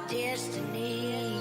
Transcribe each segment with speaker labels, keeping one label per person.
Speaker 1: Destiny.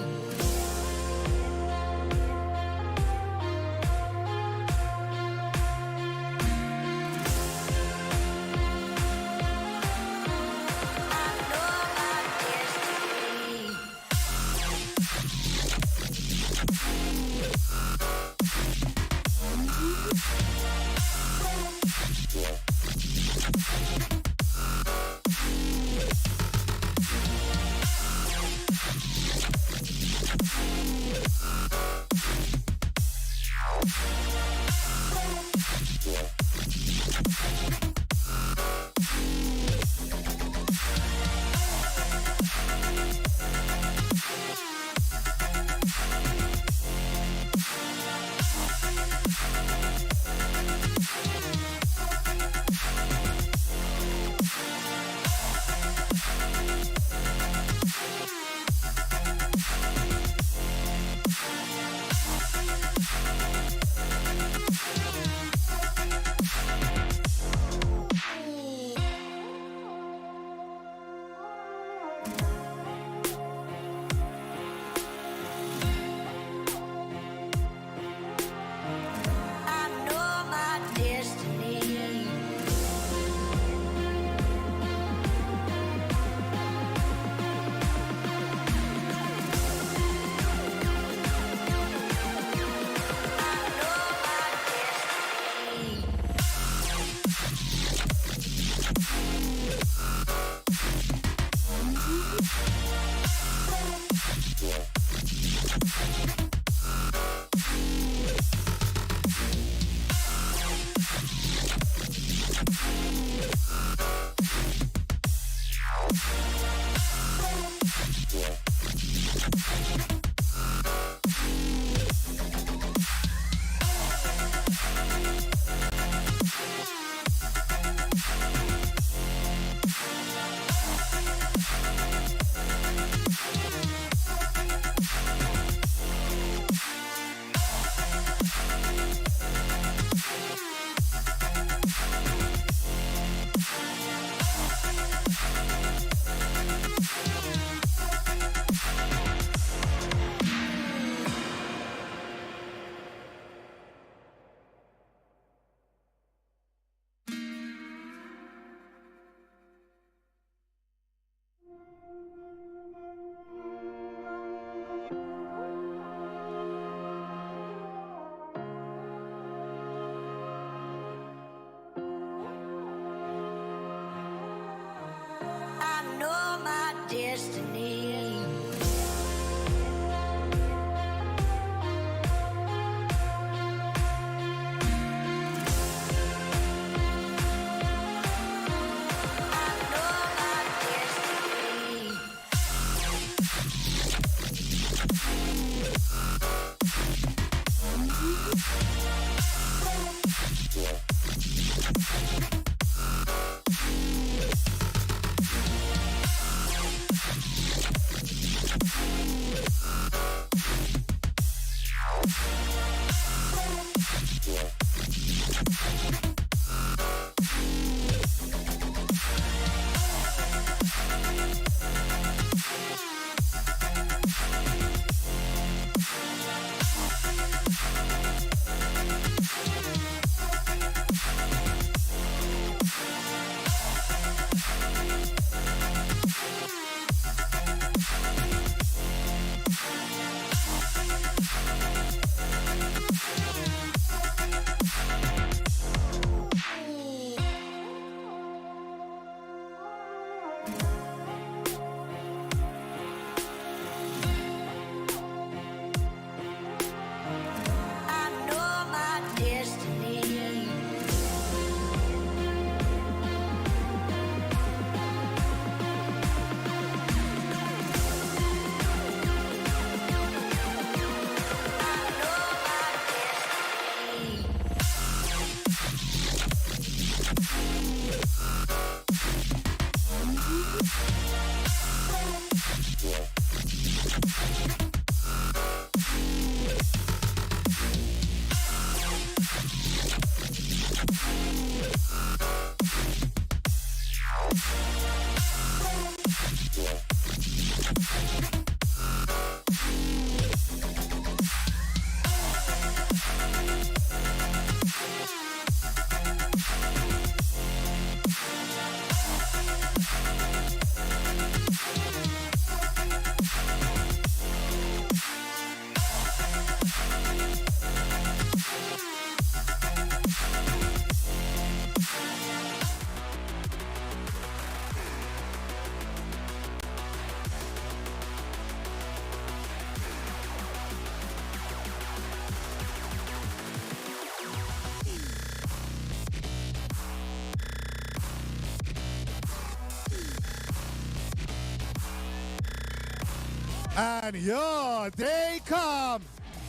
Speaker 1: And here they come.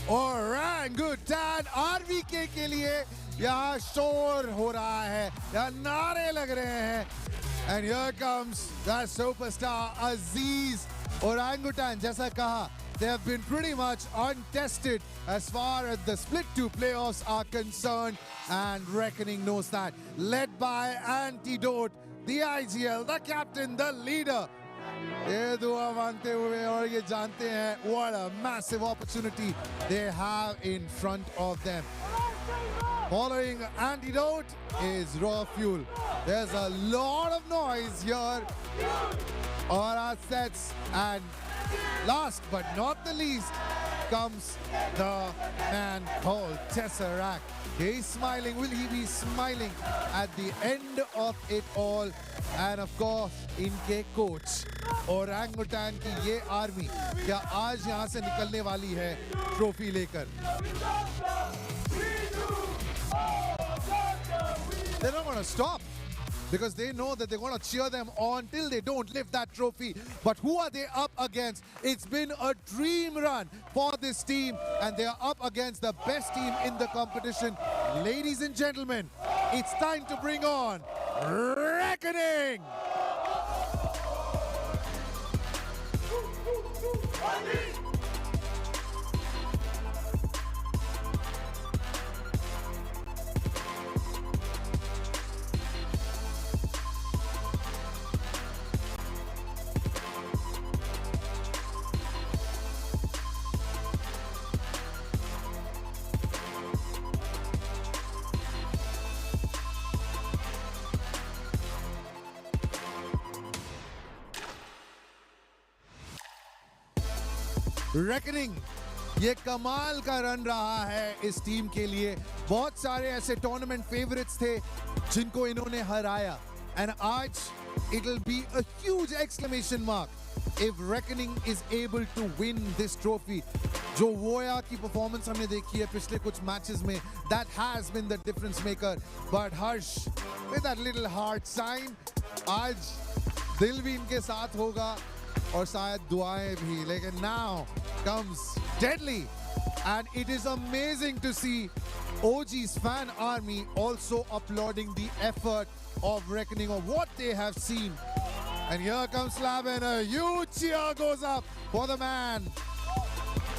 Speaker 1: Orangutan RVK के लिए यहाँ शोर हो रहा है, यहाँ नारे लग रहे हैं. And here comes the superstar Aziz. Orangutan, जैसा कहा, they have been pretty much untested as far as the split 2 playoffs are concerned, and Reckoning knows that. Led by Antidote, the IGL, the captain, the leader. ये दुआ मानते हुए और ये जानते हैं what a massive opportunity they have in front of them. Following Antidote is Raw Fuel. There's a lot of noise here on our sets, and last but not the least comes the man called Tesseract. He's smiling. Will he be smiling at the end of it all? And of course, इनके coach orangutan की ये army क्या आज यहाँ से निकलने वाली है ट्रॉफी लेकर? They're not going to stop, because they know that they're going to cheer them on till they don't lift that trophy. But who are they up against? It's been a dream run for this team, and they are up against the best team in the competition. Ladies and gentlemen, it's time to bring on Reckoning! Reckoning, ये कमाल का run रहा है इस team के लिए. बहुत सारे ऐसे टूर्नामेंट फेवरेट्स थे जिनको इन्होंने हराया, and आज it'll be a huge exclamation mark if Reckoning is able to win this trophy. जो वोया की परफॉर्मेंस हमने देखी है पिछले कुछ मैचेस में, that has been the difference maker. But Harsh, with that little heart sign, आज दिल भी इनके साथ होगा और शायद दुआएं भी. लेकिन now comes Deadly, and it is amazing to see OG's fan army also applauding the effort of Reckoning, of what they have seen. And here comes Slab, and a huge cheer goes up for the man.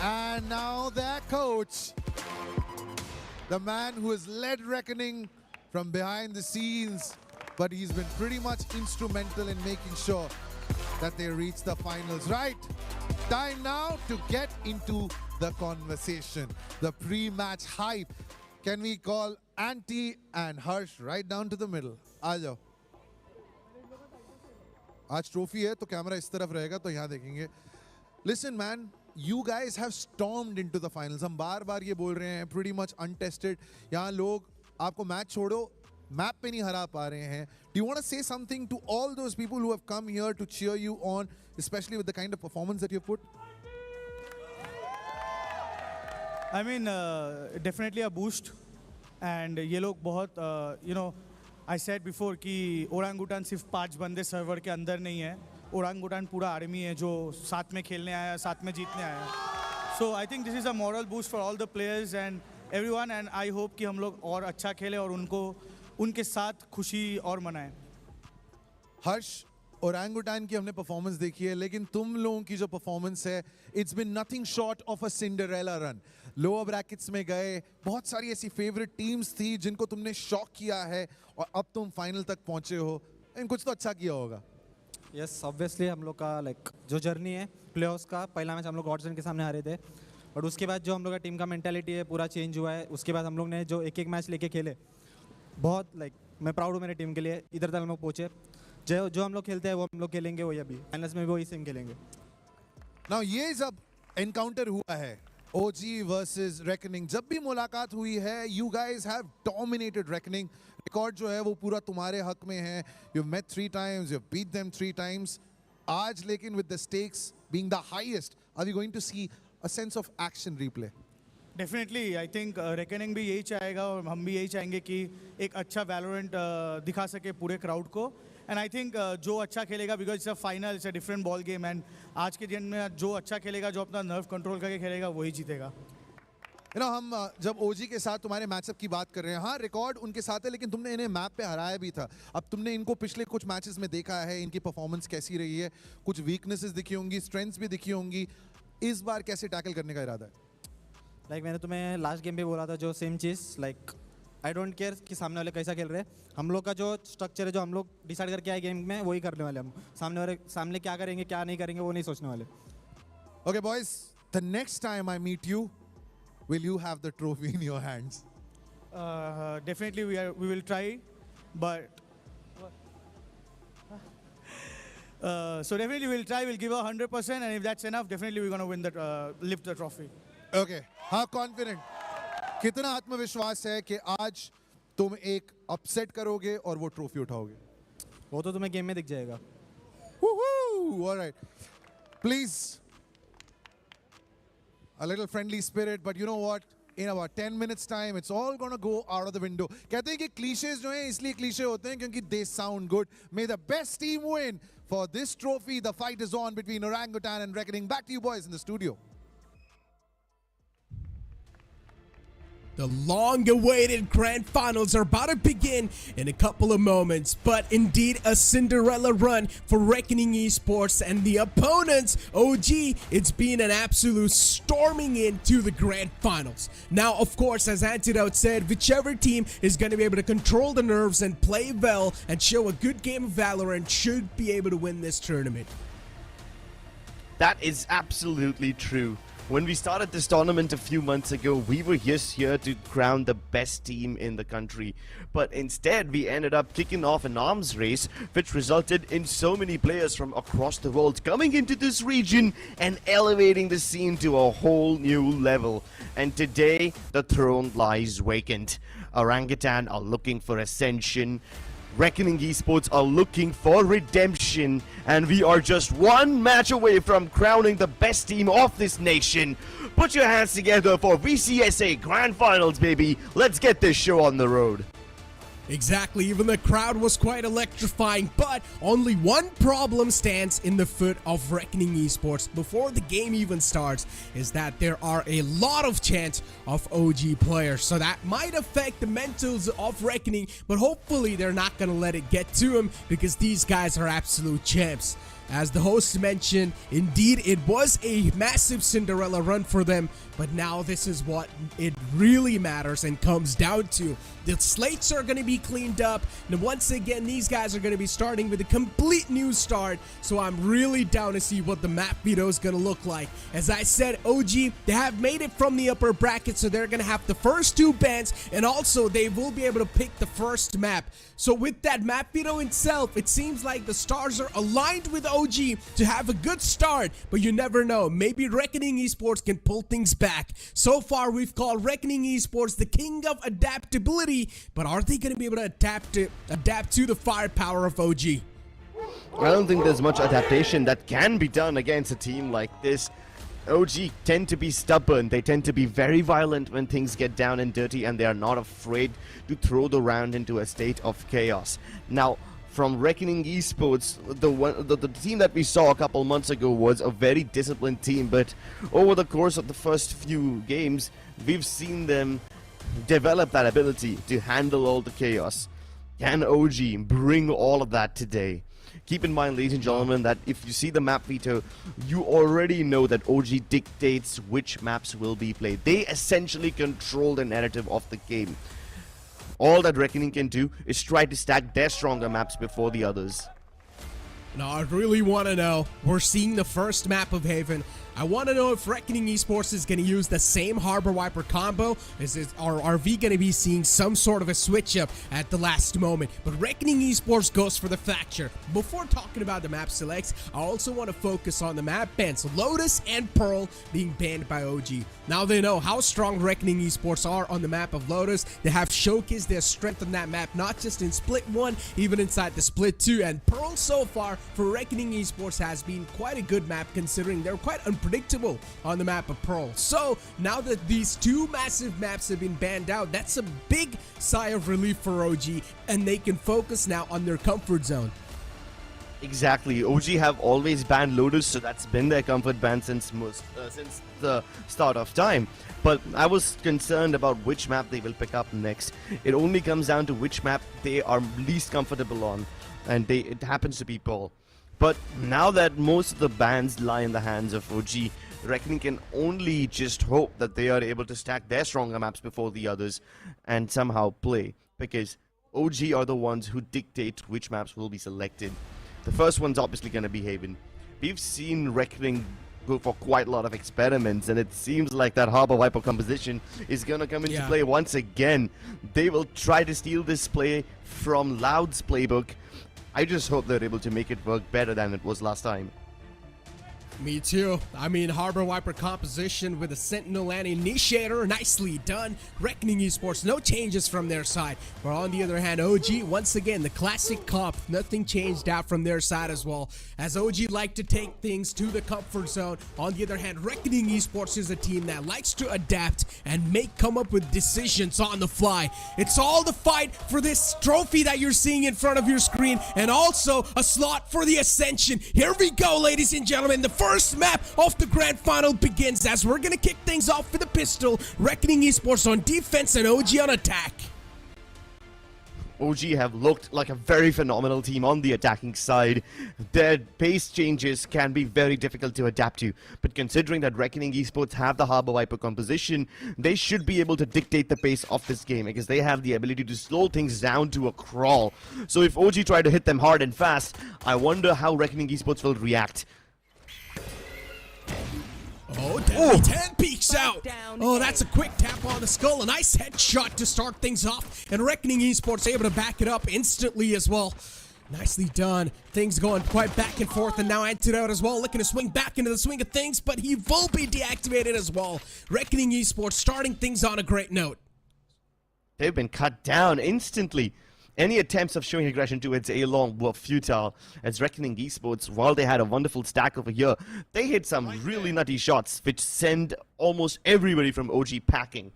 Speaker 1: And now their coach, the man who has led Reckoning from behind the scenes, but he's been pretty much instrumental in making sure that they reach the finals. Right, time now to get into the conversation, the pre-match hype. Can we call Anti and Harsh right down to the middle? आ जाओ. आज trophy है तो camera इस तरफ रहेगा तो यहाँ देखेंगे. Listen man, you guys have stormed into the finals. हम बार-बार ये बोल रहे हैं, pretty much untested. यहाँ लोग आपको मैच छोड़ो, मैप पे नहीं हरा पा रहे हैं. Do you want to say something to all those people who have come here to cheer you on, especially with the kind of performance that you put?
Speaker 2: I mean, definitely a boost. And ये लोग बहुत, you know, I said before कि orangutan सिर्फ 5 बंदे server के अंदर नहीं है. ओरंगुटान पूरा आर्मी है जो साथ में खेलने आया, साथ में जीतने आया. So I think this is a moral boost for all the players and everyone, and I hope कि हम लोग और अच्छा खेलें और उनको उनके साथ खुशी और मनाएं.
Speaker 1: हर्ष, ओरंगुटान की हमने परफॉर्मेंस देखी है, लेकिन तुम लोगों की जो परफॉर्मेंस है, it's been nothing short of a Cinderella run. Lower brackets में गए, बहुत सारी ऐसी फेवरेट टीम्स थी जिनको तुमने शॉक किया है और अब तुम फाइनल तक पहुंचे हो. इन कुछ तो अच्छा किया होगा.
Speaker 3: यस, ऑब्वियसली हम लोग का लाइक जो जर्नी है प्लेऑफ्स का, पहला मैच हम लोग ऑर्गेनाइजेशन के सामने हारे थे, बट उसके बाद जो हम लोग का टीम का मेंटालिटी है पूरा चेंज हुआ है. उसके बाद हम लोग ने जो एक मैच लेके खेले, बहुत लाइक मैं प्राउड हूँ मेरे टीम के लिए. इधर तक हम लोग पहुँचे, जो हम लोग खेलते हैं वो हम लोग खेलेंगे, वही अभी फाइनल्स में भी वही सेम खेलेंगे.
Speaker 1: नाउ ये जब एनकाउंटर हुआ है OG वर्सेस Reckoning, जब भी मुलाकात हुई है, you guys have dominated Reckoning. Record जो है वो पूरा तुम्हारे हक में है. You've met 3 times, you've beat them 3 times. आज लेकिन with the stakes being the highest, are we going to see a sense of action replay?
Speaker 2: Definitely I think reckoning भी यही चाहेगा और हम भी यही चाहेंगे कि एक अच्छा वैलोरेंट दिखा सके पूरे क्राउड को. एंड आई थिंक जो अच्छा खेलेगा, because it's a final, it's a different ball game, and आज के दिन में जो अच्छा खेलेगा, जो अपना नर्व कंट्रोल करके खेलेगा, वही जीतेगा.
Speaker 1: हम जब ओजी के साथ तुम्हारे मैचअप की बात कर रहे हैं, हाँ रिकॉर्ड उनके साथ है, लेकिन तुमने इन्हें मैप पे हराया भी था. अब तुमने इनको पिछले कुछ मैचेस में देखा है, इनकी परफॉर्मेंस कैसी रही है, कुछ वीकनेसेस दिखी होंगी, स्ट्रेंथ्स भी दिखी होंगी. इस बार कैसे टैकल करने का इरादा है?
Speaker 3: लाइक मैंने तुम्हें लास्ट गेम पे बोला था जो same cheese, like I don't care कि सामने वाले कैसा खेल रहे हैं. हम लोग का जो स्ट्रक्चर है, जो हम लोग डिसाइड करके आए गेम में, वही करने वाले हम. सामने क्या करेंगे क्या नहीं करेंगे वो नहीं सोचने वाले.
Speaker 1: Okay boys, the next time I meet you, will you have the trophy in your hands?
Speaker 2: Definitely we will try, but so definitely we'll try, we'll give 100%, and if that's enough, definitely we're going to win lift the trophy.
Speaker 1: Okay, how confident, कितना आत्मविश्वास है कि आज तुम एक upset करोगे और वो ट्रॉफी उठाओगे?
Speaker 3: वो तो तुम्हें गेम में दिख जाएगा.
Speaker 1: Woohoo! All right, please. A little friendly spirit, but you know what? In about 10 minutes time, it's all gonna go out of the window. कहते हैं कि clichés जो हैं इसलिए cliché होते हैं क्योंकि they sound good. May the best team win for this trophy. The fight is on between Orangutan and Reckoning. Back to you boys in the studio.
Speaker 4: The long-awaited grand finals are about to begin in a couple of moments, but indeed a Cinderella run for Reckoning Esports and the opponents, OG. It's been an absolute storming into the grand finals. Now, of course, as Antidote said, whichever team is going to be able to control the nerves and play well and show a good game of Valorant should be able to win this tournament.
Speaker 5: That is absolutely true. When we started this tournament a few months ago, we were just here to crown the best team in the country. But instead, we ended up kicking off an arms race, which resulted in so many players from across the world coming into this region and elevating the scene to a whole new level. And today, the throne lies vacant. Orangutan are looking for ascension. Reckoning Esports are looking for redemption, and we are just one match away from crowning the best team of this nation. Put your hands together for VCSA Grand Finals, baby. Let's get this show on the road.
Speaker 4: Exactly, even the crowd was quite electrifying, but only one problem stands in the foot of Reckoning Esports before the game even starts, is that there are a lot of chance of OG players, so that might affect the mentals of Reckoning, but hopefully they're not going to let it get to them because these guys are absolute champs. As the host mentioned, indeed it was a massive Cinderella run for them, but now this is what it really matters and comes down to. The slates are going to be cleaned up, and once again these guys are going to be starting with a complete new start, so I'm really down to see what the map veto is going to look like. As I said, OG, they have made it from the upper bracket, so they're going to have the first two bans, and also they will be able to pick the first map. So with that map veto itself, it seems like the stars are aligned with OG to have a good start, but you never know. Maybe Reckoning Esports can pull things back. So far, we've called Reckoning Esports the king of adaptability, but are they going to be able to adapt to the firepower of OG?
Speaker 5: I don't think there's much adaptation that can be done against a team like this. OG tend to be stubborn, they tend to be very violent when things get down and dirty, and they are not afraid to throw the round into a state of chaos. Now, from Reckoning Esports, the team that we saw a couple months ago was a very disciplined team, but over the course of the first few games, we've seen them develop that ability to handle all the chaos. Can OG bring all of that today? Keep in mind, ladies and gentlemen, that if you see the map veto, you already know that OG dictates which maps will be played. They essentially control the narrative of the game. All that Reckoning can do is try to stack their stronger maps before the others.
Speaker 4: Now, I really want to know, we're seeing the first map of Haven. I want to know if Reckoning Esports is going to use the same Harbor Wiper combo. Or are we going to be seeing some sort of a switch up at the last moment? But Reckoning Esports goes for the fracture. Before talking about the map selects, I also want to focus on the map bans. Lotus and Pearl being banned by OG. Now they know how strong Reckoning Esports are on the map of Lotus. They have showcased their strength on that map, not just in Split 1, even inside the Split 2. And Pearl so far for Reckoning Esports has been quite a good map, considering they're quite unpredictable on the map of Pearl. So now that these two massive maps have been banned out, that's a big sigh of relief for OG, and they can focus now on their comfort zone.
Speaker 5: Exactly. OG have always banned Lotus, so that's been their comfort ban since the start of time. But I was concerned about which map they will pick up next. It only comes down to which map they are least comfortable on, and it happens to be Pearl. But now that most of the bans lie in the hands of OG, Reckoning can only just hope that they are able to stack their stronger maps before the others and somehow play, because OG are the ones who dictate which maps will be selected. The first one's obviously going to be Haven. We've seen Reckoning go for quite a lot of experiments, and it seems like that Harbor Viper composition is going to come into play once again. They will try to steal this play from Loud's playbook. I just hope they're able to make it work better than it was last time.
Speaker 4: Me too. I mean, Harbor Viper composition with a Sentinel and Initiator, nicely done. Reckoning Esports, no changes from their side. But on the other hand, OG, once again, the classic comp, nothing changed out from their side as well. As OG like to take things to the comfort zone. On the other hand, Reckoning Esports is a team that likes to adapt and come up with decisions on the fly. It's all the fight for this trophy that you're seeing in front of your screen, and also a slot for the Ascension. Here we go, ladies and gentlemen. The first map of the grand final begins as we're gonna kick things off with a pistol. Reckoning Esports on defense and OG on attack.
Speaker 5: OG have looked like a very phenomenal team on the attacking side. Their pace changes can be very difficult to adapt to, but considering that Reckoning Esports have the Harbor Viper composition, they should be able to dictate the pace of this game, because they have the ability to slow things down to a crawl. So if OG try to hit them hard and fast, I wonder how Reckoning Esports will react.
Speaker 4: Oh, Deadly 10 peeks out. Oh, that's a quick tap on the skull. A nice headshot to start things off. And Reckoning Esports able to back it up instantly as well. Nicely done. Things going quite back and forth, and now Antidote as well, looking to swing back into the swing of things, but he will be deactivated as well. Reckoning Esports starting things on a great note.
Speaker 5: They've been cut down instantly. Any attempts of showing aggression towards A-Long were futile, as Reckoning Esports, while they had a wonderful stack over here, they hit some really nutty shots, which send almost everybody from OG packing.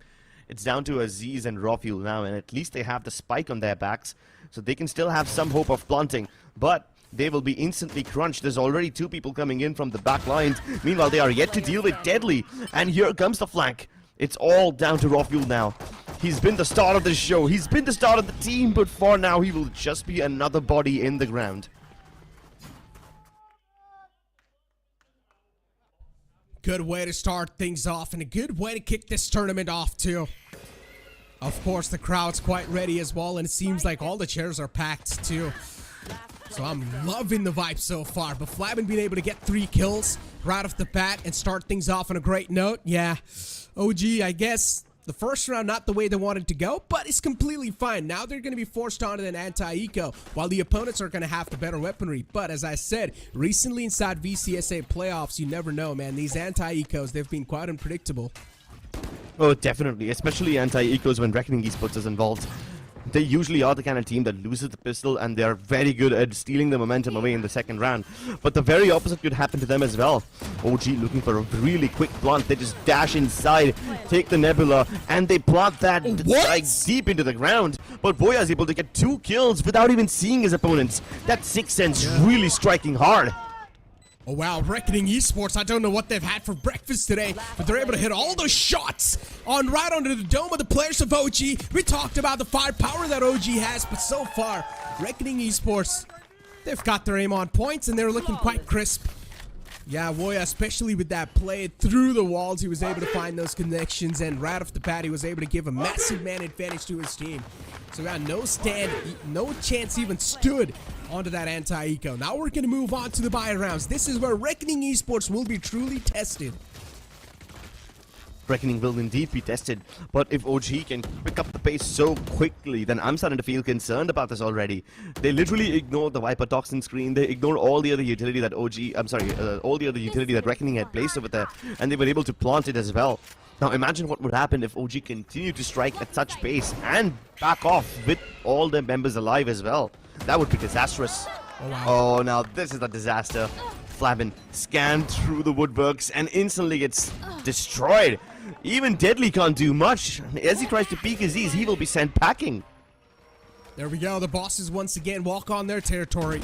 Speaker 5: It's down to Aziz and Rafuel now, and at least they have the spike on their backs, so they can still have some hope of planting, but they will be instantly crunched. There's already two people coming in from the back lines. Meanwhile, they are yet to deal with Deadly, and here comes the flank. It's all down to Rafuel now. He's been the start of the show. He's been the start of the team, but for now, he will just be another body in the ground.
Speaker 4: Good way to start things off, and a good way to kick this tournament off, too. Of course, the crowd's quite ready as well, and it seems like all the chairs are packed, too. So I'm loving the vibe so far. But Flabin being able to get 3 kills right off the bat and start things off on a great note. Yeah, OG, I guess the first round not the way they wanted to go, but it's completely fine. Now they're going to be forced onto an anti-eco, while the opponents are going to have the better weaponry. But as I said, recently inside VCSA playoffs, you never know, man. These anti-ecos, they've been quite unpredictable.
Speaker 5: Oh, definitely. Especially anti-ecos when Reckoning Esports is involved. They usually are the kind of team that loses the pistol, and they're very good at stealing the momentum away in the second round. But the very opposite could happen to them as well. OG looking for a really quick plant. They just dash inside, take the Nebula, and they plant that like deep into the ground. But Boya is able to get 2 kills without even seeing his opponents. That Sixth Sense really striking hard.
Speaker 4: Oh wow, Reckoning Esports, I don't know what they've had for breakfast today, but they're able to hit all those shots right onto the dome of the players of OG. We talked about the firepower that OG has, but so far, Reckoning Esports, they've got their aim on points, and they're looking quite crisp. Yeah, Woya, especially with that play through the walls, he was able to find those connections, and right off the bat, he was able to give a massive man advantage to his team. So yeah, no chance even stood onto that anti-eco. Now we're going to move on to the buy rounds. This is where Reckoning Esports will be truly tested.
Speaker 5: Reckoning will indeed be tested, but if OG can pick up the pace so quickly, then I'm starting to feel concerned about this already. They literally ignored the Viper Toxin screen, they ignored all the other utility that all the other utility that Reckoning had placed over there, and they were able to plant it as well. Now imagine what would happen if OG continued to strike at such pace and back off with all their members alive as well. That would be disastrous.
Speaker 4: Oh, wow.
Speaker 5: Oh, now this is a disaster. Flabin scanned through the woodworks and instantly gets destroyed. Even Deadly can't do much. As he tries to peek his ease, he will be sent packing.
Speaker 4: There we go. The bosses once again walk on their territory.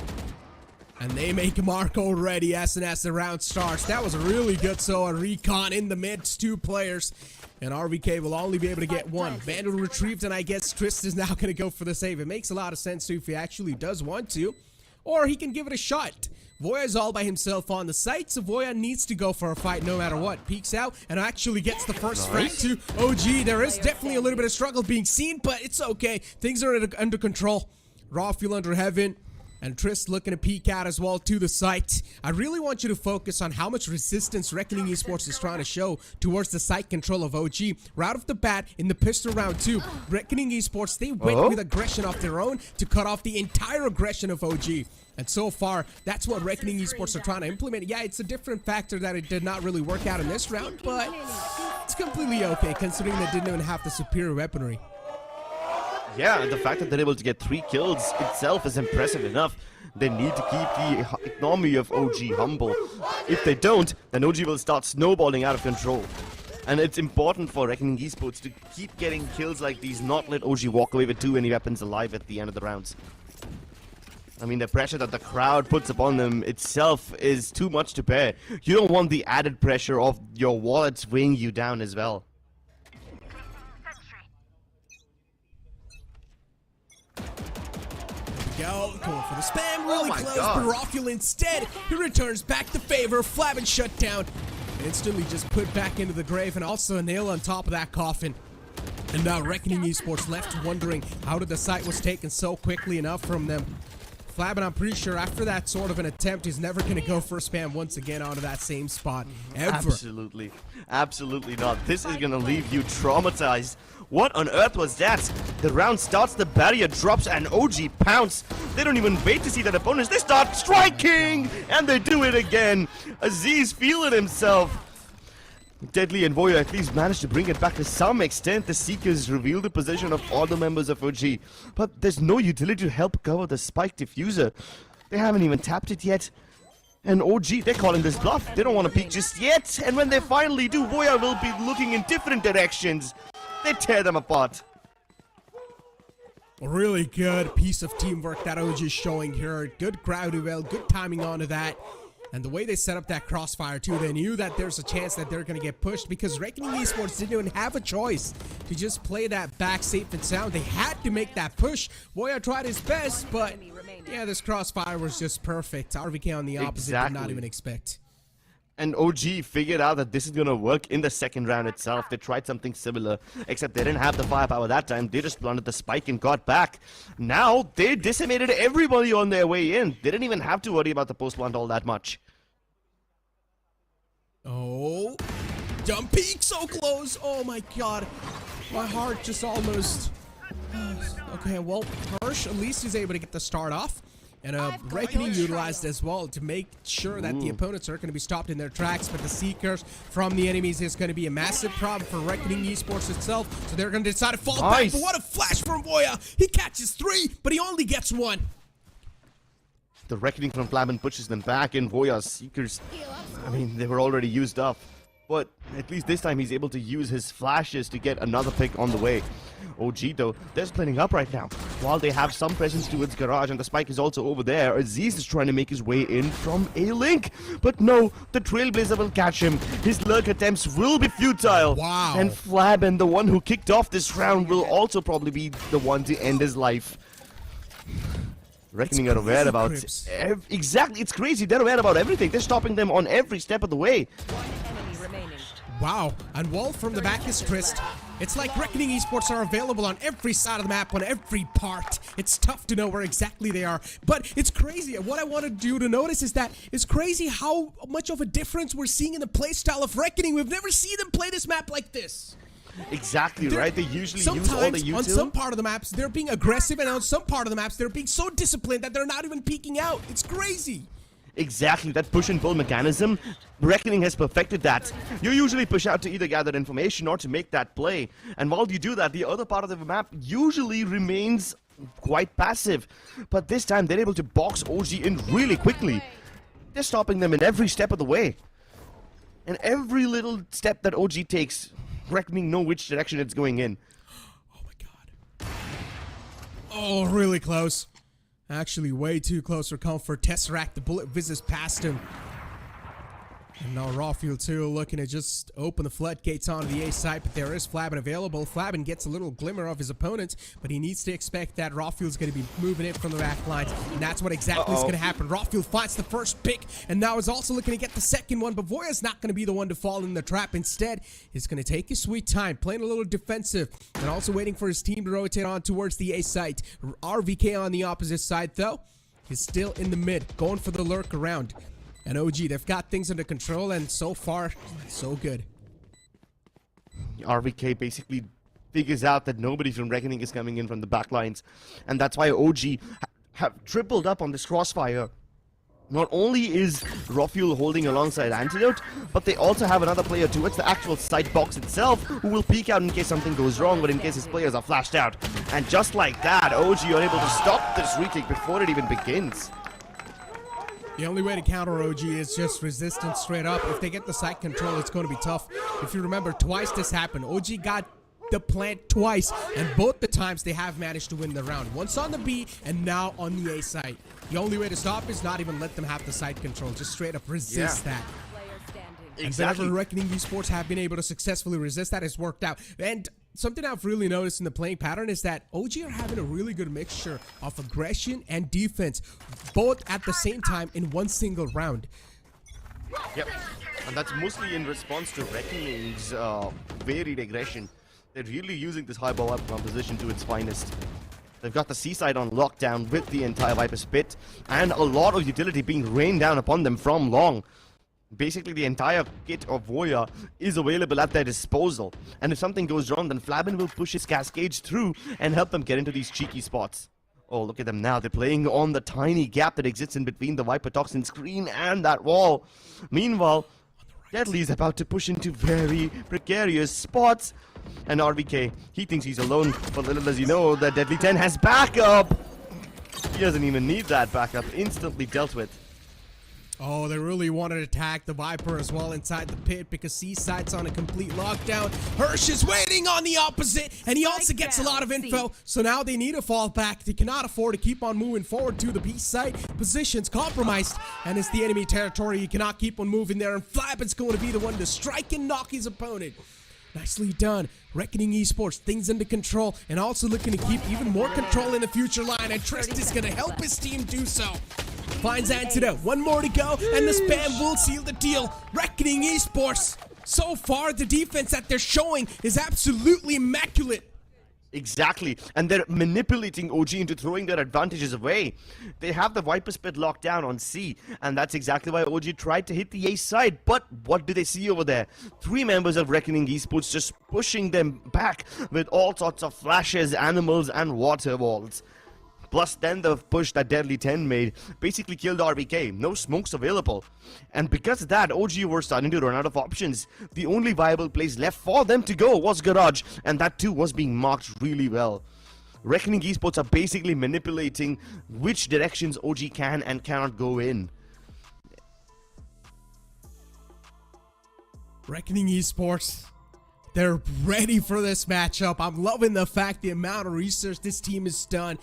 Speaker 4: And they make a mark already as soon as the round starts. That was a really good solo recon in the midst, 2 players. And RVK will only be able to get 1. Vandal retrieved, and I guess Trist is now going to go for the save. It makes a lot of sense too if he actually does want to. Or he can give it a shot. Voya is all by himself on the site, so Voya needs to go for a fight no matter what. Peeks out and actually gets the first frag to OG. There is definitely a little bit of struggle being seen, but it's okay. Things are under control. Raw fuel under heaven. And Trist looking to peek out as well to the site. I really want you to focus on how much resistance Reckoning Esports is trying to show towards the site control of OG. Right off the bat, in the pistol round 2, Reckoning Esports, they went with aggression of their own to cut off the entire aggression of OG. And so far, that's what Reckoning Esports are trying to implement. Yeah, it's a different factor that it did not really work out in this round, but it's completely okay considering they didn't even have the superior weaponry.
Speaker 5: Yeah, and the fact that they're able to get 3 kills itself is impressive enough. They need to keep the economy of OG humble. If they don't, then OG will start snowballing out of control. And it's important for Reckoning Esports to keep getting kills like these, not let OG walk away with too many weapons alive at the end of the rounds. I mean, the pressure that the crowd puts upon them itself is too much to bear. You don't want the added pressure of your wallets weighing you down as well.
Speaker 4: Going for the spam, really close, but Rockul instead, he returns back to favor. Flavin shut down, instantly just put back into the grave, and also a nail on top of that coffin. And now Reckoning Esports left wondering how did the site was taken so quickly enough from them. Flavin, I'm pretty sure after that sort of an attempt, he's never going to go for spam once again onto that same spot, ever.
Speaker 5: Absolutely. Absolutely not. This is going to leave you traumatized. What on earth was that? The round starts, the barrier drops, and OG pounce. They don't even wait to see their opponents. They start striking, and they do it again. Aziz feeling himself. Deadly and Voya at least managed to bring it back to some extent. The Seekers reveal the position of all the members of OG, but there's no utility to help cover the spike diffuser. They haven't even tapped it yet. And OG, they're calling this bluff. They don't want to peek just yet. And when they finally do, Voya will be looking in different directions. They tear them apart.
Speaker 4: A really good piece of teamwork that OG is showing here. Good crowd duel, good timing onto that. And the way they set up that crossfire too, they knew that there's a chance that they're going to get pushed because Reckoning Esports didn't even have a choice to just play that back safe and sound. They had to make that push. Voya tried his best, but yeah, this crossfire was just perfect. RVK on the opposite did not even expect.
Speaker 5: And OG figured out that this is going to work in the second round itself. They tried something similar, except they didn't have the firepower that time. They just planted the spike and got back. Now, they decimated everybody on their way in. They didn't even have to worry about the post plant all that much.
Speaker 4: Oh, jump peak, so close. Oh my god. My heart just almost... Okay, well, Hirsch at least is able to get the start off. And Reckoning utilized as well to make sure that the opponents are going to be stopped in their tracks, but the Seekers from the enemies is going to be a massive problem for Reckoning Esports itself, so they're going to decide to fall back. But what a flash from Voya! He catches 3, but he only gets 1.
Speaker 5: The Reckoning from Flamin pushes them back, and Voya's Seekers, I mean, they were already used up. But at least this time he's able to use his flashes to get another pick on the way. OG though, they're splitting up right now. While they have some presence towards garage and the spike is also over there, Aziz is trying to make his way in from A-Link. But no, the Trailblazer will catch him. His lurk attempts will be futile.
Speaker 4: Wow.
Speaker 5: And Flabin, the one who kicked off this round, will also probably be the one to end his life. Reckoning are aware about... Exactly, it's crazy. They're aware about everything. They're stopping them on every step of the way.
Speaker 4: Wow, and Wall from the back is Trist. It's like Reckoning Esports are available on every side of the map, on every part. It's tough to know where exactly they are, but it's crazy. What I wanted you to notice is that it's crazy how much of a difference we're seeing in the playstyle of Reckoning. We've never seen them play this map like this.
Speaker 5: Exactly, right? They usually use all the util.
Speaker 4: On some part of the maps, they're being aggressive, and on some part of the maps, they're being so disciplined that they're not even peeking out. It's crazy.
Speaker 5: Exactly, that push and pull mechanism, Reckoning has perfected that. You usually push out to either gather information or to make that play. And while you do that, the other part of the map usually remains quite passive. But this time, they're able to box OG in really quickly. They're stopping them in every step of the way. And every little step that OG takes, Reckoning know which direction it's going in.
Speaker 4: Oh my god. Oh, really close. Actually, way too close for comfort. Tesseract, the bullet whizzes past him. And now Rawfield too looking to just open the floodgates onto the A side, but there is Flabin available. Flabin gets a little glimmer of his opponent, but he needs to expect that Rawfield's going to be moving it from the back lines, and that's what exactly is going to happen. Rawfield finds the first pick, and now is also looking to get the second one, but Voya's not going to be the one to fall in the trap. Instead, he's going to take his sweet time, playing a little defensive, and also waiting for his team to rotate on towards the A site. RVK on the opposite side, though, is still in the mid, going for the lurk around. And OG, they've got things under control, and so far, so good.
Speaker 5: RVK basically figures out that nobody from Reckoning is coming in from the back lines, and that's why OG have tripled up on this crossfire. Not only is Rawfield holding alongside Antidote, but they also have another player towards the actual site box itself who will peek out in case something goes wrong, but in case his players are flashed out. And just like that, OG are able to stop this retake before it even begins.
Speaker 4: The only way to counter OG is just resistance straight up. If they get the site control, it's going to be tough. If you remember, twice this happened. OG got the plant twice, and both the times they have managed to win the round. Once on the B, and now on the A site. The only way to stop is not even let them have the site control. Just straight up resist that. Exactly. And Reckoning Esports have been able to successfully resist that. It's worked out. And something I've really noticed in the playing pattern is that OG are having a really good mixture of aggression and defense, both at the same time in one single round.
Speaker 5: Yep, and that's mostly in response to Reckoning's varied aggression. They're really using this high ball up composition to its finest. They've got the seaside on lockdown with the entire Viper's Pit, and a lot of utility being rained down upon them from long. Basically, the entire kit of Voya is available at their disposal. And if something goes wrong, then Flabin will push his cascades through and help them get into these cheeky spots. Oh, look at them now. They're playing on the tiny gap that exists in between the Viper Toxin screen and that wall. Meanwhile, Deadly is about to push into very precarious spots. And RVK, he thinks he's alone, but little does he know that Deadly 10 has backup. He doesn't even need that backup. Instantly dealt with.
Speaker 4: Oh, they really wanted to attack the Viper as well inside the pit because Seaside's on a complete lockdown. Hirsch is waiting on the opposite, and he also gets a lot of info. So now they need to fall back. They cannot afford to keep on moving forward to the B site. Position's compromised, and it's the enemy territory. You cannot keep on moving there, and Flabin's going to be the one to strike and knock his opponent. Nicely done. Reckoning Esports, things under control, and also looking to keep even more control in the future line, and Trist is going to help his team do so. Finds Antidote. One more to go, and the spam will seal the deal. Reckoning Esports, so far the defense that they're showing is absolutely immaculate.
Speaker 5: Exactly, and they're manipulating OG into throwing their advantages away. They have the Viper's Pit locked down on C, and that's exactly why OG tried to hit the A side. But what do they see over there? 3 members of Reckoning Esports just pushing them back with all sorts of flashes, animals, and water walls. Plus, then the push that Deadly 10 made basically killed RVK. No smokes available. And because of that, OG were starting to run out of options. The only viable place left for them to go was Garage, and that too was being marked really well. Reckoning Esports are basically manipulating which directions OG can and cannot go in.
Speaker 4: Reckoning Esports, they're ready for this matchup. I'm loving the fact the amount of research this team has done.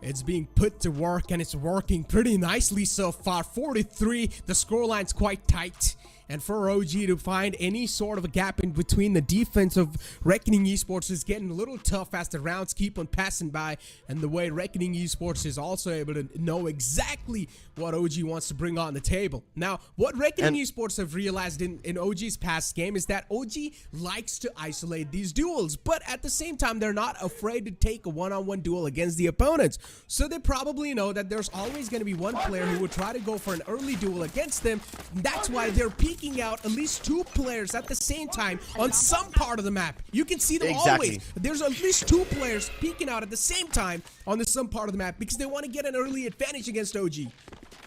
Speaker 4: It's being put to work, and it's working pretty nicely so far. 43, the scoreline's quite tight. And for OG to find any sort of a gap in between the defense of Reckoning Esports is getting a little tough as the rounds keep on passing by. And the way Reckoning Esports is also able to know exactly what OG wants to bring on the table. Now, what Reckoning Esports have realized in OG's past game is that OG likes to isolate these duels. But at the same time, they're not afraid to take a one-on-one duel against the opponents. So they probably know that there's always going to be one player who would try to go for an early duel against them. That's why they're peeking out at least 2 players at the same time on some part of the map. You can see them always. There's at least 2 players peeking out at the same time on some part of the map because they want to get an early advantage against OG.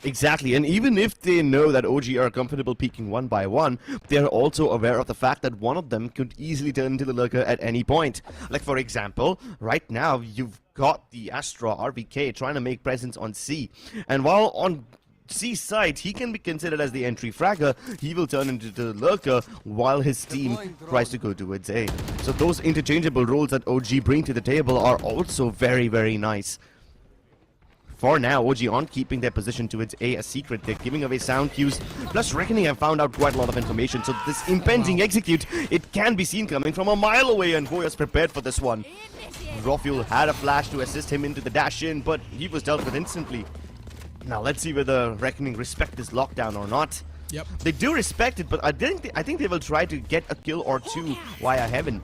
Speaker 5: Exactly, and even if they know that OG are comfortable peeking one by one, they're also aware of the fact that one of them could easily turn into the lurker at any point. Like, for example, right now you've got the Astra RVK trying to make presence on C, and while on C side he can be considered as the entry fragger, he will turn into the lurker while his team tries to go towards A. So those interchangeable roles that OG bring to the table are also very, very nice. For now, OG aren't keeping their position towards a secret. They're giving away sound cues. Plus, Reckoning have found out quite a lot of information. So this impending execute, it can be seen coming from a mile away, and Hoya's prepared for this one. Rofuel had a flash to assist him into the dash in, but he was dealt with instantly. Now let's see whether Reckoning respect this lockdown or not.
Speaker 4: Yep.
Speaker 5: They do respect it, but I think they will try to get a kill or two via heaven.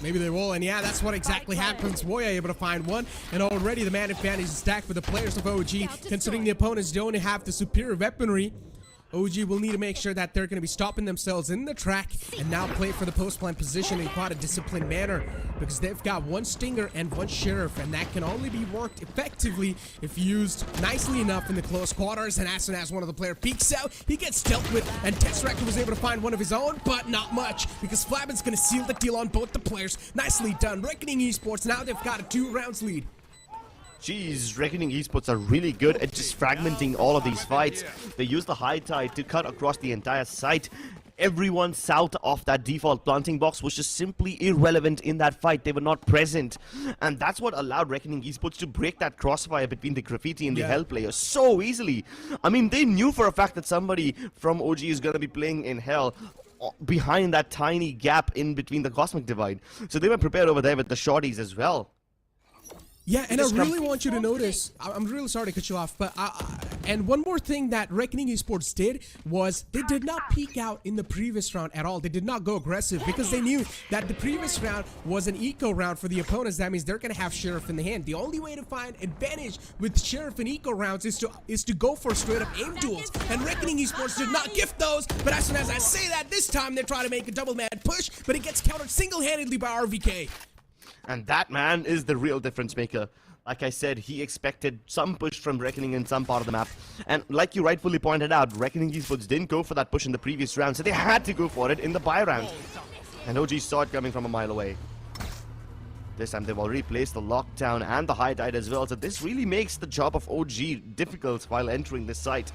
Speaker 4: Maybe they will, and yeah, that's what exactly happens. Voya able to find one, and already the man advantage is stacked for the players of OG, considering the opponents don't have the superior weaponry. OG will need to make sure that they're going to be stopping themselves in the track and now play for the post-plant position in quite a disciplined manner, because they've got one Stinger and one Sheriff, and that can only be worked effectively if used nicely enough in the close quarters. And as soon as one of the player peeks out, he gets dealt with, and Tesseract was able to find one of his own, but not much, because Flabben's going to seal the deal on both the players. Nicely done. Reckoning Esports, now they've got a 2-rounds lead.
Speaker 5: Jeez, Reckoning Esports are really good at just fragmenting all of these fights. They use the high tide to cut across the entire site. Everyone south of that default planting box was just simply irrelevant in that fight. They were not present. And that's what allowed Reckoning Esports to break that crossfire between the Graffiti and the Hell players so easily. I mean, they knew for a fact that somebody from OG is going to be playing in Hell behind that tiny gap in between the Cosmic Divide. So they were prepared over there with the shorties as well.
Speaker 4: Yeah, and I really want you to notice, I'm really sorry to cut you off, but and one more thing that Reckoning Esports did was they did not peek out in the previous round at all. They did not go aggressive because they knew that the previous round was an eco round for the opponents. That means they're going to have Sheriff in the hand. The only way to find advantage with Sheriff and eco rounds is to go for straight up aim duels. And Reckoning Esports did not gift those, but as soon as I say that, this time they're trying to make a double man push, but it gets countered single-handedly by RVK.
Speaker 5: And that man is the real difference maker. Like I said, he expected some push from Reckoning in some part of the map. And like you rightfully pointed out, Reckoning Esports didn't go for that push in the previous round, so they had to go for it in the buy round. And OG saw it coming from a mile away. This time they've already placed the lockdown and the high tide as well, so this really makes the job of OG difficult while entering this site.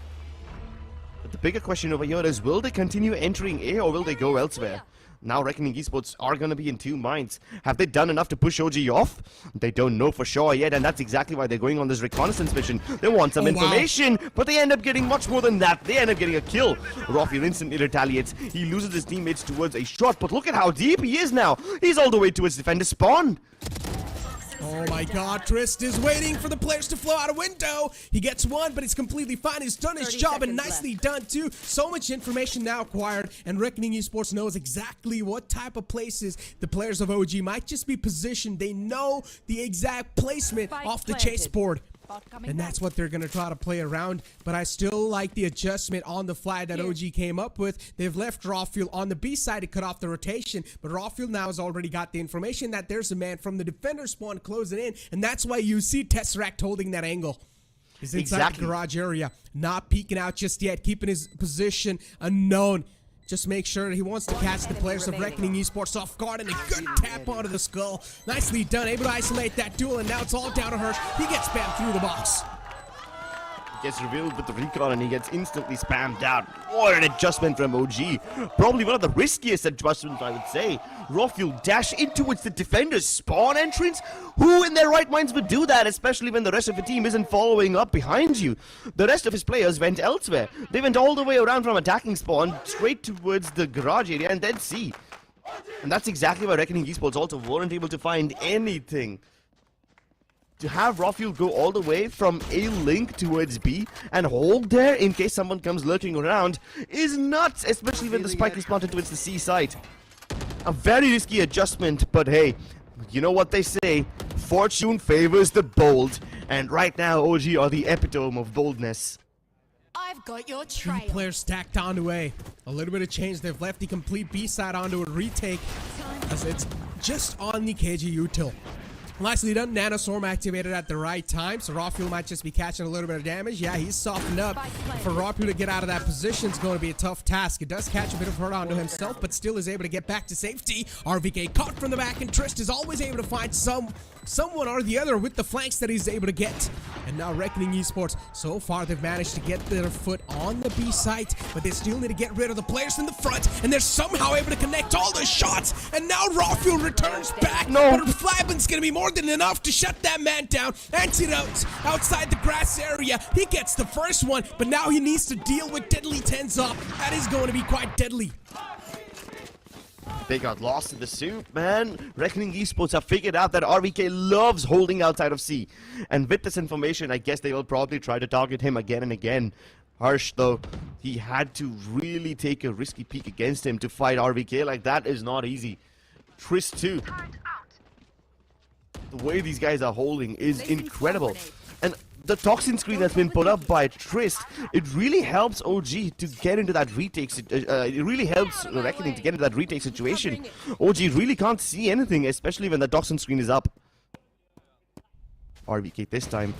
Speaker 5: But the bigger question over here is, will they continue entering A or will they go elsewhere? Now Reckoning Esports are going to be in two minds. Have they done enough to push OG off? They don't know for sure yet, and that's exactly why they're going on this reconnaissance mission. They want some information, but they end up getting much more than that. They end up getting a kill. Rofi instantly retaliates. He loses his teammates towards a shot, but look at how deep he is now. He's all the way towards defender spawn.
Speaker 4: Oh my god, Trist is waiting for the players to flow out a window. He gets one, but he's completely fine. He's done his job, and nicely done too. So much information now acquired, and Reckoning Esports knows exactly what type of places the players of OG might just be positioned. They know the exact placement off the chase board. And that's what they're going to try to play around. But I still like the adjustment on the fly that OG came up with. They've left Rawfield on the B side to cut off the rotation. But Rawfield now has already got the information that there's a man from the defender spawn closing in. And that's why you see Tesseract holding that angle. He's inside the garage area. Not peeking out just yet. Keeping his position unknown. Just make sure he wants to catch the players of Reckoning Esports off guard, and a good tap onto the skull. Nicely done, able to isolate that duel, and now it's all down to Hirsch. He gets spammed through the box.
Speaker 5: Gets revealed with the recon and he gets instantly spammed out. What an adjustment from OG. Probably one of the riskiest adjustments, I would say. Rawfield dash into the defender's spawn entrance. Who in their right minds would do that, especially when the rest of the team isn't following up behind you? The rest of his players went elsewhere. They went all the way around from attacking spawn straight towards the garage area and then C. And that's exactly why Reckoning Esports also weren't able to find anything. To have Rawfield go all the way from A link towards B and hold there in case someone comes lurking around is nuts, especially when the spike is planted towards the C side. A very risky adjustment, but hey, you know what they say, fortune favors the bold, and right now OG are the epitome of boldness.
Speaker 6: I've got your trail.
Speaker 4: Two players stacked onto A. A little bit of change. They've left the complete B side onto a retake, as it's just on the KG util. Nicely done. Nanoswarm activated at the right time, so Rawfield might just be catching a little bit of damage. Yeah, he's softened up. For Rawfield to get out of that position is going to be a tough task. It does catch a bit of hurt onto himself, but still is able to get back to safety. RVK caught from the back, and Trist is always able to find someone or the other with the flanks that he's able to get. And now Reckoning Esports, so far they've managed to get their foot on the B site, but they still need to get rid of the players in the front, and they're somehow able to connect all the shots. And now Rawfield returns back, but Flabben's going to be more more than enough to shut that man down. Antidote outside the grass area. He gets the first one, but now he needs to deal with deadly 10s up. That is going to be quite deadly.
Speaker 5: They got lost in the soup, man. Reckoning Esports have figured out that RVK loves holding outside of C. And with this information, I guess they will probably try to target him again and again. Harsh, though, he had to really take a risky peek against him to fight RVK. Like, that is not easy. Trist, too. The way these guys are holding is incredible. And the toxin screen that's been put up by Trist, it really helps OG to get into that retake. It really helps Reckoning to get into that retake situation. OG really can't see anything, especially when the toxin screen is up. RVK this time.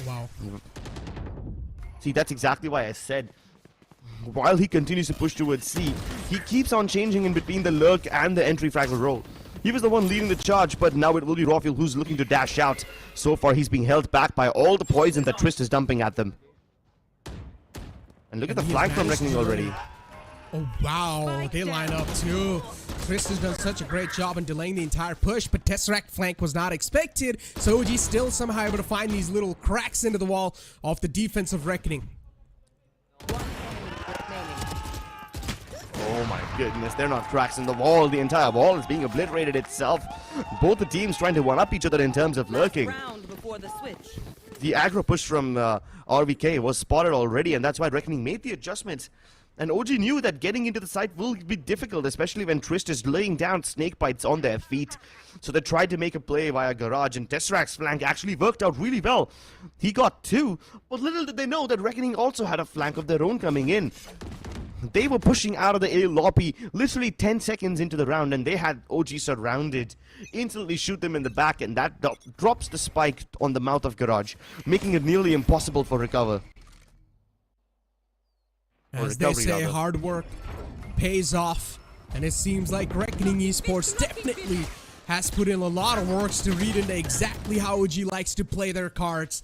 Speaker 4: Wow.
Speaker 5: See, that's exactly why I said, while he continues to push towards C, he keeps on changing in between the lurk and the entry fragment roll. He was the one leading the charge, but now it will be Rafiel who's looking to dash out. So far, he's being held back by all the poison that Trist is dumping at them. And look at the flag from Reckoning already.
Speaker 4: Oh, wow. They line up, too. Trist has done such a great job in delaying the entire push, but Tesseract flank was not expected. So OG still somehow able to find these little cracks into the wall of the defense of Reckoning.
Speaker 5: Oh my goodness, they're not cracks in the wall. The entire wall is being obliterated itself. Both the teams trying to one-up each other in terms of lurking. The aggro push from RVK was spotted already, and that's why Reckoning made the adjustments. And OG knew that getting into the site will be difficult, especially when Trist is laying down snake bites on their feet. So they tried to make a play via Garage, and Tesseract's flank actually worked out really well. He got 2, but little did they know that Reckoning also had a flank of their own coming in. They were pushing out of the A lobby literally 10 seconds into the round, and they had OG surrounded. Instantly shoot them in the back, and that drops the spike on the mouth of Garage, making it nearly impossible for recover.
Speaker 4: As they say, hard work pays off, and it seems like Reckoning Esports definitely has put in a lot of works to read into exactly how OG likes to play their cards.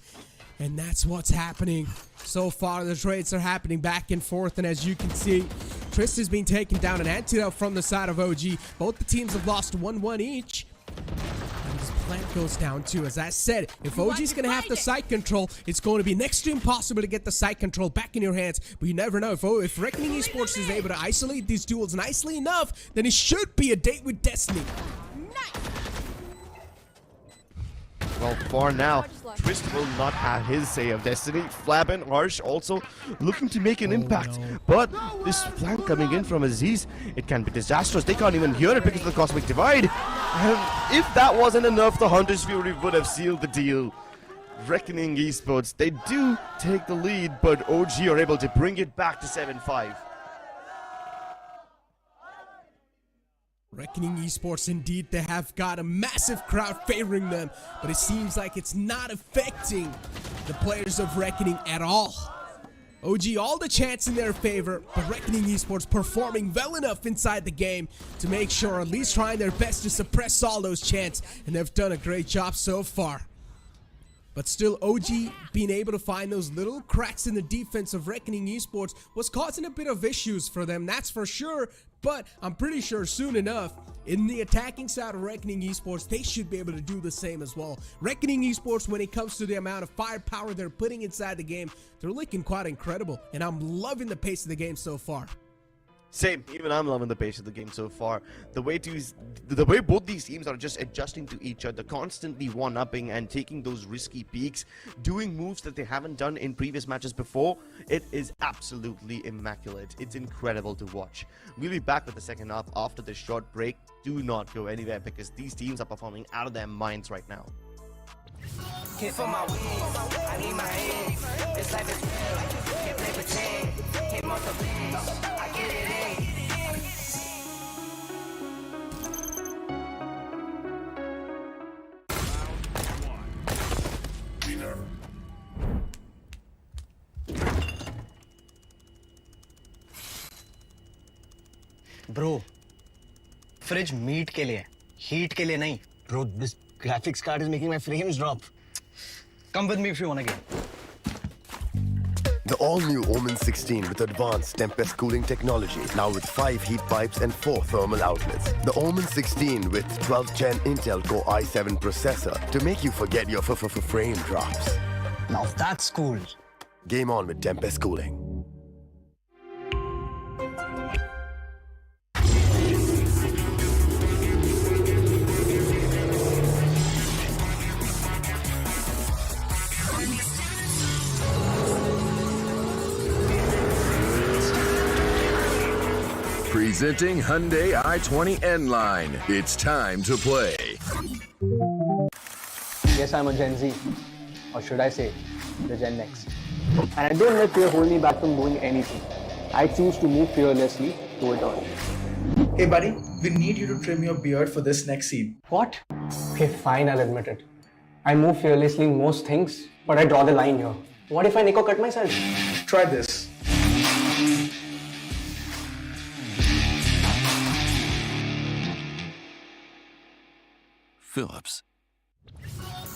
Speaker 4: And that's what's happening. So far, the trades are happening back and forth, and as you can see, Trist is being taken down, an antidote from the side of OG. Both the teams have lost 1-1 each. And this plant goes down too. As I said, if OG's going to have the site control, it's going to be next to impossible to get the site control back in your hands. But you never know. If Reckoning Esports is able to isolate these duels nicely enough, then it should be a date with destiny.
Speaker 5: Well, for now, Trist will not have his say of destiny. Flab and Harsh also looking to make an impact. No. But this flank coming in from Aziz, it can be disastrous. They can't even hear it because of the Cosmic Divide. And if that wasn't enough, the Hunter's Fury would have sealed the deal. Reckoning Esports, they do take the lead, but OG are able to bring it back to 7-5.
Speaker 4: Reckoning Esports, indeed, they have got a massive crowd favoring them, but it seems like it's not affecting the players of Reckoning at all. OG all the chants in their favor, but Reckoning Esports performing well enough inside the game to make sure, at least trying their best to suppress all those chants, and they've done a great job so far. But still, OG being able to find those little cracks in the defense of Reckoning Esports was causing a bit of issues for them, that's for sure. But I'm pretty sure soon enough, in the attacking side of Reckoning Esports, they should be able to do the same as well. Reckoning Esports, when it comes to the amount of firepower they're putting inside the game, they're looking quite incredible. And I'm loving the pace of the game so far.
Speaker 5: Same, even I'm loving the pace of the game so far. The way both these teams are just adjusting to each other, constantly one-upping and taking those risky peaks, doing moves that they haven't done in previous matches before, it is absolutely immaculate. It's incredible to watch. We'll be back with the second half after this short break. Do not go anywhere because these teams are performing out of their minds right now.
Speaker 7: For my wings, I need my hands. This life is real. Can't play pretend. Came off the bench. I get it in.
Speaker 8: Bro, fridge meat के लिए, heat के लिए नहीं. Bro, this graphics card is making my frames drop. Come with me if you wanna game.
Speaker 9: The all-new OMEN 16 with advanced Tempest cooling technology, now with 5 heat pipes and 4 thermal outlets. The OMEN 16 with 12th Gen Intel Core i7 processor to make you forget your frame drops.
Speaker 8: Now that's cool.
Speaker 9: Game on with Tempest cooling.
Speaker 10: Presenting Hyundai i20 N-Line. It's time to play.
Speaker 11: Yes, I'm a Gen Z, or should I say, the Gen X. And I don't let fear hold me back from doing anything. I choose to move fearlessly to it all.
Speaker 12: Hey buddy, we need you to trim your beard for this next scene.
Speaker 11: What? Okay, fine, I'll admit it. I move fearlessly in most things, but I draw the line here. What if I Nico cut myself?
Speaker 12: Try this.
Speaker 10: Phillips.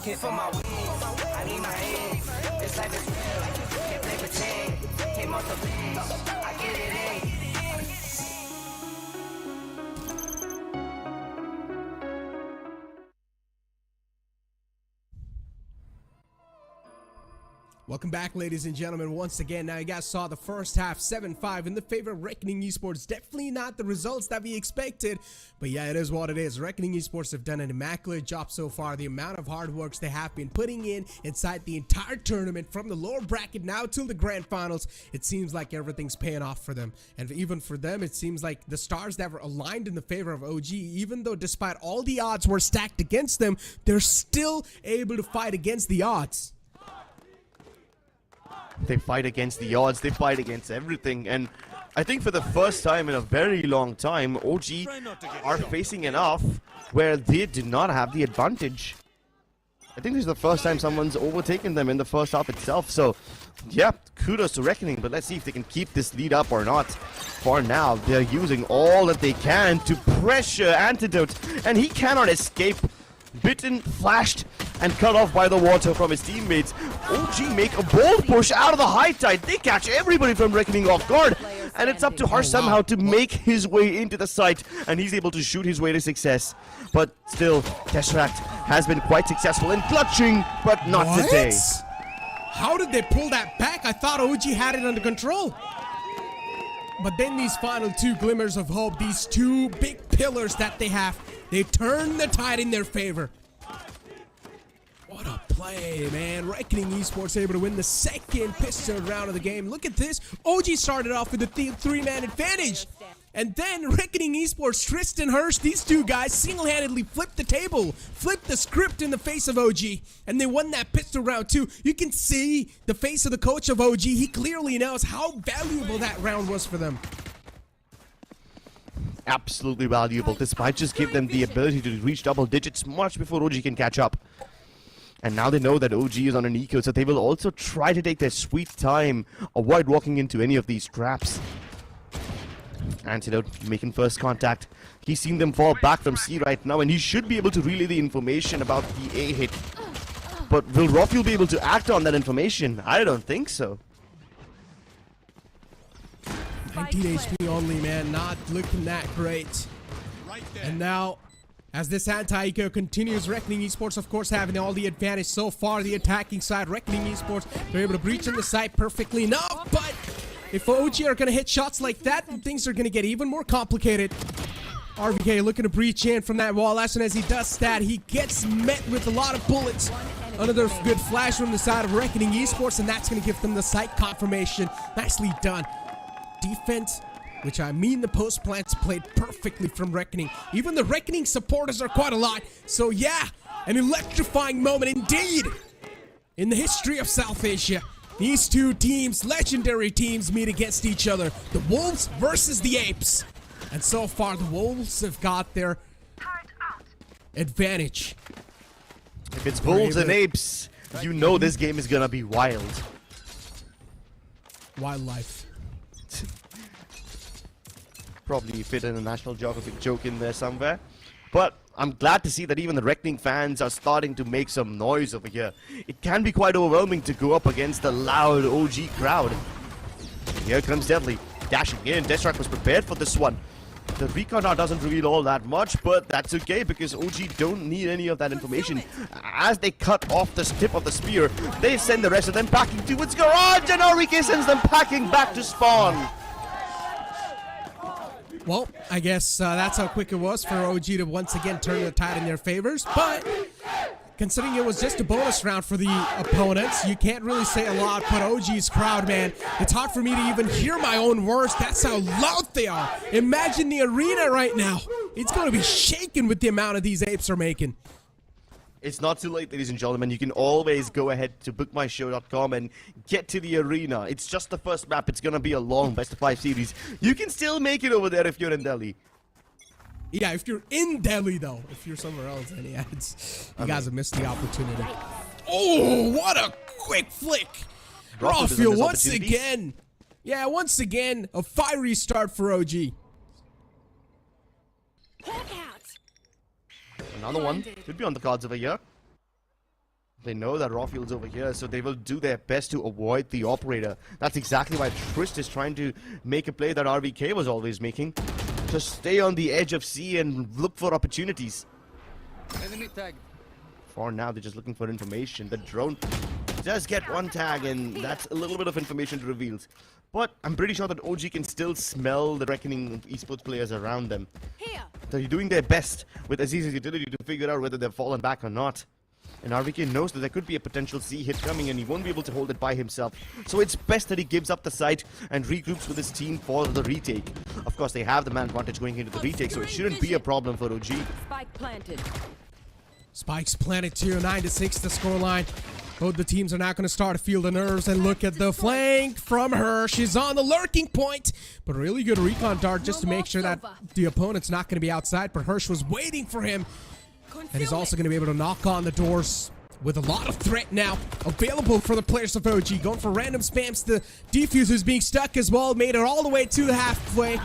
Speaker 7: Hit for my wins, I need my hands. This life is real, can't play pretend. Came off the bench, I get it in.
Speaker 4: Welcome back, ladies and gentlemen, once again. Now, you guys saw the first half, 7-5 in the favor of Reckoning Esports. Definitely not the results that we expected, but yeah, it is what it is. Reckoning Esports have done an immaculate job so far. The amount of hard works they have been putting in inside the entire tournament, from the lower bracket now till the grand finals, it seems like everything's paying off for them. And even for them, it seems like the stars that were aligned in the favor of OG, even though despite all the odds were stacked against them, they're still able to fight against the odds.
Speaker 5: They fight against the odds, they fight against everything, and I think for the first time in a very long time, OG are facing enough where they did not have the advantage. I think this is the first time someone's overtaken them in the first half itself, so yeah, kudos to Reckoning, but let's see if they can keep this lead up or not. For now, they're using all that they can to pressure Antidote, and he cannot escape. Bitten, flashed, and cut off by the water from his teammates. OG make a bold push out of the high tide. They catch everybody from Reckoning off guard, and it's up to Harsh somehow to make his way into the site, and he's able to shoot his way to success. But still, Tesseract has been quite successful in clutching, but not today.
Speaker 4: How did they pull that back? I thought OG had it under control. But then these final two glimmers of hope, these two big pillars that they have, they turn the tide in their favor. What a play, man. Reckoning Esports able to win the second pistol round of the game. Look at this. OG started off with a three-man advantage. And then Reckoning Esports, Tristan Hirsch, these two guys single-handedly flipped the table, flipped the script in the face of OG, and they won that pistol round too. You can see the face of the coach of OG. He clearly knows how valuable that round was for them.
Speaker 5: Absolutely valuable. This might just give them the ability to reach double digits much before OG can catch up. And now they know that OG is on an eco, so they will also try to take their sweet time, avoid walking into any of these traps. Antidote making first contact. He's seen them fall back from C right now, and he should be able to relay the information about the A hit. But will Rofiel be able to act on that information? I don't think so.
Speaker 4: 19 HP only, man. Not looking that great. And now, as this anti-eco continues, Reckoning Esports, of course, having all the advantage so far. The attacking side, Reckoning Esports, they're able to breach in the site perfectly enough, but if OG are going to hit shots like that, then things are going to get even more complicated. RVK looking to breach in from that wall. As soon as he does that, he gets met with a lot of bullets. Another good flash from the side of Reckoning Esports, and that's going to give them the site confirmation. Nicely done. Defense, which I mean the post plants, played perfectly from Reckoning. Even the Reckoning supporters are quite a lot. So yeah, an electrifying moment indeed in the history of South Asia. These two teams, legendary teams, meet against each other. The Wolves versus the Apes. And so far, the Wolves have got their advantage.
Speaker 5: If it's Wolves and Apes, you know this game is gonna be wild.
Speaker 4: Wildlife.
Speaker 5: Probably fit in a National Geographic joke in there somewhere. But I'm glad to see that even the Reckoning fans are starting to make some noise over here. It can be quite overwhelming to go up against the loud OG crowd. Here comes Deadly, dashing in. Deathstrike was prepared for this one. The recon now doesn't reveal all that much, but that's okay because OG don't need any of that information. As they cut off the tip of the spear, they send the rest of them packing towards garage, and Enrique sends them packing back to spawn.
Speaker 4: Well, I guess that's how quick it was for OG to once again turn the tide in their favors. But considering it was just a bonus round for the opponents, you can't really say a lot. But OG's crowd, man, it's hard for me to even hear my own words. That's how loud they are. Imagine the arena right now. It's going to be shaking with the amount of these apes are making.
Speaker 5: It's not too late, ladies and gentlemen. You can always go ahead to bookmyshow.com and get to the arena. It's just the first map. It's going to be a long best-of-5 series. You can still make it over there if you're in Delhi.
Speaker 4: Yeah, if you're in Delhi, though. If you're somewhere else, then yeah, you guys have missed the opportunity. Oh, what a quick flick. Rafiel once again. Yeah, once again, a fiery start for OG.
Speaker 5: Another one could be on the cards over here. They know that Rafiel's over here, so they will do their best to avoid the operator. That's exactly why Trist is trying to make a play that RVK was always making. Just stay on the edge of C and look for opportunities.
Speaker 13: Enemy tag.
Speaker 5: For now, they're just looking for information. The drone does get one tag, and that's a little bit of information revealed. But I'm pretty sure that OG can still smell the Reckoning esports players around them. They're doing their best with Aziz's utility to figure out whether they've fallen back or not. And RVK knows that there could be a potential C hit coming, and he won't be able to hold it by himself. So it's best that he gives up the site and regroups with his team for the retake. Of course, they have the man advantage going into the retake, so it shouldn't be a problem for OG.
Speaker 6: Spike planted.
Speaker 4: Spikes planted too, 9-6 the scoreline. Both the teams are now going to start to feel the nerves, and look at the flank from her. She's on the lurking point, but really good recon dart just to make sure that the opponent's not going to be outside. But Hirsch was waiting for him, and he's also going to be able to knock on the doors with a lot of threat now available for the players of OG. Going for random spams. The defuser's being stuck as well, made it all the way to the halfway.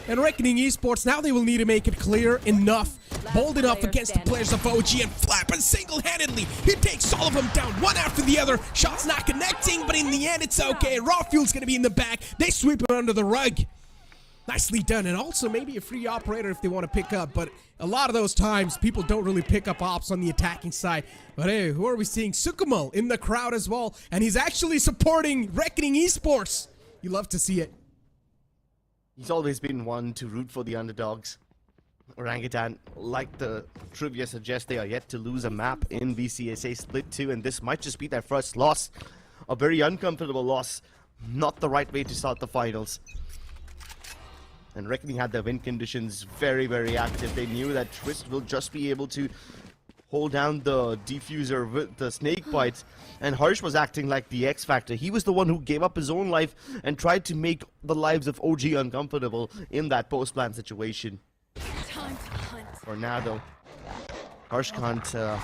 Speaker 4: And Reckoning Esports, now they will need to make it clear enough, bold enough against the players of OG, and Flapper single-handedly, he takes all of them down one after the other. Shots not connecting, but in the end, it's okay. Rafuel's going to be in the back. They sweep it under the rug. Nicely done, and also maybe a free operator if they want to pick up, but a lot of those times, people don't really pick up ops on the attacking side. But hey, who are we seeing? Sukumal in the crowd as well, and he's actually supporting Reckoning Esports. You love to see it.
Speaker 5: He's always been one to root for the underdogs. Orangutan, like the trivia suggests, they are yet to lose a map in VCSA Split 2, and this might just be their first loss. A very uncomfortable loss. Not the right way to start the finals. And Reckoning had their win conditions very, very active. They knew that Twist will just be able to hold down the defuser with the snake bites, and Harsh was acting like the X Factor. He was the one who gave up his own life and tried to make the lives of OG uncomfortable in that post-plan situation. For now though, Harsh can't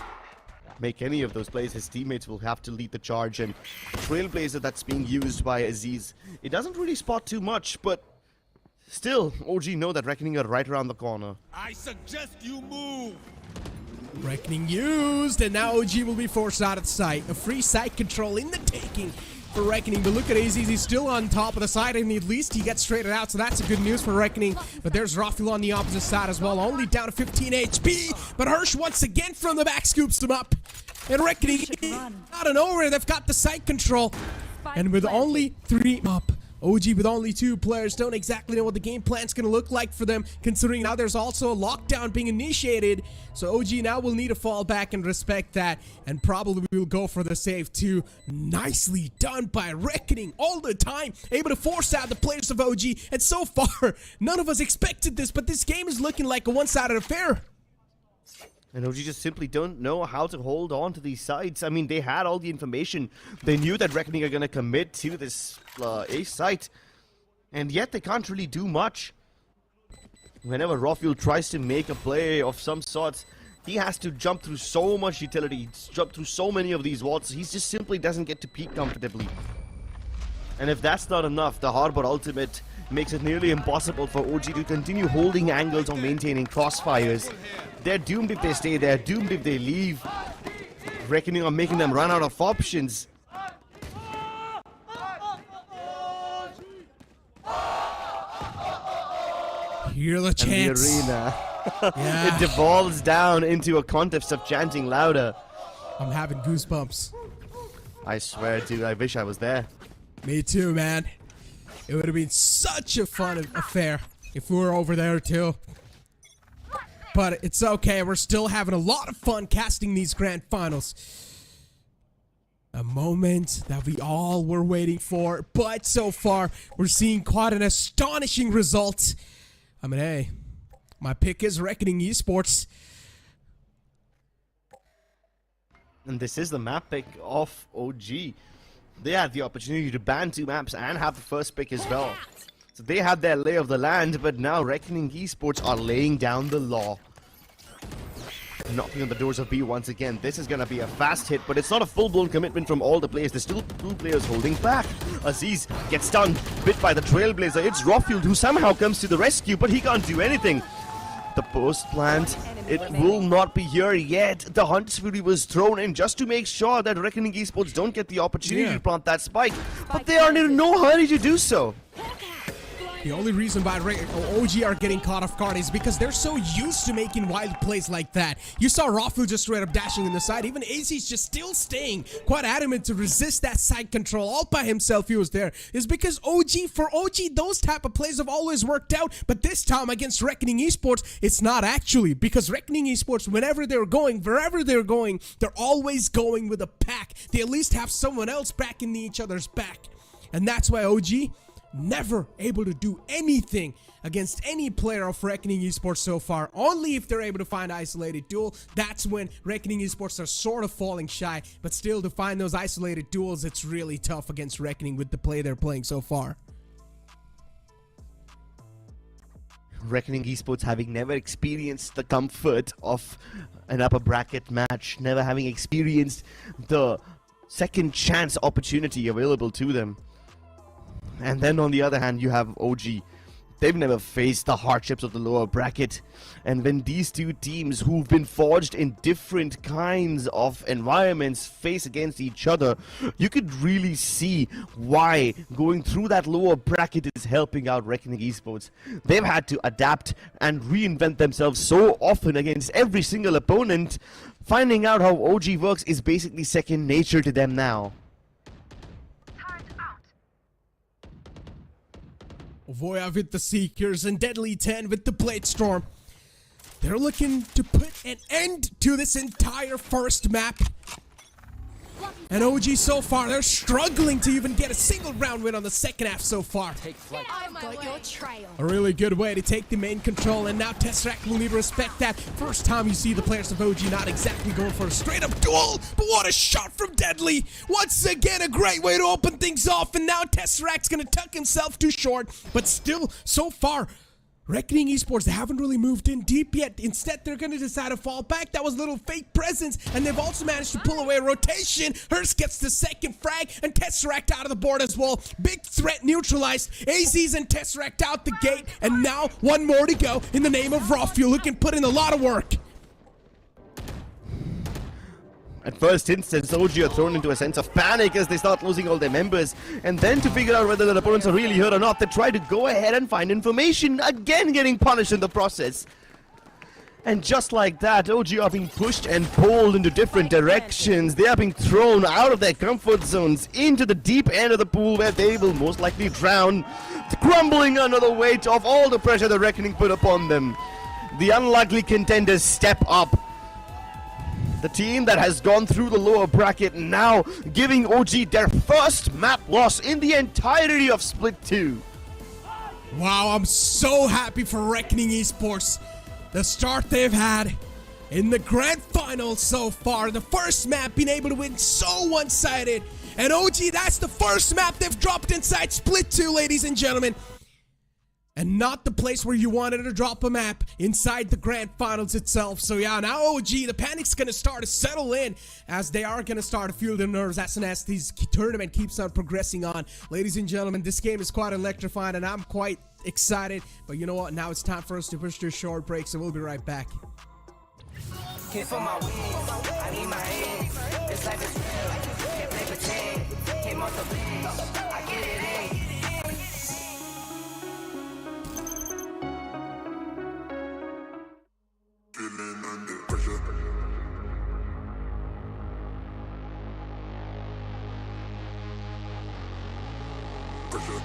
Speaker 5: make any of those plays. His teammates will have to lead the charge, and Trailblazer that's being used by Aziz, it doesn't really spot too much, but still, OG know that Reckoning are right around the corner.
Speaker 4: I suggest you move! Reckoning used, and now OG will be forced out of sight. A free site control in the taking for Reckoning, but look at Aziz, he's still on top of the side, and at least he gets traded out, so that's a good news for Reckoning. But there's Rafiel on the opposite side as well, only down to 15 HP, but Hirsch once again from the back scoops them up. And Reckoning, out and over, they've got the site control, and with only 3 up, OG with only 2 players don't exactly know what the game plan's going to look like for them, considering now there's also a lockdown being initiated. So OG now will need to fall back and respect that, and probably will go for the save too. Nicely done by Reckoning all the time, able to force out the players of OG, and so far, none of us expected this, but this game is looking like a one-sided affair.
Speaker 5: And OG just simply don't know how to hold on to these sides. I mean, they had all the information. They knew that Reckoning are going to commit to this ace site. And yet they can't really do much. Whenever Rafiel tries to make a play of some sort, he has to jump through so much utility, jump through so many of these walls. He just simply doesn't get to peek comfortably. And if that's not enough, the Harbor ultimate makes it nearly impossible for OG to continue holding angles or maintaining crossfires. They're doomed if they stay, they're doomed if they leave. Reckoning on making them run out of options.
Speaker 4: Hear the chants.
Speaker 5: And the arena.
Speaker 4: Yeah.
Speaker 5: It devolves down into a contest of chanting louder.
Speaker 4: I'm having goosebumps.
Speaker 5: I swear, dude, I wish I was there.
Speaker 4: Me too, man. It would have been such a fun affair if we were over there too. But it's okay, we're still having a lot of fun casting these grand finals. A moment that we all were waiting for, but so far we're seeing quite an astonishing result. I mean, hey, my pick is Reckoning Esports.
Speaker 5: And this is the map pick of OG. They had the opportunity to ban 2 maps and have the first pick as well. So they had their lay of the land, but now Reckoning Esports are laying down the law. Knocking on the doors of B once again. This is going to be a fast hit, but it's not a full-blown commitment from all the players. There's still 2 players holding back. Aziz gets stunned, bit by the Trailblazer. It's Rofield who somehow comes to the rescue, but he can't do anything. The post plant, it will not be here yet. The Hunter's Fury was thrown in just to make sure that Reckoning Esports don't get the opportunity to plant that spike, but they are in no hurry to do so.
Speaker 4: The only reason why OG are getting caught off guard is because they're so used to making wild plays like that. You saw Rafu just straight up dashing in the side. Even AZ's just still staying quite adamant to resist that side control all by himself. He was there. It's because for OG, those type of plays have always worked out. But this time against Reckoning Esports, it's not actually. Because Reckoning Esports, whenever they're going, wherever they're going, they're always going with a pack. They at least have someone else back in each other's back. And that's why OG never able to do anything against any player of Reckoning Esports so far. Only if they're able to find isolated duel, that's when Reckoning Esports are sort of falling shy. But still, to find those isolated duels, it's really tough against Reckoning with the play they're playing so far.
Speaker 5: Reckoning Esports having never experienced the comfort of an upper bracket match, never having experienced the second chance opportunity available to them. And then on the other hand, you have OG. They've never faced the hardships of the lower bracket. And when these 2 teams who've been forged in different kinds of environments face against each other, you could really see why going through that lower bracket is helping out Reckoning Esports. They've had to adapt and reinvent themselves so often against every single opponent. Finding out how OG works is basically second nature to them now.
Speaker 4: Voya with the Seekers and Deadly 10 with the Blade Storm. They're looking to put an end to this entire first map. And OG so far, they're struggling to even get a single round win on the second half so far.
Speaker 6: I've got your trail.
Speaker 4: A really good way to take the main control, and now Tesseract will need to respect that. First time you see the players of OG not exactly going for a straight up duel, but what a shot from Deadly. Once again, a great way to open things off, and now Tesseract's gonna tuck himself too short, but still, so far, Reckoning Esports, they haven't really moved in deep yet. Instead, they're going to decide to fall back. That was a little fake presence, and they've also managed to pull away a rotation. Hurst gets the second frag, and Tesseract out of the board as well. Big threat neutralized. AZ's and Tesseract out the gate, and now 1 more to go in the name of Rafu, who can put in a lot of work.
Speaker 5: At first instance, OG are thrown into a sense of panic as they start losing all their members. And then to figure out whether their opponents are really hurt or not, they try to go ahead and find information, again getting punished in the process. And just like that, OG are being pushed and pulled into different directions. They are being thrown out of their comfort zones into the deep end of the pool where they will most likely drown, crumbling under the weight of all the pressure the Reckoning put upon them. The unlikely contenders step up. The team that has gone through the lower bracket now giving OG their first map loss in the entirety of Split 2.
Speaker 4: Wow, I'm so happy for Reckoning Esports. The start they've had in the grand final so far. The first map being able to win so one-sided. And OG, that's the first map they've dropped inside Split 2, ladies and gentlemen. and not the place where you wanted to drop a map inside the grand finals itself. So yeah, now OG, the panic's gonna start to settle in as they are gonna start to feel their nerves as soon as this tournament keeps on progressing on. Ladies and gentlemen, this game is quite electrifying and I'm quite excited. But you know what? Now it's time for us to push to a short break, so we'll be right back.
Speaker 7: Hit for my wins, I need my hands. This life is real, can't play pretend. Hit multiple wins, I get it in.
Speaker 10: Feeling under pressure. Pressure.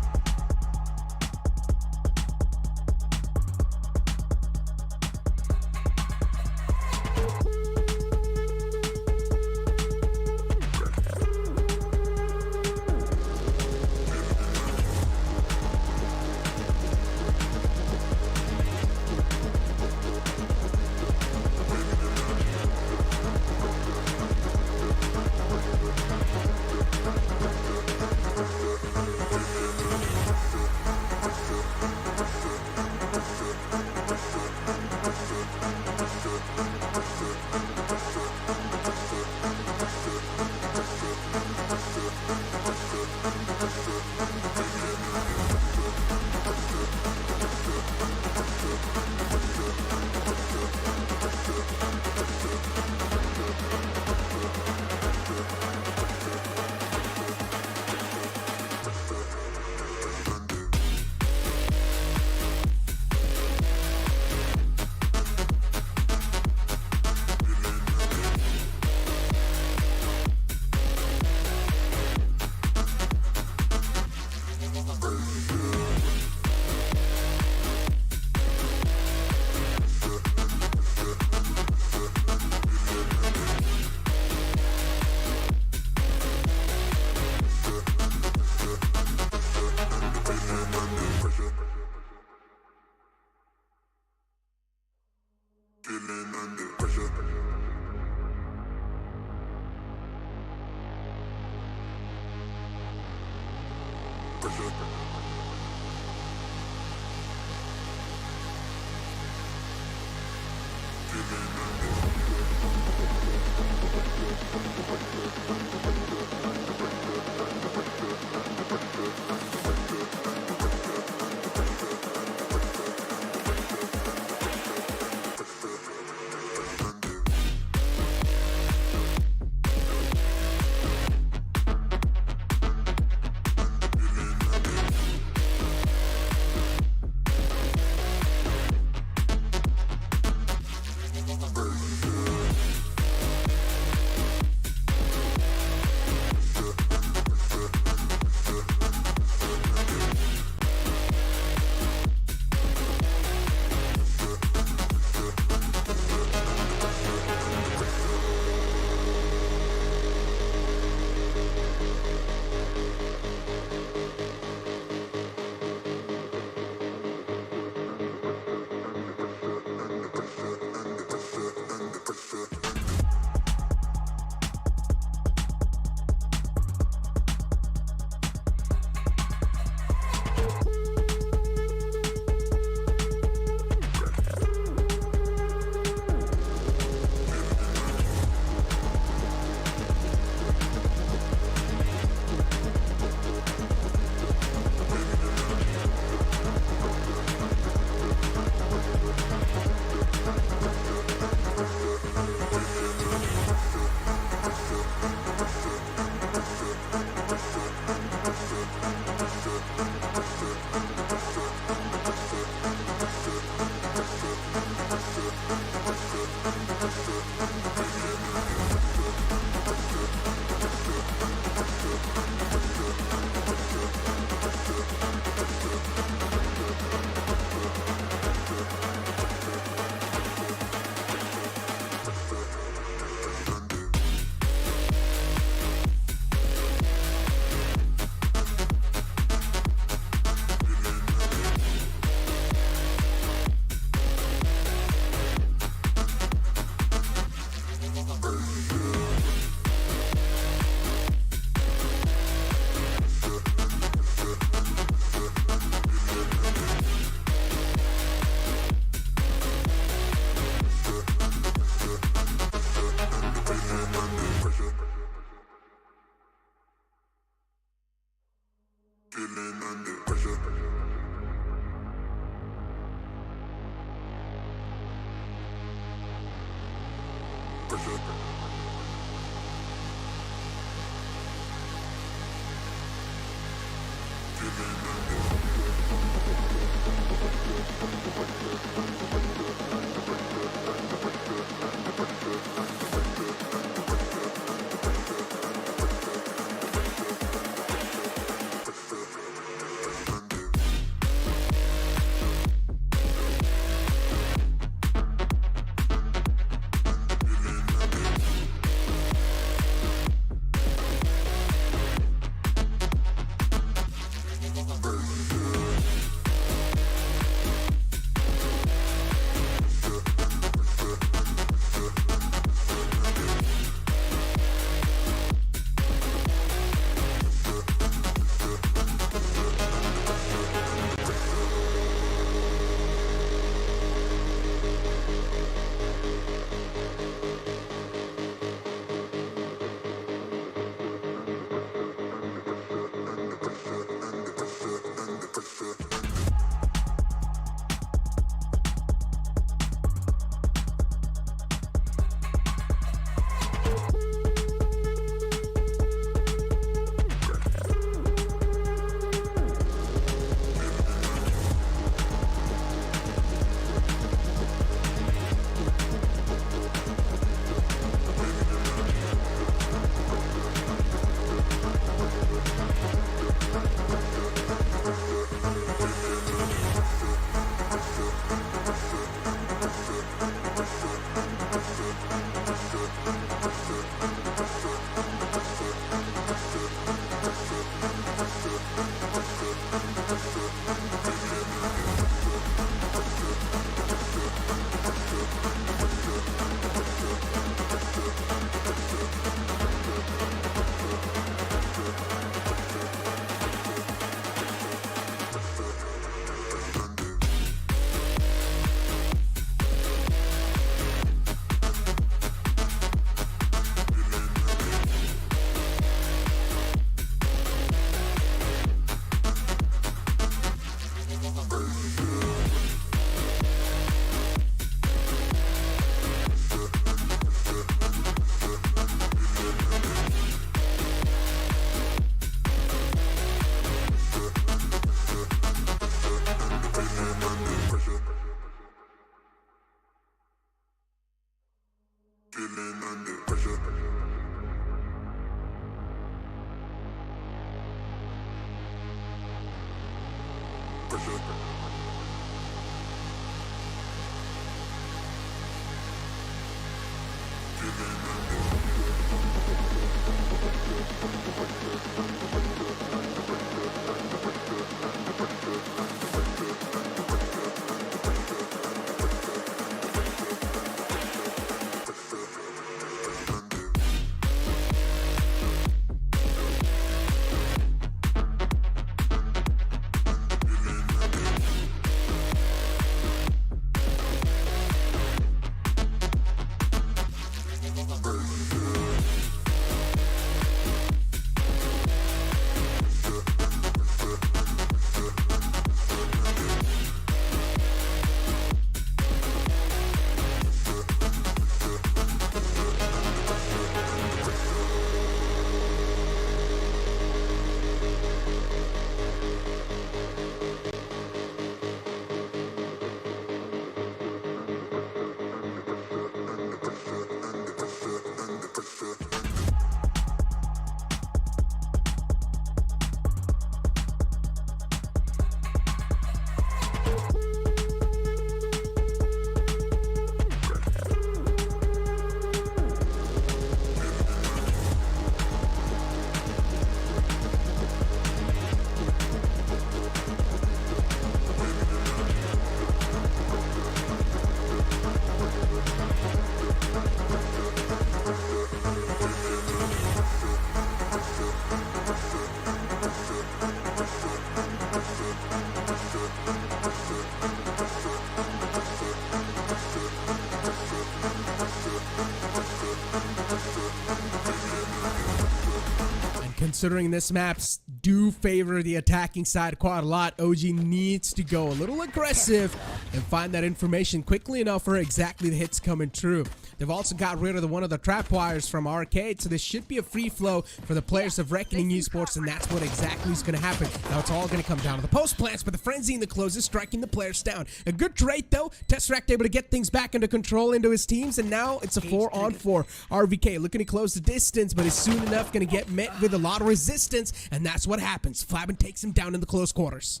Speaker 4: Considering this maps do favor the attacking side quite a lot, OG needs to go a little aggressive and find that information quickly enough for exactly the hits coming true. They've also got rid of one of the trap wires from Arcade, so this should be a free flow for the players of Reckoning Esports, and that's what exactly is going to happen. Now it's all going to come down to the post plants, but the frenzy in the close is striking the players down. A good trade though. Tesseract able to get things back under control into his teams, and now it's a 4-on-4. RVK looking to close the distance, but is soon enough going to get met with a lot of resistance, and that's what happens. Flabin takes him down in the close quarters.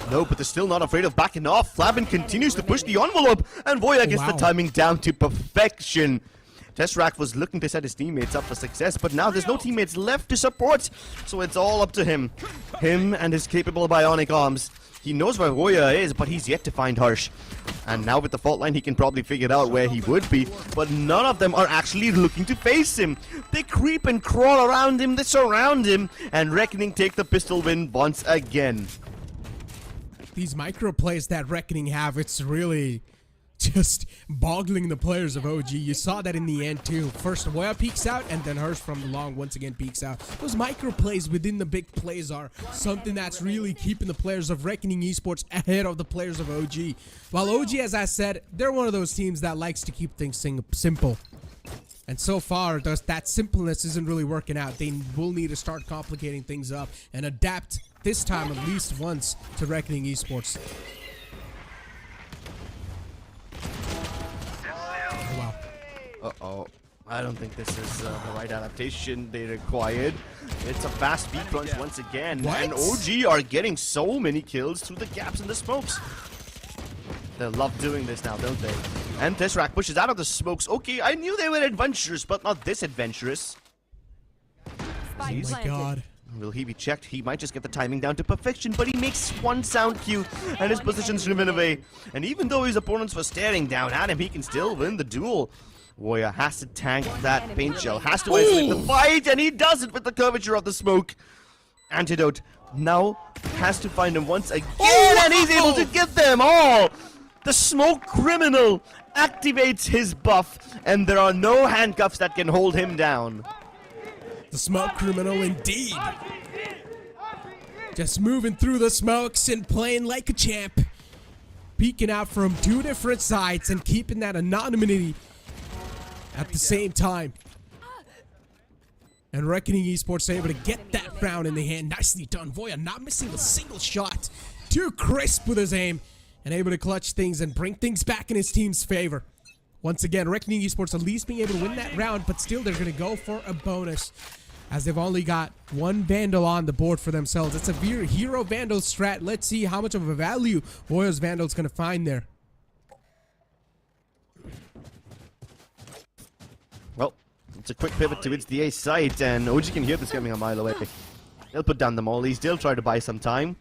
Speaker 5: No, but they're still not afraid of backing off. Flabin continues to push the envelope, and Voya gets the timing down to perfection. Tesseract was looking to set his teammates up for success, but now there's no teammates left to support, so it's all up to him. Him and his capable bionic arms. He knows where Voya is, but he's yet to find Harsh. And now with the fault line, he can probably figure out where he would be, but none of them are actually looking to face him. They creep and crawl around him, they surround him, and Reckoning take the pistol win once again.
Speaker 4: These micro plays that Reckoning have, it's really just boggling the players of OG. You saw that in the end too. First Voya peeks out, and then Hirsch from the long once again peeks out. Those micro plays within the big plays are something that's really keeping the players of Reckoning Esports ahead of the players of OG. While OG, as I said, they're one of those teams that likes to keep things simple. And so far, that simpleness isn't really working out. They will need to start complicating things up and adapt this time at least once to Reckoning Esports. Oh, wow.
Speaker 5: Uh-oh. I don't think this is the right adaptation they required. It's a fast beat crunch once again.
Speaker 4: What?
Speaker 5: And OG are getting so many kills through the gaps in the smokes. They love doing this now, don't they? And Tesseract pushes out of the smokes. Okay, I knew they were adventurous, but not this adventurous.
Speaker 4: Oh my god.
Speaker 5: Will he be checked? He might just get the timing down to perfection, but he makes one sound cue, and his position's driven away. And even though his opponents were staring down at him, he can still win the duel. Warrior has to tank that paint shell, has to isolate the fight, and he does it with the curvature of the smoke. Antidote now has to find him once again, and he's able to get them all. The smoke criminal activates his buff, and there are no handcuffs that can hold him down.
Speaker 4: The smoke criminal indeed. Just moving through the smokes and playing like a champ. Peeking out from two different sides and keeping that anonymity at the same time. And Reckoning Esports able to get that round in the hand. Nicely done. Voya not missing a single shot. Too crisp with his aim. And able to clutch things and bring things back in his team's favor. Once again, Reckoning Esports at least being able to win that round, but still they're going to go for a bonus as they've only got one Vandal on the board for themselves. It's a hero Vandal strat. Let's see how much of a value Voya's Vandal's going to find there.
Speaker 5: Well, it's a quick pivot towards the A side, and OG can hear this coming a mile away. They'll put down the mollies, they'll try to buy some time,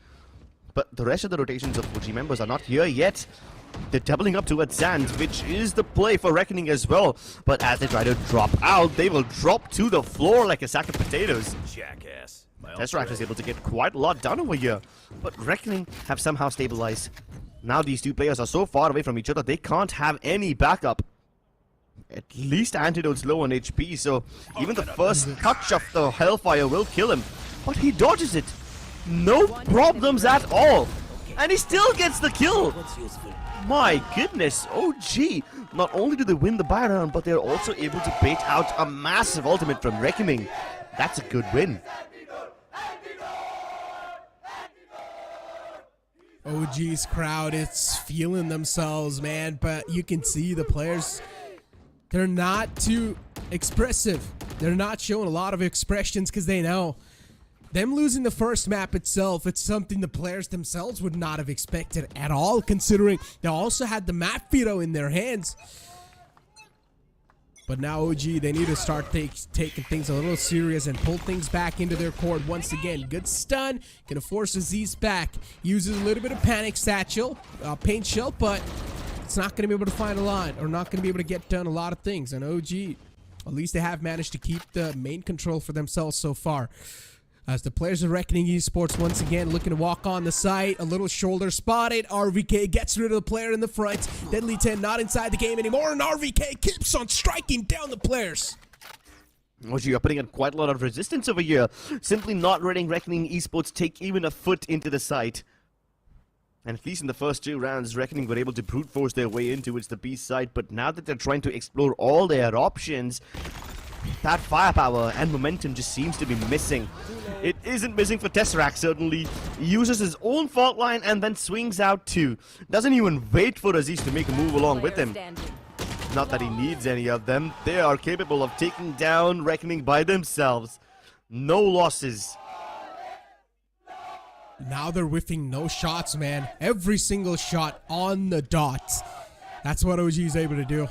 Speaker 5: but the rest of the rotations of OG members are not here yet. They're doubling up towards Sand, which is the play for Reckoning as well. But as they try to drop out, they will drop to the floor like a sack of potatoes.
Speaker 10: Jackass.
Speaker 5: Tesseract is able to get quite a lot done over here, but Reckoning have somehow stabilized. Now these two players are so far away from each other, they can't have any backup. At least Antidote's low on HP, so even the first touch of the Hellfire will kill him. But he dodges it. No problems at all. And he still gets the kill. My goodness, OG. Not only do they win the buy round, but they're also able to bait out a massive ultimate from Reckoning. That's a good win.
Speaker 4: OG's crowd is feeling themselves, man, but you can see the players, they're not too expressive. They're not showing a lot of expressions because they know them losing the first map itself, it's something the players themselves would not have expected at all, considering they also had the map veto in their hands. But now OG, they need to start taking things a little serious and pull things back into their court once again. Good stun, gonna force Aziz back. Uses a little bit of panic satchel, paint shell, but it's not gonna be able to find a lot, or not gonna be able to get done a lot of things. And OG, at least they have managed to keep the main control for themselves so far. As the players of Reckoning Esports once again looking to walk on the site. A little shoulder spotted. RVK gets rid of the player in the front. Deadly 10 not inside the game anymore, and RVK keeps on striking down the players.
Speaker 5: OG are putting in quite a lot of resistance over here. Simply not letting Reckoning Esports take even a foot into the site. And at least in the first two rounds, Reckoning were able to brute force their way in towards the B side. But now that they're trying to explore all their options, that firepower and momentum just seems to be missing. It isn't missing for Tesseract, certainly. He uses his own fault line and then swings out too. Doesn't even wait for Aziz to make a move along with him. Not that he needs any of them. They are capable of taking down Reckoning by themselves. No losses.
Speaker 4: Now they're whiffing no shots, man. Every single shot on the dot. That's what OG is able to do.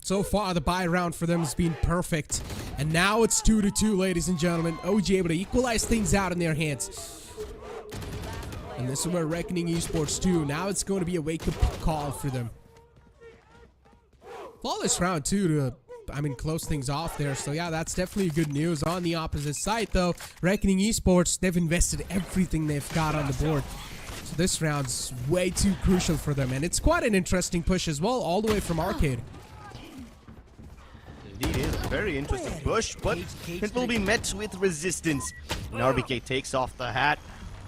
Speaker 4: So far, the buy round for them has been perfect. And now it's 2-2, ladies and gentlemen. OG able to equalize things out in their hands. And this is where Reckoning Esports 2. Now it's going to be a wake-up call for them. Flawless round 2 to, close things off there. So yeah, that's definitely good news. On the opposite side, though, Reckoning Esports, they've invested everything they've got on the board. So this round's way too crucial for them. And it's quite an interesting push as well, all the way from Arcade.
Speaker 5: Indeed, it is a very interesting push, but it will be met with resistance. And RBK takes off the hat.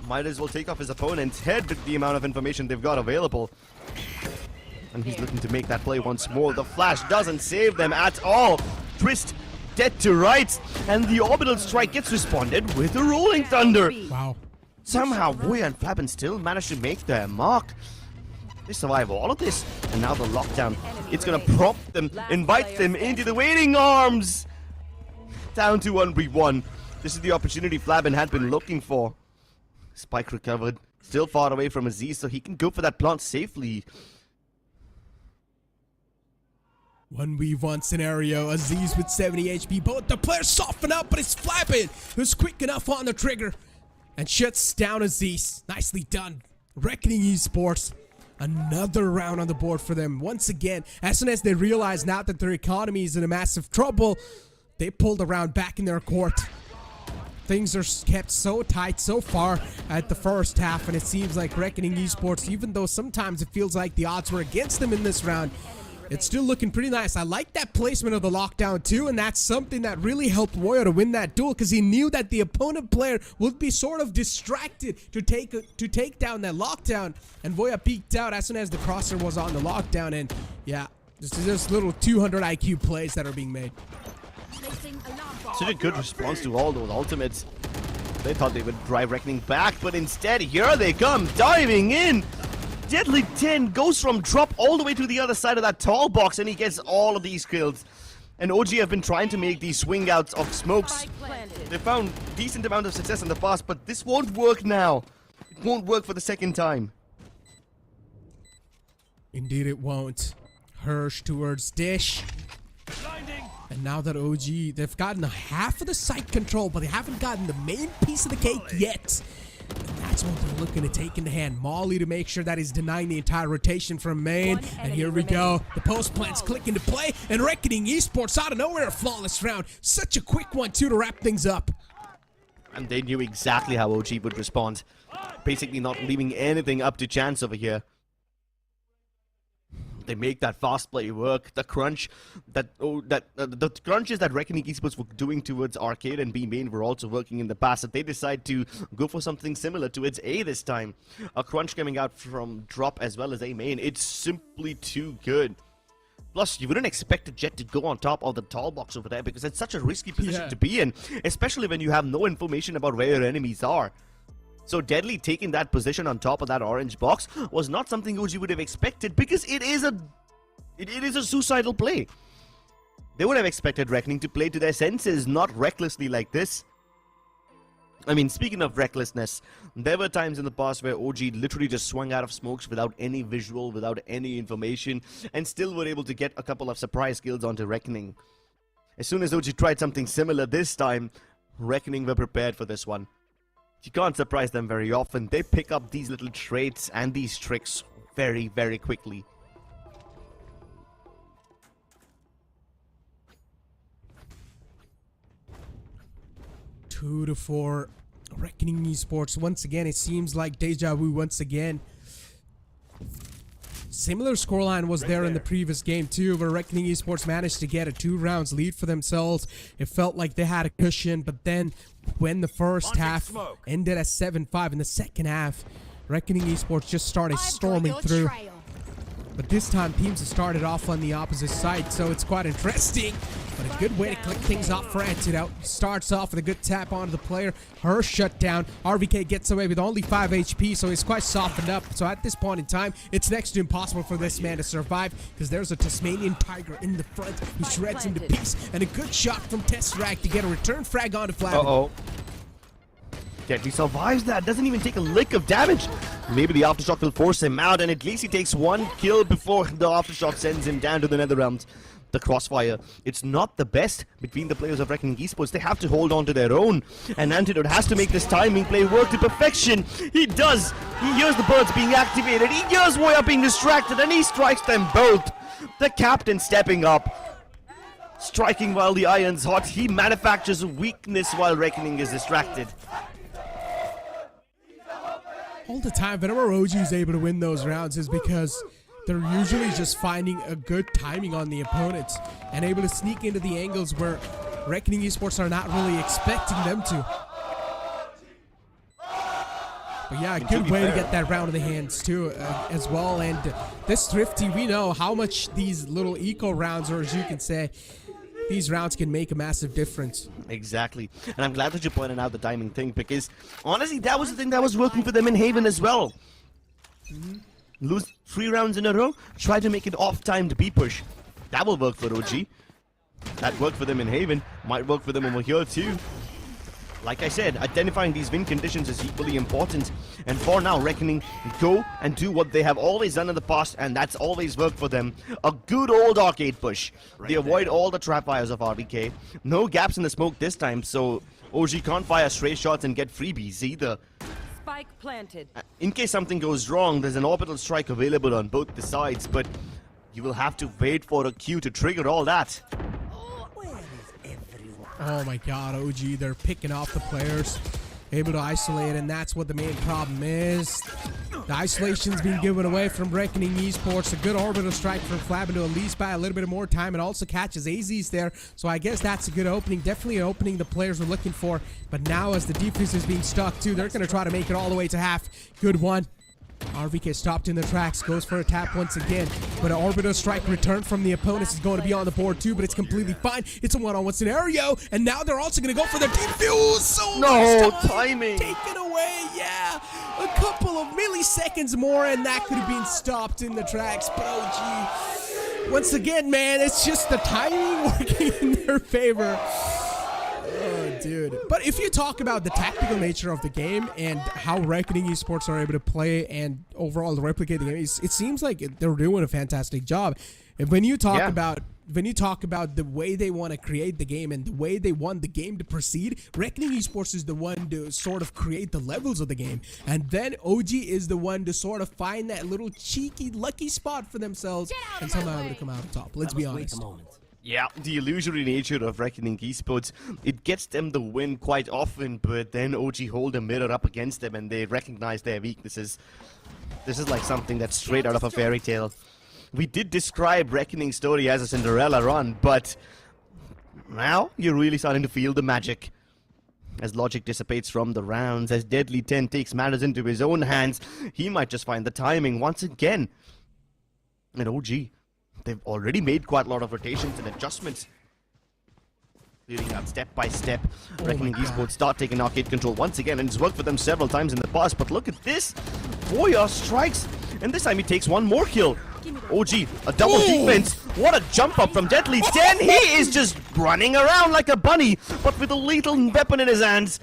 Speaker 5: Might as well take off his opponent's head with the amount of information they've got available. And he's looking to make that play once more. The flash doesn't save them at all. Twist dead to rights, and the orbital strike gets responded with a rolling thunder.
Speaker 4: Wow.
Speaker 5: Somehow Voya and Flabbin still managed to make their mark. They survive all of this, and now the lockdown, it's gonna prompt them, invite them into the waiting arms. Down to 1v1. This is the opportunity Flabbin had been looking for. Spike recovered, still far away from Aziz, so he can go for that plant safely.
Speaker 4: 1v1 scenario, Aziz with 70 HP. Both the players soften up, but it's Flabbin who's quick enough on the trigger and shuts down Aziz. Nicely done. Reckoning Esports. Another round on the board for them. Once again, as soon as they realize now that their economy is in a massive trouble, they pull the round back in their court. Things are kept so tight so far at the first half, and it seems like Reckoning Esports, even though sometimes it feels like the odds were against them in this round, it's still looking pretty nice. I like that placement of the lockdown too, and that's something that really helped Voya to win that duel, because he knew that the opponent player would be sort of distracted to take down that lockdown, and Voya peeked out as soon as the crosser was on the lockdown, and yeah, just little 200 IQ plays that are being made.
Speaker 5: Such a good response to all those ultimates. They thought they would drive Reckoning back, but instead, here they come, diving in. Deadly 10 goes from drop all the way to the other side of that tall box, and he gets all of these kills. And OG have been trying to make these swing outs of smokes. They found decent amount of success in the past, but this won't work now. It won't work for the second time.
Speaker 4: Indeed it won't. Hirsch towards Dish. And now that OG, they've gotten half of the site control, but they haven't gotten the main piece of the cake yet. And that's what they're looking to take into hand. Molly to make sure that he's denying the entire rotation from main. And here we go. The post plant's clicking to play. And Reckoning Esports out of nowhere, a flawless round. Such a quick one, too, to wrap things up.
Speaker 5: And they knew exactly how OG would respond. Basically not leaving anything up to chance over here. They make that fast play work. The crunch the crunches that Reckoning Esports were doing towards Arcade and B main were also working in the past. That they decide to go for something similar to its A this time. A crunch coming out from drop as well as A main. It's simply too good. Plus, you wouldn't expect a Jet to go on top of the tall box over there because it's such a risky position to be in, especially when you have no information about where your enemies are. So Deadly taking that position on top of that orange box was not something OG would have expected because it is a suicidal play. They would have expected Reckoning to play to their senses, not recklessly like this. I mean, speaking of recklessness, there were times in the past where OG literally just swung out of smokes without any visual, without any information, and still were able to get a couple of surprise kills onto Reckoning. As soon as OG tried something similar this time, Reckoning were prepared for this one. You can't surprise them very often. They pick up these little traits and these tricks very, very quickly.
Speaker 4: Two to 4. Reckoning Esports. Once again, it seems like deja vu once again. Similar scoreline was there in the previous game too, where Reckoning Esports managed to get a 2 rounds lead for themselves. It felt like they had a cushion, but then when the first half ended at 7-5, in the second half, Reckoning Esports just started storming through. But this time, teams have started off on the opposite side, so it's quite interesting. But a good way to click things off for Antidote. Starts off with a good tap onto the player. Her shut down. RVK gets away with only 5 HP, so he's quite softened up. So at this point in time, it's next to impossible for this man to survive, because there's a Tasmanian Tiger in the front who shreds him to peace. And a good shot from Tesseract to get a return frag onto Flavin.
Speaker 5: Uh-oh. Deadly survives that, doesn't even take a lick of damage. Maybe the Aftershock will force him out, and at least he takes 1 kill before the Aftershock sends him down to the nether realms. The crossfire, it's not the best between the players of Reckoning Esports. They have to hold on to their own, and Antidote has to make this timing play work to perfection. He does. He hears the birds being activated, he hears Woya being distracted, and he strikes them both. The captain stepping up, striking while the iron's hot. He manufactures a weakness while Reckoning is distracted.
Speaker 4: All the time, whenever OG is able to win those rounds is because they're usually just finding a good timing on the opponents and able to sneak into the angles where Reckoning Esports are not really expecting them to. But yeah, a good way to get that round in the hands too, as well. And this Thrifty, we know how much these little eco rounds, or as you can say, these rounds can make a massive difference.
Speaker 5: Exactly. And I'm glad that you pointed out the timing thing, because honestly, that was the thing that was working for them in Haven as well. Lose 3 rounds in a row, try to make it off-timed B push. That will work for OG. That worked for them in Haven, might work for them over here too. Like I said, identifying these win conditions is equally important. And for now, Reckoning go and do what they have always done in the past, and that's always worked for them. A good old arcade push. They avoid all the trap fires of RBK. No gaps in the smoke this time, so OG can't fire stray shots and get freebies either.
Speaker 14: Spike planted.
Speaker 5: In case something goes wrong, there's an orbital strike available on both the sides, but you will have to wait for a Q to trigger all that.
Speaker 4: Oh my god, OG, they're picking off the players, able to isolate, and that's what the main problem is. The isolation's being given away from Reckoning Esports. A good orbital strike from Flavin to at least buy a little bit more time, and also catches AZs there, so I guess that's a good opening. Definitely an opening the players were looking for, but now as the defuse is being stuck too, they're going to try to make it all the way to half. Good one. RVK stopped in the tracks, goes for a tap once again, but an orbital strike return from the opponents is going to be on the board too, but it's completely fine. It's a one-on-one scenario, and now they're also going to go for the defuse. So
Speaker 5: no timing
Speaker 4: taken away. Yeah, a couple of milliseconds more and that could have been stopped in the tracks. But OG, once again, man, it's just the timing working in their favor. Oh, dude. But if you talk about the tactical nature of the game and how Reckoning Esports are able to play and overall replicate the game, it seems like they're doing a fantastic job. And when you talk about the way they want to create the game and the way they want the game to proceed, Reckoning Esports is the one to sort of create the levels of the game. And then OG is the one to sort of find that little cheeky, lucky spot for themselves and somehow able to come out on top. Let's be honest.
Speaker 5: Yeah, the illusory nature of Reckoning Esports, it gets them the win quite often, but then OG hold a mirror up against them and they recognize their weaknesses. This is like something that's straight out of a fairy tale. We did describe Reckoning's story as a Cinderella run, but now you're really starting to feel the magic. As logic dissipates from the rounds, as Deadly 10 takes matters into his own hands, he might just find the timing once again. And OG, they've already made quite a lot of rotations and adjustments. Clearing out step by step. Reckoning Esports start taking arcade control once again, and it's worked for them several times in the past. But look at this. Voya strikes, and this time he takes one more kill. OG, a double defense. What a jump up from Deadly 10. He is just running around like a bunny, but with a lethal weapon in his hands.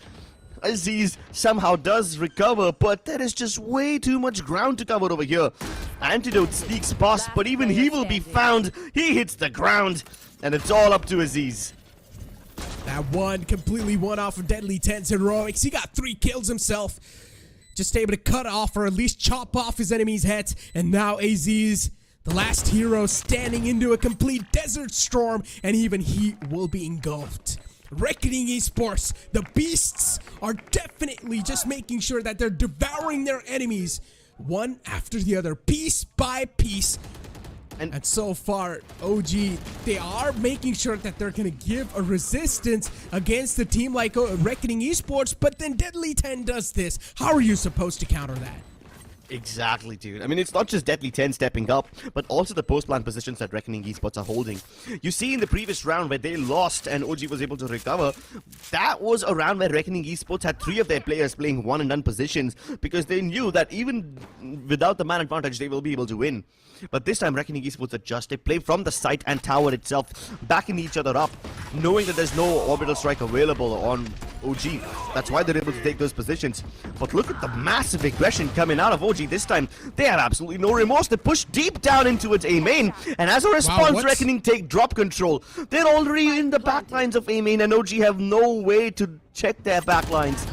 Speaker 5: Aziz somehow does recover, but there is just way too much ground to cover over here. Antidote sneaks past, but even he will be found. He hits the ground, and it's all up to Aziz.
Speaker 4: That one completely won off of Deadly 10's heroics. He got 3 kills himself. Just able to cut off or at least chop off his enemy's heads. And now Aziz, the last hero, standing into a complete desert storm, and even he will be engulfed. Reckoning Esports, the beasts, are definitely just making sure that they're devouring their enemies one after the other, piece by piece. And so far, OG, they are making sure that they're going to give a resistance against a team like Reckoning Esports, but then Deadly 10 does this. How are you supposed to counter that?
Speaker 5: Exactly, dude. I mean, it's not just Deadly 10 stepping up, but also the post-plant positions that Reckoning Esports are holding. You see in the previous round where they lost and OG was able to recover, that was a round where Reckoning Esports had 3 of their players playing one-and-done positions because they knew that even without the man advantage, they will be able to win. But this time, Reckoning Esports adjust. They play from the site and tower itself, backing each other up, knowing that there's no orbital strike available on OG. That's why they're able to take those positions. But look at the massive aggression coming out of OG this time. They have absolutely no remorse. They push deep down into its A main, and as a response, Reckoning take drop control. They're already in the backlines of A main, and OG have no way to check their backlines.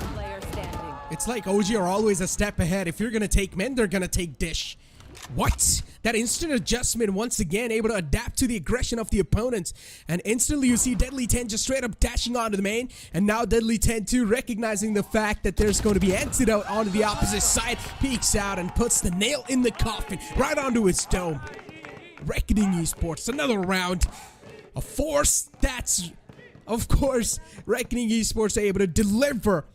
Speaker 4: It's like OG are always a step ahead. If you're gonna take men, they're gonna take dish. What? That instant adjustment, once again able to adapt to the aggression of the opponents. And instantly you see Deadly 10 just straight up dashing onto the main. And now Deadly 10 too, recognizing the fact that there's going to be Antidote onto the opposite side, peeks out and puts the nail in the coffin right onto its dome. Reckoning Esports, another round. A force that's, of course, Reckoning Esports able to deliver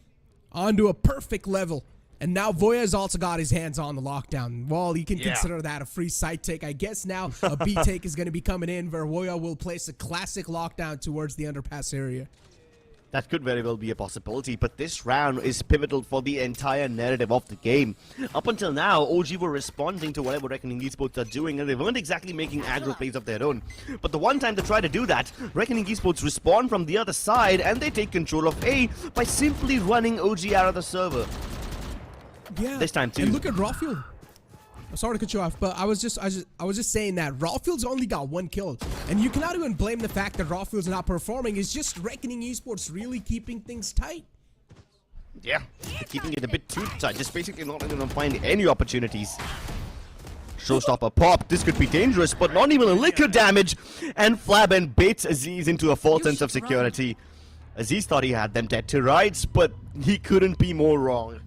Speaker 4: onto a perfect level. And now Voya has also got his hands on the lockdown. Well, you can consider that a free side take. I guess now a B take is going to be coming in where Voya will place a classic lockdown towards the underpass area.
Speaker 5: That could very well be a possibility, but this round is pivotal for the entire narrative of the game. Up until now, OG were responding to whatever Reckoning Esports are doing, and they weren't exactly making aggro plays of their own. But the one time they try to do that, Reckoning Esports respond from the other side, and they take control of A by simply running OG out of the server.
Speaker 4: Yeah,
Speaker 5: this time too.
Speaker 4: And look at Rawfield. Sorry to cut you off, but I was just saying that Rawfield's only got 1 kill, and you cannot even blame the fact that Rawfield's not performing. It's just Reckoning Esports really keeping things tight.
Speaker 5: Yeah, they're keeping it a bit too tight. Just basically not going to find any opportunities. Showstopper pop. This could be dangerous, but not even a liquor damage. And Flabben baits Aziz into a false sense of security. Aziz thought he had them dead to rights, but he couldn't be more wrong.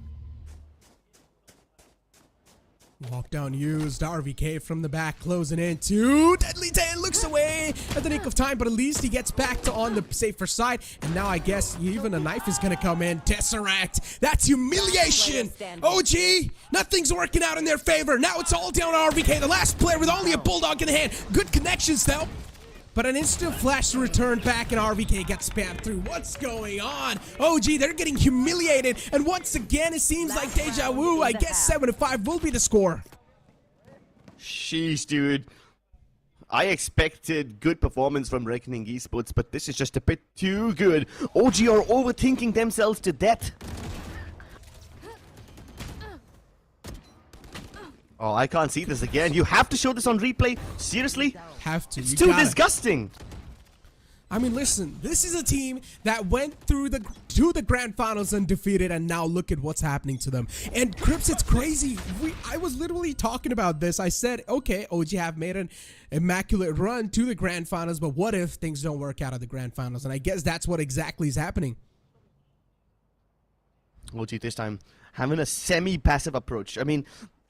Speaker 4: Lockdown used, RVK from the back closing in to Deadly 10 looks away at the nick of time, but at least he gets back to on the safer side. And now I guess even a knife is going to come in. Tesseract, that's humiliation. OG, nothing's working out in their favor. Now it's all down to RVK, the last player with only a bulldog in hand. Good connections though. But an instant flash to return back and RVK gets spammed through. What's going on? OG, they're getting humiliated. And once again, it seems like deja vu. I guess 7-5 will be the score.
Speaker 5: Sheesh, dude. I expected good performance from Reckoning Esports, but this is just a bit too good. OG are overthinking themselves to death. Oh, I can't see this again. You have to show this on replay? Seriously?
Speaker 4: Have to.
Speaker 5: It's too disgusting.
Speaker 4: I mean, listen, this is a team that went through to the grand finals undefeated, and now look at what's happening to them. And Crips, it's crazy. I was literally talking about this. I said, okay, OG have made an immaculate run to the grand finals, but what if things don't work out at the grand finals? And I guess that's what exactly is happening.
Speaker 5: OG this time having a semi-passive approach. I mean,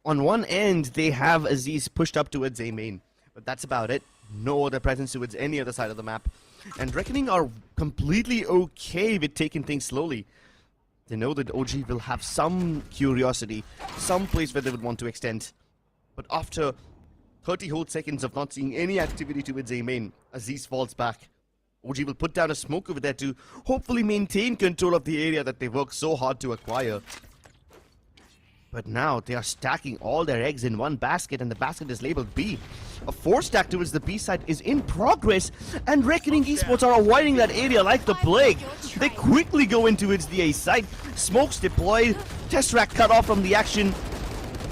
Speaker 5: on one end, they have Aziz pushed up towards A main, but that's about it. No other presence towards any other side of the map. And Reckoning are completely okay with taking things slowly. They know that OG will have some curiosity, some place where they would want to extend. But after 30 whole seconds of not seeing any activity towards A main, Aziz falls back. OG will put down a smoke over there to hopefully maintain control of the area that they worked so hard to acquire. But now they are stacking all their eggs in one basket, and the basket is labeled B. A 4-stack towards the B side is in progress, and Reckoning Esports are avoiding that area like the plague. They quickly go in towards the A side. Smokes deployed, Tesseract cut off from the action.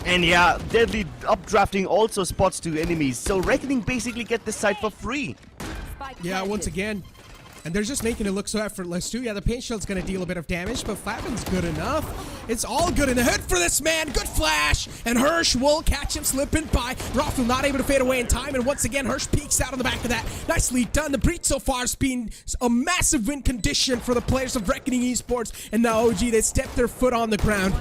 Speaker 5: And yeah, deadly updrafting also spots to enemies. So Reckoning basically get this side for free.
Speaker 4: Yeah, once again. And they're just making it look so effortless too. Yeah, the paint shield's gonna deal a bit of damage, but Flavin's good enough. It's all good in the hood for this man. Good flash, and Hirsch will catch him slipping by. Raffle not able to fade away in time, and once again, Hirsch peeks out on the back of that. Nicely done. The breach so far has been a massive win condition for the players of Reckoning Esports, and now OG, they step their foot on the ground.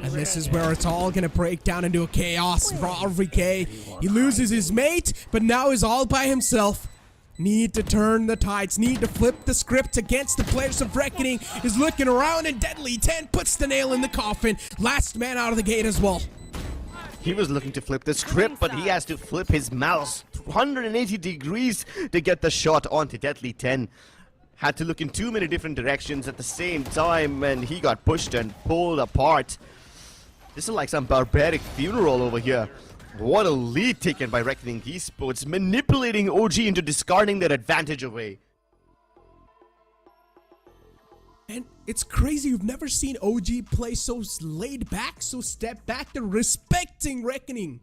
Speaker 4: And this is where it's all gonna break down into a chaos. RVK, he loses his mate, but now is all by himself. Need to turn the tides, need to flip the script against the players of Reckoning. Is looking around, and Deadly 10 puts the nail in the coffin. Last man out of the gate as well.
Speaker 5: He was looking to flip the script, but he has to flip his mouse 180 degrees to get the shot onto Deadly 10. Had to look in too many different directions at the same time, and he got pushed and pulled apart. This is like some barbaric funeral over here. What a lead taken by Reckoning Esports, manipulating OG into discarding their advantage away.
Speaker 4: And it's crazy, you've never seen OG play so laid back, so step back. They're respecting Reckoning.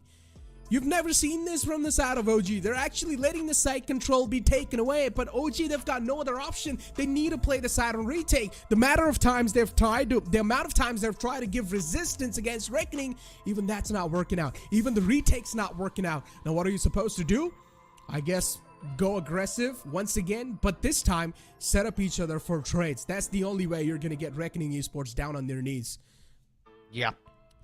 Speaker 4: You've never seen this from the side of OG. They're actually letting the side control be taken away, but OG, they've got no other option. They need to play the side on retake. The amount of times they've tried to give resistance against Reckoning, even that's not working out. Even the retake's not working out. Now, what are you supposed to do? I guess go aggressive once again, but this time set up each other for trades. That's the only way you're gonna get Reckoning Esports down on their knees.
Speaker 5: Yeah,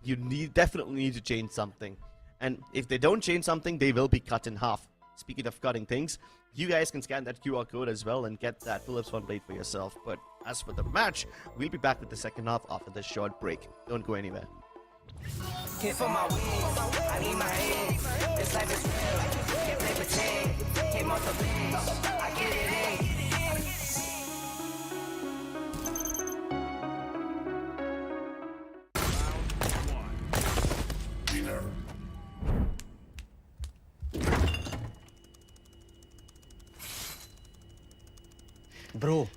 Speaker 5: you definitely need to change something. And if they don't change something, they will be cut in half. Speaking of cutting things, you guys can scan that QR code as well and get that Philips One blade for yourself. But as for the match, we'll be back with the second half after this short break. Don't go anywhere.
Speaker 7: Hit for my wins, I need my eggs. This life is real, can't play pretend. Came off the bench, I get it in.
Speaker 8: Bro,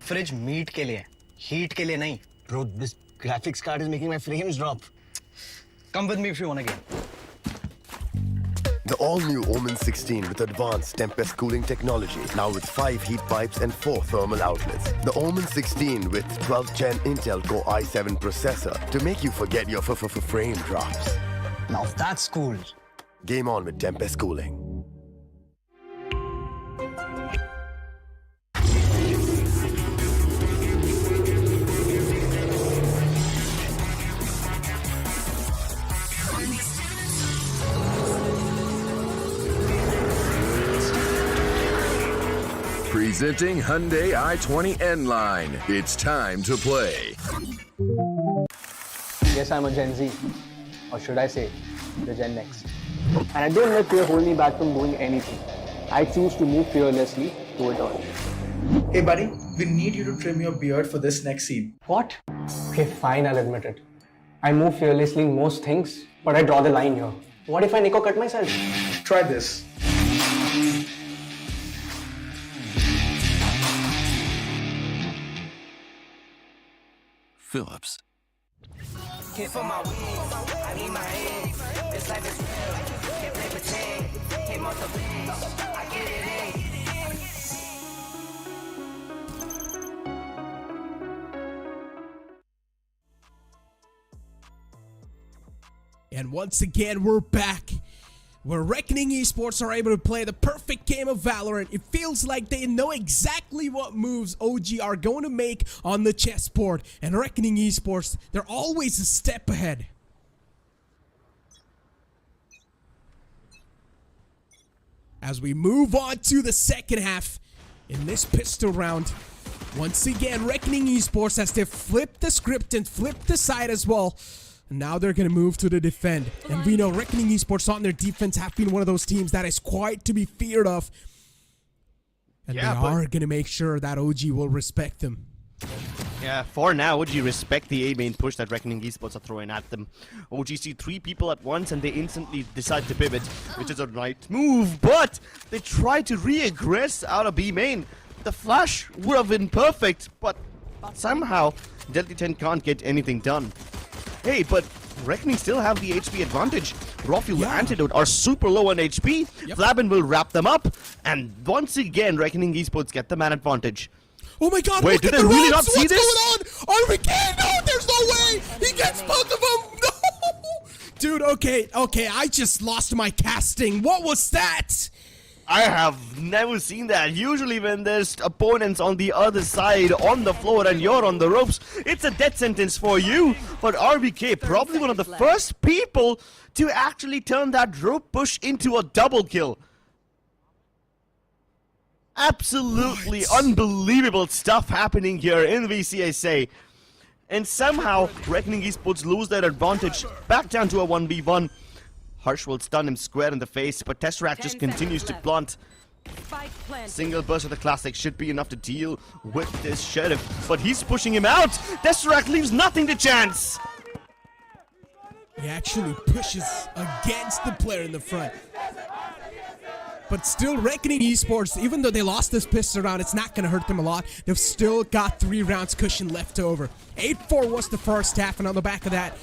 Speaker 8: fridge meat के लिए, heat के लिए नहीं. Bro, this graphics card is making my frames drop. Come with me if you want to get.
Speaker 9: The all-new OMEN 16 with advanced Tempest cooling technology, now with 5 heat pipes and 4 thermal outlets. The OMEN 16 with 12th Gen Intel Core i7 processor to make you forget your frame drops.
Speaker 8: Now that's cool.
Speaker 9: Game on with Tempest cooling.
Speaker 10: Presenting Hyundai i20 N-Line. It's time to play.
Speaker 11: Yes, I'm a Gen Z, or should I say, the Gen Next. And I don't let fear hold me back from doing anything. I choose to move fearlessly to it all.
Speaker 12: Hey buddy, we need you to trim your beard for this next scene.
Speaker 11: What? Okay, fine, I'll admit it. I move fearlessly in most things, but I draw the line here. What if I Nico cut myself?
Speaker 12: Try this.
Speaker 10: Phillips.
Speaker 7: Hit for my wings, I need my hands. This life is real, can't play pretend. Came off the bench, I get it in.
Speaker 4: And once again, we're back. Where Reckoning Esports are able to play the perfect game of Valorant. It feels like they know exactly what moves OG are going to make on the chessboard. And Reckoning Esports, they're always a step ahead. As we move on to the second half in this pistol round, once again, Reckoning Esports has to flip the script and flip the side as well. Now they're going to move to the defend. And we know Reckoning Esports on their defense have been one of those teams that is quite to be feared of. And they are going to make sure that OG will respect them.
Speaker 5: Yeah, for now, OG respect the A main push that Reckoning Esports are throwing at them. OG see 3 people at once and they instantly decide to pivot, which is a right move, but they try to re-aggress out of B main. The flash would have been perfect, but somehow Delta 10 can't get anything done. Hey, but Reckoning still have the HP advantage. Rofuel Antidote are super low on HP. Flabin will wrap them up. And once again, Reckoning Esports get the man advantage.
Speaker 4: Oh my god,
Speaker 5: wait,
Speaker 4: look
Speaker 5: did
Speaker 4: at
Speaker 5: they
Speaker 4: the
Speaker 5: really
Speaker 4: routes.
Speaker 5: not see this?
Speaker 4: What's going on? RVK, no, there's no way. He gets both of them. No. Dude, okay, I just lost my casting. What was that?
Speaker 5: I have never seen that. Usually when there's opponents on the other side on the floor and you're on the ropes, it's a death sentence for you. But RBK, probably one of the first people to actually turn that rope push into a double kill. Absolutely unbelievable stuff happening here in VCSA. And somehow, Reckoning Esports lose their advantage back down to a 1v1. Harsh will stun him square in the face, but Tesseract just continues to plant. Single burst of the classic should be enough to deal with this Sheriff, but he's pushing him out. Tesseract leaves nothing to chance.
Speaker 4: He actually pushes against the player in the front. But still, Reckoning Esports, even though they lost this pistol round, it's not going to hurt them a lot. They've still got 3 rounds cushion left over. 8-4 was the first half, and on the back of that,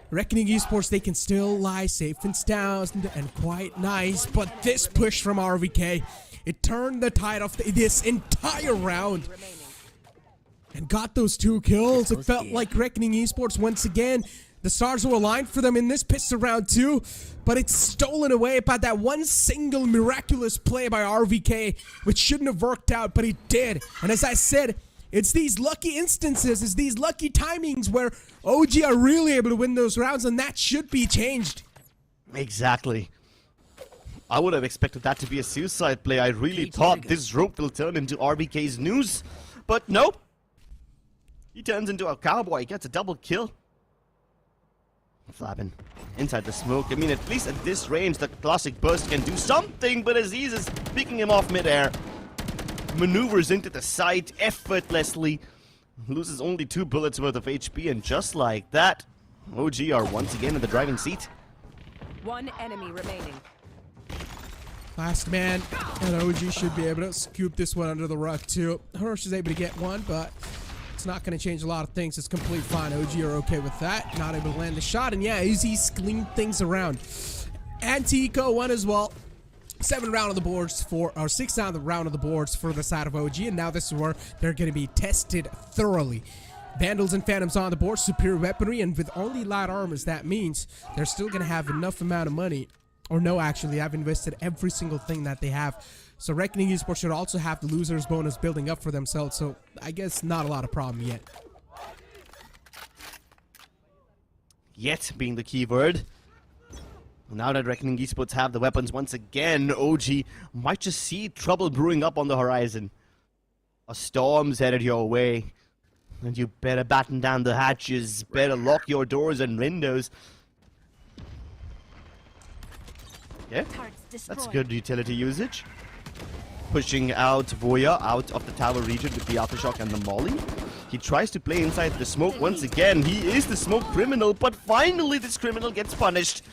Speaker 4: Reckoning Esports, they can still lie safe and sound and quite nice, but this push from RVK, it turned the tide of this entire round and got those 2 kills. It felt like Reckoning Esports, once again, the stars were aligned for them in this pistol round too, but it's stolen away by that one single miraculous play by RVK, which shouldn't have worked out, but it did. And as I said, it's these lucky instances, it's these lucky timings where OG are really able to win those rounds, and that should be changed.
Speaker 5: Exactly. I would have expected that to be a suicide play. I really thought this rope will turn into RBK's news, but nope. He turns into a cowboy, gets a double kill. Flabin inside the smoke. I mean, at least at this range, the classic burst can do something, but Aziz is picking him off midair. Maneuvers into the side effortlessly. Loses only 2 bullets worth of HP, and just like that, OG are once again in the driving seat.
Speaker 14: 1 enemy remaining.
Speaker 4: Last man, and OG should be able to scoop this one under the rug too. Hirsch is able to get one, but it's not going to change a lot of things. It's completely fine. OG are okay with that. Not able to land the shot, and yeah, Izzy's cleaned things around. Anti-Eco won as well. 7th round of the boards for, or 6th round of the boards for the side of OG, and now this is where they're going to be tested thoroughly. Vandals and Phantoms on the board, superior weaponry, and with only light armors, that means they're still going to have enough amount of money. Or no, actually, I've invested every single thing that they have. So Reckoning Esports should also have the loser's bonus building up for themselves, so I guess not a lot of problem yet.
Speaker 5: Yet being the key word. Now that Reckoning Esports have the weapons once again, OG might just see trouble brewing up on the horizon. A storm's headed your way, and you better batten down the hatches, better lock your doors and windows. Yeah, that's good utility usage. pushing out Voya out of the tower region with the aftershock and the molly. He tries to play inside the smoke once again. He is the smoke criminal, but finally this criminal gets punished.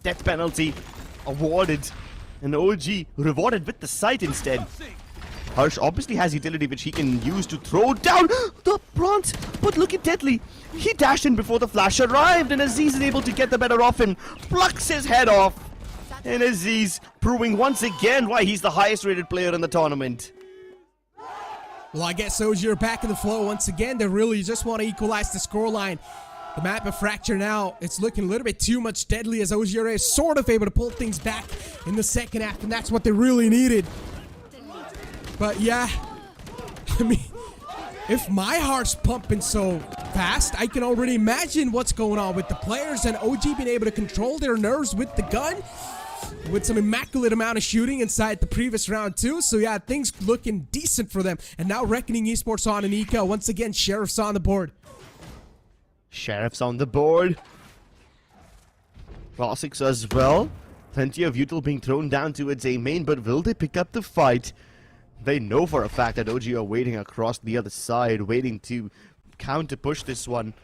Speaker 5: Death penalty awarded, and OG rewarded with the sight instead. Harsh obviously has utility which he can use to throw down the bronze, but look at Deadly. He dashed in before the flash arrived, and Aziz is able to get the better of him, plucks his head off, and Aziz proving once again why he's the highest rated player in the tournament.
Speaker 4: Well, I guess OG are back in the flow once again. They really just want to equalize the scoreline. The map of Fracture now, it's looking a little bit too much Deadly, as OG are sort of able to pull things back in the second half, and that's what they really needed. But yeah, I mean, if my heart's pumping so fast, I can already imagine what's going on with the players, and OG being able to control their nerves with the gun, with some immaculate amount of shooting inside the previous round too. So yeah, things looking decent for them. And now Reckoning Esports on an eco. Once again, Sheriff's on the board.
Speaker 5: Sheriff's on the board. Classics as well. Plenty of util being thrown down towards a main, but will they pick up the fight? They know for a fact that OG are waiting across the other side, waiting to counter push this one.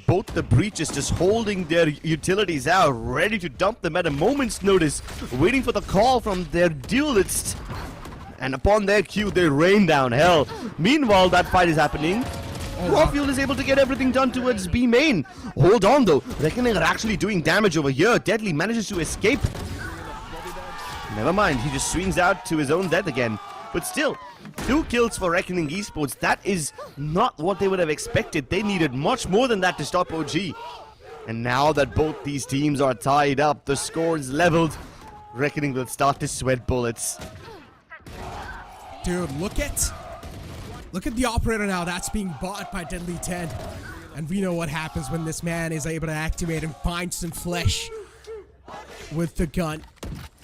Speaker 5: Both the breaches just holding their utilities out, ready to dump them at a moment's notice, waiting for the call from their duelists. And upon their cue, they rain down hell. Meanwhile, that fight is happening. Raw is able to get everything done towards B main. Hold on though, Reckoning are actually doing damage over here. Deadly manages to escape. Never mind, he just swings out to his own death again. But still, 2 kills for Reckoning Esports. That is not what they would have expected. They needed much more than that to stop OG. And now that both these teams are tied up, the score is leveled. Reckoning will start to sweat bullets.
Speaker 4: Dude, look at the operator now. That's being bought by Deadly 10. And we know what happens when this man is able to activate and find some flesh with the gun.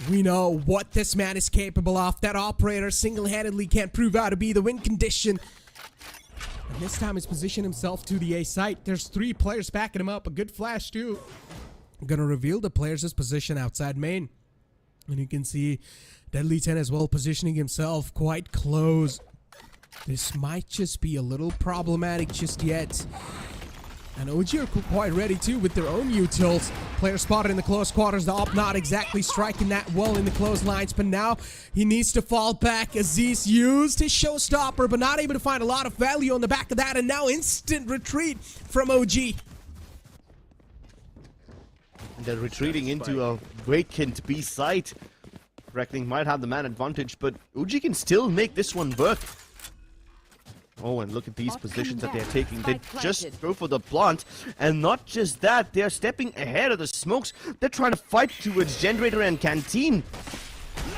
Speaker 4: We know what this man is capable of. That operator single-handedly can't prove out to be the win condition. And this time he's positioned himself to the A site. There's 3 players backing him up. A good flash too. I'm gonna reveal the player's position outside main. And you can see Deadly 10 as well positioning himself quite close. This might just be a little problematic just yet. And OG are quite ready too with their own utils. Player spotted in the close quarters. The op not exactly striking that well in the close lines, but now he needs to fall back. Aziz used his showstopper, but not able to find a lot of value on the back of that, and now instant retreat from OG.
Speaker 5: And they're retreating into a vacant B site. Reckoning might have the man advantage, but OG can still make this one work. Oh, and look at these positions that they're taking. They just go for the plant. And not just that, they're stepping ahead of the smokes. They're trying to fight towards Generator and Canteen.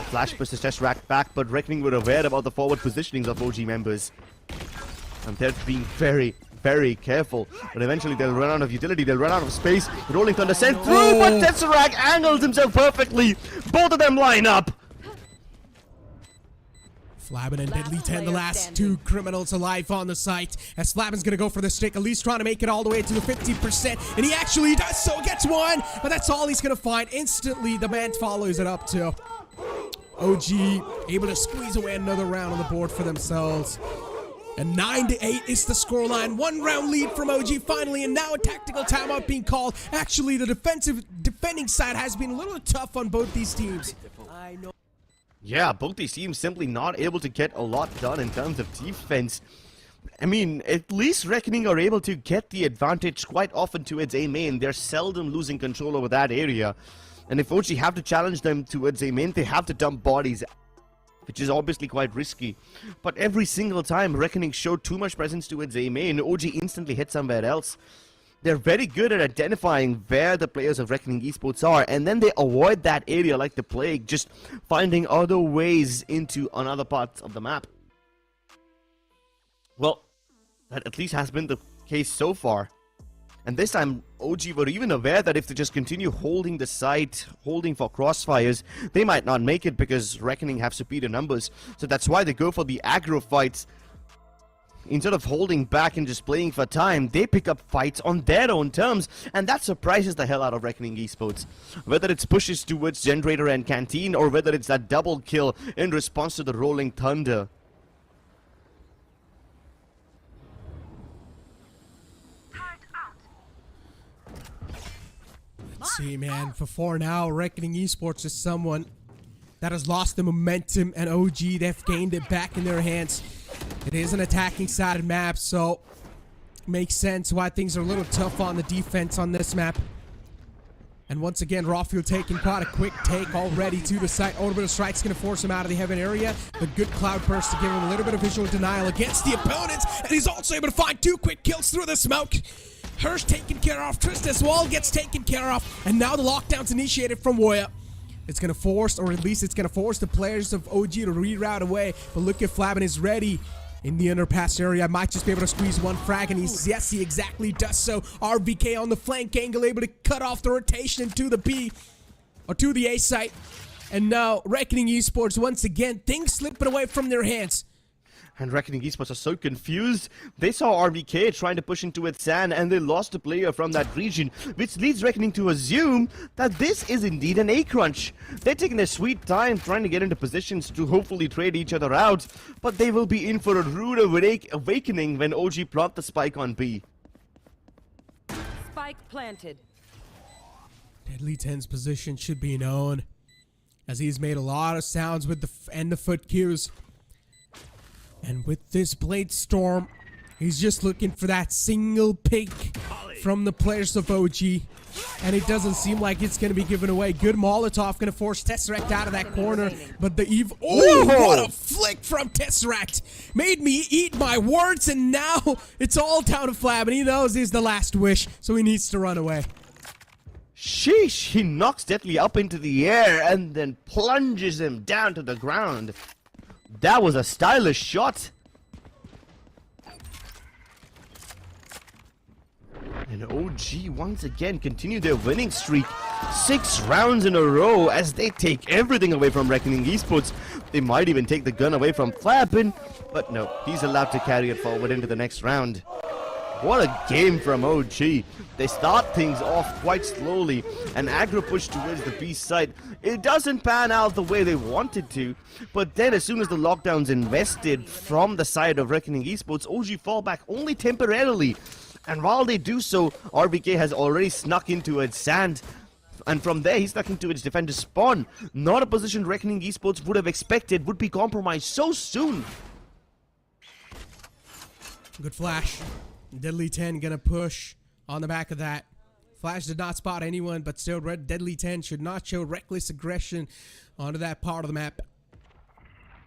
Speaker 5: Flash pushes test rack back, but Reckoning were aware about the forward positionings of OG members. And they're being very, very careful. But eventually they'll run out of utility, they'll run out of space. Rolling Thunder sent through, but Tesseract angles himself perfectly. Both of them line up.
Speaker 4: Flabin and Deadly 10, the last 2 criminals alive on the site. As Flabin's gonna go for the stick, at least trying to make it all the way to the 50%. And he actually does so, gets one, but that's all he's gonna find. Instantly, the man follows it up too. OG able to squeeze away another round on the board for themselves. And 9-8 is the scoreline. 1 round lead from OG finally, and now a tactical timeout being called. Actually, the defending side has been a little tough on both these teams. I know.
Speaker 5: Yeah, both these teams simply not able to get a lot done in terms of defense. I mean, at least Reckoning are able to get the advantage quite often towards A main. They're seldom losing control over that area. And if OG have to challenge them towards A main, they have to dump bodies, which is obviously quite risky. But every single time Reckoning showed too much presence towards A main, OG instantly hit somewhere else. They're very good at identifying where the players of Reckoning Esports are, and then they avoid that area like the plague, just finding other ways into another part of the map. Well, that at least has been the case so far. And this time, OG were even aware that if they just continue holding the site, holding for crossfires, they might not make it because Reckoning have superior numbers. So that's why they go for the aggro fights. Instead of holding back and just playing for time, they pick up fights on their own terms, and that surprises the hell out of Reckoning Esports. Whether it's pushes towards Generator and Canteen, or whether it's that double kill in response to the Rolling Thunder.
Speaker 4: Let's see, man. For now, Reckoning Esports is someone that has lost the momentum, and OG, they've gained it back in their hands. It is an attacking sided map, so makes sense why things are a little tough on the defense on this map. And once again, Rawfield taking quite a quick take already to the site. Orbital Strike's going to force him out of the heaven area. The good Cloud Burst to give him a little bit of visual denial against the opponents, and he's also able to find 2 quick kills through the smoke. Hirsch taken care of, Tristan Wall gets taken care of, and now the lockdown's initiated from Woya. It's going to force, or at least it's going to force the players of OG to reroute away. But look at Flabin is ready in the underpass area. Might just be able to squeeze one frag, and yes, he exactly does so. RVK on the flank angle, able to cut off the rotation to the B, or to the A site. And now, Reckoning Esports, once again, things slipping away from their hands.
Speaker 5: And Reckoning Esports are so confused. They saw RVK trying to push into its sand, and they lost a player from that region, which leads Reckoning to assume that this is indeed an A crunch. They're taking their sweet time trying to get into positions to hopefully trade each other out, but they will be in for a rude awakening when OG plant the spike on B.
Speaker 14: Spike planted.
Speaker 4: Deadly 10's position should be known, as he's made a lot of sounds with the foot cues. And with this Blade Storm, he's just looking for that single pick from the players of OG. And it doesn't seem like it's going to be given away. Good Molotov going to force Tesseract out of that corner. But the Eve... Oh, what a flick from Tesseract. Made me eat my words, and now it's all down to Flab. And he knows he's the last wish, so he needs to run away.
Speaker 5: Sheesh, he knocks Deadly up into the air and then plunges him down to the ground. That was a stylish shot. And OG once again continue their winning streak. 6 rounds in a row as they take everything away from Reckoning Esports. They might even take the gun away from Flappin, but no, he's allowed to carry it forward into the next round. What a game from OG. They start things off quite slowly. An aggro push towards the B site. It doesn't pan out the way they wanted to. But then as soon as the lockdown's invested from the side of Reckoning Esports, OG fall back only temporarily. And while they do so, RVK has already snuck into its sand. And from there, he snuck into its defender spawn. Not a position Reckoning Esports would have expected would be compromised so soon.
Speaker 4: Good flash. Deadly 10 gonna push on the back of that. Flash did not spot anyone, but still Deadly 10 should not show reckless aggression onto that part of the map.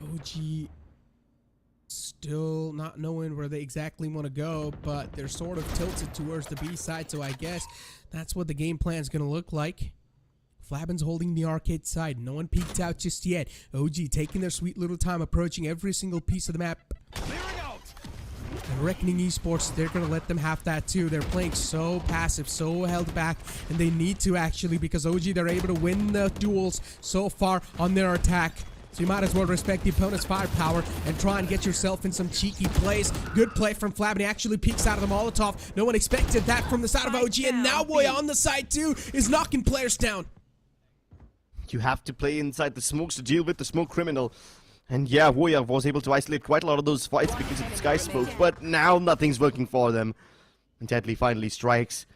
Speaker 4: OG still not knowing where they exactly want to go, but they're sort of tilted towards the B side, so I guess that's what the game plan is gonna look like. Flabbin's holding the arcade side. No one peeked out just yet. OG taking their sweet little time, approaching every single piece of the map. And Reckoning Esports, they're going to let them have that too. They're playing so passive, so held back, and they need to actually, because OG, they're able to win the duels so far on their attack. So you might as well respect the opponent's firepower and try and get yourself in some cheeky plays. Good play from Flab, and he actually peeks out of the Molotov. No one expected that from the side of OG, and now Woya on the side too is knocking players down.
Speaker 5: You have to play inside the smokes to deal with the smoke criminal. And yeah, Woya was able to isolate quite a lot of those fights because of the sky smoke, but now nothing's working for them. And Deadly finally strikes.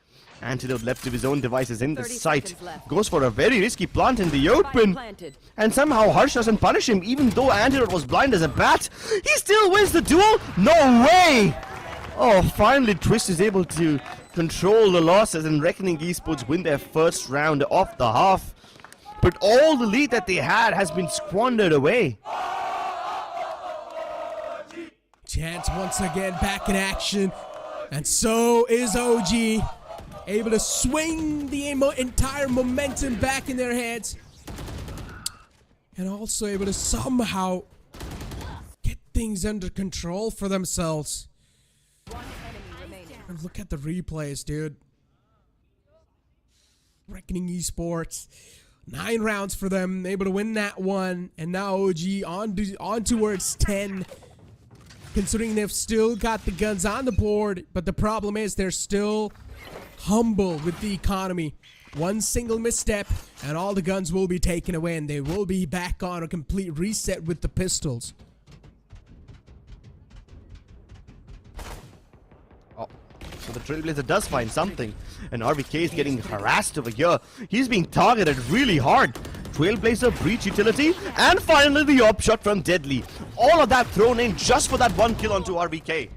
Speaker 5: Antidote left to his own devices in the site. Goes for a very risky plant in the open. And somehow Harsh doesn't punish him, even though Antidote was blind as a bat. He still wins the duel? No way! Oh, finally Twist is able to control the losses, and Reckoning Esports win their first round off the half. But all the lead that they had has been squandered away.
Speaker 4: Chance once again back in action, and so is OG, able to swing the entire momentum back in their hands, and also able to somehow get things under control for themselves. And look at the replays, dude. Reckoning Esports, 9 rounds for them, able to win that one, and now OG on towards 10. considering they've still got the guns on the board, but the problem is they're still humble with the economy. One single misstep and all the guns will be taken away, and they will be back on a complete reset with the pistols.
Speaker 5: Oh, so the Trailblazer does find something, and RVK is getting harassed over here. He's being targeted really hard. Trailblazer, breach utility, and finally the op shot from Deadly. All of that thrown in just for that one kill onto RVK.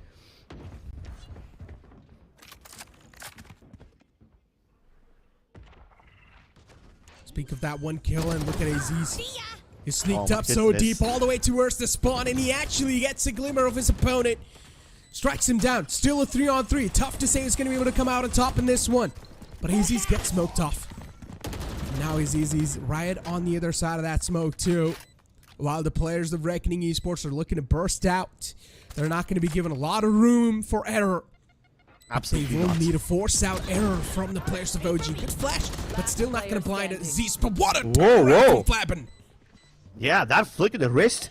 Speaker 4: Speak of that one kill, and look at Aziz. He sneaked up so
Speaker 5: goodness.
Speaker 4: deep all the way towards the spawn, and he actually gets a glimmer of his opponent. Strikes him down. Still a 3-on-3. Tough to say who's going to be able to come out on top in this one. But Aziz gets smoked off. Now Aziz right on the other side of that smoke too. While the players of Reckoning Esports are looking to burst out, they're not going to be given a lot of room for error.
Speaker 5: Absolutely
Speaker 4: They will
Speaker 5: not.
Speaker 4: need a force out error from the players of OG. Good flash, but still not going to blind Aziz. But what a
Speaker 5: Whoa.
Speaker 4: from Flabin.
Speaker 5: Yeah, that flick of the wrist,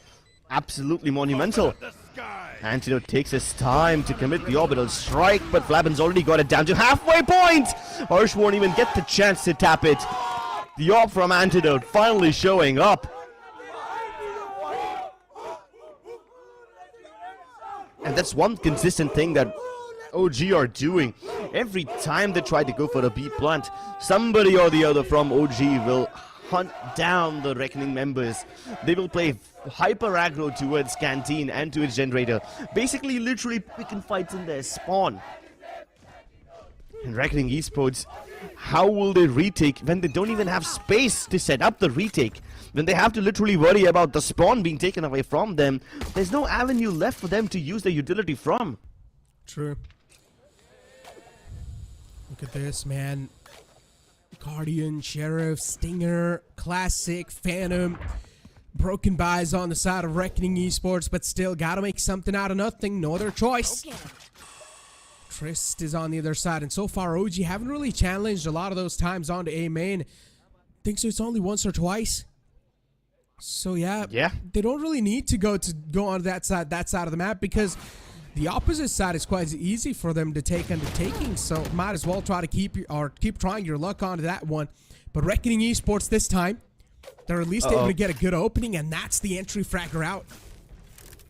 Speaker 5: absolutely monumental. Antidote takes his time to commit the orbital strike, but Flabin's already got it down to halfway point. Harsh won't even get the chance to tap it. The orb from Antidote finally showing up. And that's one consistent thing that OG are doing. Every time they try to go for a B plant, somebody or the other from OG will hunt down the Reckoning members. They will play hyper aggro towards Canteen and to its generator. Basically, literally picking fights in their spawn. And Reckoning Esports, how will they retake when they don't even have space to set up the retake? When they have to literally worry about the spawn being taken away from them, there's no avenue left for them to use their utility from.
Speaker 4: True. Look at this, man. Guardian, Sheriff, Stinger, Classic, Phantom. Broken buys on the side of Reckoning Esports, but still gotta make something out of nothing. No other choice. Okay. Trist is on the other side, and so far OG haven't really challenged a lot of those times onto A main. I think so. It's only once or twice. So yeah, they don't really need to go on that side of the map, because the opposite side is quite easy for them to take undertakings. So might as well try to keep trying your luck onto that one. But Reckoning Esports this time, they're at least able to get a good opening, and that's the entry fragger out.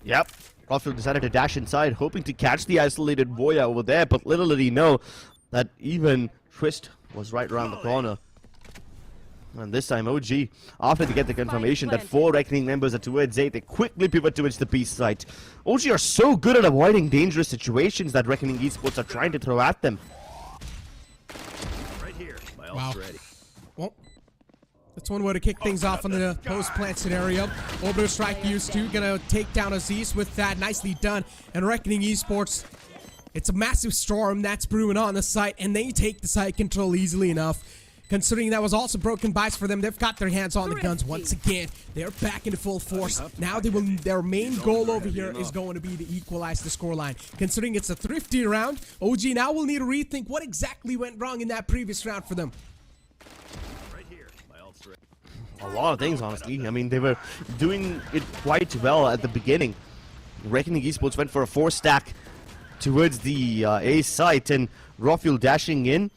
Speaker 5: Yep. Rothfield decided to dash inside, hoping to catch the isolated Voya over there, but little did he know that even Trist was right around the corner. And this time OG, after they get the confirmation that 4 Reckoning members are towards A, they quickly pivot towards the B site. OG are so good at avoiding dangerous situations that Reckoning Esports are trying to throw at them.
Speaker 10: Right here. My
Speaker 4: Wow.
Speaker 10: ult's ready.
Speaker 4: Well, that's one way to kick things off on the post-plant scenario. Orbital Strike used to. Gonna take down Aziz with that. Nicely done. And Reckoning Esports, it's a massive storm that's brewing on the site, and they take the site control easily enough. Considering that was also broken buys for them, they've got their hands on the guns once again. They're back into full force. Now their main goal over here is going to be to equalize the scoreline. Considering it's a thrifty round, OG now will need to rethink what exactly went wrong in that previous round for them.
Speaker 10: Right here. My ult's ready.
Speaker 5: A lot of things, honestly. I mean, they were doing it quite well at the beginning. Reckoning Esports went for a 4-stack towards the A site, and Rothfield dashing in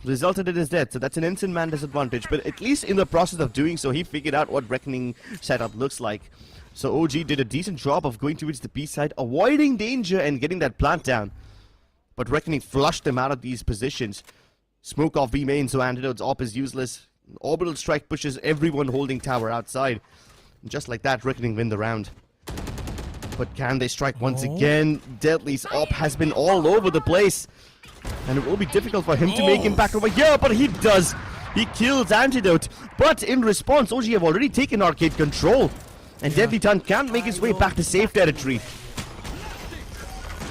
Speaker 5: resulted in his death. So that's an instant man disadvantage, but at least in the process of doing so, he figured out what Reckoning setup looks like. So OG did a decent job of going towards the B side, avoiding danger and getting that plant down. But Reckoning flushed them out of these positions. Smoke off B main, so Antidote's op is useless. Orbital Strike pushes everyone holding tower outside. And just like that, Reckoning win the round. But can they strike once again? Deadly's op has been all over the place. And it will be difficult for him to make impact over here, but he does. He kills Antidote. But in response, OG have already taken arcade control. And Deadly Ton can't make his way back to safe territory.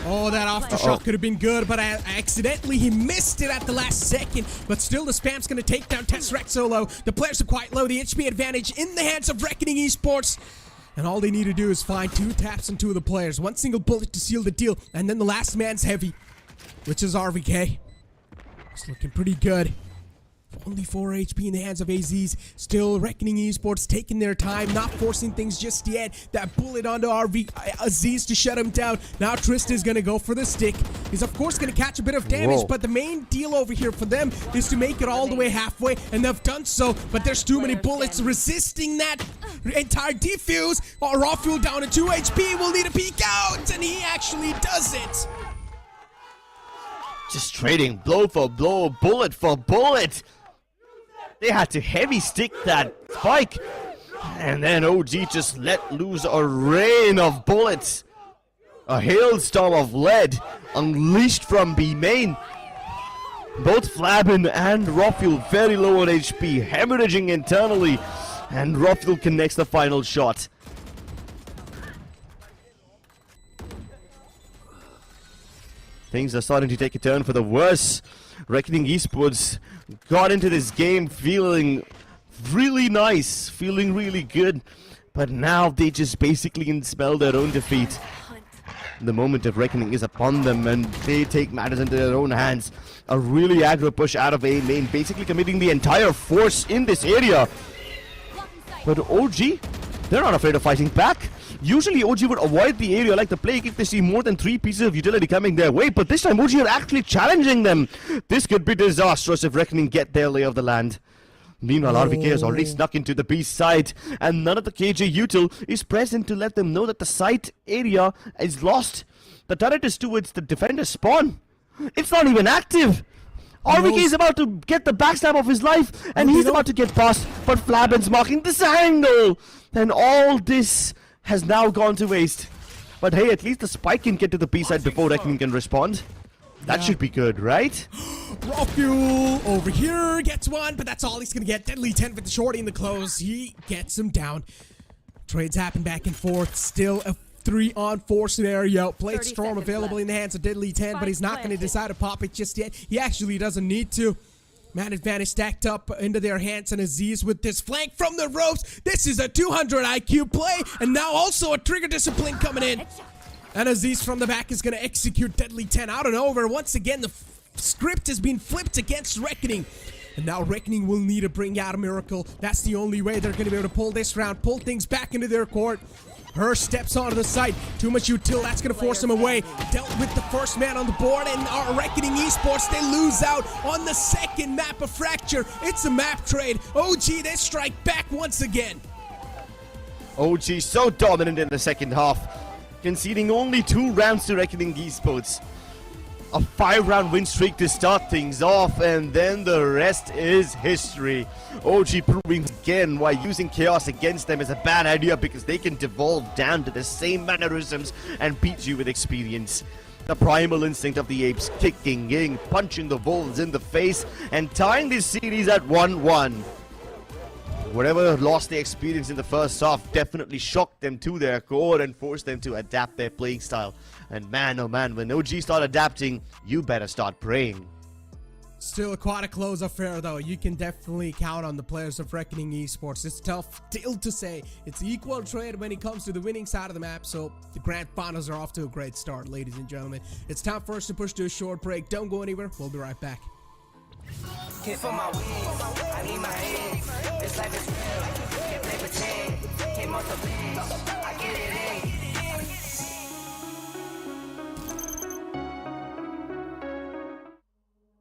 Speaker 4: Oh, that aftershock could have been good, but accidentally he missed it at the last second. But still, the spam's going to take down Tesseract solo. The players are quite low. The HP advantage in the hands of Reckoning Esports. And all they need to do is find 2 taps on 2 of the players. 1 single bullet to seal the deal. And then the last man's heavy, which is RVK. It's looking pretty good Only 4 HP in the hands of AZs. Still Reckoning Esports taking their time, not forcing things just yet. That bullet onto Aziz to shut him down. Now Trist is going to go for the stick. He's of course going to catch a bit of damage, but the main deal over here for them is to make it all the way halfway, and they've done so, but there's too many bullets resisting that entire defuse. Raw Fuel down to 2 HP, will need a peek out, and he actually does it.
Speaker 5: Just trading blow for blow, bullet for bullet. They had to heavy stick that spike. And then OG just let loose a rain of bullets. A hailstorm of lead unleashed from B main. Both Flabin and Rofuel very low on HP, hemorrhaging internally. And Rofuel connects the final shot. Things are starting to take a turn for the worse. Reckoning Esports got into this game feeling really nice, feeling really good, but now they just basically spell their own defeat. The moment of reckoning is upon them, and they take matters into their own hands. A really aggro push out of A main, basically committing the entire force in this area. But OG, they're not afraid of fighting back. Usually OG would avoid the area like the plague if they see more than 3 pieces of utility coming their way, but this time OG are actually challenging them. This could be disastrous if Reckoning get their lay of the land. Meanwhile, RVK has already snuck into the B side, and none of the KJ util is present to let them know that the site area is lost. The turret is towards the defender's spawn. It's not even active. RVK is about to get the backstab of his life, and he's about to get past, but Flabin's marking this angle. And all this has now gone to waste. But hey, at least the spike can get to the B side before Reckoning can respond. That should be good, right?
Speaker 4: Raw Fuel over here gets one, but that's all he's gonna get. Deadly 10 with the shorty in the close. He gets him down. Trades happen back and forth. Still a 3-on-4 scenario. Blade Storm available in the hands of Deadly 10, but he's not gonna decide to pop it just yet. He actually doesn't need to. Man advantage stacked up into their hands, and Aziz with this flank from the ropes. This is a 200 IQ play, and now also a trigger discipline coming in. And Aziz from the back is going to execute Deadly 10 out and over. Once again, the script has been flipped against Reckoning. And now Reckoning will need to bring out a miracle. That's the only way they're going to be able to pull this round, pull things back into their court. Her steps onto the site. Too much util. That's going to force him away. Dealt with the first man on the board, and our Reckoning Esports, they lose out on the second map of Fracture. It's a map trade. OG, they strike back once again.
Speaker 5: OG so dominant in the second half, conceding only 2 rounds to Reckoning Esports. A 5-round win streak to start things off, and then the rest is history. OG proving again why using Chaos against them is a bad idea, because they can devolve down to the same mannerisms and beat you with experience. The primal instinct of the apes kicking in, punching the wolves in the face, and tying this series at 1-1. Whatever lost their experience in the first half definitely shocked them to their core and forced them to adapt their playing style. And man, oh man, when OG start adapting, you better start praying.
Speaker 4: Still quite a close affair though. You can definitely count on the players of Reckoning Esports. It's tough still to say. It's equal trade when it comes to the winning side of the map, so the grand finals are off to a great start, ladies and gentlemen. It's time for us to push to a short break. Don't go anywhere. We'll be right back.
Speaker 7: Hit for my wins, I need my hands. This life is real, can't play pretend. Came off the bench, I get it in.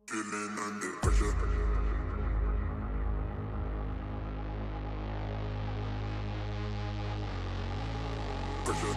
Speaker 10: Feeling under pressure. Pressure.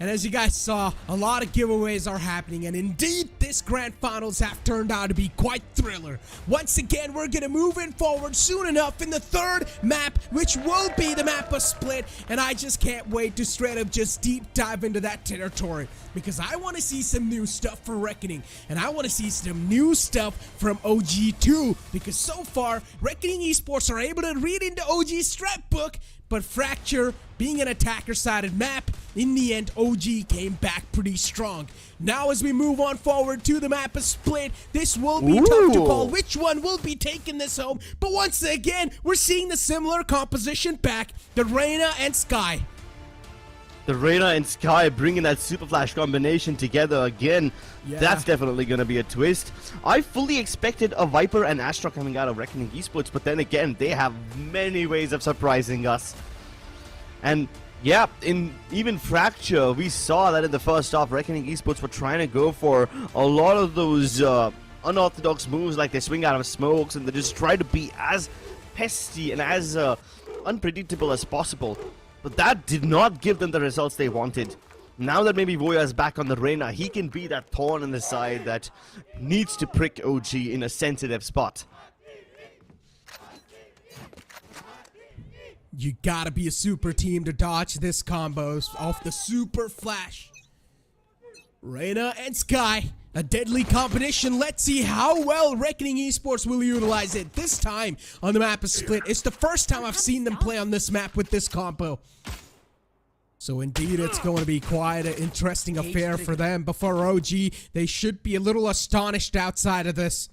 Speaker 4: And as you guys saw, a lot of giveaways are happening, and indeed this grand finals have turned out to be quite thriller. Once again, we're gonna move in forward soon enough in the third map, which will be the map of Split, and I just can't wait to straight up just deep dive into that territory, because I want to see some new stuff for Reckoning, and I want to see some new stuff from OG too, because so far Reckoning Esports are able to read into OG's strat book, but Fracture, being an attacker-sided map, in the end, OG came back pretty strong. Now as we move on forward to the map of Split, this will be tough to call which one will be taking this home, but once again, we're seeing the similar composition back, the Reyna and Sky.
Speaker 5: The Reyna and Sky bringing that super flash combination together again.
Speaker 4: Yeah.
Speaker 5: That's definitely going to be a twist. I fully expected a Viper and Astra coming out of Reckoning Esports, but then again, they have many ways of surprising us. And yeah, in even Fracture, we saw that in the first half, Reckoning Esports were trying to go for a lot of those unorthodox moves, like they swing out of smokes and they just try to be as pesty and as unpredictable as possible. But that did not give them the results they wanted. Now that maybe Voya is back on the Reyna, he can be that thorn in the side that needs to prick OG in a sensitive spot.
Speaker 4: You gotta be a super team to dodge this combos off the super flash. Reyna and Sky, a deadly combination. Let's see how well Reckoning Esports will utilize it this time on the map of Split. It's the first time I've seen them play on this map with this combo. So indeed, it's going to be quite an interesting affair for them. But for OG, they should be a little astonished outside of this.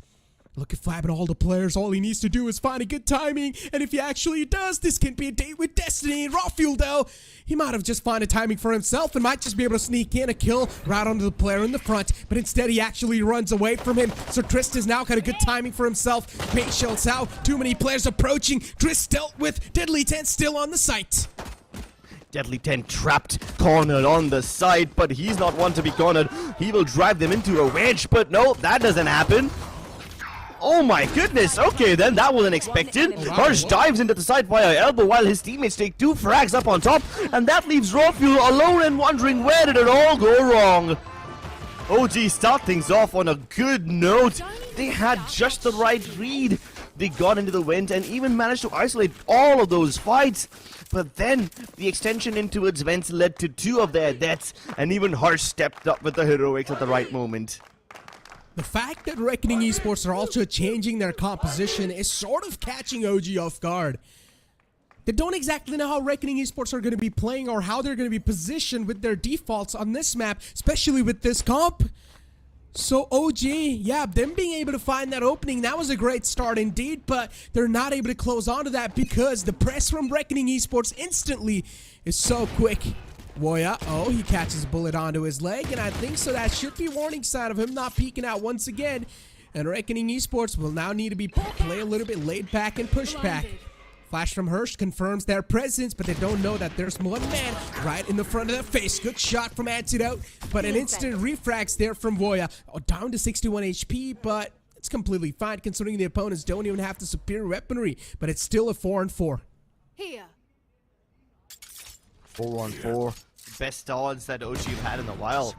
Speaker 4: Look at Flab and all the players. All he needs to do is find a good timing. And if he actually does, this can be a date with destiny. Rafuel, though, he might have just found a timing for himself and might just be able to sneak in a kill right onto the player in the front. But instead, he actually runs away from him. So Trist has now got a good timing for himself. Bait shells out. Too many players approaching. Trist dealt with. Deadly 10 still on the site.
Speaker 5: Deadly 10 trapped, cornered on the side, but he's not one to be cornered. He will drive them into a wedge, but no, that doesn't happen. Oh my goodness, okay then, that wasn't expected. Harsh dives into the side via elbow while his teammates take 2 frags up on top, and that leaves Rafuel alone and wondering where did it all go wrong. OG start things off on a good note. They had just the right read. They got into the wind and even managed to isolate all of those fights. But then, the extension into its vents led to 2 of their deaths, and even Harsh stepped up with the heroics at the right moment.
Speaker 4: The fact that Reckoning Esports are also changing their composition is sort of catching OG off guard. They don't exactly know how Reckoning Esports are going to be playing or how they're going to be positioned with their defaults on this map, especially with this comp. So OG, yeah, them being able to find that opening, that was a great start indeed, but they're not able to close on to that because the press from Reckoning Esports instantly is so quick. Voya, oh, he catches a bullet onto his leg, and I think so that should be a warning sign of him not peeking out once again. And Reckoning Esports will now need to be play a little bit laid back and pushed back. Flash from Hirsch confirms their presence, but they don't know that there's one man right in the front of their face. Good shot from Antidote, but an instant refrags there from Voya. Oh, down to 61 HP, but it's completely fine considering the opponents don't even have the superior weaponry, but it's still a 4-on-4.
Speaker 6: Here.
Speaker 5: 4-on-4. Best odds that OG have had in a while.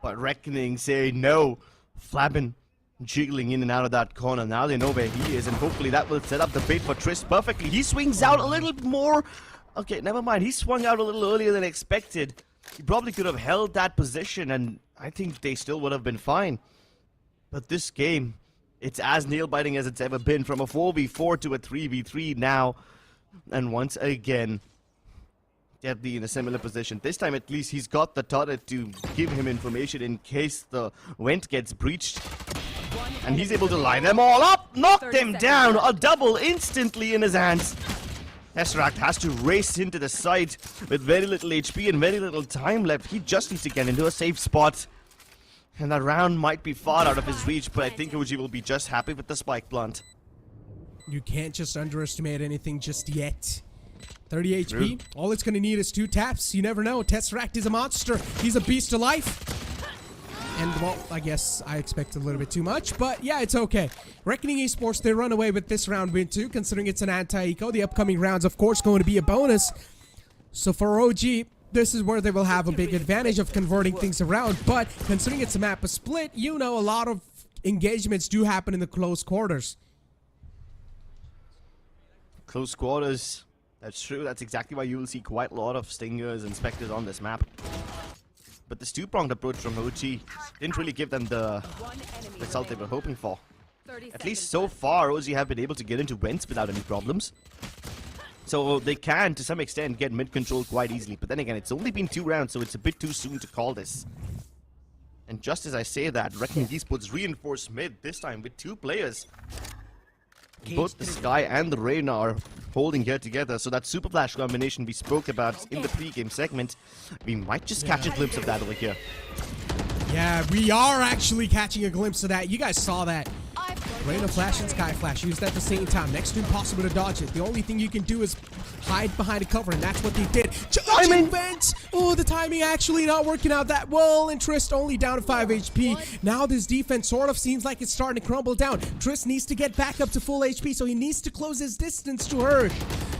Speaker 5: But Reckoning say no. Flabbin jiggling in and out of that corner. Now they know where he is, and hopefully that will set up the bait for Trist perfectly. He swings out a little more. Okay, never mind. He swung out a little earlier than expected. He probably could have held that position, and I think they still would have been fine. But this game, it's as nail-biting as it's ever been. From a 4v4 to a 3v3 now. And once again, Deadly in a similar position. This time at least he's got the turret to give him information in case the vent gets breached. And he's able to line them all up, knock them down, a double instantly in his hands. Tesseract has to race into the site with very little HP and very little time left. He just needs to get into a safe spot. And that round might be far out of his reach, but I think OG will be just happy with the spike plant.
Speaker 4: You can't just underestimate anything just yet. 30 HP. All it's going to need is 2 taps. You never know. Tesseract is a monster. He's a beast of life. And, well, I guess I expect a little bit too much. But, yeah, it's okay. Reckoning Esports, they run away with this round win, too, considering it's an anti-eco. The upcoming rounds, of course, going to be a bonus. So, for OG, this is where they will have a big advantage of converting things around. But, considering it's a map of split, you know, a lot of engagements do happen in the close quarters.
Speaker 5: Close quarters. That's true. That's exactly why you will see quite a lot of Stingers and Spectres on this map. But this 2-pronged approach from OG didn't really give them the result they were hoping for. At least so far, OG have been able to get into vents without any problems. So they can, to some extent, get mid-control quite easily. But then again, it's only been 2 rounds, so it's a bit too soon to call this. And just as I say that, Reckoning Esports reinforced mid, this time with 2 players. Both the Sky and the Reyna are holding here together. So that super flash combination we spoke about in the pre-game segment, we might just catch a glimpse of that over here.
Speaker 4: Yeah, we are actually catching a glimpse of that. You guys saw that. Rain of Flash and Sky Flash used at the same time. Next to impossible to dodge it. The only thing you can do is hide behind a cover, and that's what they did. Charging vents! Oh, the timing actually not working out that well, and Trist only down to 5 HP. Now this defense sort of seems like it's starting to crumble down. Trist needs to get back up to full HP, so he needs to close his distance to Hirsch.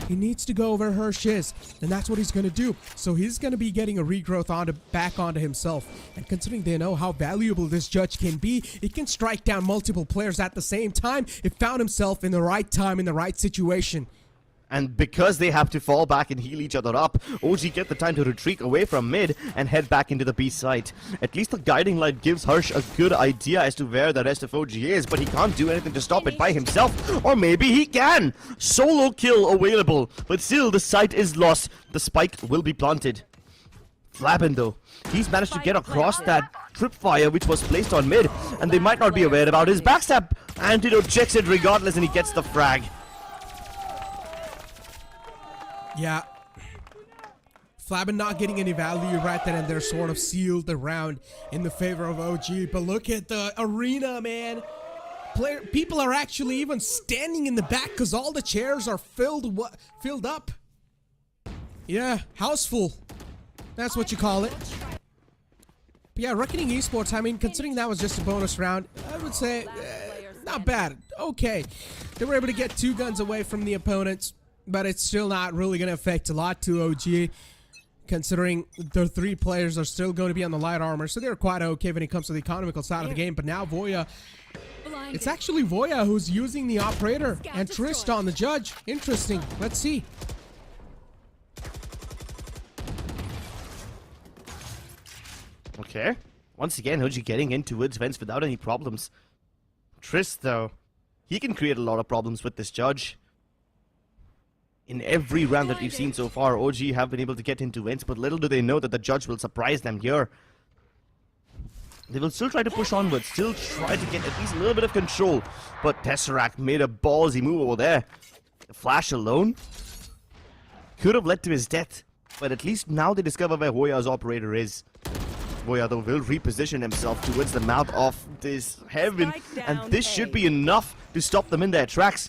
Speaker 4: He needs to go where Hirsch is, and that's what he's going to do. So he's going to be getting a regrowth back onto himself. And considering they know how valuable this judge can be, he can strike down multiple players at the same time. It found himself in the right time, in the right situation.
Speaker 5: And because they have to fall back and heal each other up, OG get the time to retreat away from mid and head back into the B site. At least the guiding light gives Hirsch a good idea as to where the rest of OG is, but he can't do anything to stop it by himself. Or maybe he can! Solo kill available, but still the site is lost. The spike will be planted. Flabin though, he's managed to get across that tripwire which was placed on mid, and they might not be aware about his backstab. Antidote checks it regardless and he gets the frag.
Speaker 4: Yeah. Flabin not getting any value right then, and they're sort of sealed the round in the favor of OG. But look at the arena, man. People are actually even standing in the back because all the chairs are filled up. Yeah, house full. That's what you call it. But yeah, Reckoning Esports, I mean, considering that was just a bonus round, I would say not bad. Okay. They were able to get 2 guns away from the opponents, but it's still not really going to affect a lot to OG, considering the 3 players are still going to be on the light armor, so they're quite okay when it comes to the economical side of the game. But now Voya, it's actually Voya who's using the operator and Trist on the judge. Interesting. Let's see.
Speaker 5: Okay. Once again, OG getting in towards vents without any problems. Trist, though, he can create a lot of problems with this judge. In every round that we've seen so far, OG have been able to get into vents, but little do they know that the judge will surprise them here. They will still try to push onwards, still try to get at least a little bit of control, but Tesseract made a ballsy move over there. The flash alone could have led to his death, but at least now they discover where Hoya's operator is. Voya though will reposition himself towards the mouth of this heaven, and this should be enough to stop them in their tracks.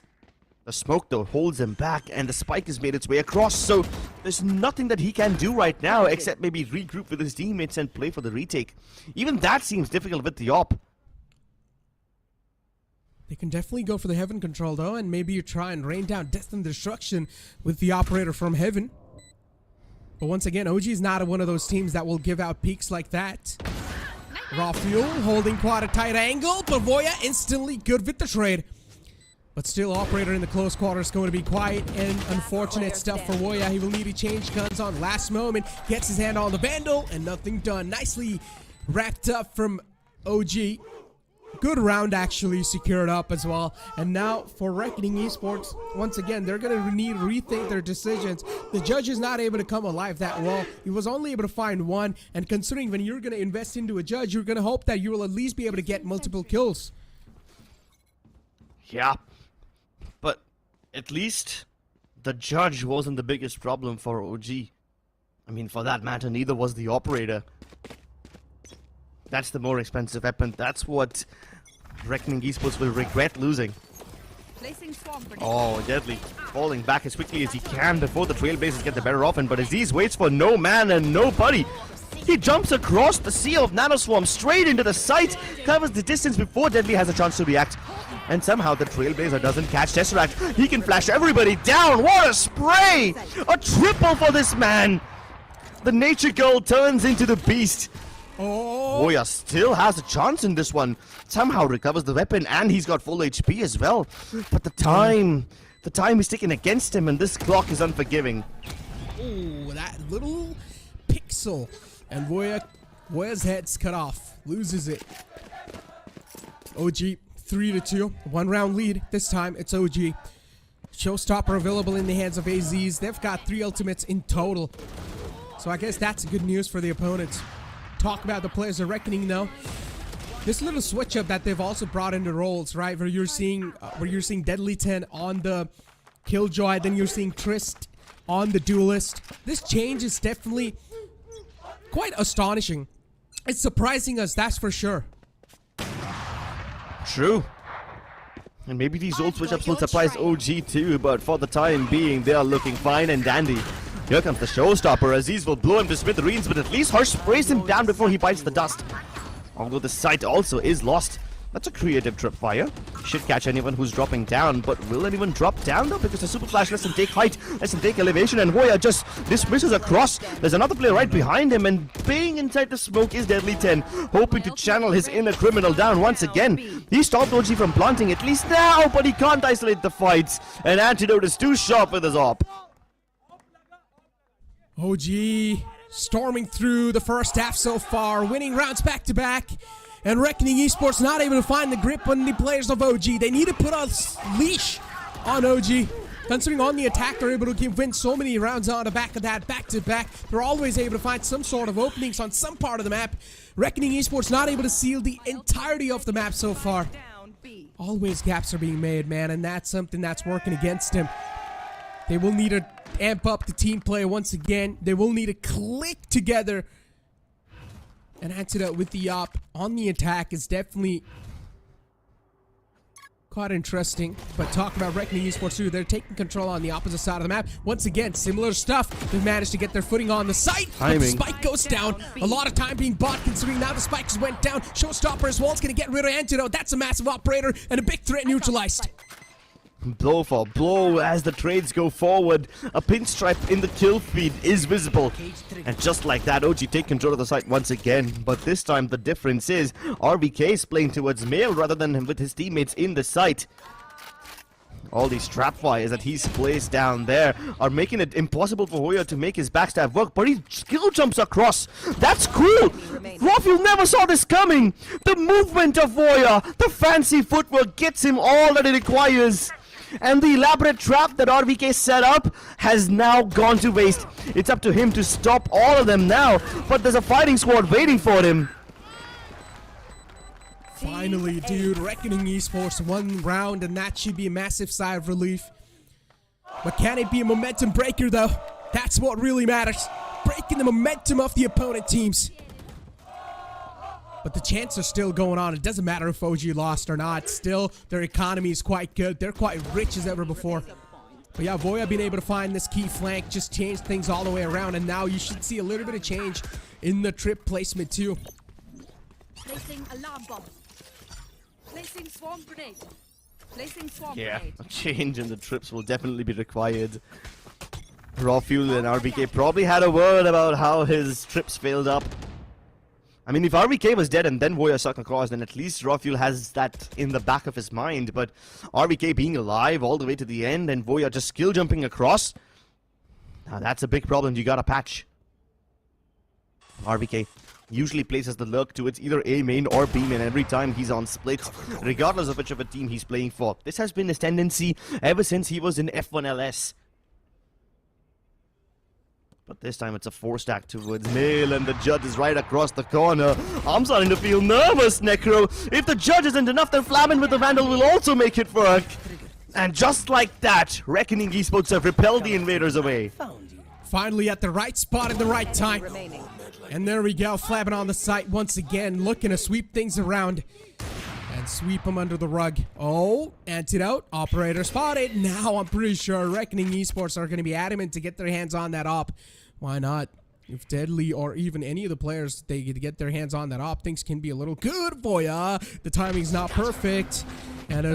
Speaker 5: The smoke though holds him back, and the spike has made its way across, so there's nothing that he can do right now except maybe regroup with his teammates and play for the retake. Even that seems difficult with the op.
Speaker 4: They can definitely go for the heaven control though, and maybe you try and rain down death and destruction with the operator from heaven. But once again, OG is not one of those teams that will give out peaks like that. Raw Fuel holding quite a tight angle, but Voya instantly good with the trade. But still, operator in the close quarters going to be quiet, and unfortunate stuff for Voya. He will need to change guns on last moment. Gets his hand on the Vandal, and nothing done. Nicely wrapped up from OG. Good round actually secured up as well. And now for Reckoning Esports, once again, they're going to need to rethink their decisions. The judge is not able to come alive that well. He was only able to find 1. And considering when you're going to invest into a judge, you're going to hope that you will at least be able to get multiple kills.
Speaker 5: Yeah. But at least the judge wasn't the biggest problem for OG. I mean, for that matter, neither was the operator. That's the more expensive weapon. That's what Reckoning Esports will regret losing. Oh, Deadly falling back as quickly as he can before the Trailblazers get the better offense. But Aziz waits for no man and nobody. He jumps across the sea of nanoswarm straight into the site, covers the distance before Deadly has a chance to react. And somehow the Trailblazer doesn't catch Tesseract. He can flash everybody down. What a spray! A triple for this man. The Nature Girl turns into the beast.
Speaker 4: Oh,
Speaker 5: Voya still has a chance in this one. Somehow recovers the weapon, and he's got full HP as well. But the time is ticking against him, and this clock is unforgiving.
Speaker 4: Oh, that little pixel. And Voya's head's cut off. Loses it. OG 3-2. 1 round lead. This time it's OG. Showstopper available in the hands of AZs. They've got 3 ultimates in total. So I guess that's good news for the opponents. Talk about the players of Reckoning though. This little switch up that they've also brought into roles, right? Where you're seeing Deadly 10 on the Killjoy, then you're seeing Trist on the Duelist. This change is definitely quite astonishing. It's surprising us, that's for sure.
Speaker 5: True. And maybe these old switch-ups will surprise OG too, but for the time being, they are looking fine and dandy. Here comes the showstopper. Aziz will blow him to smithereens, but at least Harsh sprays him down before he bites the dust. Although the site also is lost. That's a creative tripwire. Should catch anyone who's dropping down, but will anyone drop down though? Because the super flash lets him take height, lets him take elevation, and Voya just dismisses across. There's another player right behind him, and being inside the smoke is Deadly 10, hoping to channel his inner criminal down once again. He stopped OG from planting at least now, but he can't isolate the fights. And Antidote is too sharp with his op.
Speaker 4: OG storming through the first half so far, winning rounds back to back. And Reckoning Esports not able to find the grip on the players of OG. They need to put a leash on OG. Considering on the attack, they're able to win so many rounds on the back of that, back to back. They're always able to find some sort of openings on some part of the map. Reckoning Esports not able to seal the entirety of the map so far. Always gaps are being made, man, and that's something that's working against him. They will need to amp up the team play once again. They will need to click together. And Antidote with the op on the attack is definitely quite interesting. But talk about Reckoning Esports too. They're taking control on the opposite side of the map. Once again, similar stuff. They've managed to get their footing on the site. But the spike goes down. A lot of time being bought considering now the spikes went down. Showstopper as well is going to get rid of Antidote. That's a massive operator and a big threat neutralized.
Speaker 5: Blow for blow as the trades go forward. A pinstripe in the kill feed is visible. And just like that, OG take control of the site once again. But this time the difference is RVK is playing towards Mail rather than with his teammates in the site. All these trap fires that he's placed down there are making it impossible for Hoya to make his backstab work, but he skill jumps across. That's cool! Rafiel never saw this coming! The movement of Hoya, the fancy footwork gets him all that he requires. And the elaborate trap that RVK set up has now gone to waste. It's up to him to stop all of them now, but there's a fighting squad waiting for him.
Speaker 4: Finally, dude, Reckoning Esports one round, and that should be a massive sigh of relief. But can it be a momentum breaker, though? That's what really matters. Breaking the momentum of the opponent teams. But the chants are still going on. It doesn't matter if OG lost or not. Still, their economy is quite good. They're quite rich as ever before. But yeah, Voya being able to find this key flank just changed things all the way around. And now you should see a little bit of change in the trip placement too.
Speaker 6: Placing alarm bomb. Placing swarm grenade. Placing swarm
Speaker 5: Yeah,
Speaker 6: grenade.
Speaker 5: a change in the trips will definitely be required. Rafiel and RVK probably had a word about how his trips failed up. I mean, if RVK was dead and then Voya suck across, then at least Rafiel has that in the back of his mind. But RVK being alive all the way to the end and Voya just skill jumping across, now that's a big problem you gotta patch. RVK usually places the lurk towards either A main or B main every time he's on split, regardless of whichever team he's playing for. This has been his tendency ever since he was in F1 LS. But this time it's a 4-stack towards Mail, and the judge is right across the corner. I'm starting to feel nervous, Necro. If the judge isn't enough, then Flamin with the Vandal will also make it work. And just like that, Reckoning Esports have repelled the invaders away.
Speaker 4: Finally at the right spot at the right time. And there we go, Flamin on the site once again, looking to sweep things around. And sweep them under the rug. Oh, Antidote, operator spotted. Now I'm pretty sure Reckoning Esports are going to be adamant to get their hands on that op. Why not? If Deadly or even any of the players, they get their hands on that op, things can be a little good for ya. The timing's not perfect. And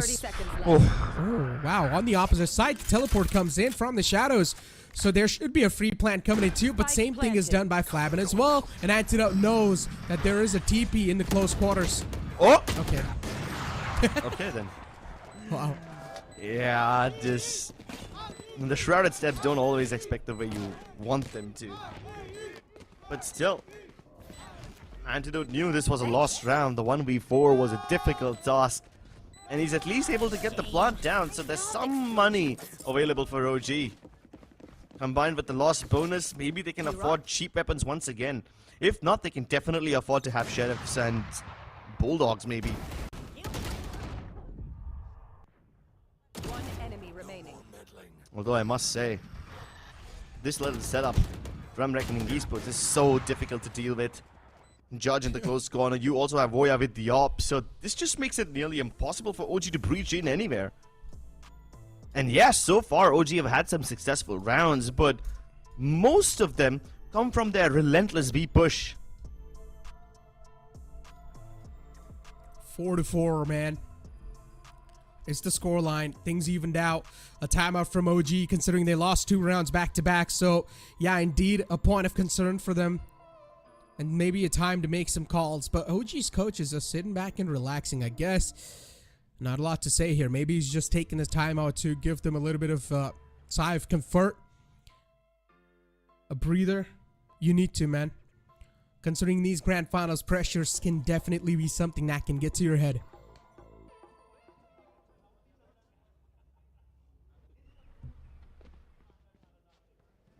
Speaker 4: oh, wow, on the opposite side, the teleport comes in from the shadows. So there should be a free plant coming in too, but same thing is done by Flamin as well. And Antidote knows that there is a TP in the close quarters.
Speaker 5: Oh!
Speaker 4: Okay.
Speaker 5: Okay then.
Speaker 4: Wow.
Speaker 5: Yeah, the shrouded steps don't always expect the way you want them to. But still, Antidote knew this was a lost round. The 1v4 was a difficult task. And he's at least able to get the plant down, so there's some money available for OG. Combined with the lost bonus, maybe they can afford cheap weapons once again. If not, they can definitely afford to have sheriffs and bulldogs maybe.
Speaker 14: enemy remaining.
Speaker 5: Although I must say, this little setup from Reckoning Esports is so difficult to deal with. Judge in the close corner, you also have Voya with the op, so this just makes it nearly impossible for OG to breach in anywhere. And yes, so far OG have had some successful rounds, but most of them come from their relentless B push.
Speaker 4: 4-4, man. It's the scoreline. Things evened out. A timeout from OG, considering they lost 2 rounds back-to-back. So, yeah, indeed, a point of concern for them. And maybe a time to make some calls. But OG's coach is just sitting back and relaxing, I guess. Not a lot to say here. Maybe he's just taking his time out to give them a little bit of sigh of comfort. A breather. You need to, man. Considering these grand finals, pressures can definitely be something that can get to your head.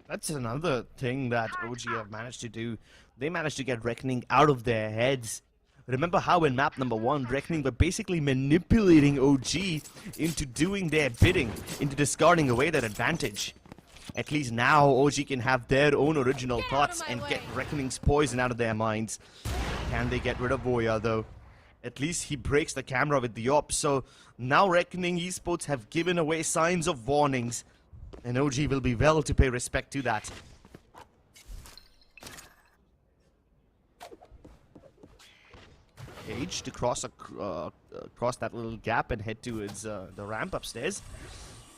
Speaker 5: That's another thing that OG have managed to do. They managed to get Reckoning out of their heads. Remember how in map number 1, Reckoning were basically manipulating OG into doing their bidding, into discarding away their advantage. At least now OG can have their own original thoughts and get Reckoning's poison out of their minds. Can they get rid of Voya though? At least he breaks the camera with the op, so now Reckoning Esports have given away signs of warnings. And OG will be well to pay respect to that. Age to cross that little gap and head towards the ramp upstairs.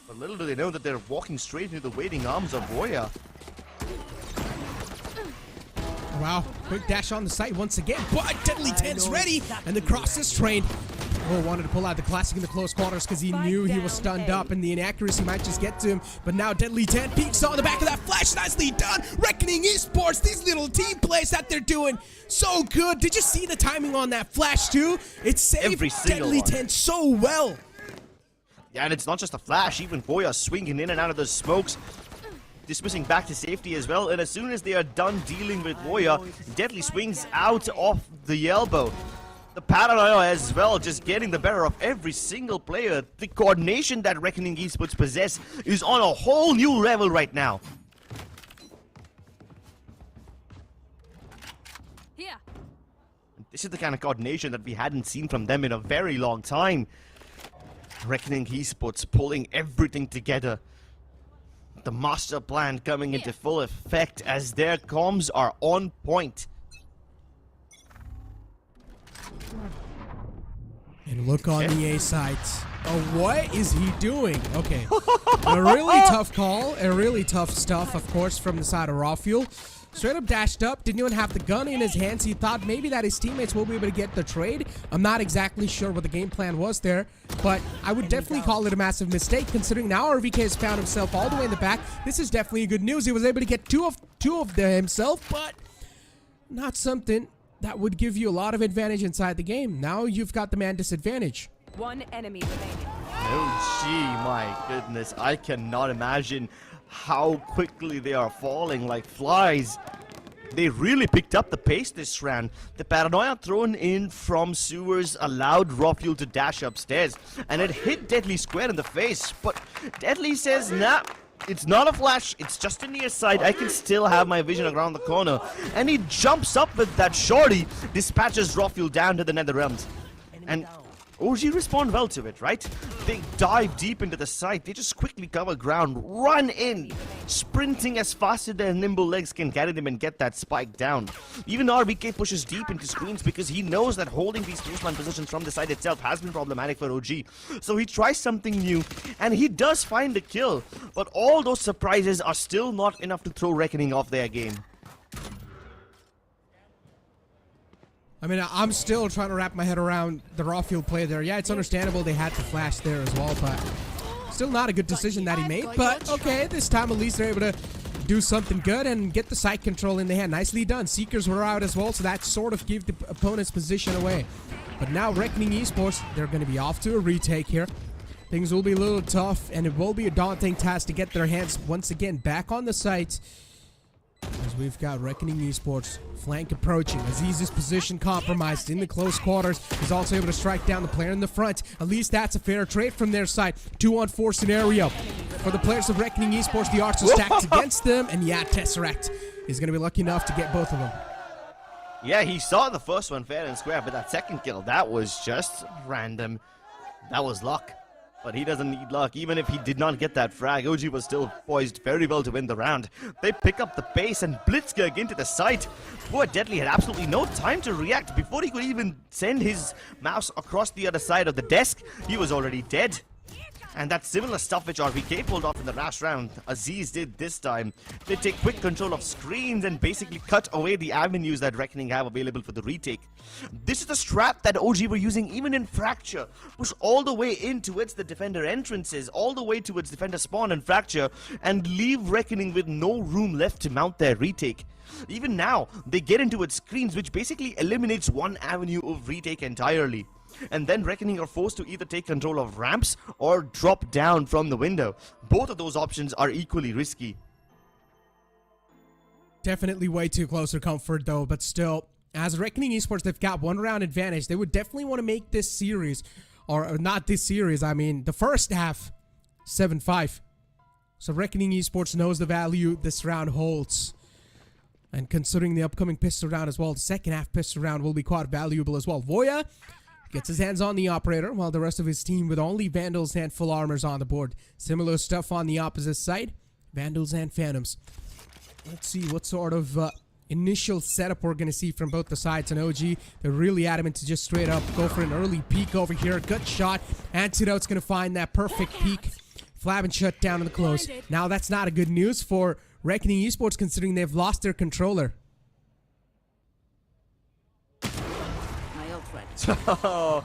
Speaker 5: But little do they know that they're walking straight into the waiting arms of Voya.
Speaker 4: Wow, quick dash on the site once again, but Deadly Tent's ready, and the cross is trained. Oh, wanted to pull out the classic in the close quarters because he knew he was stunned up and the inaccuracy might just get to him. But now Deadly Tent peeks on the back of that flash. Nicely done. Reckoning Esports, these little team plays that they're doing, so good. Did you see the timing on that flash too? It saved Deadly Tent so well.
Speaker 5: Yeah, and it's not just a flash. Even Voya swinging in and out of those smokes, dismissing back to safety as well. And as soon as they are done dealing with Voya, Deadly swings out off the elbow. The paranoia as well, just getting the better of every single player. The coordination that Reckoning Esports possess is on a whole new level right now.
Speaker 6: Here.
Speaker 5: This is the kind of coordination that we hadn't seen from them in a very long time. Reckoning Esports pulling everything together. The master plan coming into full effect as their comms are on point.
Speaker 4: And look on the A sides. Oh, what is he doing? Okay. A really tough call. A really tough stuff, of course, from the side of Rafuel. Straight up dashed up. Didn't even have the gun in his hands. He thought maybe that his teammates will be able to get the trade. I'm not exactly sure what the game plan was there, but I would definitely call it a massive mistake considering now RVK has found himself all the way in the back. This is definitely good news. He was able to get two of them himself, but not something that would give you a lot of advantage inside the game. Now you've got the man disadvantage.
Speaker 14: One enemy remaining.
Speaker 5: Oh gee, my goodness. I cannot imagine how quickly they are falling like flies. They really picked up the pace this round. The paranoia thrown in from sewers allowed Rafuel to dash upstairs, and it hit Deadly square in the face. But Deadly says, nah, it's not a flash, it's just a near side. I can still have my vision around the corner. And he jumps up with that shorty, dispatches Rafuel down to the nether realms. And OG respond well to it, right? They dive deep into the site, they just quickly cover ground, run in, sprinting as fast as their nimble legs can carry them and get that spike down. Even RBK pushes deep into screens because he knows that holding these close-line positions from the side itself has been problematic for OG. So he tries something new, and he does find a kill, but all those surprises are still not enough to throw Reckoning off their game.
Speaker 4: I mean, I'm still trying to wrap my head around the Rafuel play there. Yeah, it's understandable they had to flash there as well, but still not a good decision that he made. But okay, this time at least they're able to do something good and get the site control in the hand. Nicely done. Seekers were out as well, so that sort of gave the opponent's position away. But now Reckoning Esports, they're going to be off to a retake here. Things will be a little tough, and it will be a daunting task to get their hands once again back on the site. As we've got Reckoning Esports flank approaching. Aziz's position compromised in the close quarters. He's also able to strike down the player in the front. At least that's a fair trade from their side. 2-on-4 scenario. For the players of Reckoning Esports, the arcs are stacked against them. And yeah, Tesseract is going to be lucky enough to get both of them.
Speaker 5: Yeah, he saw the first one fair and square, but that second kill, that was just random. That was luck. But he doesn't need luck. Even if he did not get that frag, OG was still poised very well to win the round. They pick up the pace and blitzkrieg into the site. Poor Deadly had absolutely no time to react. Before he could even send his mouse across the other side of the desk, he was already dead. And that's similar stuff which RBK pulled off in the last round. Aziz did this time. They take quick control of screens and basically cut away the avenues that Reckoning have available for the retake. This is the strat that OG were using even in Fracture. Push all the way in towards the defender entrances, all the way towards defender spawn and Fracture, and leave Reckoning with no room left to mount their retake. Even now, they get into its screens, which basically eliminates one avenue of retake entirely. And then Reckoning are forced to either take control of ramps or drop down from the window. Both of those options are equally risky.
Speaker 4: Definitely way too close for comfort though, but still, as Reckoning Esports, they've got one round advantage. They would definitely want to make this series, or not this series, I mean the first half, 7-5. So Reckoning Esports knows the value this round holds. And considering the upcoming pistol round as well, the second half pistol round will be quite valuable as well. Voya gets his hands on the operator, while the rest of his team with only Vandals and full armors on the board. Similar stuff on the opposite side, Vandals and Phantoms. Let's see what sort of initial setup we're going to see from both the sides. And OG, they're really adamant to just straight up go for an early peek over here. Good shot. Antidote's going to find that perfect peek. Flab and shut down in the close. Now that's not a good news for Reckoning Esports, considering they've lost their controller.
Speaker 5: But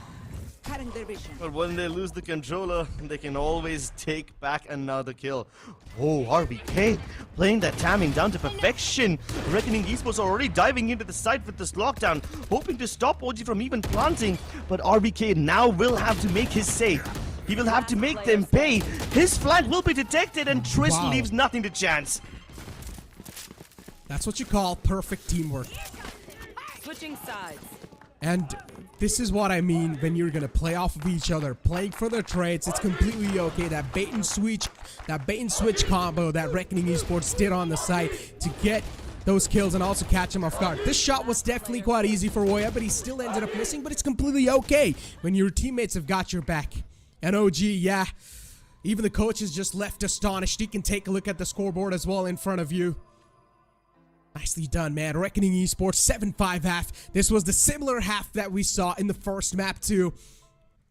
Speaker 5: when they lose the controller, they can always take back another kill. Oh, RBK playing that timing down to perfection. Reckoning Esports are already diving into the site with this lockdown, hoping to stop OG from even planting. But RBK now will have to make his say. He will have to make them pay. His flag will be detected, and Twist leaves nothing to chance.
Speaker 4: That's what you call perfect teamwork.
Speaker 14: Switching sides.
Speaker 4: And this is what I mean when you're gonna play off of each other, playing for their trades. It's completely okay. That bait and switch combo that Reckoning Esports did on the site to get those kills and also catch him off guard. This shot was definitely quite easy for Woya, but he still ended up missing. But it's completely okay when your teammates have got your back. And OG, yeah, even the coach is just left astonished. He can take a look at the scoreboard as well in front of you. Nicely done, man. Reckoning Esports, 7-5 half. This was the similar half that we saw in the first map too.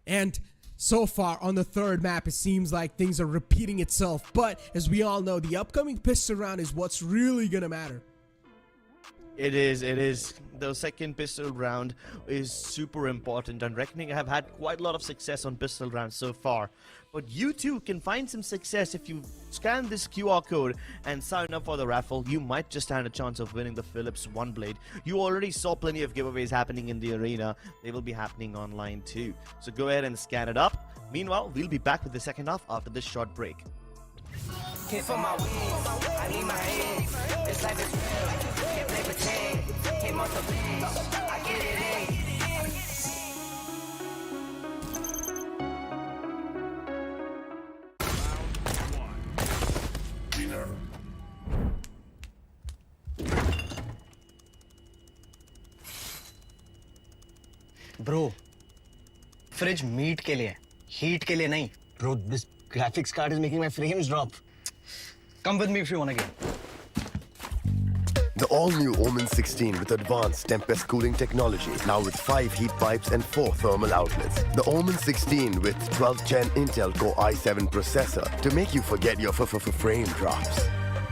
Speaker 4: And so far on the third map, it seems like things are repeating itself. But as we all know, the upcoming pistol round is what's really gonna matter.
Speaker 5: It is. The second pistol round is super important, and Reckoning have had quite a lot of success on pistol rounds so far. But you too can find some success if you scan this QR code and sign up for the raffle. You might just stand a chance of winning the Philips One Blade. You already saw plenty of giveaways happening in the arena. They will be happening online too. So go ahead and scan it up. Meanwhile, we'll be back with the second half after this short break.
Speaker 7: Can't feel my wings, I need my hands. This life is real, can't play pretend. Came off the bench, I get it in.
Speaker 8: Bro, fridge meat के लिए, heat के लिए नहीं. Bro, this graphics card is making my frames drop. Come with me if you want to get.
Speaker 9: The all-new OMEN 16 with advanced Tempest cooling technology, now with 5 heat pipes and 4 thermal outlets. The OMEN 16 with 12th Gen Intel Core i7 processor to make you forget your frame drops.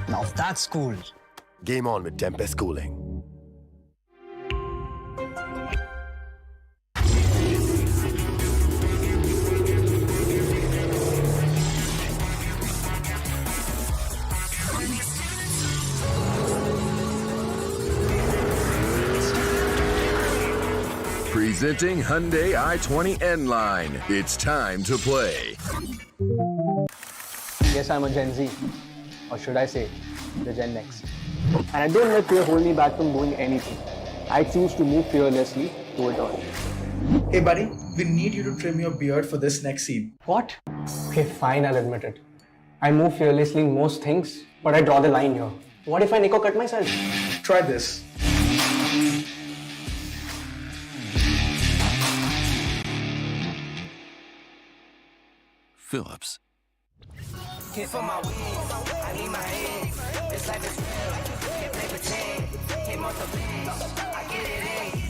Speaker 8: Now that's cool.
Speaker 9: Game on with Tempest cooling.
Speaker 10: Presenting Hyundai i20 N-Line. It's time to play.
Speaker 11: Yes, I'm a Gen Z. Or should I say, the Gen Next. And I don't let fear hold me back from doing anything. I choose to move fearlessly to it all.
Speaker 12: Hey buddy, we need you to trim your beard for this next scene.
Speaker 11: What? Okay, fine, I'll admit it. I move fearlessly in most things, but I draw the line here. What if I Nico cut myself?
Speaker 12: Try this.
Speaker 10: Phillips.
Speaker 7: Hit for my wins, I need my hands. This life is real, can't play pretend. Came off the bench, I get it in.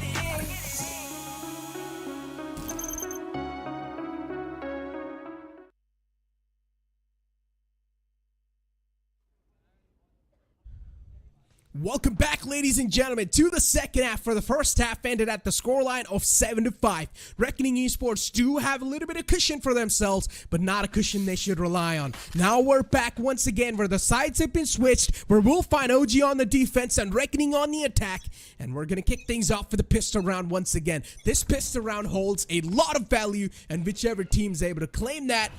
Speaker 4: Welcome back, ladies and gentlemen, to the second half. For the first half ended at the scoreline of 7-5. Reckoning Esports do have a little bit of cushion for themselves, but not a cushion they should rely on. Now we're back once again where the sides have been switched, where we'll find OG on the defense and Reckoning on the attack, and we're going to kick things off for the pistol round once again. This pistol round holds a lot of value, and whichever team's able to claim that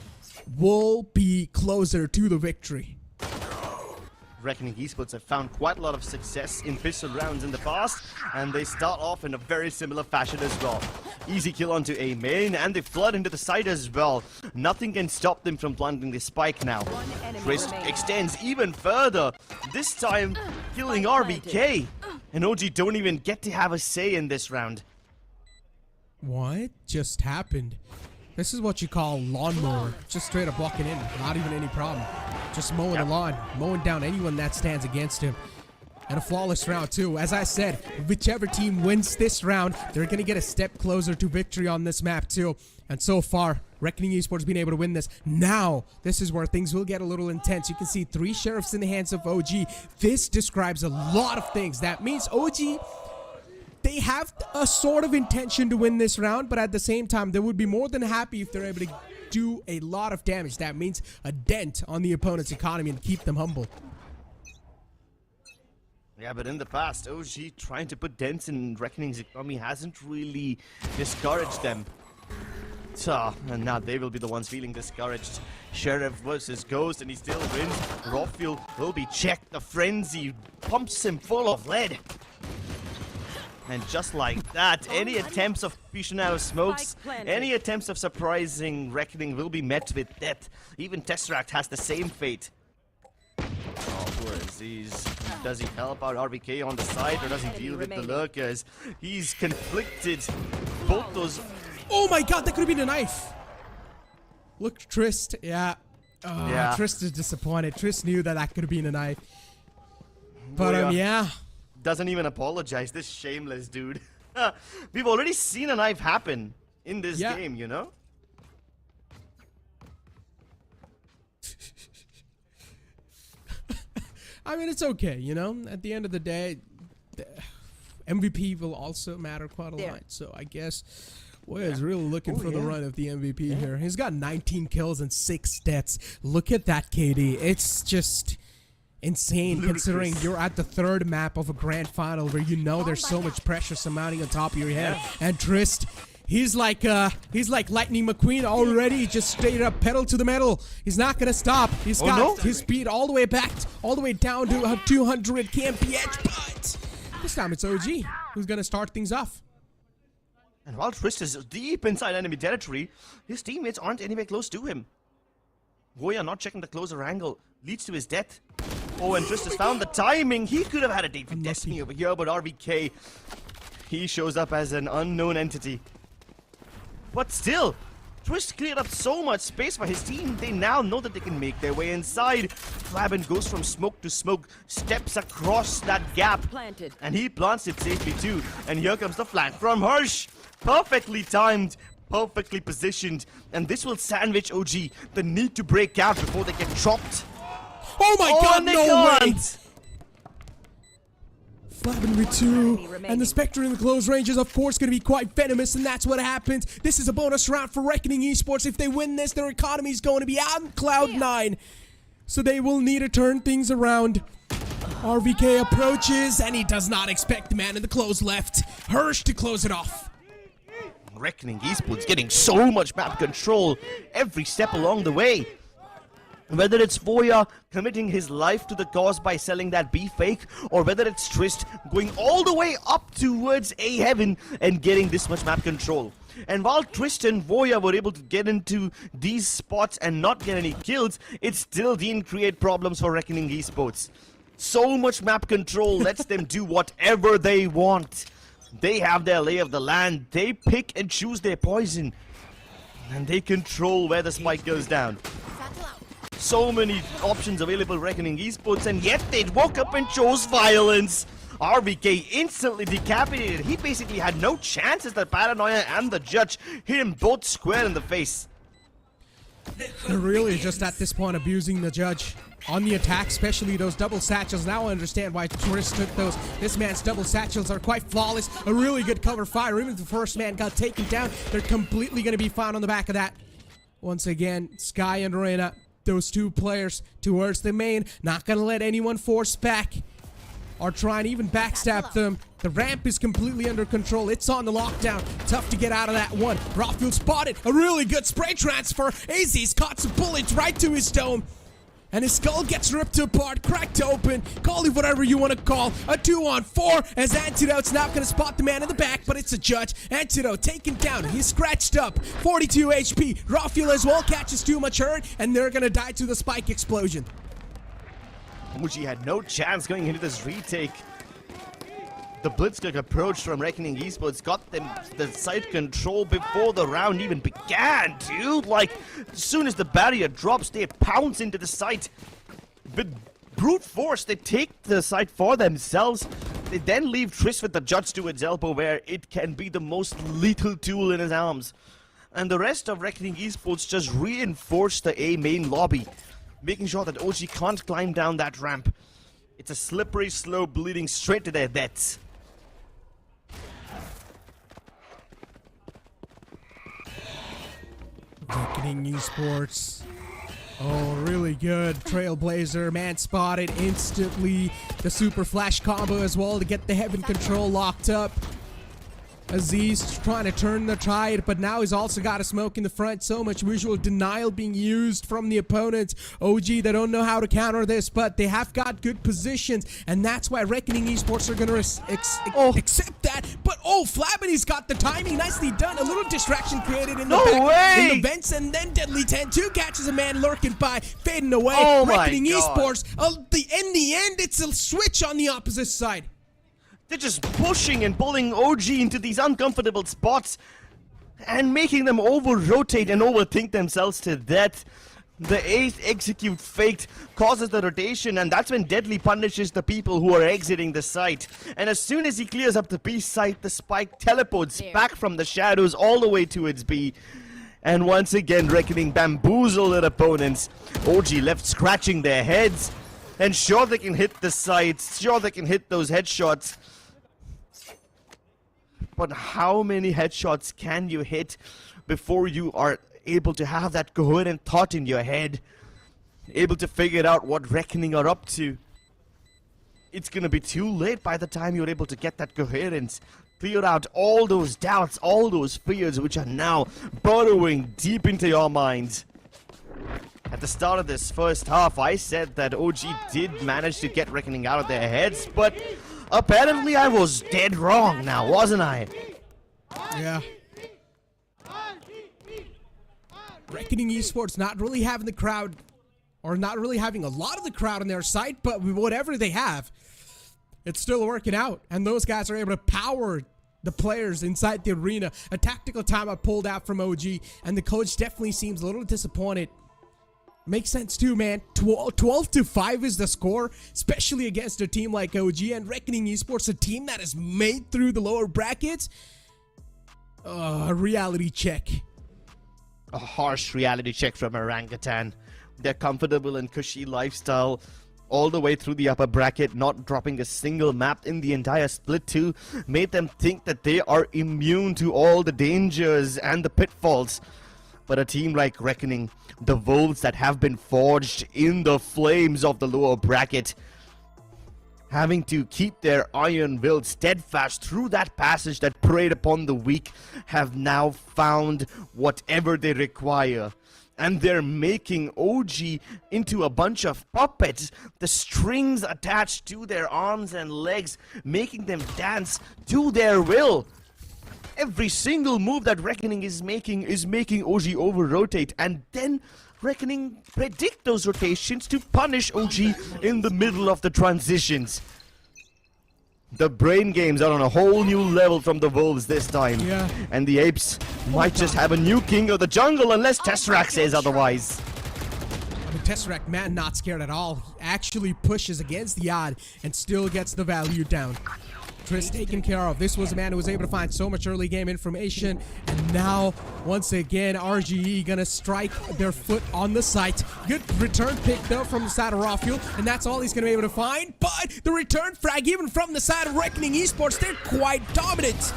Speaker 4: will be closer to the victory.
Speaker 5: Reckoning Esports have found quite a lot of success in pistol rounds in the past, and they start off in a very similar fashion as well. Easy kill onto a main, and they flood into the side as well. Nothing can stop them from planting the spike now. Twist extends even further, this time killing RVK. And OG don't even get to have a say in this round.
Speaker 4: What just happened? This is what you call lawnmower. Just straight up walking in, not even any problem. Just mowing the lawn, mowing down anyone that stands against him. And a flawless round too. As I said, whichever team wins this round, they're going to get a step closer to victory on this map too. And so far, Reckoning Esports has been able to win this. Now, this is where things will get a little intense. You can see 3 sheriffs in the hands of OG. This describes a lot of things. That means OG, they have a sort of intention to win this round, but at the same time, they would be more than happy if they're able to do a lot of damage. That means a dent on the opponent's economy and keep them humble.
Speaker 5: Yeah, but in the past, OG trying to put dents in Reckoning's economy hasn't really discouraged them. So, and now they will be the ones feeling discouraged. Sheriff versus Ghost, and he still wins. Rawfield will be checked. The frenzy pumps him full of lead. And just like that, any attempts of pushing out smokes, any attempts of surprising Reckoning will be met with death. Even Tesseract has the same fate. Oh, poor Aziz. Does he help out RVK on the side, or does he deal with the lurkers? He's conflicted. Both those...
Speaker 4: Oh my god, that could have been a knife! Look, Trist, yeah.
Speaker 5: Yeah.
Speaker 4: Trist is disappointed. Trist knew that that could have been a knife. But, yeah.
Speaker 5: Doesn't even apologize, this shameless dude. We've already seen a knife happen in this game, you know?
Speaker 4: I mean, it's okay, you know? At the end of the day, the MVP will also matter quite a lot. So I guess Boy is really looking for the run of the MVP here. He's got 19 kills and 6 deaths. Look at that, KD. It's just insane considering you're at the 3rd map of a grand final where you know there's so much pressure surmounting on top of your head. And Trist, he's like Lightning McQueen already, just straight up pedal to the metal. He's not gonna stop. He's got his speed all the way back, all the way down to 200 kmph. But this time it's OG who's gonna start things off.
Speaker 5: And while Trist is deep inside enemy territory, his teammates aren't anywhere close to him. Goya not checking the closer angle leads to his death. Oh, and Trist has found the timing. He could have had a date with Destiny over here, but RVK, he shows up as an unknown entity. But still, Trist cleared up so much space for his team. They now know that they can make their way inside. Flabin goes from smoke to smoke, steps across that gap.
Speaker 14: Planted.
Speaker 5: And he plants it safely too. And here comes the flank from Hirsch. Perfectly timed, perfectly positioned. And this will sandwich OG the need to break out before they get chopped.
Speaker 4: Oh my god,
Speaker 5: they
Speaker 4: no
Speaker 5: can't.
Speaker 4: way! Flabin with 2, and the Spectre in the close range is of course going to be quite venomous, and that's what happens. This is a bonus round for Reckoning Esports. If they win this, their economy is going to be on cloud 9. So they will need to turn things around. RVK approaches, and he does not expect the man in the close left. Hirsch to close it off.
Speaker 5: Reckoning Esports getting so much map control every step along the way. Whether it's Voya committing his life to the cause by selling that B fake, or whether it's Trist going all the way up towards A heaven and getting this much map control. And while Trist and Voya were able to get into these spots and not get any kills, it still didn't create problems for Reckoning Esports. So much map control lets them do whatever they want. They have their lay of the land, they pick and choose their poison, and they control where the spike goes down. So many options available Reckoning Esports, and yet they woke up and chose violence. RVK instantly decapitated. He basically had no chances. The Paranoia and the Judge hit him both square in the face.
Speaker 4: They're really just at this point abusing the Judge on the attack, especially those double satchels. Now I understand why Trist took those. This man's double satchels are quite flawless. A really good cover fire. Even if the first man got taken down, they're completely going to be fine on the back of that. Once again, Sky and Reina, those two players towards the main, not gonna let anyone force back or try and even backstab them. The ramp is completely under control. It's on the lockdown. Tough to get out of that one. Rafiel spotted a really good spray transfer. AZ's caught some bullets right to his dome. And his skull gets ripped apart, cracked open. Call it whatever you want to call. A 2-on-4 as Antidote's not going to spot the man in the back, but it's a Judge. Antidote taken down. He's scratched up. 42 HP. Rafiel as well catches too much hurt, and they're going to die to the spike explosion.
Speaker 5: Muji had no chance going into this retake. The Blitzkrieg approach from Reckoning Esports got them the site control before the round even began, dude. Like, as soon as the barrier drops, they pounce into the site. With brute force, they take the site for themselves. They then leave Trist with the Judge to its elbow, where it can be the most lethal tool in his arms. And the rest of Reckoning Esports just reinforce the A main lobby, making sure that OG can't climb down that ramp. It's a slippery slope leading straight to their deaths.
Speaker 4: Reckoning Esports. Oh, really good. Trailblazer, man spotted instantly. The super flash combo as well to get the heaven control locked up. Aziz trying to turn the tide, but now he's also got a smoke in the front. So much visual denial being used from the opponents. OG, they don't know how to counter this, but they have got good positions, and that's why Reckoning Esports are going to accept that. But Flabbity's got the timing. Nicely done. A little distraction created in the back, in the vents, and then Deadly 10-2 catches a man lurking by, fading away.
Speaker 5: Oh
Speaker 4: Reckoning
Speaker 5: my God.
Speaker 4: Esports, in the end, it's a switch on the opposite side.
Speaker 5: They're just pushing and pulling OG into these uncomfortable spots and making them over-rotate and overthink themselves to death. The ace execute faked causes the rotation, and that's when Deadly punishes the people who are exiting the site. And as soon as he clears up the B site, the spike teleports back from the shadows all the way to its B. And once again, Reckoning bamboozle their opponents. OG left scratching their heads. And sure, they can hit the sites. Sure, they can hit those headshots. But how many headshots can you hit before you are able to have that coherent thought in your head? Able to figure out what Reckoning are up to? It's gonna be too late by the time you're able to get that coherence. Clear out all those doubts, all those fears which are now burrowing deep into your minds. At the start of this first half, I said that OG did manage to get Reckoning out of their heads, but apparently I was dead wrong now, wasn't I?
Speaker 4: Yeah. Reckoning Esports not really having the crowd, or not really having a lot of the crowd on their side, but whatever they have, it's still working out. And those guys are able to power the players inside the arena. A tactical timeout pulled out from OG, and the coach definitely seems a little disappointed. Makes sense too, man. 12-5 is the score, especially against a team like OG and Reckoning Esports, a team that has made through the lower brackets. A reality check.
Speaker 5: A harsh reality check from Orangutan. Their comfortable and cushy lifestyle all the way through the upper bracket, not dropping a single map in the entire split 2, made them think that they are immune to all the dangers and the pitfalls. But a team like Reckoning, the wolves that have been forged in the flames of the lower bracket, having to keep their iron will steadfast through that passage that preyed upon the weak, have now found whatever they require. and they're making OG into a bunch of puppets. The strings attached to their arms and legs, making them dance to their will. Every single move that Reckoning is making OG over-rotate, and then Reckoning predict those rotations to punish OG in the middle of the transitions. The brain games are on a whole new level from the Wolves this time.
Speaker 4: Yeah.
Speaker 5: And the Apes might just have a new king of the jungle unless Tesseract says otherwise.
Speaker 4: I mean, Tesseract, man, not scared at all. He actually pushes against the odd and still gets the value down. Triss taken care of. This was a man who was able to find so much early game information, and now once again RGE gonna strike their foot on the site. Good return pick though from the side of Rafiel, and that's all he's gonna be able to find. But the return frag even from the side of Reckoning Esports, they're quite dominant.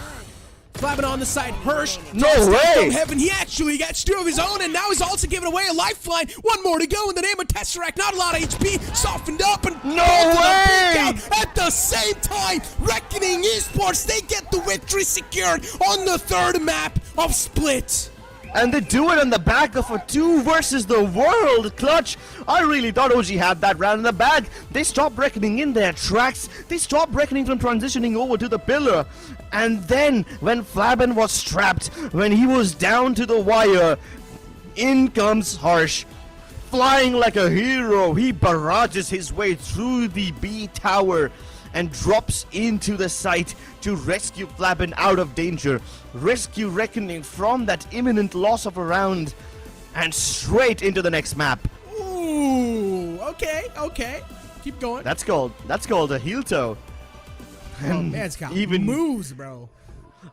Speaker 4: Flabbing on the side, Hirsch.
Speaker 5: No way!
Speaker 4: From heaven, he actually gets two of his own, and now he's also giving away a lifeline. One more to go in the name of Tesseract. Not a lot of HP, softened up, and
Speaker 5: no way!
Speaker 4: At the same time, Reckoning Esports, they get the victory secured on the third map of Split.
Speaker 5: And they do it on the back of a 2 versus the world clutch. I really thought OG had that round in the bag. They stopped Reckoning in their tracks. They stopped Reckoning from transitioning over to the pillar. And then, when Flabben was strapped, when he was down to the wire, in comes Harsh. Flying like a hero, he barrages his way through the B tower and drops into the site to rescue Flabben out of danger, rescue Reckoning from that imminent loss of a round, and straight into the next map.
Speaker 4: Ooh, okay. Keep going.
Speaker 5: That's called a heel toe.
Speaker 4: Oh, man's got even moves, bro.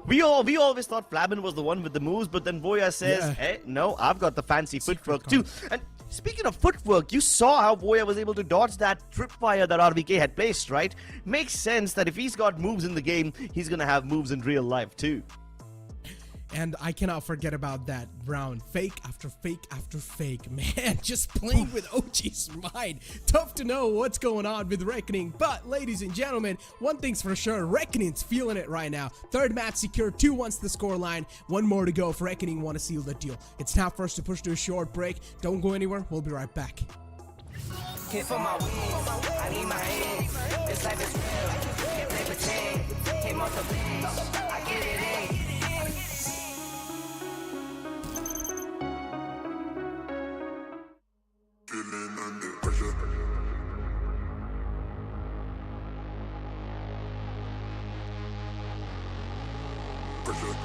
Speaker 5: We always thought Flabben was the one with the moves, but then Voya says, hey, no, I've got the fancy footwork too. And speaking of footwork, you saw how Voya was able to dodge that tripwire that RVK had placed, right? Makes sense that if he's got moves in the game, he's gonna have moves in real life too.
Speaker 4: And I cannot forget about that round. Fake after fake after fake. Man, just playing with OG's mind. Tough to know what's going on with Reckoning. But, ladies and gentlemen, one thing's for sure. Reckoning's feeling it right now. Third match secured. 2-1's the scoreline. One more to go for Reckoning want to seal the deal. It's time for us to push to a short break. Don't go anywhere. We'll be right back.
Speaker 7: Hit for my wins, I need my hands. This life is real, can't play pretend. Came off the bench, I get it in.
Speaker 10: Feeling under pressure. Pressure.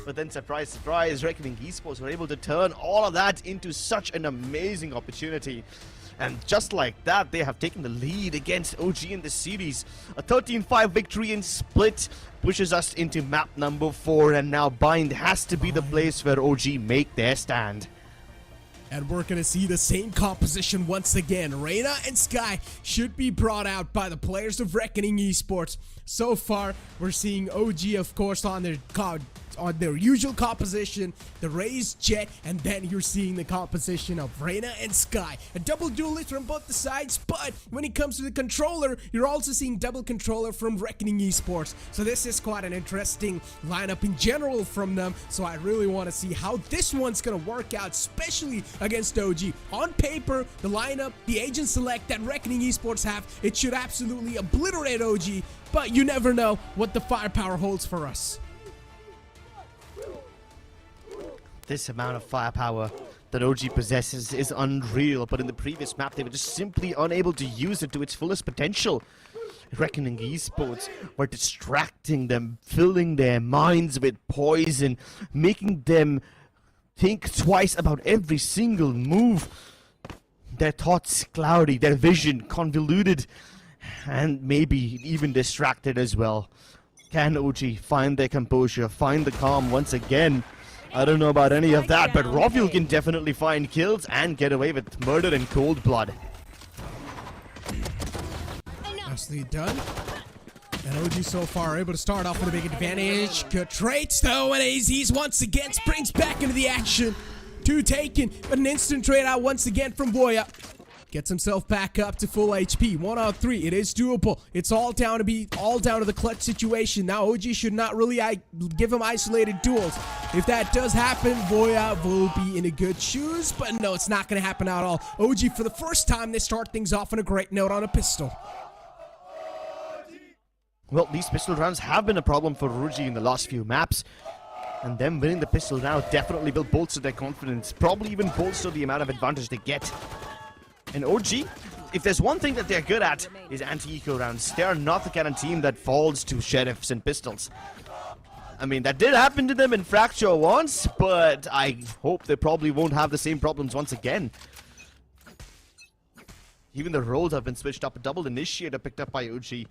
Speaker 5: But then surprise, surprise, Reckoning Esports were able to turn all of that into such an amazing opportunity. And just like that, they have taken the lead against OG in the series. A 13-5 victory in Split pushes us into map number 4, and now Bind has to be the place where OG make their stand.
Speaker 4: And we're going to see the same composition once again. Reyna and Sky should be brought out by the players of Reckoning Esports. So far, we're seeing OG, of course, on their usual composition, the Raze, Jet, and then you're seeing the composition of Reyna and Sky. A double duelist from both the sides, but when it comes to the controller, you're also seeing double controller from Reckoning Esports. So this is quite an interesting lineup in general from them, so I really want to see how this one's going to work out, especially against OG. On paper, the lineup, the agent select that Reckoning Esports have, it should absolutely obliterate OG, but you never know what the firepower holds for us.
Speaker 5: This amount of firepower that OG possesses is unreal, but in the previous map they were just simply unable to use it to its fullest potential. Reckoning Esports were distracting them, filling their minds with poison, making them think twice about every single move. Their thoughts cloudy, their vision convoluted, and maybe even distracted as well. Can OG find their composure, find the calm once again? I don't know about any of that, but Rovil can definitely find kills and get away with murder in cold blood.
Speaker 4: Nicely done. And OG so far able to start off with a big advantage. Good traits though, and AZ's once again springs back into the action. 2 taken, but an instant trade out once again from Boya. Gets himself back up to full HP. 1 on 3. It is doable. It's all down to the clutch situation. Now OG should not really give him isolated duels. If that does happen, Boya will be in a good shoes. But no, it's not going to happen at all. OG, for the first time, they start things off on a great note on a pistol.
Speaker 5: Well, these pistol rounds have been a problem for OG in the last few maps. And them winning the pistol now definitely will bolster their confidence. Probably even bolster the amount of advantage they get. And OG, if there's one thing that they're good at, is anti-eco rounds. They are not the kind of team that falls to sheriffs and pistols. I mean, that did happen to them in Fracture once, but I hope they probably won't have the same problems once again. Even the roles have been switched up. A double initiator picked up by OG.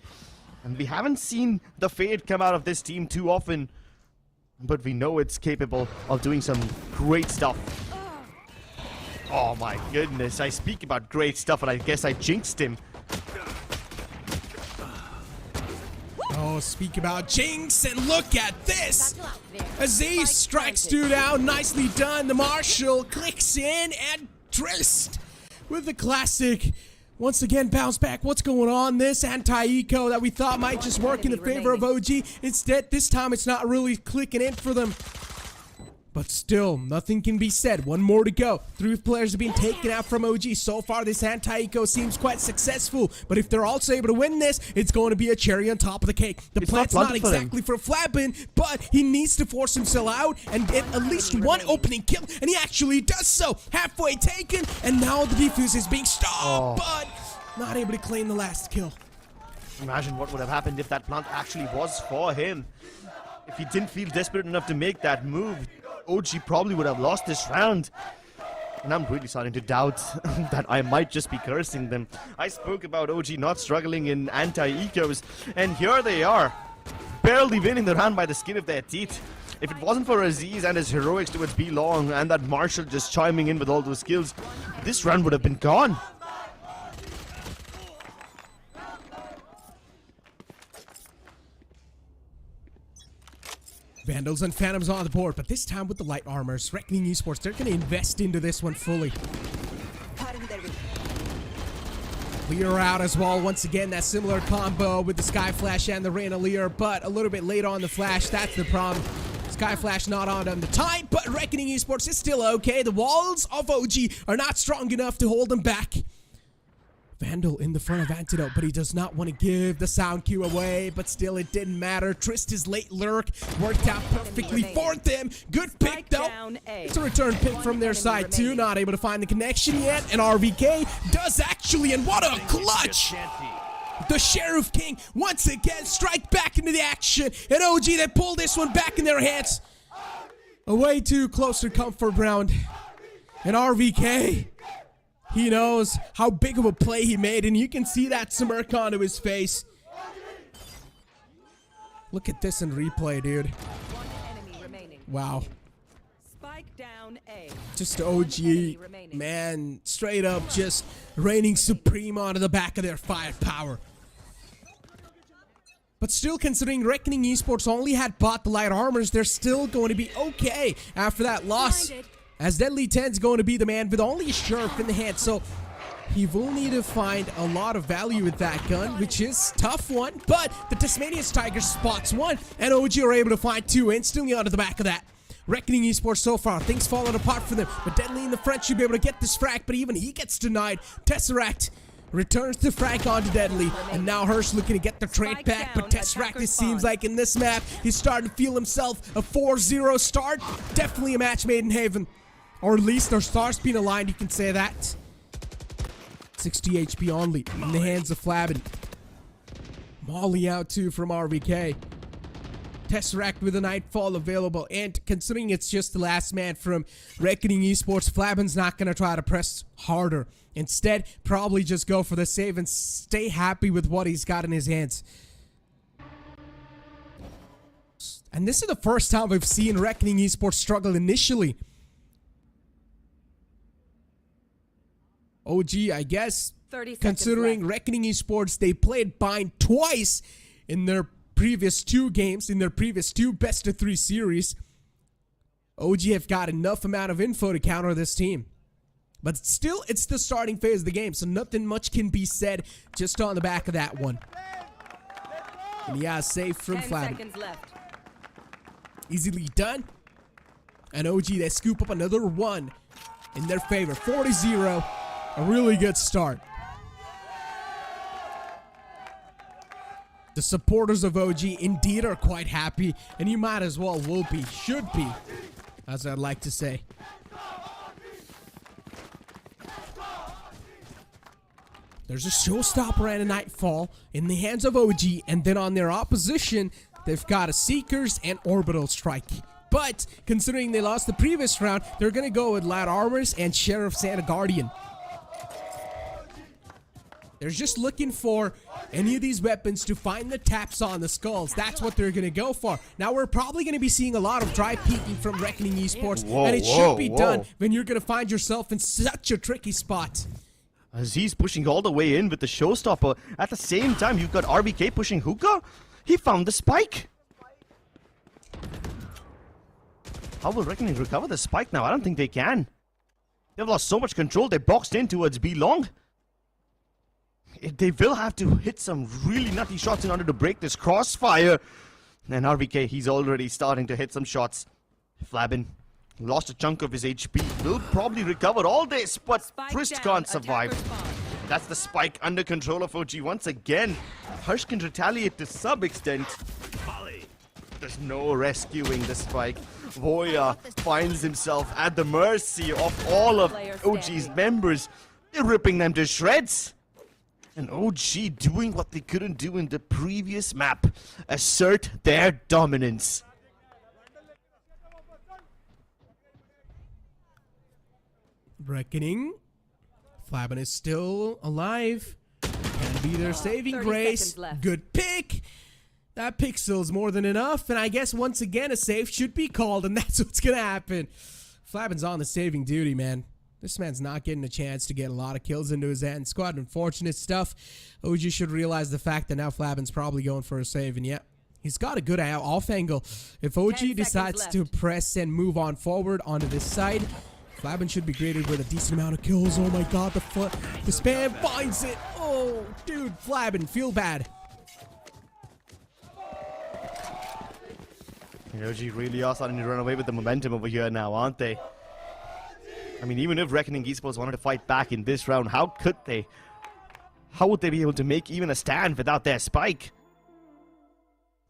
Speaker 5: And we haven't seen the fade come out of this team too often. But we know it's capable of doing some great stuff. Oh my goodness, I speak about great stuff and I guess I jinxed him.
Speaker 4: Oh, speak about jinx, and look at this! Aziz strikes two down, nicely done. The Marshall clicks in, and Trist with the classic. Once again, bounce back. What's going on? This anti-eco that we thought might just work in the favor of OG. Instead, this time it's not really clicking in for them. But still, nothing can be said. One more to go. 3 players have been taken out from OG. So far, this anti-eco seems quite successful. But if they're also able to win this, it's going to be a cherry on top of the cake. The plan's not exactly for Flabin, but he needs to force himself out and get at least one opening kill. And he actually does so. Halfway taken, and now the defuse is being stopped, but not able to claim the last kill.
Speaker 5: Imagine what would have happened if that plant actually was for him. If he didn't feel desperate enough to make that move, OG probably would have lost this round. And I'm really starting to doubt that I might just be cursing them. I spoke about OG not struggling in anti-ecos, and here they are, barely winning the round by the skin of their teeth. If it wasn't for Aziz and his heroics towards B Long and that Marshall just chiming in with all those skills, this round would have been gone.
Speaker 4: Vandals and Phantoms on the board, but this time with the light armors. Reckoning Esports, they're going to invest into this one fully. Lear out as well. Once again, that similar combo with the Sky Flash and the Reyna Lear, but a little bit late on the Flash. That's the problem. Sky Flash not on the time, but Reckoning Esports is still okay. The walls of OG are not strong enough to hold them back. Vandal in the front of Antidote, but he does not want to give the sound cue away, but still it didn't matter. Trist's late lurk worked out perfectly for them. Good pick though. It's a return pick from their side too. Not able to find the connection yet, and RVK does actually, and what a clutch! The Sheriff King once again strike back into the action, and OG they pull this one back in their hands. A way too close to comfort round, and RVK, he knows how big of a play he made, and you can see that smirk onto his face. Look at this in replay, dude. Wow.
Speaker 14: Spike down A.
Speaker 4: Just OG, man, straight up just reigning supreme onto the back of their firepower. But still, considering Reckoning Esports only had bought the light armors, they're still going to be okay after that loss. As Deadly 10's going to be the man with only a Sheriff in the hand, so he will need to find a lot of value with that gun, which is a tough one, but the Tasmanian Tiger spots one, and OG are able to find two instantly onto the back of that. Reckoning Esports so far, things falling apart for them, but Deadly in the front should be able to get this frag, but even he gets denied. Tesseract returns the frag onto Deadly, and now Hirsch looking to get the trade back, but Tesseract, it seems like in this map, he's starting to feel himself a 4-0 start. Definitely a match made in heaven. Or at least their stars being aligned, you can say that. 60 HP only in the hands of Flabin. Molly out too from RVK. Tesseract with a Nightfall available, and considering it's just the last man from Reckoning Esports, Flabin's not going to try to press harder. Instead, probably just go for the save and stay happy with what he's got in his hands. And this is the first time we've seen Reckoning Esports struggle initially. OG, I guess, considering Reckoning Esports, they played Bind twice in their previous 2 games, in their previous 2 best-of-3 series. OG have got enough amount of info to counter this team. But still, it's the starting phase of the game, so nothing much can be said just on the back of that one. And yeah, safe from Flabin. Easily done. And OG, they scoop up another one in their favor. 40-0. A really good start. The supporters of OG indeed are quite happy, and you might as well will be, should be, as I'd like to say. There's a showstopper and a Nightfall in the hands of OG, and then on their opposition, They've got a Seekers and Orbital Strike. But considering they lost the previous round, they're going to go with Light Armors and Sheriff's and a Guardian. They're just looking for any of these weapons to find the taps on the skulls. That's what they're going to go for. Now, we're probably going to be seeing a lot of dry peeking from Reckoning Esports. And it should be done when you're going to find yourself in such a tricky spot.
Speaker 5: Aziz pushing all the way in with the showstopper. At the same time, you've got RBK pushing hookah. He found the spike. How will Reckoning recover the spike now? I don't think they can. They've lost so much control. They boxed in towards B long. They will have to hit some really nutty shots in order to break this crossfire. And RBK, he's already starting to hit some shots. Flabin lost a chunk of his HP. Will probably recover all this, but Frist can't survive. That's the spike under control of OG once again. Harsh can retaliate to some extent. There's no rescuing the spike. Voya finds himself at the mercy of all of OG's members. They're ripping them to shreds. And OG doing what they couldn't do in the previous map. Assert their dominance.
Speaker 4: Reckoning. Flabin is still alive. Can be their saving grace. Good pick. That pixel's more than enough. And I guess once again a save should be called. And that's what's going to happen. Flabin's on the saving duty, man. This man's not getting a chance to get a lot of kills into his end. Squad, unfortunate stuff. OG should realize the fact that now Flabin's probably going for a save. And yeah, he's got a good off angle. If OG decides to press and move on forward onto this side, Flabin should be greeted with a decent amount of kills. Oh my god, the spam finds it. Oh, dude, Flabin, feel bad.
Speaker 5: OG really are starting to run away with the momentum over here now, aren't they? I mean, even if Reckoning Esports wanted to fight back in this round, how could they? How would they be able to make even a stand without their spike?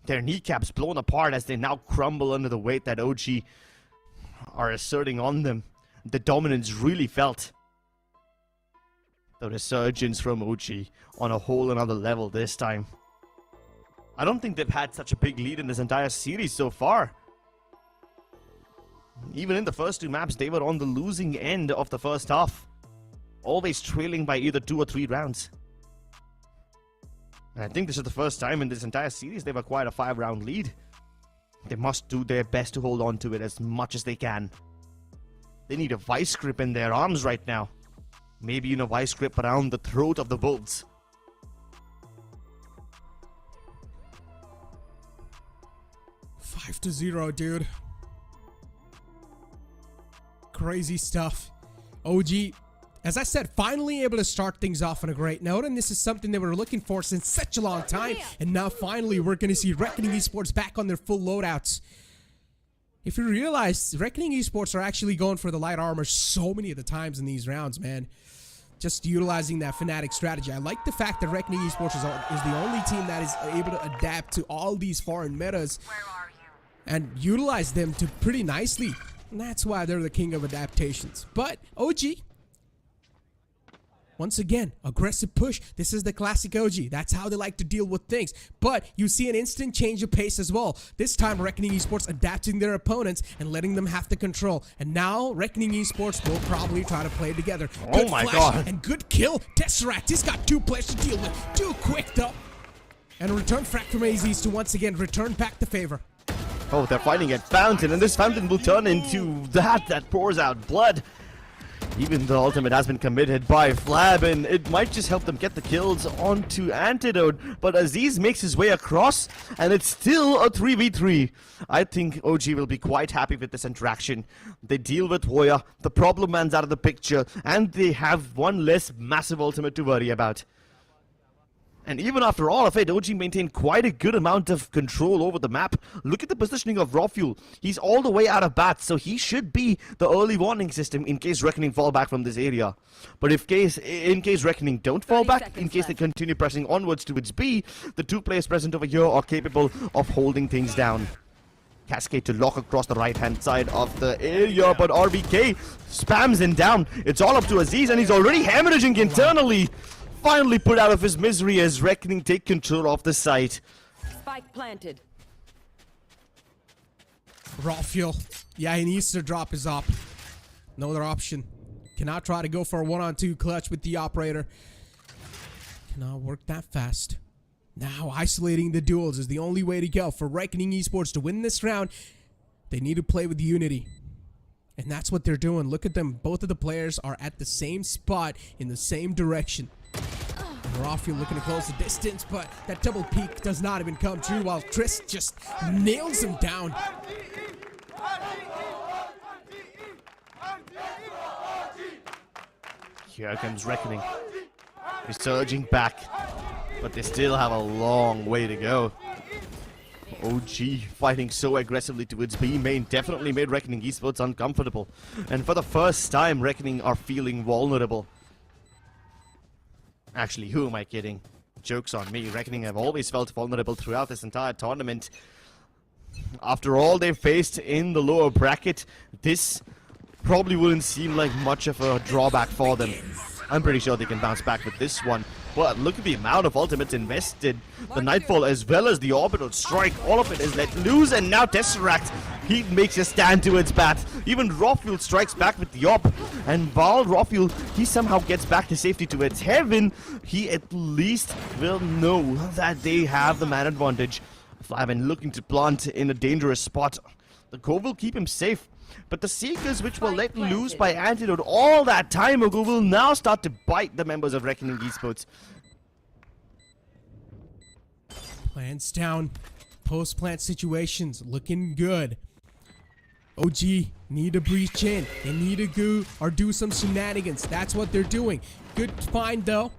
Speaker 5: Their kneecaps blown apart as they now crumble under the weight that OG are asserting on them. The dominance really felt. The resurgence from OG on a whole another level this time. I don't think they've had such a big lead in this entire series so far. Even in the first two maps, they were on the losing end of the first half. Always trailing by either 2 or 3 rounds. And I think this is the first time in this entire series they've acquired a 5-round lead. They must do their best to hold on to it as much as they can. They need a vice grip in their arms right now. Maybe even a vice grip around the throat of the Wolves.
Speaker 4: $5-0, dude. Crazy stuff. OG, as I said, finally able to start things off on a great note, and this is something they were looking for since such a long time, and now finally we're going to see Reckoning Esports back on their full loadouts. If you realize, Reckoning Esports are actually going for the light armor so many of the times in these rounds, man. Just utilizing that Fnatic strategy. I like the fact that Reckoning Esports is the only team that is able to adapt to all these foreign metas and utilize them to pretty nicely. And that's why they're the king of adaptations. But OG, once again, aggressive push. This is the classic OG. That's how they like to deal with things. But you see an instant change of pace as well. This time, Reckoning Esports adapting their opponents and letting them have the control. And now, Reckoning Esports will probably try to play together. Good
Speaker 5: oh my
Speaker 4: flash
Speaker 5: god.
Speaker 4: And good kill. Tesseract, he's got 2 players to deal with. Too quick, though. And a return frac from AZs to once again return back the favor.
Speaker 5: Oh, they're fighting at Fountain, and this Fountain will turn into that pours out blood. Even the ultimate has been committed by Flabin. It might just help them get the kills onto Antidote, but Aziz makes his way across, and it's still a 3v3. I think OG will be quite happy with this interaction. They deal with Hoya, the problem man's out of the picture, and they have one less massive ultimate to worry about. And even after all of it, OG maintained quite a good amount of control over the map. Look at the positioning of Raw Fuel. He's all the way out of bats, so he should be the early warning system in case Reckoning fall back from this area. But in case Reckoning don't fall back, in case they continue pressing onwards towards B, the 2 players present over here are capable of holding things down. Cascade to lock across the right-hand side of the area, but RBK spams him down. It's all up to Aziz, and he's already hemorrhaging internally. Finally put out of his misery as Reckoning take control of the site.
Speaker 14: Spike planted.
Speaker 4: Raw fuel. Yeah, he needs to drop his op. No other option. Cannot try to go for a 1-on-2 clutch with the operator. Cannot work that fast. Now isolating the duels is the only way to go for Reckoning Esports to win this round. They need to play with unity. And that's what they're doing. Look at them. Both of the players are at the same spot in the same direction. Rafi looking to close the distance, but that double peek does not even come true while Chris just nails him down.
Speaker 5: Here comes Reckoning. He's surging back, but they still have a long way to go. OG fighting so aggressively towards B main definitely made Reckoning Esports uncomfortable. And for the first time, Reckoning are feeling vulnerable. Actually, who am I kidding? Joke's on me. Reckoning have always felt vulnerable throughout this entire tournament. After all they've faced in the lower bracket, this probably wouldn't seem like much of a drawback for them. I'm pretty sure they can bounce back with this one. But look at the amount of ultimates invested. The Nightfall as well as the Orbital Strike. All of it is let loose, and now Tesseract, he makes a stand towards bat. Even Rawfuel strikes back with the op. And while Rawfuel, he somehow gets back to safety towards heaven, he at least will know that they have the man advantage. Flaven looking to plant in a dangerous spot. The Cove will keep him safe. But the Seekers, which were let loose by Antidote all that time ago, will now start to bite the members of Reckoning Esports.
Speaker 4: Plants down. Post-plant situations looking good. OG need to breach in. They need to go or do some shenanigans. That's what they're doing. Good find though,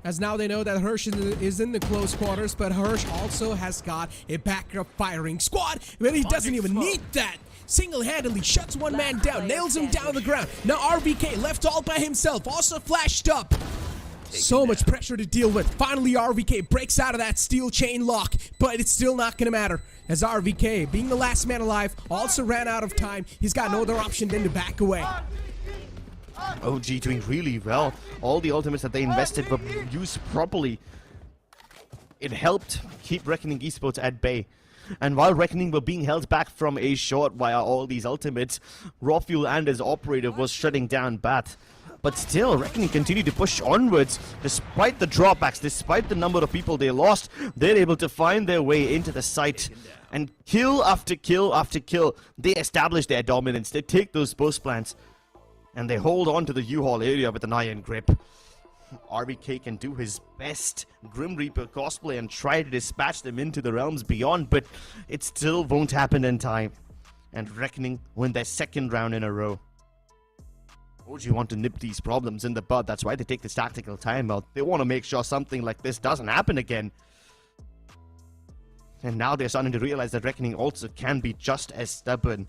Speaker 4: as now they know that Hirsch is in the close quarters, but Hirsch also has got a backup firing squad, but he doesn't even need that. Single-handedly shuts one man down, nails him down the ground. Now RVK left all by himself, also flashed up. So much pressure to deal with. Finally, RVK breaks out of that steel chain lock, but it's still not going to matter, as RVK, being the last man alive, also ran out of time. He's got no other option than to back away.
Speaker 5: OG doing really well. All the ultimates that they invested were used properly. It helped keep Reckoning Esports at bay. And while Reckoning were being held back from a shot via all these ultimates, Rawfuel and his operator was shutting down Bat. But still, Reckoning continued to push onwards. Despite the drawbacks, despite the number of people they lost, they're able to find their way into the site. And kill after kill after kill, they establish their dominance. They take those post plants. And they hold on to the U-Haul area with an iron grip. RBK can do his best Grim Reaper cosplay and try to dispatch them into the realms beyond, but it still won't happen in time. And Reckoning win their second round in a row. OG want to nip these problems in the bud. That's why they take this tactical timeout. They want to make sure something like this doesn't happen again. And now they're starting to realize that Reckoning also can be just as stubborn.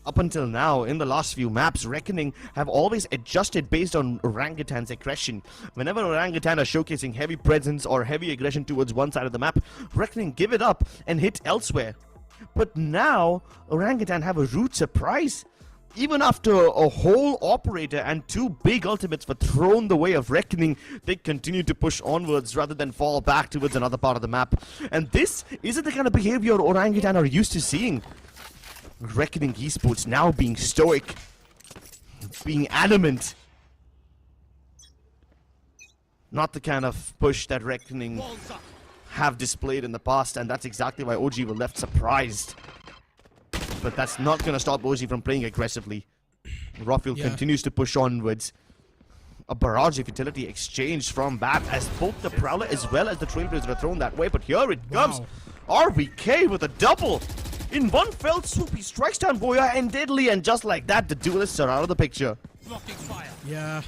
Speaker 5: Up until now, in the last few maps, Reckoning have always adjusted based on Orangutan's aggression. Whenever Orangutan are showcasing heavy presence or heavy aggression towards one side of the map, Reckoning give it up and hit elsewhere. But now, Orangutan have a rude surprise. Even after a whole operator and two big ultimates were thrown the way of Reckoning, they continue to push onwards rather than fall back towards another part of the map. And this isn't the kind of behavior Orangutan are used to seeing. Reckoning Esports now being stoic, being adamant. Not the kind of push that Reckoning have displayed in the past, and that's exactly why OG were left surprised. But that's not going to stop OG from playing aggressively. Rawfuel continues to push onwards. A barrage of utility exchanged from Bat as both the Prowler as well as the Trailblazer are thrown that way, but here it comes. RVK with a double. In one fell swoop, he strikes down Boya and Deadly, and just like that, the duelists are out of the picture.
Speaker 4: Yeah,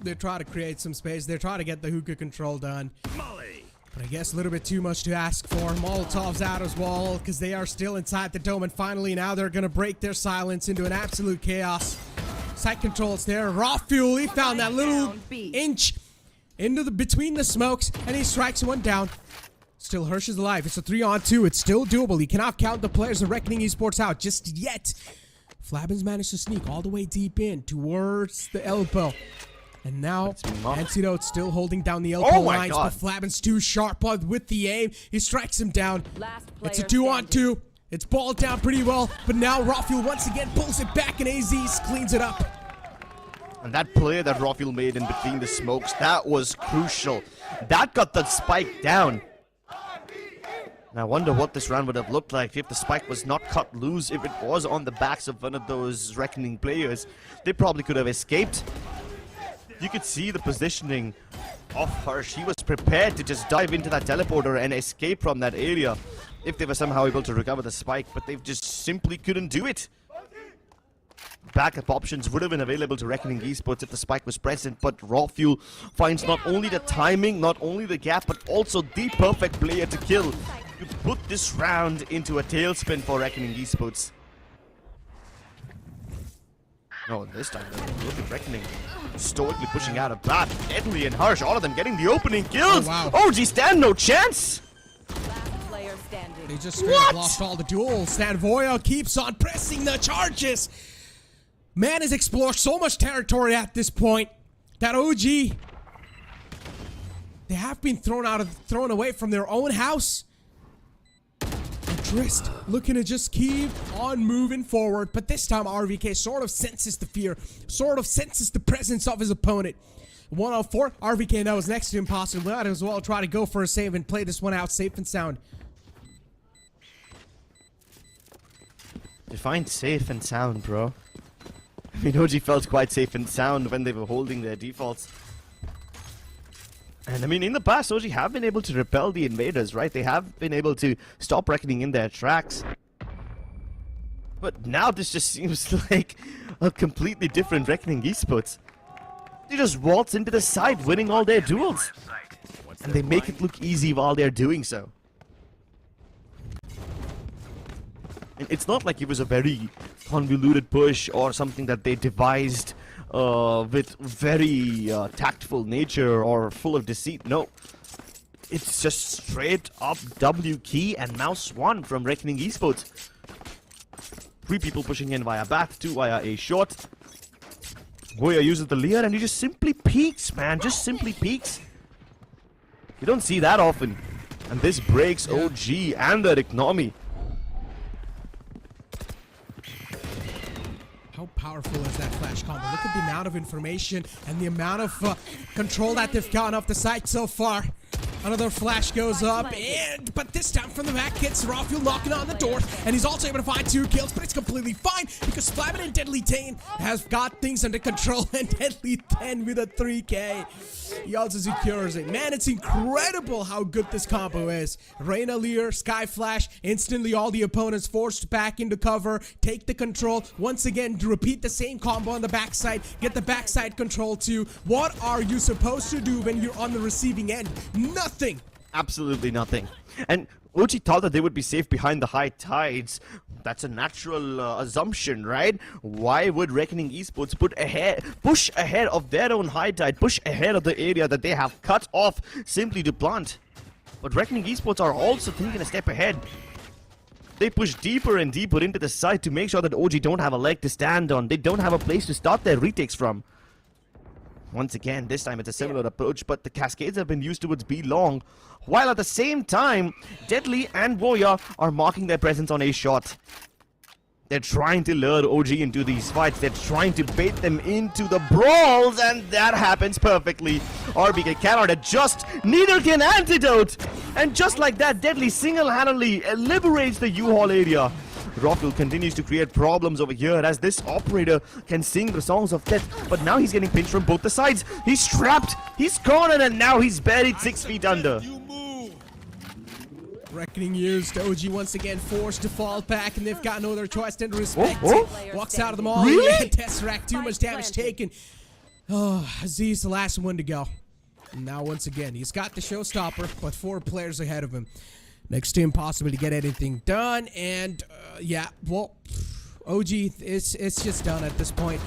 Speaker 4: they're trying to create some space. They're trying to get the hookah control done. But I guess a little bit too much to ask for. Molotov's out as well, because they are still inside the dome, and finally now they're going to break their silence into an absolute chaos. Site controls there. Rawfuel, he found that little inch into the between the smokes, and he strikes one down. Still, Hirsch is alive. It's a 3-on-2. It's still doable. He cannot count the players of Reckoning Esports out just yet. Flabbins managed to sneak all the way deep in towards the elbow. And now, Antidote still holding down the elbow lines, but Flabbins too sharp with the aim. He strikes him down. It's a 2-on-2. It's balled down pretty well, but now Rafiel once again pulls it back and AZ cleans it up.
Speaker 5: And that play that Rafiel made in between the smokes, that was crucial. That got the spike down. And I wonder what this round would have looked like if the spike was not cut loose, if it was on the backs of one of those Reckoning players. They probably could have escaped. You could see the positioning of Harsh. He was prepared to just dive into that teleporter and escape from that area if they were somehow able to recover the spike, but they just simply couldn't do it. Backup options would have been available to Reckoning Esports if the spike was present, but Rafiel finds not only the timing, not only the gap, but also the perfect player to kill to put this round into a tailspin for Reckoning Esports. No, this time, look at Reckoning stoically pushing out a bat. Deadly and Harsh, all of them getting the opening kills.
Speaker 4: Oh, wow.
Speaker 5: OG stand no chance.
Speaker 4: They just straight up lost all the duels. Stan Voya keeps on pressing the charges. Man has explored so much territory at this point that OG, they have been thrown away from their own house. Drist looking to just keep on moving forward, but this time RVK sort of senses the fear, sort of senses the presence of his opponent. 104, RVK knows next to impossible. Might as well try to go for a save and play this one out safe and sound.
Speaker 5: Define safe and sound, bro. I mean, OG felt quite safe and sound when they were holding their defaults. And I mean, in the past, OG have been able to repel the invaders, right? They have been able to stop Reckoning in their tracks. But now this just seems like a completely different Reckoning Esports. They just waltz into the side, winning all their duels. And they make it look easy while they're doing so. And it's not like it was a very convoluted push or something that they devised with very tactful nature or full of deceit. No, it's just straight up W key and mouse 1 from Reckoning Esports. 3 people pushing in via Bath, 2 via a short. Goya uses the Leer and he just simply peeks, man, just simply peeks. You don't see that often. And this breaks OG and their economy.
Speaker 4: How powerful is that flash combo? Look at the amount of information and the amount of control that they've gotten off the site so far. Another flash goes up, but this time from the back hits Rafiel knocking on the door, and he's also able to find 2 kills, but it's completely fine because Flamin and Deadly 10 has got things under control, and Deadly 10 with a 3K. He also secures it. Man, it's incredible how good this combo is. Reyna, Leer, Sky Flash, instantly all the opponents forced back into cover, take the control, once again repeat the same combo on the backside, get the backside control too. What are you supposed to do when you're on the receiving end? Nothing!
Speaker 5: Absolutely nothing. And OG thought that they would be safe behind the high tides. That's a natural assumption, right? Why would Reckoning Esports push ahead of their own high tide, push ahead of the area that they have cut off simply to plant? But Reckoning Esports are also thinking a step ahead. They push deeper and deeper into the site to make sure that OG don't have a leg to stand on. They don't have a place to start their retakes from. Once again, this time it's a similar approach, but the cascades have been used towards B long, while at the same time, Deadly and Voya are marking their presence on A shot. They're trying to lure OG into these fights. They're trying to bait them into the brawls, and that happens perfectly. RBK cannot adjust, neither can Antidote. And just like that, Deadly single-handedly liberates the U-Haul area. Rafiel continues to create problems over here as this operator can sing the songs of death, but now he's getting pinched from both the sides. He's trapped, he's cornered, and now he's buried 6 feet under.
Speaker 4: Reckoning used. OG once again forced to fall back, and they've got no other choice than to respect it. Walks out of them all.
Speaker 5: Really?
Speaker 4: Tesseract, too much damage taken. Oh, Aziz, the last one to go. And now once again, he's got the showstopper, but 4 players ahead of him. Next to impossible to get anything done, and yeah, well, OG, it's just done at this point.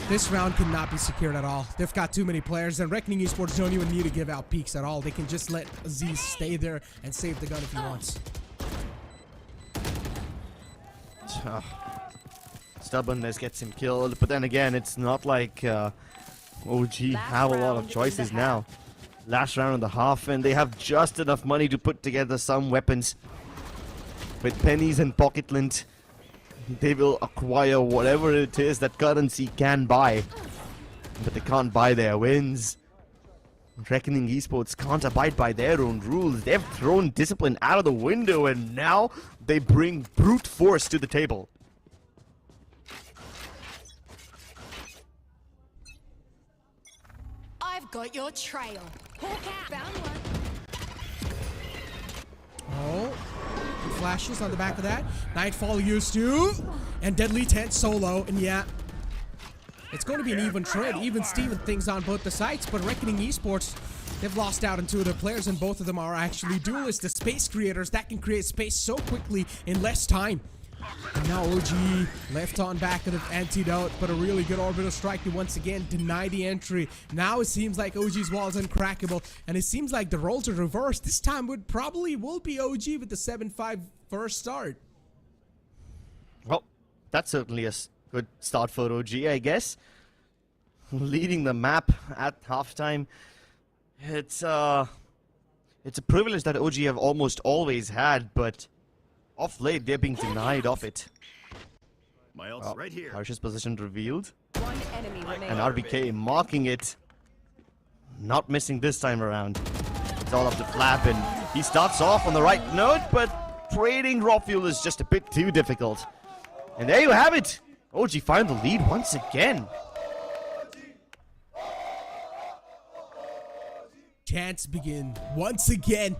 Speaker 4: This round cannot be secured at all. They've got too many players, and Reckoning Esports don't even need to give out peaks at all. They can just let Aziz stay there and save the gun if he wants.
Speaker 5: Stubbornness gets him killed, but then again, it's not like OG have a lot of choices now. Last round and a half, and they have just enough money to put together some weapons. with pennies and pocket lint, they will acquire whatever it is that currency can buy. But they can't buy their wins. Reckoning Esports can't abide by their own rules. They've thrown discipline out of the window and now they bring brute force to the table.
Speaker 6: I've got your trail. Hawk out. Found one.
Speaker 4: Oh, flashes on the back of that. Nightfall used to. And Deadly Tent solo. And yeah, it's going to be an even trade, even Steven things on both the sides. But Reckoning Esports, they've lost out on two of their players, and both of them are actually duelists, the space creators that can create space so quickly in less time. And now OG left on back of the antidote, but a really good orbital strike to once again deny the entry. Now it seems like OG's wall is uncrackable, and it seems like the roles are reversed. This time will be OG with the 7-5 first start.
Speaker 5: Well, that's certainly a good start for OG, I guess. Leading the map at halftime. It's a privilege that OG have almost always had, but off late they're being denied of it.
Speaker 10: My ult's right here.
Speaker 5: Harsh's position revealed.
Speaker 14: One enemy remaining.
Speaker 5: And RBK marking it. Not missing this time around. It's all up to Flap, and he starts off on the right note, but trading raw fuel is just a bit too difficult. And there you have it. OG find the lead once again.
Speaker 4: Chance begin once again.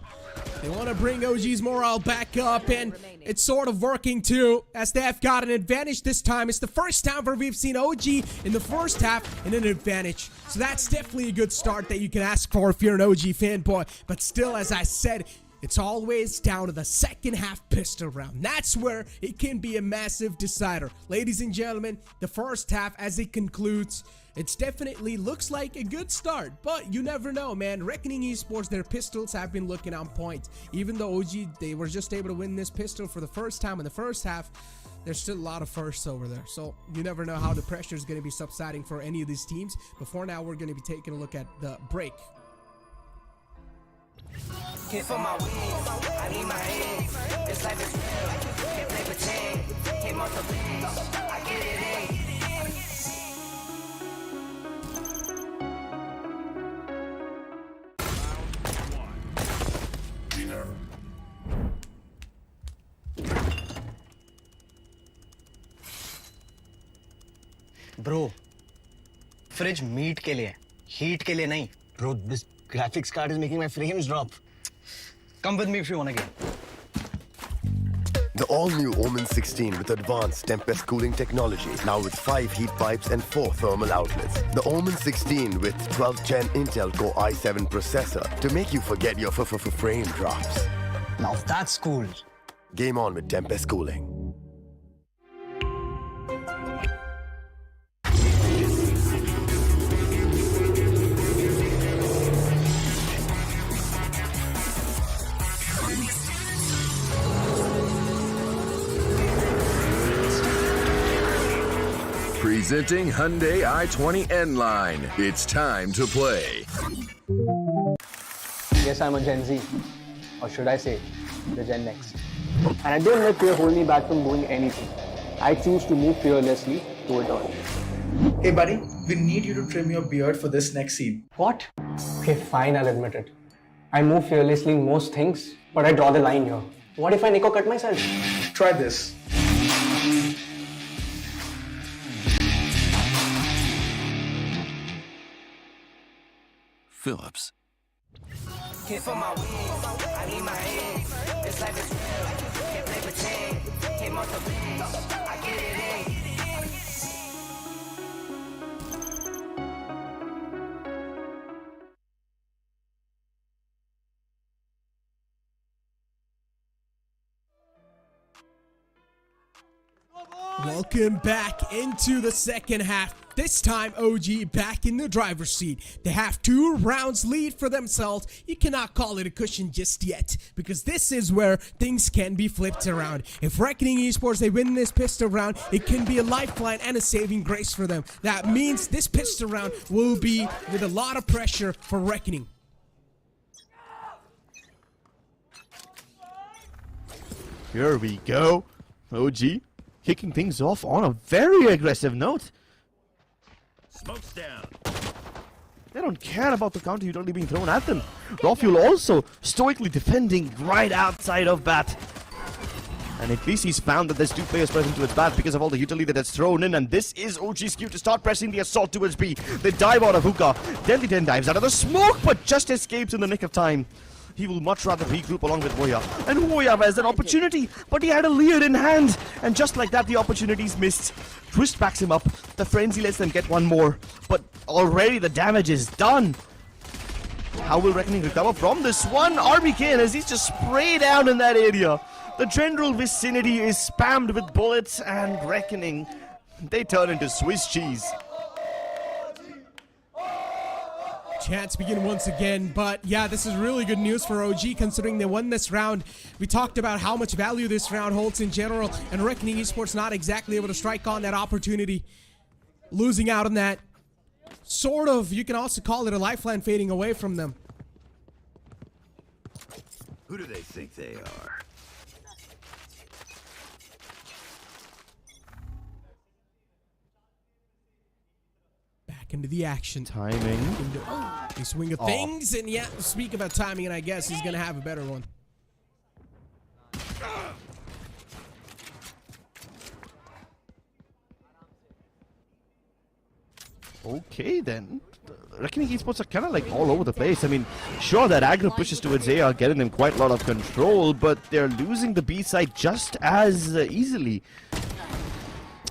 Speaker 4: They want to bring OG's morale back up, and it's sort of working too, as they have got an advantage this time. It's the first time where we've seen OG in the first half in an advantage. So that's definitely a good start that you can ask for if you're an OG fanboy. But still, as I said, it's always down to the second half pistol round. That's where it can be a massive decider. Ladies and gentlemen, the first half as it concludes, it definitely looks like a good start, but you never know, man. Reckoning Esports, their pistols have been looking on point. Even though OG, they were just able to win this pistol for the first time in the first half, there's still a lot of firsts over there. So you never know how the pressure is going to be subsiding for any of these teams. But for now, we're going to be taking a look at the break.
Speaker 7: Hit for my wins, I need my hands. This life is real, can't play pretend. Came off the bench, I get it in.
Speaker 8: Bro, fridge meat के लिए, heat के लिए नहीं. Bro, this graphics card is making my frames drop. Come with me if you want to get.
Speaker 9: The all-new OMEN 16 with advanced Tempest cooling technology, now with 5 heat pipes and 4 thermal outlets. The OMEN 16 with 12th Gen Intel Core i7 processor to make you forget your frame drops.
Speaker 8: Now that's cool.
Speaker 9: Game on with Tempest cooling.
Speaker 10: Presenting Hyundai i20 N-Line. It's time to play.
Speaker 11: Yes, I'm a Gen Z. Or should I say, the Gen Next. And I don't let fear hold me back from doing anything. I choose to move fearlessly to it all.
Speaker 12: Hey buddy, we need you to trim your beard for this next scene.
Speaker 11: What? Okay, fine, I'll admit it. I move fearlessly in most things, but I draw the line here. What if I Nico cut myself?
Speaker 12: Try this.
Speaker 10: Phillips.
Speaker 7: Hit for my wins, I need my hands. This life is real, can't play pretend. Came off the bench, I get it in.
Speaker 4: Welcome back into the second half. This time, OG back in the driver's seat. They have 2 rounds lead for themselves. You cannot call it a cushion just yet, because this is where things can be flipped around. If Reckoning Esports, they win this pistol round, it can be a lifeline and a saving grace for them. That means this pistol round will be with a lot of pressure for Reckoning.
Speaker 5: Here we go. OG kicking things off on a very aggressive note.
Speaker 10: Smokes down.
Speaker 5: They don't care about the counter utility being thrown at them. Rafuel also stoically defending right outside of bat. And at least he's found that there's two players present to its bat because of all the utility that's thrown in. And this is OG's cue to start pressing the assault towards B. They dive out of hookah. Deadly 10 dives out of the smoke, but just escapes in the nick of time. He will much rather regroup along with Woya. And Woya has an opportunity, but he had a lead in hand. And just like that, the opportunity's missed. Twist backs him up. The frenzy lets them get one more. But already the damage is done. How will Reckoning recover from this one? RBK, as he's just sprayed down in that area. The general vicinity is spammed with bullets, and Reckoning, they turn into Swiss cheese.
Speaker 4: Chance begin once again, but yeah, this is really good news for OG considering they won this round. We talked about how much value this round holds in general, and Reckoning Esports not exactly able to strike on that opportunity. Losing out on that. Sort of, you can also call it a lifeline fading away from them.
Speaker 10: Who do they think they are?
Speaker 4: Into the action.
Speaker 5: Timing.
Speaker 4: Into the swing of things. And yeah, speak about timing, and I guess he's going to have a better one.
Speaker 5: Okay, then. Reckoning Esports are kind of like all over the place. I mean, sure, that aggro pushes towards A are getting them quite a lot of control, but they're losing the B side just as easily.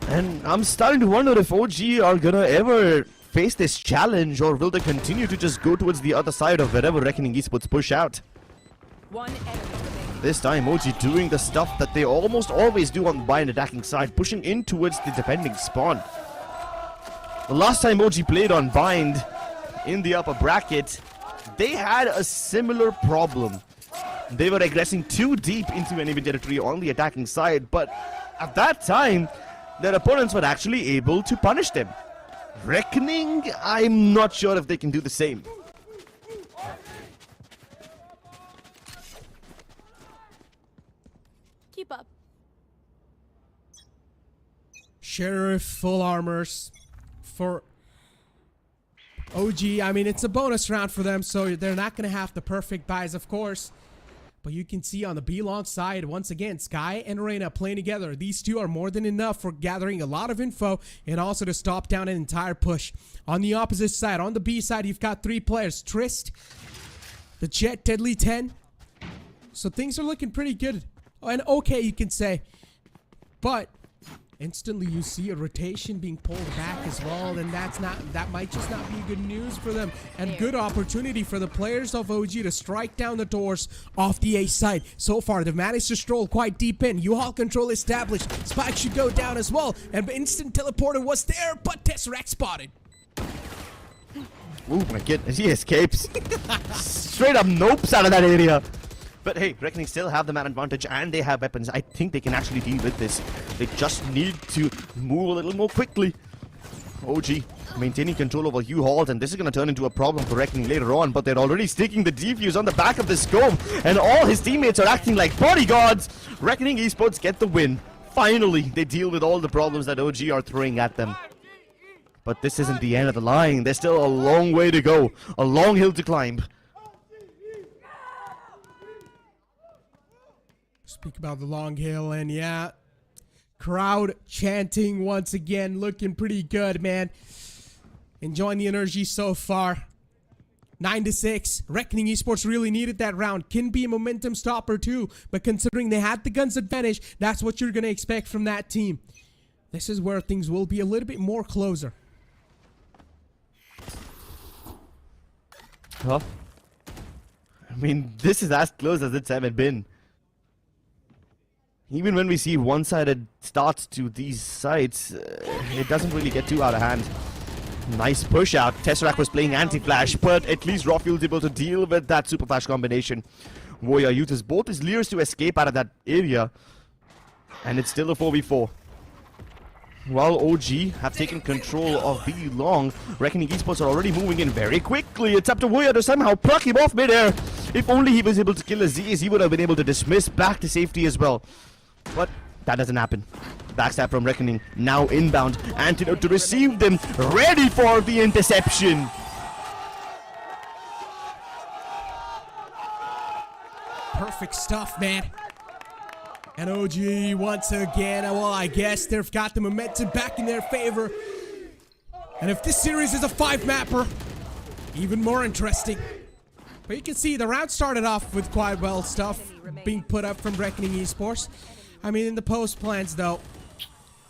Speaker 5: And I'm starting to wonder if OG are gonna ever face this challenge, or will they continue to just go towards the other side of wherever Reckoning Esports push out? This time OG doing the stuff that they almost always do on the bind attacking side, pushing in towards the defending spawn. The last time OG played on bind in the upper bracket, they had a similar problem. They were aggressing too deep into enemy territory on the attacking side, but at that time their opponents were actually able to punish them. Reckoning, I'm not sure if they can do the same.
Speaker 6: Keep up.
Speaker 4: Sheriff full armors for OG. I mean, it's a bonus round for them, so they're not going to have the perfect buys, of course. But you can see on the B-long side, once again, Sky and Reyna playing together. These two are more than enough for gathering a lot of info and also to stop down an entire push. On the opposite side, on the B side, you've got three players. Trist, the Jet, Deadly 10. So things are looking pretty good. And okay, you can say. But instantly you see a rotation being pulled back as well, and that might just not be good news for them, and good opportunity for the players of OG to strike down the doors off the A side. So far they've managed to stroll quite deep in. U-Haul control established. Spike should go down as well, and instant teleporter was there, but Tesseract spotted.
Speaker 5: Oh my goodness, he escapes. Straight up nopes out of that area. But hey, Reckoning still have the man advantage, and they have weapons. I think they can actually deal with this. They just need to move a little more quickly. OG maintaining control over U-Halt, and this is going to turn into a problem for Reckoning later on, but they're already sticking the defuse on the back of the scope, and all his teammates are acting like bodyguards. Reckoning Esports get the win. Finally, they deal with all the problems that OG are throwing at them. But this isn't the end of the line. There's still a long way to go, a long hill to climb.
Speaker 4: Speak about the long hill, and yeah, crowd chanting once again, looking pretty good, man. Enjoying the energy so far. 9-6. Reckoning Esports really needed that round. Can be a momentum stopper too, but considering they had the guns advantage, that's what you're going to expect from that team. This is where things will be a little bit more closer.
Speaker 5: Huh? I mean, this is as close as it's ever been. Even when we see one-sided starts to these sides, it doesn't really get too out of hand. Nice push out. Tesseract was playing anti-flash, but at least Rafuel's able to deal with that super flash combination. Warrior uses both his Leers to escape out of that area, and it's still a 4v4. While OG have taken control of B long, Reckoning Esports are already moving in very quickly. It's up to Voya to somehow pluck him off midair. If only he was able to kill Aziz, he would have been able to dismiss back to safety as well. But that doesn't happen. Backstab from Reckoning, now inbound. Antidote to receive them, ready for the interception.
Speaker 4: Perfect stuff, man. And OG once again, well, I guess they've got the momentum back in their favor. And if this series is a 5-mapper, even more interesting. But you can see the round started off with quite well stuff being put up from Reckoning Esports. I mean, in the post plans though,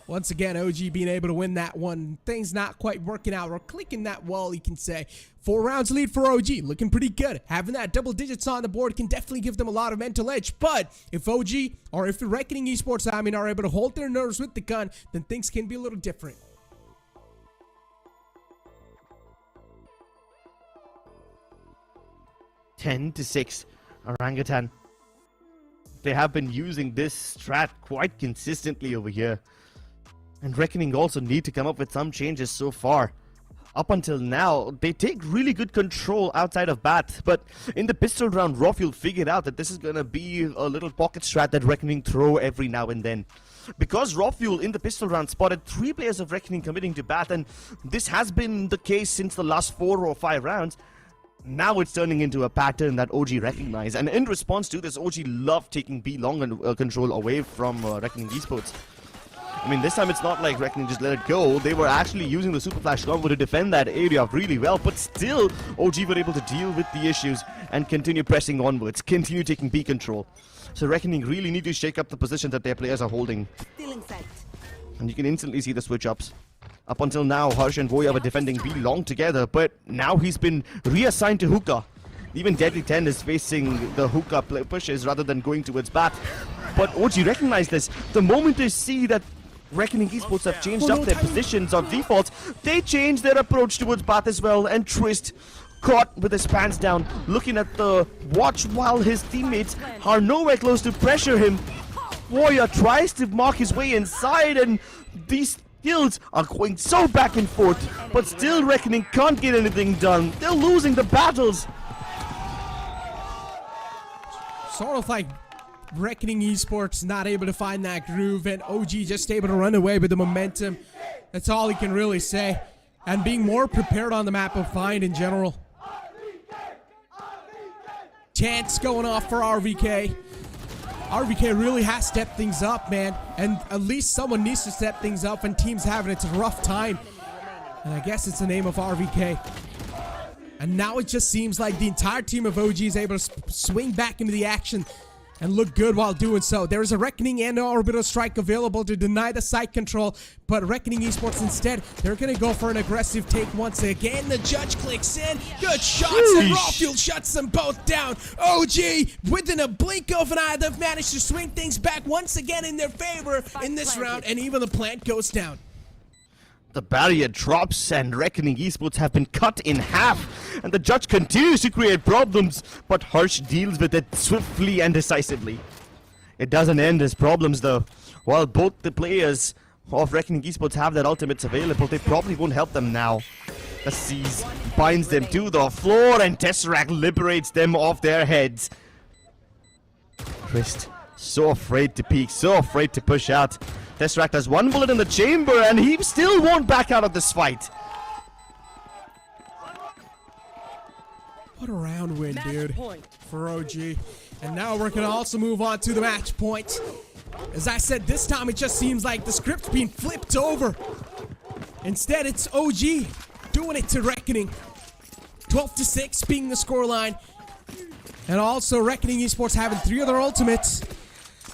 Speaker 4: once again, OG being able to win that one. Things not quite working out or clicking that well, you can say. 4 rounds lead for OG, looking pretty good. Having that double digits on the board can definitely give them a lot of mental edge. But if OG, or if Reckoning Esports, I mean, are able to hold their nerves with the gun, then things can be a little different.
Speaker 5: (10-6), Orangutan. They have been using this strat quite consistently over here. And Reckoning also need to come up with some changes so far. Up until now, they take really good control outside of Bat, but in the pistol round, Rawfuel figured out that this is gonna be a little pocket strat that Reckoning throw every now and then. Because Rawfuel in the pistol round spotted 3 players of Reckoning committing to Bat, and this has been the case since the last 4 or 5 rounds, now it's turning into a pattern that OG recognized. And in response to this, OG loved taking B long and control away from Reckoning Esports. I mean, this time it's not like Reckoning just let it go. They were actually using the Super Flash combo to defend that area really well, but still, OG were able to deal with the issues and continue pressing onwards, continue taking B control. So Reckoning really need to shake up the position that their players are holding. And you can instantly see the switch-ups. Up until now, Harsh and Voya were defending B long together, but now he's been reassigned to Hookah. Even Deadly 10 is facing the Hookah pushes rather than going towards Bat. But OG recognized this. The moment they see that Reckoning Esports have changed up their positions or defaults, they changed their approach towards Bath as well, and Twist caught with his pants down, looking at the watch while his teammates are nowhere close to pressure him. Warrior tries to mark his way inside, and these kills are going so back and forth, but still Reckoning can't get anything done. They're losing the battles.
Speaker 4: Sort of like Reckoning Esports not able to find that groove, and OG just able to run away with the momentum. That's all he can really say. And being more prepared on the map of Find in general. Chance going off for RVK. RVK really has stepped things up, man. And at least someone needs to step things up when teams having it's a rough time. And I guess it's the name of RVK. And now it just seems like the entire team of OG is able to swing back into the action and look good while doing so. There is a Reckoning and an Orbital Strike available to deny the site control, but Reckoning Esports instead, they're going to go for an aggressive take once again. The judge clicks in. Good shots, and Rawfuel shuts them both down. OG, within a blink of an eye, they've managed to swing things back once again in their favor in this round, and even the plant goes down.
Speaker 5: The barrier drops and Reckoning Esports have been cut in half, and the judge continues to create problems, but Harsh deals with it swiftly and decisively. It doesn't end his problems though. While both the players of Reckoning Esports have their ultimates available, they probably won't help them now. The Seize binds them to the floor and Tesseract liberates them off their heads. Twist, so afraid to peek, so afraid to push out. Tesseract has 1 bullet in the chamber and he still won't back out of this fight.
Speaker 4: What a round win, dude, for OG. And now we're going to also move on to the match point. As I said, this time it just seems like the script's being flipped over. Instead, it's OG doing it to Reckoning. 12-6 being the scoreline. And also Reckoning Esports having 3 other ultimates.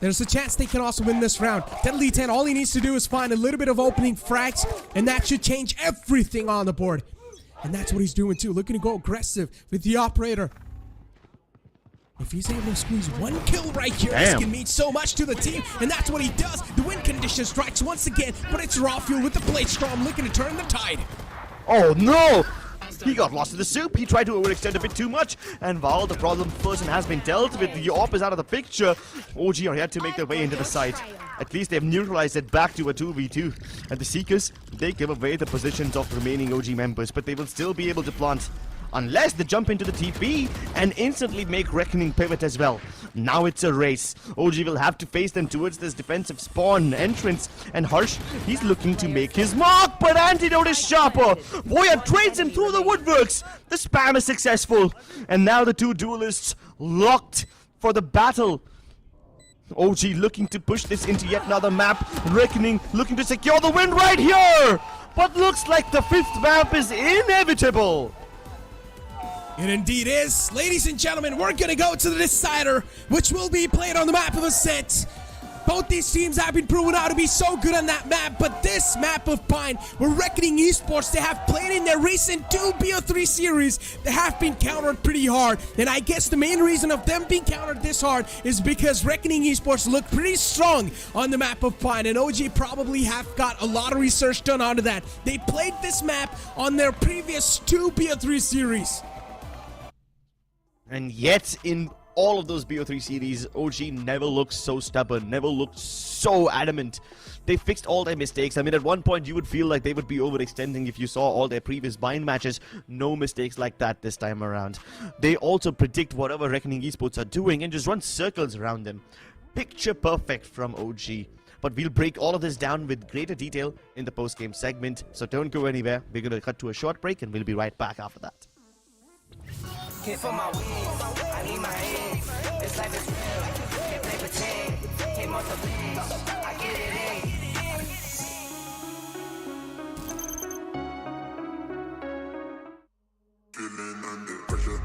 Speaker 4: There's a chance they can also win this round. Deadly 10, all he needs to do is find a little bit of opening frags, and that should change everything on the board. And that's what he's doing too, looking to go aggressive with the operator. If he's able to squeeze 1 kill right here, this can mean so much to the team, and that's what he does. The win condition strikes once again, but it's Rawfuel with the blade storm looking to turn the tide.
Speaker 5: Oh no! He got lost in the soup. He tried to overextend a bit too much. And while the problem person has been dealt with, the op is out of the picture. OG are here to make their way into the site. At least they've neutralized it back to a 2v2. And the Seekers, they give away the positions of remaining OG members, but they will still be able to plant. Unless they jump into the TP and instantly make Reckoning pivot as well. Now it's a race. OG will have to face them towards this defensive spawn entrance. And Harsh, he's looking to make his mark, but Antidote is sharper. Voya trades him through the woodworks. The spam is successful. And now the two duelists locked for the battle. OG looking to push this into yet another map. Reckoning looking to secure the win right here. But looks like the fifth map is inevitable.
Speaker 4: It indeed is. Ladies and gentlemen, we're gonna go to the decider, which will be played on the map of Ascent. Both these teams have been proven out to be so good on that map, but this map of Pine, where Reckoning Esports, they have played in their recent 2 BO3 series, they have been countered pretty hard. And I guess the main reason of them being countered this hard is because Reckoning Esports look pretty strong on the map of Pine, and OG probably have got a lot of research done onto that. They played this map on their previous 2 BO3 series.
Speaker 5: And yet, in all of those BO3 series, OG never looked so stubborn, never looked so adamant. They fixed all their mistakes. I mean, at one point, you would feel like they would be overextending if you saw all their previous bind matches. No mistakes like that this time around. They also predict whatever Reckoning Esports are doing and just run circles around them. Picture perfect from OG. But we'll break all of this down with greater detail in the post-game segment. So don't go anywhere. We're going to cut to a short break and we'll be right back after that.
Speaker 7: Hit for my wins, I need my ends. This life is real, can't play pretend. Hit multiple wins, I get it in.
Speaker 9: Feeling under pressure.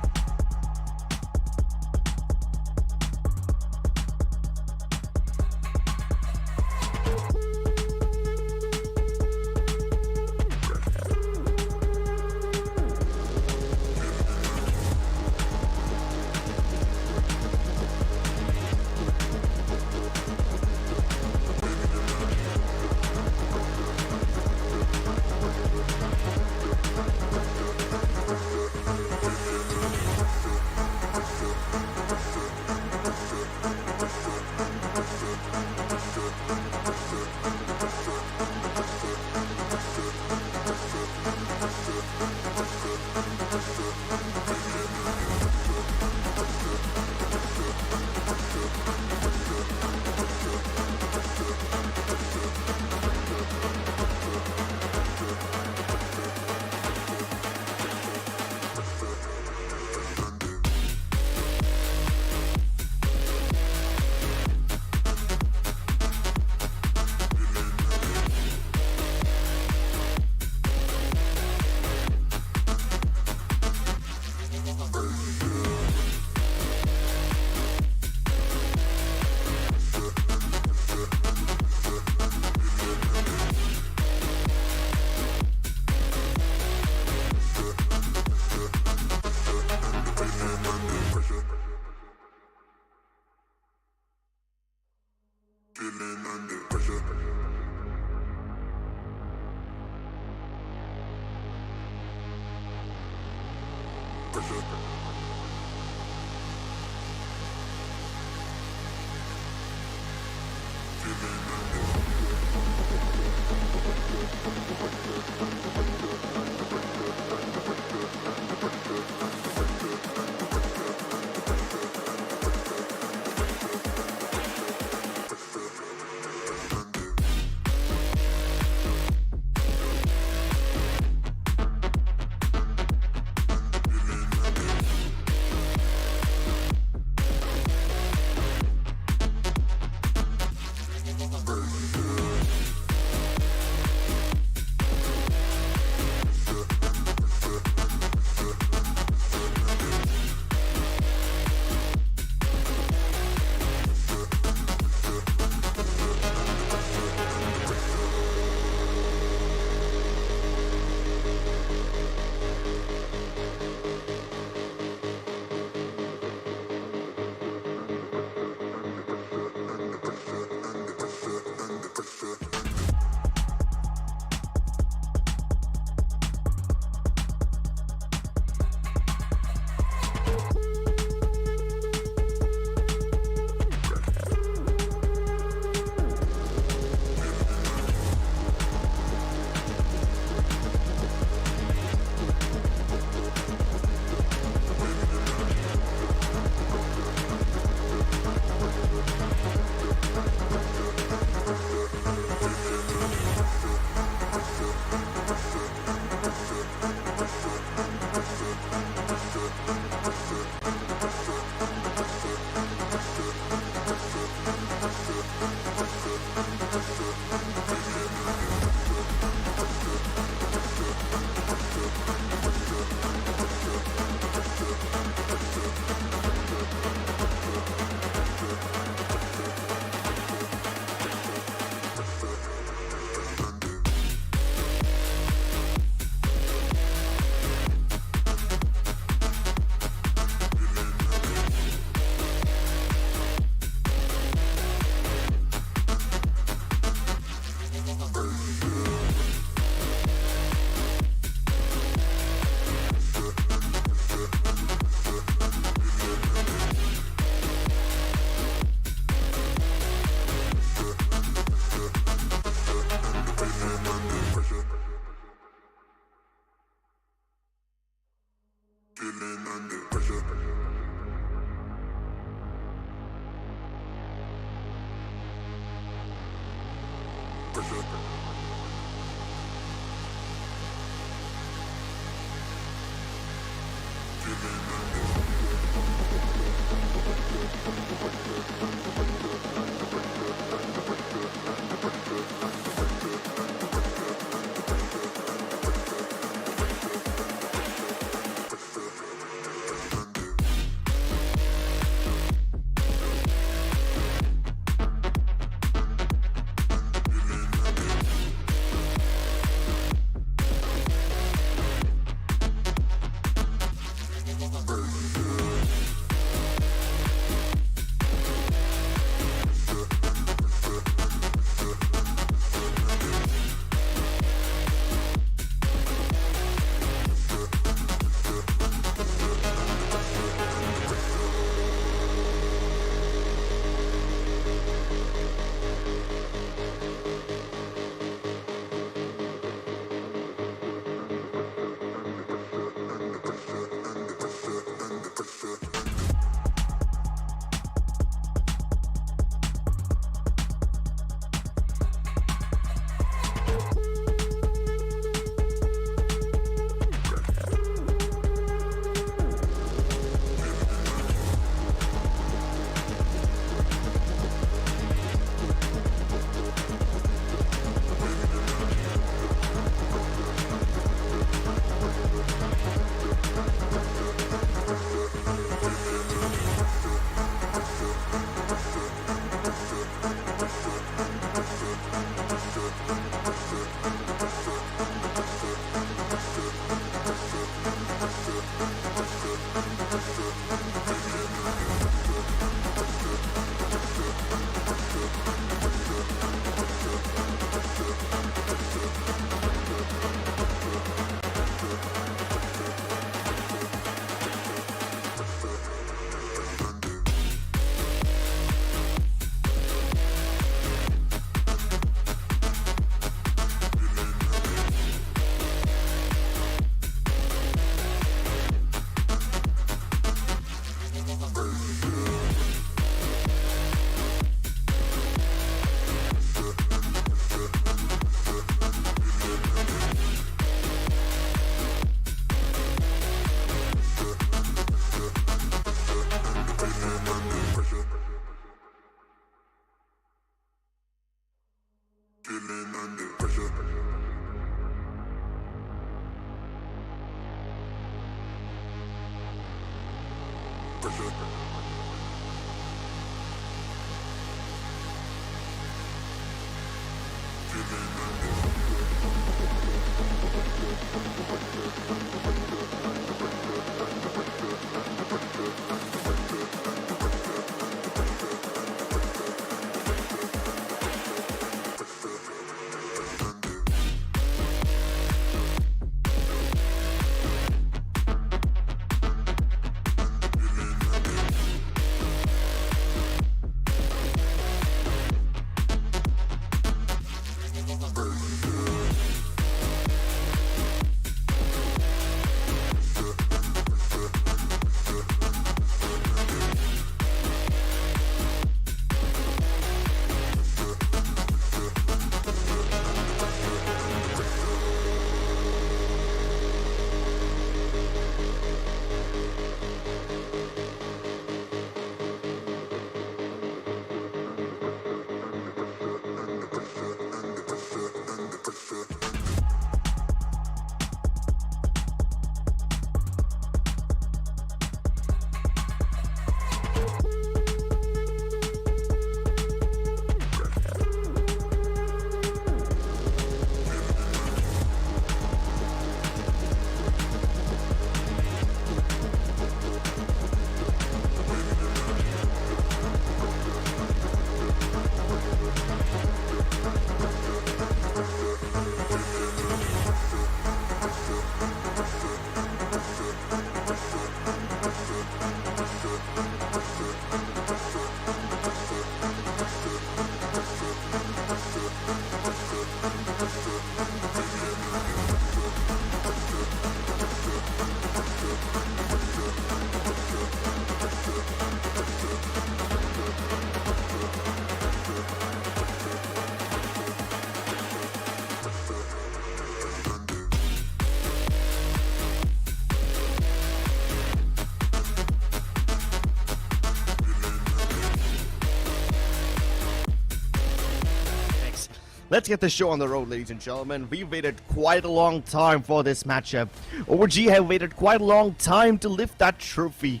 Speaker 5: Let's get the show on the road, ladies and gentlemen. We waited quite a long time for this matchup. OG have waited quite a long time to lift that trophy,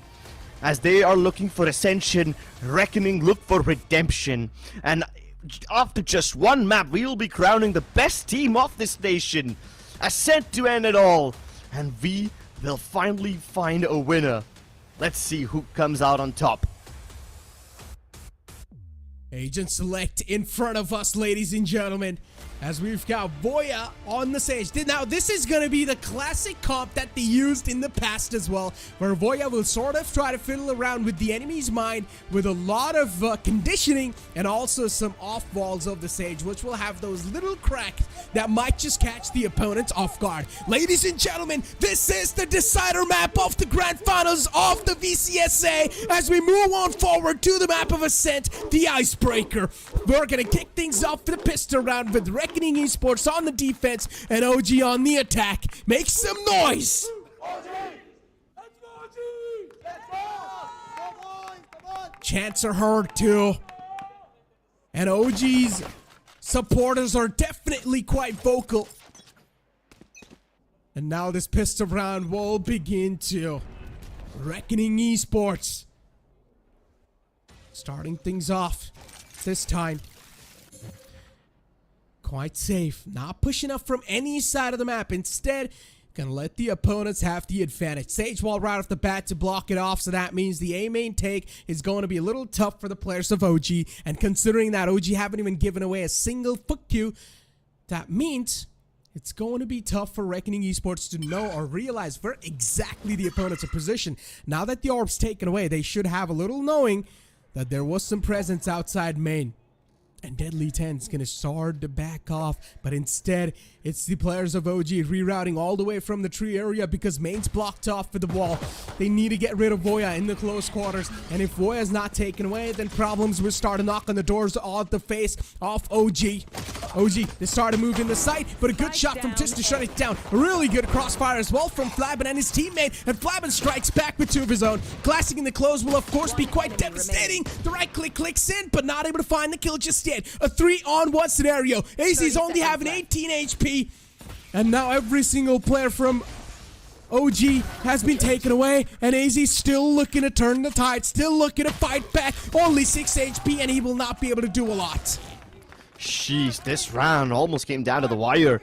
Speaker 5: as they are looking for ascension. Reckoning look for redemption. And after just one map, we will be crowning the best team of this nation. Ascent to end it all. And we will finally find a winner. Let's see who comes out on top.
Speaker 4: Agent Select in front of us, ladies and gentlemen, as we've got Voya on the stage. Now, this is going to be the classic comp that they used in the past as well, where Voya will sort of try to fiddle around with the enemy's mind with a lot of conditioning and also some off-walls of the stage, which will have those little cracks that might just catch the opponents off guard. Ladies and gentlemen, this is the decider map of the grand finals of the VCSA as we move on forward to the map of Ascent, the Icebreaker. We're going to kick things off for the pistol round with Reckoning Esports on the defense and OG on the attack. Make some noise! Chants are heard too. And OG's supporters are definitely quite vocal. And now this pistol round will begin too. Reckoning Esports starting things off this time. Quite safe, not pushing up from any side of the map. Instead, gonna let the opponents have the advantage. Sage wall right off the bat to block it off, so that means the A main take is going to be a little tough for the players of OG. And considering that OG haven't even given away a single fuck you, that means it's going to be tough for Reckoning Esports to know or realize where exactly the opponents are positioned. Now that the orb's taken away, they should have a little knowing that there was some presence outside main. And Deadly 10's gonna start to back off, but instead it's the players of OG rerouting all the way from the tree area because main's blocked off for the wall. They need to get rid of Voya in the close quarters, and if Voya's not taken away, then problems will start to knock on the doors of the face of OG. OG, they started moving the site, but a good shot from Tis to shut it down. A really good crossfire as well from Flabin and his teammate, and Flabin strikes back with 2 of his own. Classic in the close will of course be quite devastating. The right click clicks in, but not able to find the kill just yet. A 3-on-1 scenario. AZ's only having 18 HP, and now every single player from OG has been taken away, and AZ's still looking to turn the tide, still looking to fight back. Only 6 HP, and he will not be able to do a lot.
Speaker 5: Sheesh, this round almost came down to the wire.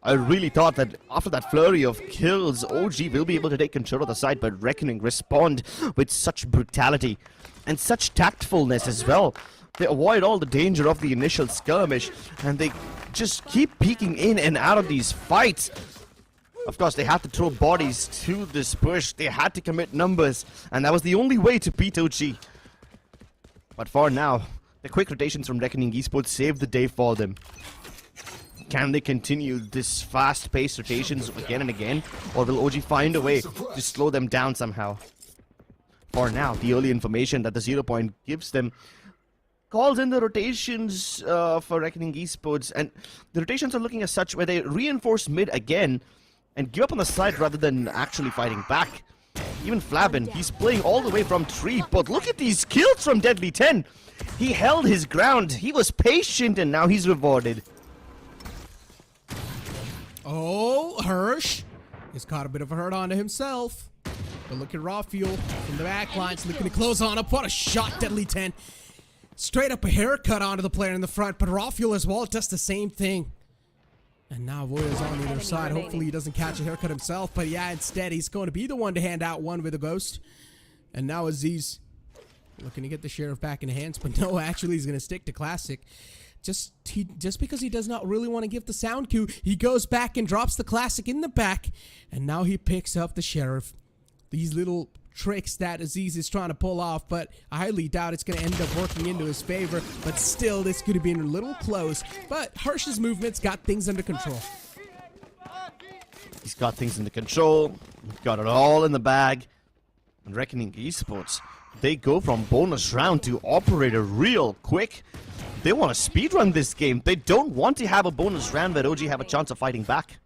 Speaker 5: I really thought that after that flurry of kills, OG will be able to take control of the side, but Reckoning respond with such brutality and such tactfulness as well. They avoid all the danger of the initial skirmish, and they just keep peeking in and out of these fights. Of course, they had to throw bodies to this push. They had to commit numbers, and that was the only way to beat OG. But for now, the quick rotations from Reckoning Esports saved the day for them. Can they continue this fast-paced rotations again and again, or will OG find a way to slow them down somehow? For now, the early information that the 0 point gives them calls in the rotations for Reckoning Esports, and the rotations are looking as such where they reinforce mid again and give up on the side rather than actually fighting back. Even Flabin, he's playing all the way from 3, but look at these kills from Deadly 10. He held his ground, he was patient, and now he's rewarded.
Speaker 4: Oh, Hirsch has caught a bit of a hurt onto himself. But look at Rafuel from the back lines looking to close on up. What a shot, Deadly 10. Straight up a haircut onto the player in the front, but Rafuel as well does the same thing. And now Voya's on the other side. Hopefully he doesn't catch a haircut himself, but yeah, instead he's going to be the one to hand out one with a ghost. And now Aziz looking to get the Sheriff back in hands, but no, actually he's going to stick to Classic. Just because he does not really want to give the sound cue, he goes back and drops the Classic in the back, and now he picks up the Sheriff. These little tricks that Aziz is trying to pull off, but I highly doubt it's going to end up working into his favor. But still, this could have been a little close. But Hirsch's movements got things under control.
Speaker 5: He's got things under control. He's got it all in the bag. And Reckoning Esports, they go from bonus round to operator real quick. They want to speedrun this game. They don't want to have a bonus round where OG have a chance of fighting back.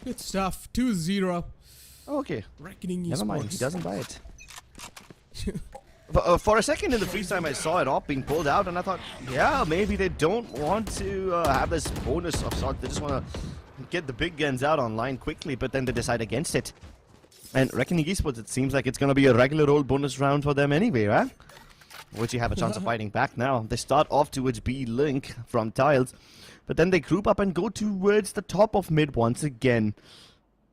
Speaker 4: Good stuff. 2-0.
Speaker 5: Okay.
Speaker 4: Reckoning Esports.
Speaker 5: Never mind. He doesn't buy it. For a second in the freeze time, I saw it all being pulled out, and I thought, yeah, maybe they don't want to have this bonus of sorts. They just want to get the big guns out online quickly, but then they decide against it. And Reckoning Esports, it seems like it's going to be a regular old bonus round for them anyway, right? Which you have a chance of fighting back now. They start off towards B Link from Tiles, but then they group up and go towards the top of mid once again.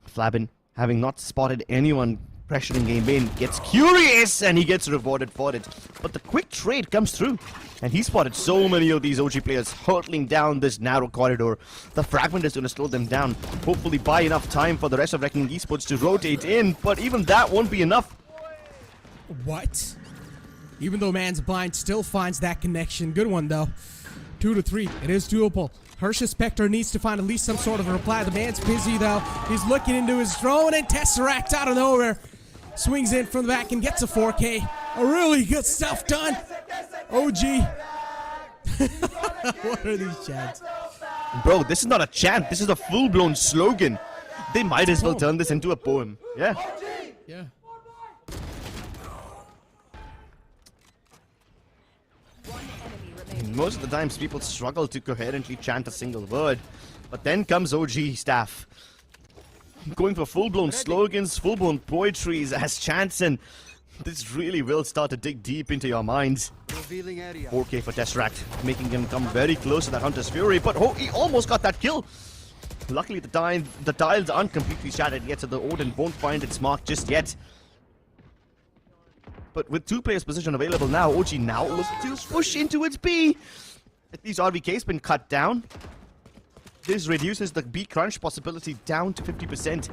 Speaker 5: Flabin, having not spotted anyone pressuring game in, gets curious and he gets rewarded for it. But the quick trade comes through, and he spotted so many of these OG players hurtling down this narrow corridor. The fragment is going to slow them down, hopefully buy enough time for the rest of Reckoning Esports to rotate in, but even that won't be enough.
Speaker 4: What? Even though Man's Blind still finds that connection. Good one though. 2-3. It is doable. Hirsch's Spectre needs to find at least some sort of a reply. The man's busy though. He's looking into his drone, and Tesseract out of nowhere swings in from the back and gets a 4K. A really good stuff done. OG. What are these chants?
Speaker 5: Bro, this is not a chant. This is a full-blown slogan. They might as well turn this into a poem. Yeah.
Speaker 4: Yeah.
Speaker 5: Most of the times people struggle to coherently chant a single word, but then comes OG staff going for full-blown slogans, full-blown poetries as chants, and this really will start to dig deep into your minds. 4K for Tesseract, making him come very close to that Hunter's Fury, but he almost got that kill. Luckily the tiles aren't completely shattered yet, so the Odin won't find its mark just yet. But with 2 players position available now, OG now looks to push into its B. At least RVK's been cut down. This reduces the B crunch possibility down to 50%.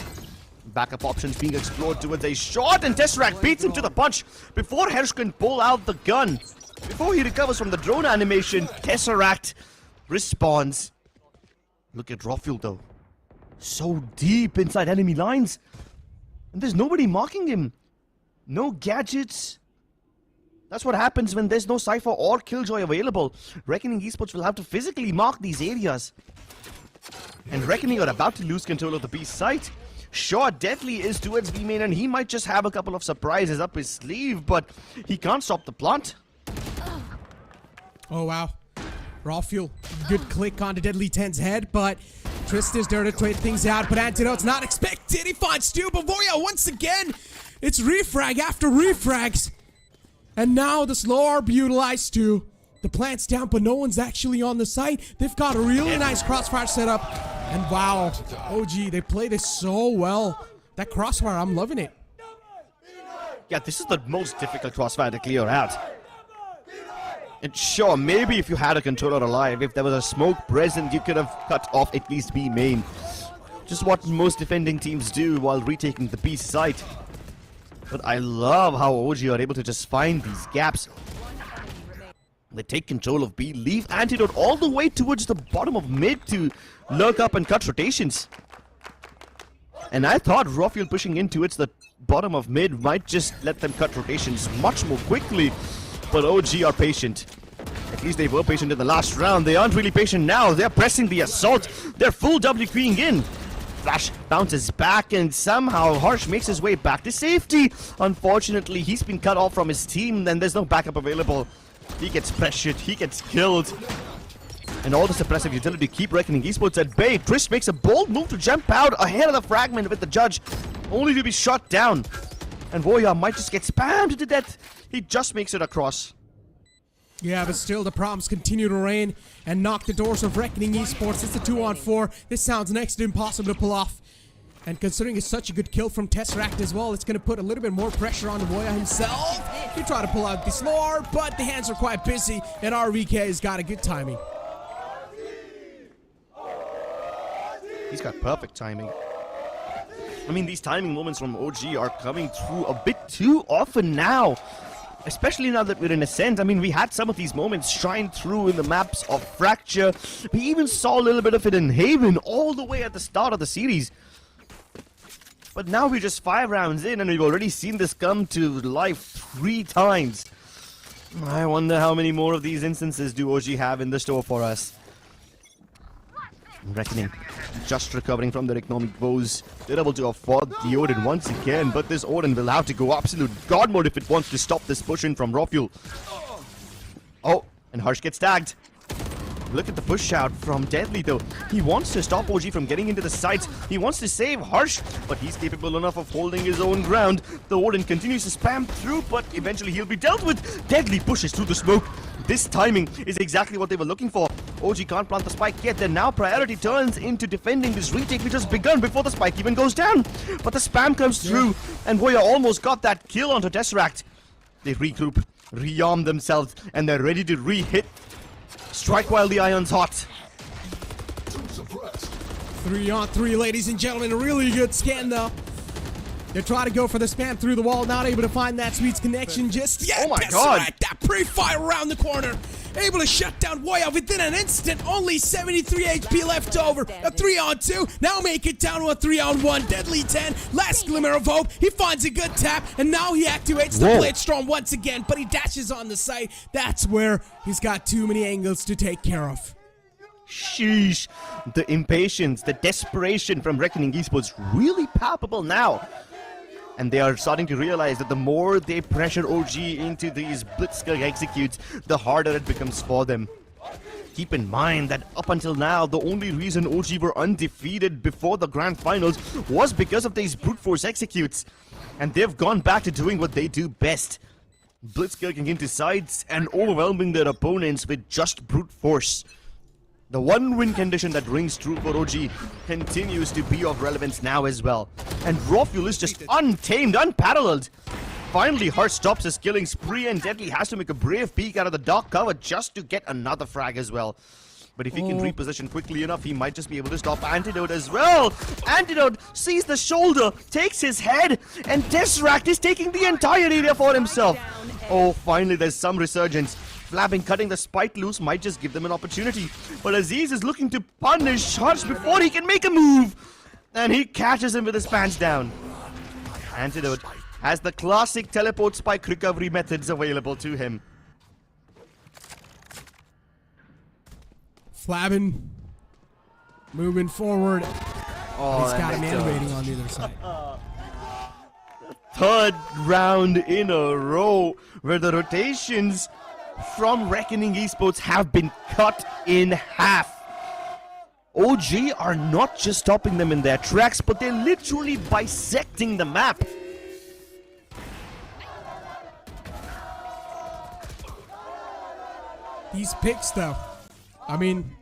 Speaker 5: Backup options being explored towards a shot, and Tesseract beats him to the punch before Hirsch can pull out the gun. Before he recovers from the drone animation, Tesseract responds. Look at Rafuel though. So deep inside enemy lines. And there's nobody marking him. No gadgets. That's what happens when there's no Cypher or Killjoy available. Reckoning Esports will have to physically mark these areas. And Reckoning are about to lose control of the B site. Sure, Deadly is towards B main and he might just have a couple of surprises up his sleeve, but he can't stop the plant.
Speaker 4: Oh wow. Raw fuel. Good click onto Deadly 10's head, but Trist is there to trade things out, but Antidote's not expected. He finds two, but Voya once again. It's refrag after refrags. And now the slow orb utilized too. The plant's down, but no one's actually on the site. They've got a really nice crossfire setup. And wow, OG, they play this so well. That crossfire, I'm loving it.
Speaker 5: Yeah, this is the most difficult crossfire to clear out. And sure, maybe if you had a controller alive, if there was a smoke present, you could have cut off at least B main. Just what most defending teams do while retaking the B site. But I love how OG are able to just find these gaps. They take control of B, leave Antidote all the way towards the bottom of mid to lurk up and cut rotations. And I thought Rafiel pushing in towards the bottom of mid might just let them cut rotations much more quickly. But OG are patient. At least they were patient in the last round. They aren't really patient now. They're pressing the assault. They're full W queuing in. Flash bounces back and somehow Harsh makes his way back to safety. Unfortunately, he's been cut off from his team and there's no backup available. He gets pressured, he gets killed. And all the suppressive utility keep Reckoning Esports at bay. Trish makes a bold move to jump out ahead of the fragment with the judge, only to be shot down. And Voya might just get spammed to death. He just makes it across.
Speaker 4: Yeah, but still the problems continue to reign and knock the doors of Reckoning Esports. It's a 2-on-4. This sounds next to impossible to pull off. And considering it's such a good kill from Tesseract as well, it's going to put a little bit more pressure on Voya himself. He tried to pull out the slower, but the hands are quite busy, and RVK has got a good timing.
Speaker 5: He's got perfect timing. I mean, these timing moments from OG are coming through a bit too often now. Especially now that we're in Ascent. I mean, we had some of these moments shine through in the maps of Fracture. We even saw a little bit of it in Haven all the way at the start of the series. But now we're just 5 rounds in and we've already seen this come to life 3 times. I wonder how many more of these instances do OG have in the store for us. Reckoning just recovering from their economic woes. They're able to afford the Odin once again, but this Odin will have to go absolute god mode if it wants to stop this push in from Rafuel. Oh, and Harsh gets tagged. Look at the push out from Deadly though. He wants to stop OG from getting into the sights. He wants to save Harsh, but he's capable enough of holding his own ground. The Odin continues to spam through, but eventually he'll be dealt with. Deadly pushes through the smoke. This timing is exactly what they were looking for. OG can't plant the spike yet. Then now priority turns into defending this retake which has begun before the spike even goes down. But the spam comes through and Voya almost got that kill onto Tesseract. They regroup, rearm themselves, and they're ready to re-hit. Strike while the iron's hot.
Speaker 4: 3-on-3, ladies and gentlemen. A really good scan though. They try to go for the spam through the wall, not able to find that sweet connection just yet.
Speaker 5: Oh my god!
Speaker 4: That pre-fire around the corner. Able to shut down Voya within an instant. Only 73 HP left over. A 3-on-2. Now make it down to a 3-on-1. Deadly 10. Last glimmer of hope. He finds a good tap. And now he activates the Blade Storm once again. But he dashes on the site. That's where he's got too many angles to take care of.
Speaker 5: Sheesh. The impatience, the desperation from Reckoning Esports really palpable now. And they are starting to realize that the more they pressure OG into these blitzkrieg executes, the harder it becomes for them. Keep in mind that up until now, the only reason OG were undefeated before the grand finals was because of these brute force executes. And they've gone back to doing what they do best. Blitzkrieging into sides and overwhelming their opponents with just brute force. The one win condition that rings true for OG continues to be of relevance now as well. And Rafuel is just untamed, unparalleled. Finally, Hart stops his killing spree and Deadly has to make a brave peek out of the dark cover just to get another frag as well. But if he can reposition quickly enough, he might just be able to stop Antidote as well. Antidote sees the shoulder, takes his head, and Tesseract is taking the entire area for himself. Oh, finally there's some resurgence. Flabbing cutting the spike loose might just give them an opportunity. But Aziz is looking to punish Harsh before he can make a move. And he catches him with his pants down. Antidote has the classic teleport spike recovery methods available to him.
Speaker 4: Flavin moving forward.
Speaker 5: Oh,
Speaker 4: he's got a man waiting on the other side.
Speaker 5: Third round in a row where the rotations from Reckoning Esports have been cut in half. OG are not just stopping them in their tracks, but they're literally bisecting the map.
Speaker 4: These picks, though, I mean,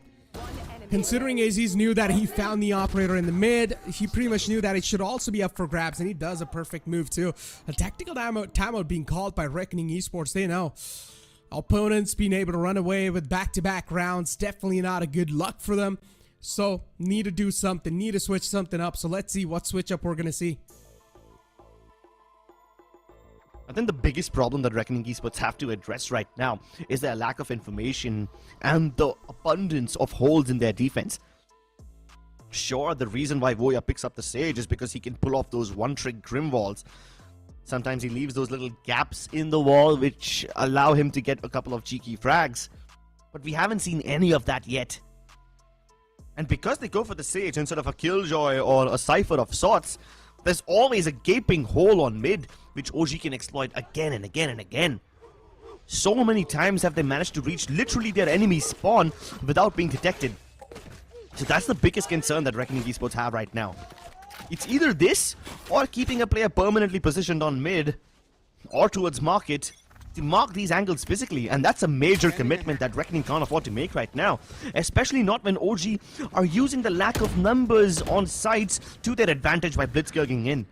Speaker 4: considering Aziz knew that he found the operator in the mid, he pretty much knew that it should also be up for grabs, and he does a perfect move too. A tactical timeout being called by Reckoning Esports. They know opponents being able to run away with back-to-back rounds, definitely not a good luck for them. So, need to do something, need to switch something up. So let's see what switch up we're going to see.
Speaker 5: I think the biggest problem that Reckoning Esports have to address right now is their lack of information and the abundance of holes in their defense. Sure, the reason why Voya picks up the Sage is because he can pull off those one-trick Grim Walls. Sometimes he leaves those little gaps in the wall which allow him to get a couple of cheeky frags. But we haven't seen any of that yet. And because they go for the Sage instead of a Killjoy or a Cypher of sorts, there's always a gaping hole on mid, which OG can exploit again and again and again. So many times have they managed to reach literally their enemy spawn without being detected. So that's the biggest concern that Reckoning Esports have right now. It's either this, or keeping a player permanently positioned on mid, or towards market, to mark these angles physically, and that's a major commitment that Reckoning can't afford to make right now, especially not when OG are using the lack of numbers on sites to their advantage by blitzkirking in.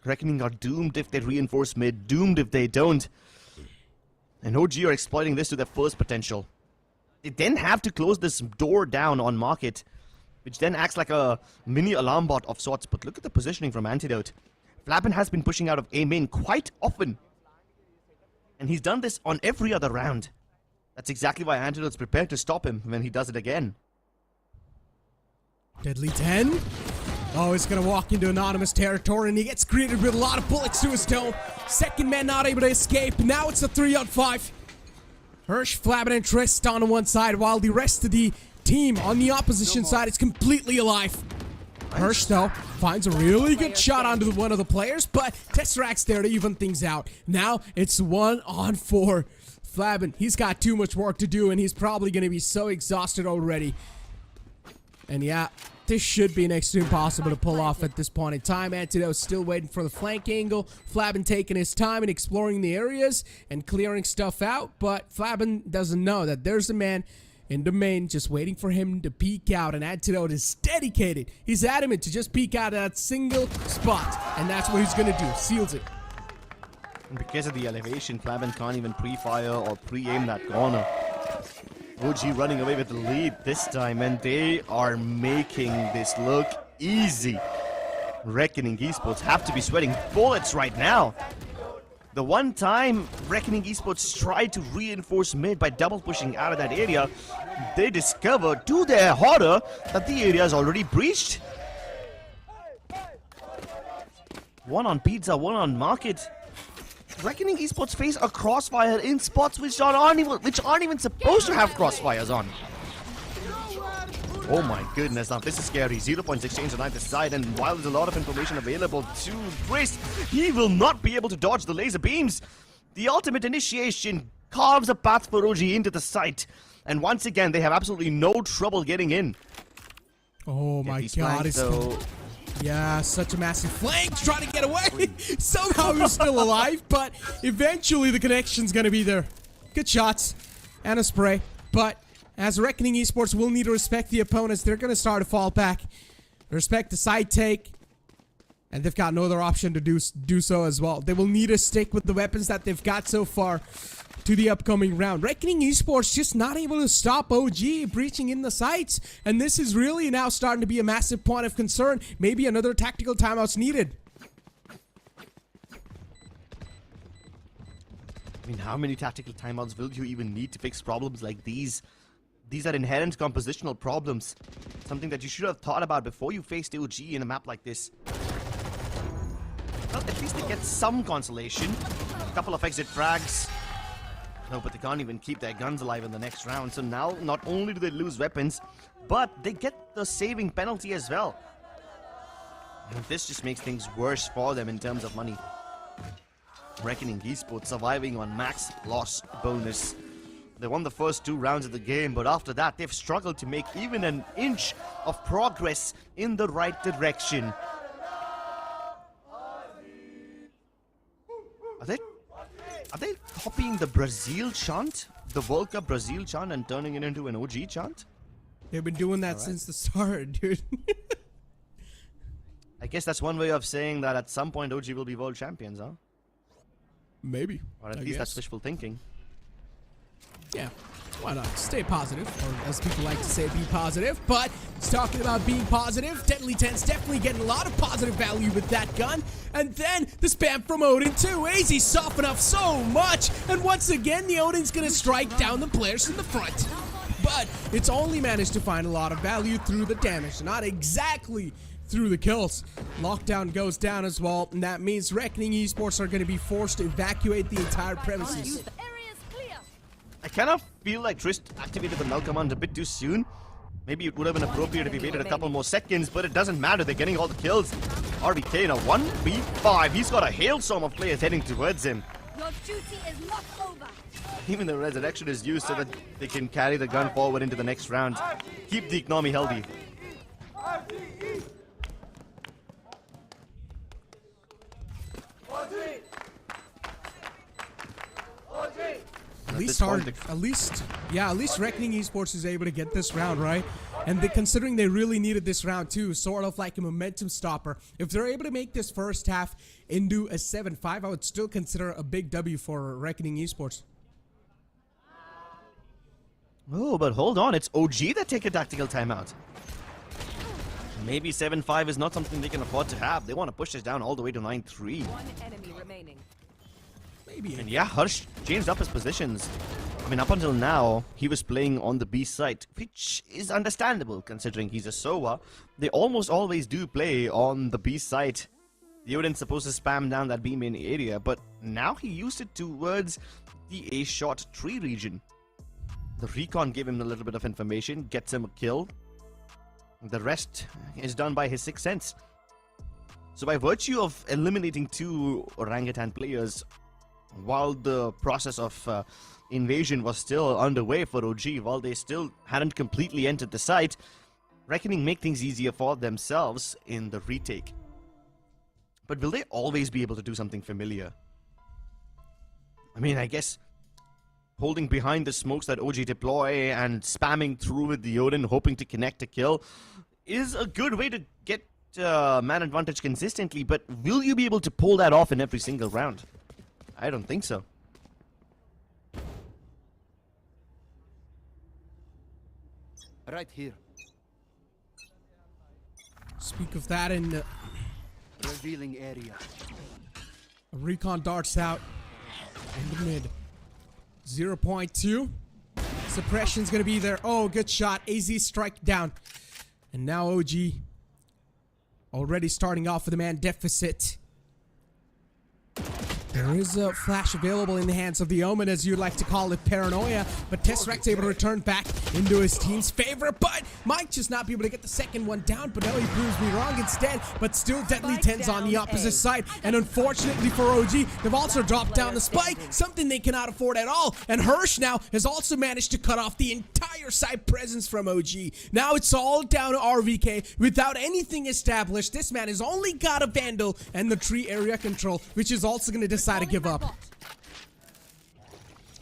Speaker 5: Reckoning are doomed if they reinforce mid, doomed if they don't, and OG are exploiting this to their first potential. They then have to close this door down on market, which then acts like a mini alarm bot of sorts. But look at the positioning from Antidote. Flappin has been pushing out of OMEN quite often, and he's done this on every other round. That's exactly why Antidote's prepared to stop him when he does it again.
Speaker 4: Deadly 10. Oh, he's going to walk into anonymous territory, and he gets greeted with a lot of bullets to his dome. Second man not able to escape. Now it's a 3-on-5. Hirsch, Flabbin, and Trist on one side, while the rest of the team on the opposition side is completely alive. Hirsch, though, finds a really good shot onto one of the players, but Tesseract's there to even things out. Now it's 1-on-4. Flabbin, he's got too much work to do, and he's probably going to be so exhausted already. And yeah, this should be next to impossible to pull off at this point in time. Antidote still waiting for the flank angle. Flabbin taking his time and exploring the areas and clearing stuff out, but Flabbin doesn't know that there's a man in the main just waiting for him to peek out, and Antidote is dedicated. He's adamant to just peek out at that single spot, and that's what he's gonna do. Seals it.
Speaker 5: And because of the elevation, Flabbin can't even pre-fire or pre-aim that corner. OG running away with the lead this time, and they are making this look easy. Reckoning Esports have to be sweating bullets right now. The one time Reckoning Esports tried to reinforce mid by double pushing out of that area, they discovered, to their horror, that the area is already breached. One on pizza, one on market. Reckoning Esports face a crossfire in spots which aren't even supposed to have crossfires on. Oh my goodness, now this is scary. 0 points exchange on either side, and while there's a lot of information available to Brist, he will not be able to dodge the laser beams. The ultimate initiation carves a path for OG into the site, and once again, they have absolutely no trouble getting in.
Speaker 4: Oh my god, it's yeah, such a massive flank, trying to get away. Somehow he's still alive, but eventually the connection's gonna be there. Good shots and a spray, but as Reckoning Esports will need to respect the opponents, they're gonna start to fall back, respect the side take, and they've got no other option to do so as well. They will need to stick with the weapons that they've got so far to the upcoming round. Reckoning Esports just not able to stop OG breaching in the sites, and this is really now starting to be a massive point of concern. Maybe another tactical timeout's needed.
Speaker 5: I mean, how many tactical timeouts will you even need to fix problems like these? These are inherent compositional problems. Something that you should have thought about before you faced OG in a map like this. well, at least they get some consolation. A couple of exit frags. No, but they can't even keep their guns alive in the next round. So now, not only do they lose weapons, but they get the saving penalty as well. And this just makes things worse for them in terms of money. Reckoning Esports surviving on max loss bonus. They won the first 2 rounds of the game, but after that, they've struggled to make even an inch of progress in the right direction. Are they copying the Brazil chant? The World Cup Brazil chant and turning it into an OG chant?
Speaker 4: They've been doing that since the start, dude.
Speaker 5: I guess that's one way of saying that at some point OG will be world champions, huh?
Speaker 4: Maybe.
Speaker 5: Or at least that's wishful thinking.
Speaker 4: Yeah, why not? Stay positive, or as people like to say, be positive. But talking about being positive, Deadly 10's definitely getting a lot of positive value with that gun. And then the spam from Odin too. AZ soften up so much, and once again the Odin's gonna strike down the players in the front. But it's only managed to find a lot of value through the damage, not exactly through the kills. Lockdown goes down as well, and that means Reckoning Esports are going to be forced to evacuate the entire premises.
Speaker 5: I kind of feel like Trist activated the null command a bit too soon. Maybe it would have been appropriate if he waited a couple more seconds, but it doesn't matter. They're getting all the kills. RVK in a 1v5. He's got a hailstorm of players heading towards him.
Speaker 6: Your duty is not over.
Speaker 5: Even the resurrection is used so that they can carry the gun forward into the next round. Keep the economy healthy.
Speaker 4: At least Reckoning Esports is able to get this round, right? And considering they really needed this round too, sort of like a momentum stopper. If they're able to make this first half into a 7-5, I would still consider a big W for Reckoning Esports.
Speaker 5: Oh, but hold on, it's OG that take a tactical timeout. Maybe 7-5 is not something they can afford to have. They want to push this down all the way to 9-3.
Speaker 14: One enemy remaining.
Speaker 4: Maybe.
Speaker 5: And yeah, Harsh changed up his positions. I mean, up until now, he was playing on the B site, which is understandable considering he's a SOA. They almost always do play on the B site. The Odin's supposed to spam down that B main area, but now he used it towards the A-shot tree region. The recon gave him a little bit of information, gets him a kill. The rest is done by his sixth sense. So by virtue of eliminating 2 Orangutan players, while the process of invasion was still underway for OG, while they still hadn't completely entered the site, Reckoning make things easier for themselves in the retake. But will they always be able to do something familiar? I mean, I guess holding behind the smokes that OG deploy and spamming through with the Odin, hoping to connect a kill, is a good way to get man advantage consistently, but will you be able to pull that off in every single round? I don't think so.
Speaker 13: Right here.
Speaker 4: Speak of that, in
Speaker 13: Revealing area.
Speaker 4: recon darts out in the mid. 0.2. Suppression's gonna be there. Oh, good shot. AZ strike down. And now OG already starting off with a man deficit. There is a flash available in the hands of the Omen, as you'd like to call it, Paranoia, but Tesseract able to return back into his team's favor, but might just not be able to get the second one down, but now he proves me wrong instead, but still Deadly 10's on the opposite side, and unfortunately for OG, they've also dropped down the spike, something they cannot afford at all, and Hirsch now has also managed to cut off the entire side presence from OG. Now it's all down to RVK, without anything established. This man has only got a Vandal and the tree area control, which is also going to decide to give up.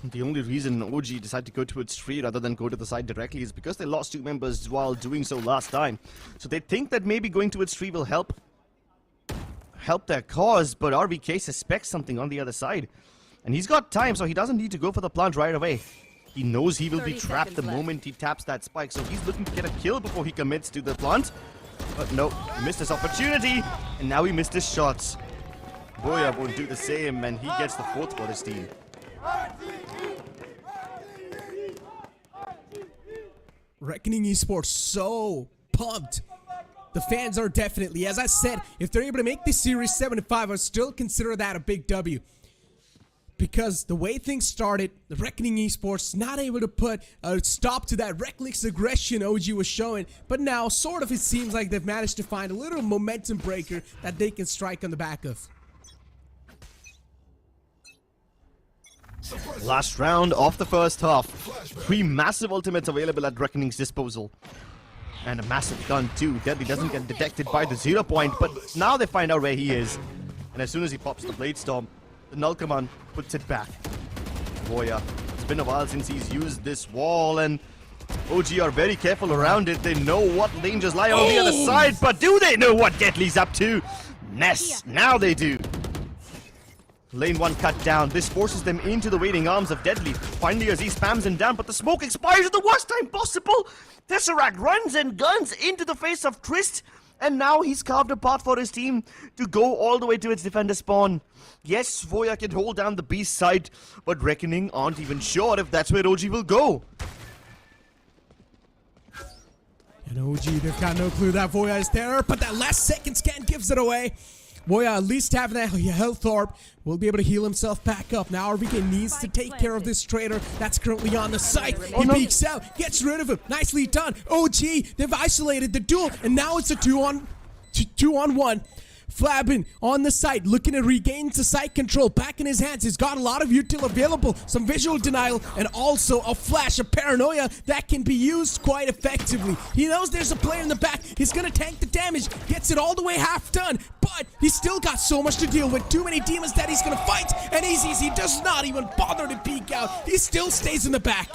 Speaker 5: The only reason OG decided to go towards tree rather than go to the side directly is because they lost 2 members while doing so last time. So they think that maybe going towards tree will help their cause, but RVK suspects something on the other side. And he's got time, so he doesn't need to go for the plant right away. He knows he will be trapped the moment he taps that spike, so he's looking to get a kill before he commits to the plant. But no, he missed his opportunity, and now he missed his shots. Boya won't do the same, and he gets the 4th for his team.
Speaker 4: Reckoning Esports so pumped the fans are definitely, as I said, if they're able to make this series 7-5, I still consider that a big W. Because the way things started, the Reckoning Esports not able to put a stop to that reckless aggression OG was showing, but now sort of it seems like they've managed to find a little momentum breaker that they can strike on the back of.
Speaker 5: Last round of the first half. 3 massive ultimates available at Reckoning's disposal. And a massive gun too. Deadly doesn't get detected by the 0 point, but now they find out where he is. And as soon as he pops the Blade Storm, the Null Command puts it back. Voya, it's been a while since he's used this wall, and OG are very careful around it. They know what dangers lie on the other side, but do they know what Deadly's up to? Ness, now they do. Lane 1 cut down. This forces them into the waiting arms of Deadly. Finally, as he spams him down, but the smoke expires at the worst time possible. Tesseract runs and guns into the face of Trist, and now he's carved a path for his team to go all the way to its defender spawn. Yes, Voya can hold down the beast side, but Reckoning aren't even sure if that's where OG will go.
Speaker 4: And OG, they've got no clue that Voya is there, but that last second scan gives it away. Voya, at least having that health orb, will be able to heal himself back up. Now RVK needs to take care of this traitor that's currently on the site. He peeks out, gets rid of him. Nicely done. OG, they've isolated the duel, and now it's a 2-on-1. Flabbin on the site, looking to regain the site control back in his hands. He's got a lot of util available, some visual denial, and also a flash of paranoia that can be used quite effectively. He knows there's a player in the back. He's gonna tank the damage, gets it all the way half done, but he's still got so much to deal with. Too many demons that he's gonna fight, and he does not even bother to peek out. He still stays in the back.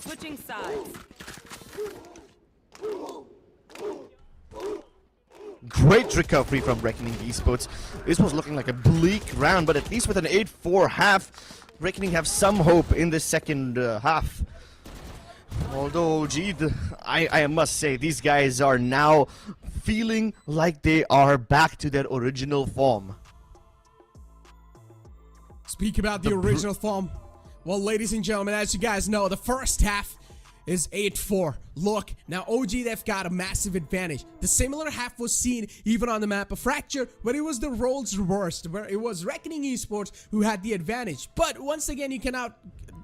Speaker 14: Switching sides.
Speaker 5: Great recovery from Reckoning Esports. This was looking like a bleak round, but at least with an 8-4 half, Reckoning have some hope in the second half. Although, gee, I must say, these guys are now feeling like they are back to their original form.
Speaker 4: Speak about the original form. Well, ladies and gentlemen, as you guys know, the first half is 8-4. Look, now OG, they've got a massive advantage. The similar half was seen even on the map of Fracture, but it was the roles reversed, where it was Reckoning Esports who had the advantage. But once again, you cannot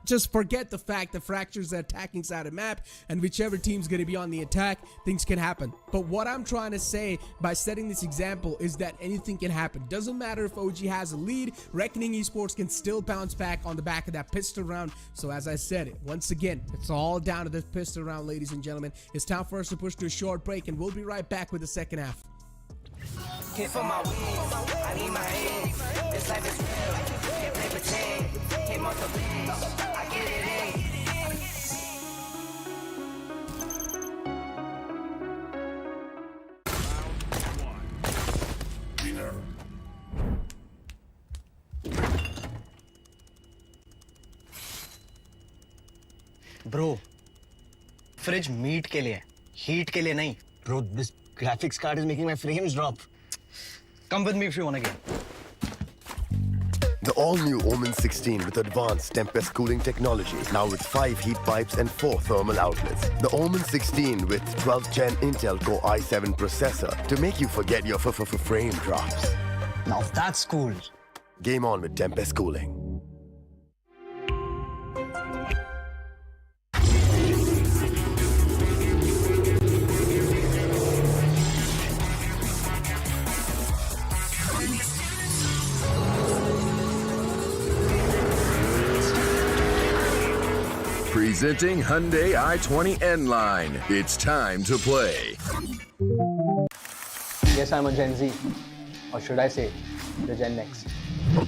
Speaker 4: just forget the fact that Fracture's the attacking side of the map, and whichever team's going to be on the attack, things can happen. But what I'm trying to say by setting this example is that anything can happen. Doesn't matter if OG has a lead, Reckoning Esports can still bounce back on the back of that pistol round. So as I said, once again, it's all down to this pistol round, ladies and gentlemen. It's time for us to push to a short break, and we'll be right back with the second half.
Speaker 7: Hit for my wins, I need my hands. This life is real, can't play pretend. Came off the bench, I get it in.
Speaker 8: Bro, fridge meat के लिए, heat के लिए नहीं. Bro, this graphics card is making my frames drop. Come with me if you want to get.
Speaker 9: The all-new OMEN 16 with advanced Tempest cooling technology, now with 5 heat pipes and 4 thermal outlets. The OMEN 16 with 12th Gen Intel Core i7 processor to make you forget your frame drops.
Speaker 8: Now that's cool.
Speaker 9: Game on with Tempest cooling.
Speaker 10: Presenting Hyundai i20 N-Line. It's time to play.
Speaker 11: Yes, I'm a Gen Z, or should I say, the Gen Next.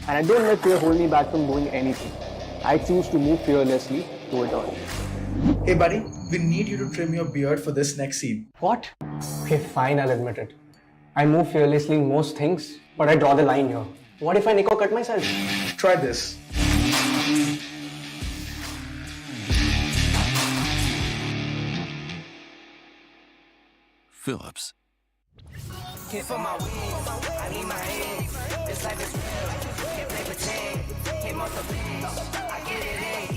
Speaker 11: And I don't let fear hold me back from doing anything. I choose to move fearlessly to it all.
Speaker 12: Hey buddy, we need you to trim your beard for this next scene.
Speaker 11: What? Okay, fine, I'll admit it. I move fearlessly in most things, but I draw the line here. What if I nickel cut myself?
Speaker 12: Try this.
Speaker 10: Phillips.
Speaker 7: Hit for my wins, I need my hands. This life is real, can't play pretend. Came off the bench, I get it in.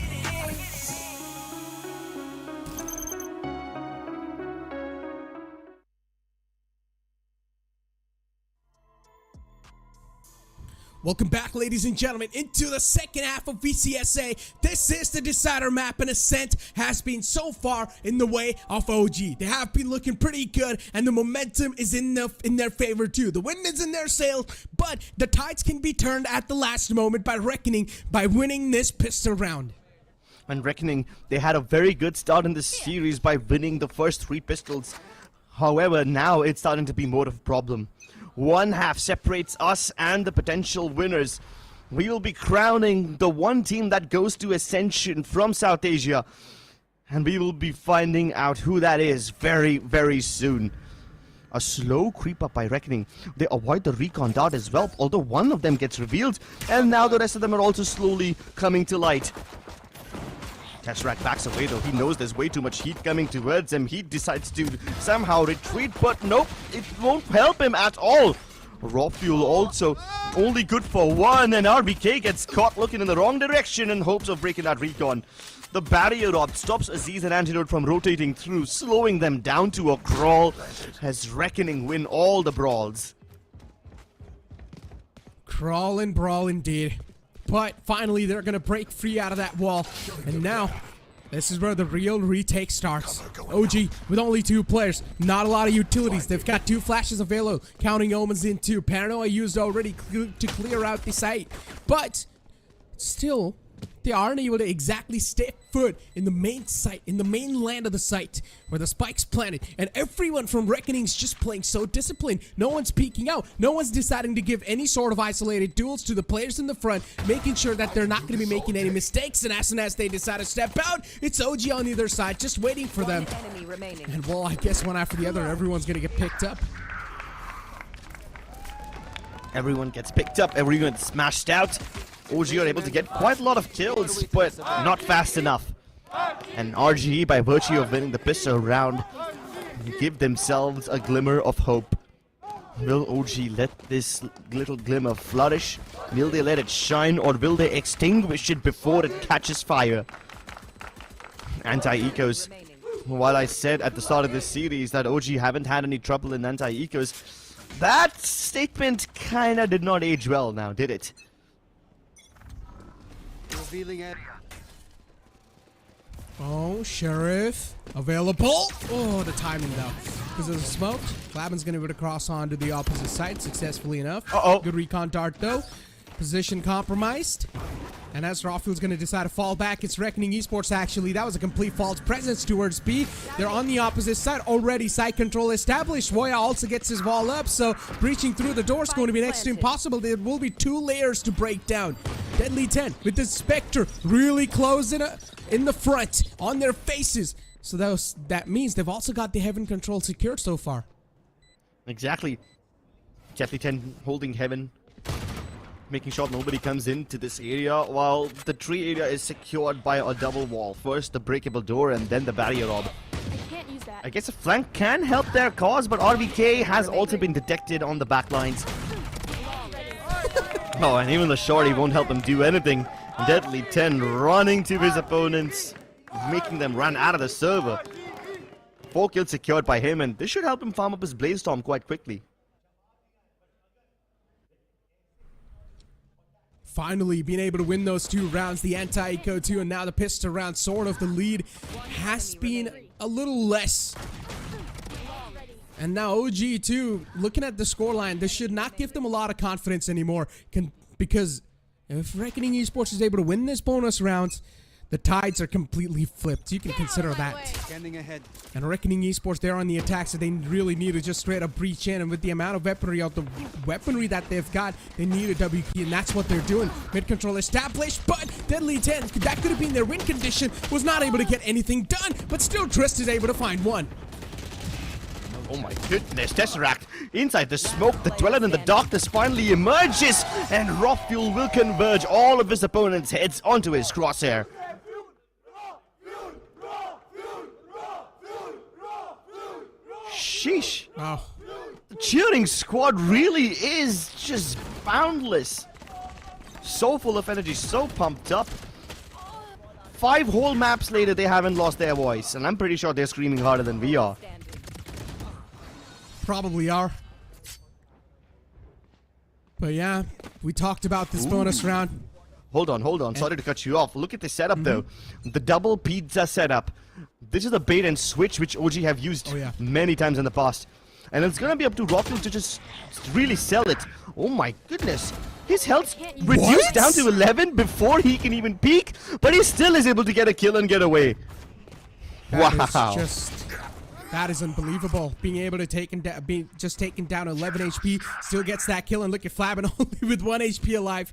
Speaker 4: Welcome back, ladies and gentlemen, into the second half of VCSA. This is the decider map, and Ascent has been so far in the way of OG. They have been looking pretty good, and the momentum is in their favor too. The wind is in their sails, but the tides can be turned at the last moment by winning this pistol round.
Speaker 5: And Reckoning, they had a very good start in this series by winning the first 3 pistols. However, now it's starting to be more of a problem. One half separates us and the potential winners. We will be crowning the one team that goes to Ascension from South Asia. And we will be finding out who that is very, very soon. A slow creep up by Reckoning. They avoid the recon dart as well, although one of them gets revealed. And now the rest of them are also slowly coming to light. Tesseract backs away though. He knows there's way too much heat coming towards him. He decides to somehow retreat, but nope, it won't help him at all. Raw fuel also only good for 1, and RBK gets caught looking in the wrong direction in hopes of breaking that recon. The barrier rob stops Aziz and Antidote from rotating through, slowing them down to a crawl as Reckoning win all the brawls.
Speaker 4: Crawl and brawl indeed. But finally, they're going to break free out of that wall. And now, this is where the real retake starts. OG with only 2 players. Not a lot of utilities. They've got 2 flashes available, counting Omens in 2. Paranoia used already to clear out the site. But still, they aren't able to exactly step foot in the main site, in the main land of the site where the spike's planted, and everyone from Reckoning's just playing so disciplined. No one's peeking out. No one's deciding to give any sort of isolated duels to the players in the front, making sure that they're not going to be making any mistakes. And as soon as they decide to step out, it's OG on the other side just waiting for them. And well, I guess one after the other, everyone's going to get picked up.
Speaker 5: Everyone gets picked up, everyone gets smashed out. OG are able to get quite a lot of kills, but not fast enough. And RGE, by virtue of winning the pistol round, give themselves a glimmer of hope. Will OG let this little glimmer flourish? Will they let it shine, or will they extinguish it before it catches fire? Anti-ecos. While I said at the start of this series that OG haven't had any trouble in anti-ecos, that statement kinda did not age well now, did it?
Speaker 13: Revealing area.
Speaker 4: Oh, Sheriff available. Oh, the timing though. Because of the smoke, Clabin's going to be able to cross onto the opposite side successfully enough. Good recon dart though. Position compromised. And as Rafu's going to decide to fall back, it's Reckoning Esports actually. That was a complete false presence towards B. They're on the opposite side already. Side control established. Woya also gets his wall up, so breaching through the door is going to be next to impossible. There will be 2 layers to break down. Deadly 10 with the Spectre really close in the front on their faces. So that means they've also got the Heaven control secured so far.
Speaker 5: Exactly. Deadly 10 holding Heaven, making sure nobody comes into this area, while the tree area is secured by a double wall. First the breakable door and then the barrier rob. I guess a flank can help their cause, but RBK has also been detected on the back lines. Oh, and even the shorty won't help him do anything. Deadly 10 running to his opponents, making them run out of the server. 4 kills secured by him, and this should help him farm up his Blaze Storm quite quickly.
Speaker 4: Finally being able to win those 2 rounds, the anti-eco 2 and now the pistol round. Sort of the lead has been a little less. And now OG too, looking at the scoreline, this should not give them a lot of confidence anymore. Because if Reckoning Esports is able to win this bonus round, the tides are completely flipped. You can consider that.
Speaker 13: Scanning ahead.
Speaker 4: And Reckoning Esports, they're on the attack, so they really need to just straight up breach in. And with the amount of weaponry that they've got, they need a W key, and that's what they're doing. Mid control established, but Deadly 10, that could have been their win condition, was not able to get anything done, but still Trist is able to find one.
Speaker 5: Oh my goodness, Tesseract inside the smoke. The Dweller in the Darkness finally emerges, and Raw Fuel will converge all of his opponents' heads onto his crosshair. Sheesh.
Speaker 4: Oh.
Speaker 5: The cheering squad really is just boundless. So full of energy, so pumped up. 5 whole maps later, they haven't lost their voice, and I'm pretty sure they're screaming harder than we are.
Speaker 4: Probably are. But yeah, we talked about this bonus round.
Speaker 5: Hold on. Sorry to cut you off. Look at the setup though. The double pizza setup. This is a bait and switch which OG have used many times in the past. And it's gonna be up to Rockfield to just really sell it. Oh my goodness. His health reduced down to 11 before he can even peek, but he still is able to get a kill and get away.
Speaker 4: That is unbelievable. Being able to taken down 11 HP, still gets that kill, and look at Flabin only with 1 HP alive.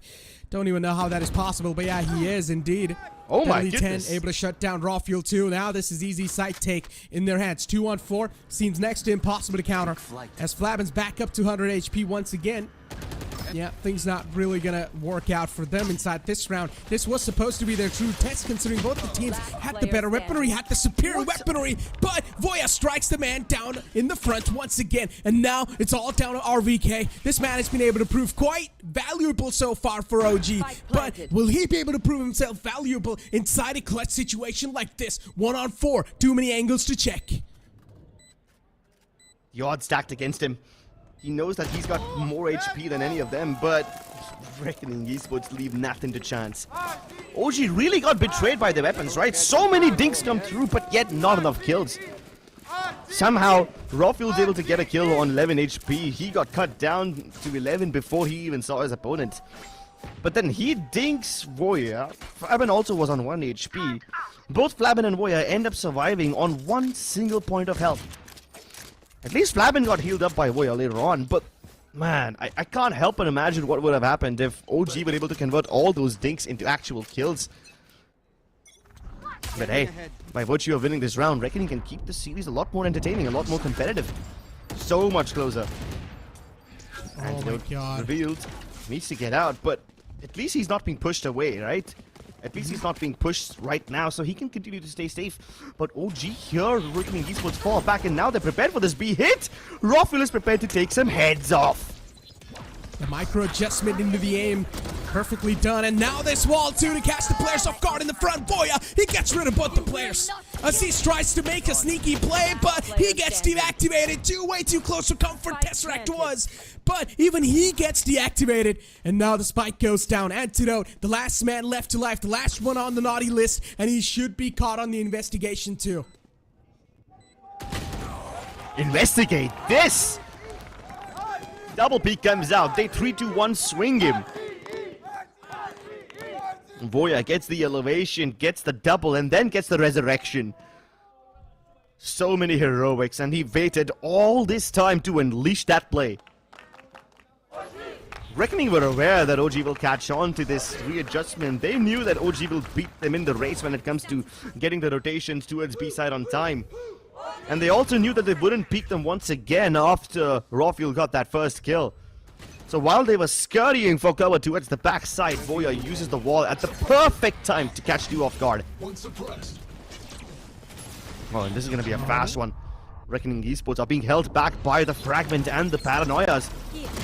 Speaker 4: Don't even know how that is possible, but yeah, he is indeed.
Speaker 5: Oh my
Speaker 4: Deadly
Speaker 5: goodness.
Speaker 4: 10 able to shut down Rawfield too. Now this is easy side take in their hands. 2-on-4 seems next to impossible to counter as Flabin's back up to 100 HP once again. Yeah, things not really gonna work out for them inside this round. This was supposed to be their true test, considering both the teams had the better weaponry, had the superior weaponry, but Voya strikes the man down in the front once again, and now it's all down to RVK. This man has been able to prove quite valuable so far for OG, but will he be able to prove himself valuable inside a clutch situation like this? 1-on-4, too many angles to check.
Speaker 5: The odds stacked against him. He knows that he's got more HP than any of them, but Reckoning Esports leave nothing to chance. OG really got betrayed by the weapons, right? So many dinks come through, but yet not enough kills. Somehow, Rawfield's able to get a kill on 11 HP. He got cut down to 11 before he even saw his opponent. But then he dinks Voya. Flabin also was on 1 HP. Both Flabin and Voya end up surviving on 1 single point of health. At least Flabin got healed up by Voya later on, but man, I can't help but imagine what would have happened if OG were able to convert all those dinks into actual kills. But hey, by virtue of winning this round, Reckoning can keep the series a lot more entertaining, a lot more competitive. So much closer.
Speaker 4: Oh my god.
Speaker 5: Revealed, needs to get out, but at least he's not being pushed away, right? At least he's not being pushed right now, so he can continue to stay safe. But OG here, Reckoning Esports fall back, and now they're prepared for this B hit. Rawfield is prepared to take some heads off.
Speaker 4: The micro adjustment into the aim, perfectly done, and now this wall too to catch the players off guard in the front. Voya, he gets rid of both the players. Aziz tries to make a sneaky play, but he gets deactivated too, way too close for comfort. Tesseract was, but even he gets deactivated, and now the spike goes down. Antidote, the last man left to life, the last one on the naughty list, and he should be caught on the investigation too.
Speaker 5: Investigate this! Double peek comes out. They 3-2-1 swing him. Voya gets the elevation, gets the double, and then gets the resurrection. So many heroics, and he waited all this time to unleash that play. Reckoning were aware that OG will catch on to this readjustment. They knew that OG will beat them in the race when it comes to getting the rotations towards B-side on time. And they also knew that they wouldn't peek them once again after Rawfield got that first kill. So while they were scurrying for cover towards the backside, Voya uses the wall at the perfect time to catch 2 off guard. Oh, and this is going to be a fast one. Reckoning Esports are being held back by the Fragment and the Paranoias.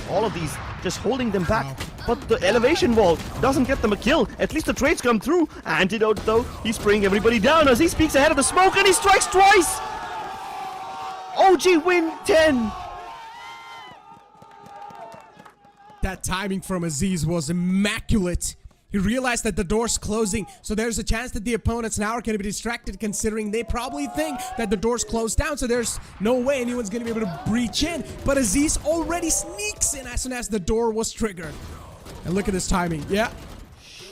Speaker 5: All of these just holding them back. But the elevation wall doesn't get them a kill. At least the trades come through. Antidote though, he's spraying everybody down as he speaks ahead of the smoke, and he strikes twice! OG win 10!
Speaker 4: That timing from Aziz was immaculate. He realized that the door's closing, so there's a chance that the opponents now are going to be distracted, considering they probably think that the door's closed down, so there's no way anyone's going to be able to breach in. But Aziz already sneaks in as soon as the door was triggered. And look at this timing. Yeah.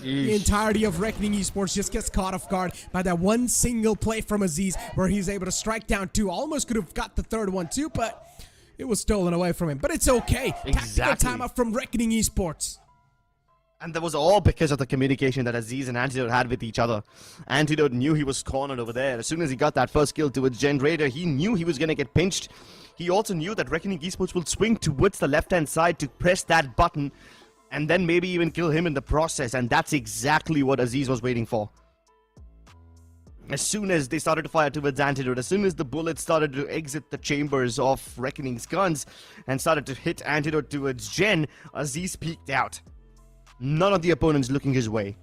Speaker 4: The entirety of Reckoning Esports just gets caught off guard by that one single play from Aziz where he's able to strike down 2. Almost could have got the third one too, but it was stolen away from him. But it's okay. Tactical timeout from Reckoning Esports.
Speaker 5: And that was all because of the communication that Aziz and Antidote had with each other. Antidote knew he was cornered over there. As soon as he got that first kill towards Generator, he knew he was going to get pinched. He also knew that Reckoning Esports will swing towards the left-hand side to press that button and then maybe even kill him in the process. And that's exactly what Aziz was waiting for. As soon as they started to fire towards Antidote, as soon as the bullets started to exit the chambers of Reckoning's guns and started to hit Antidote towards Gen, Aziz peeked out. None of the opponents looking his way.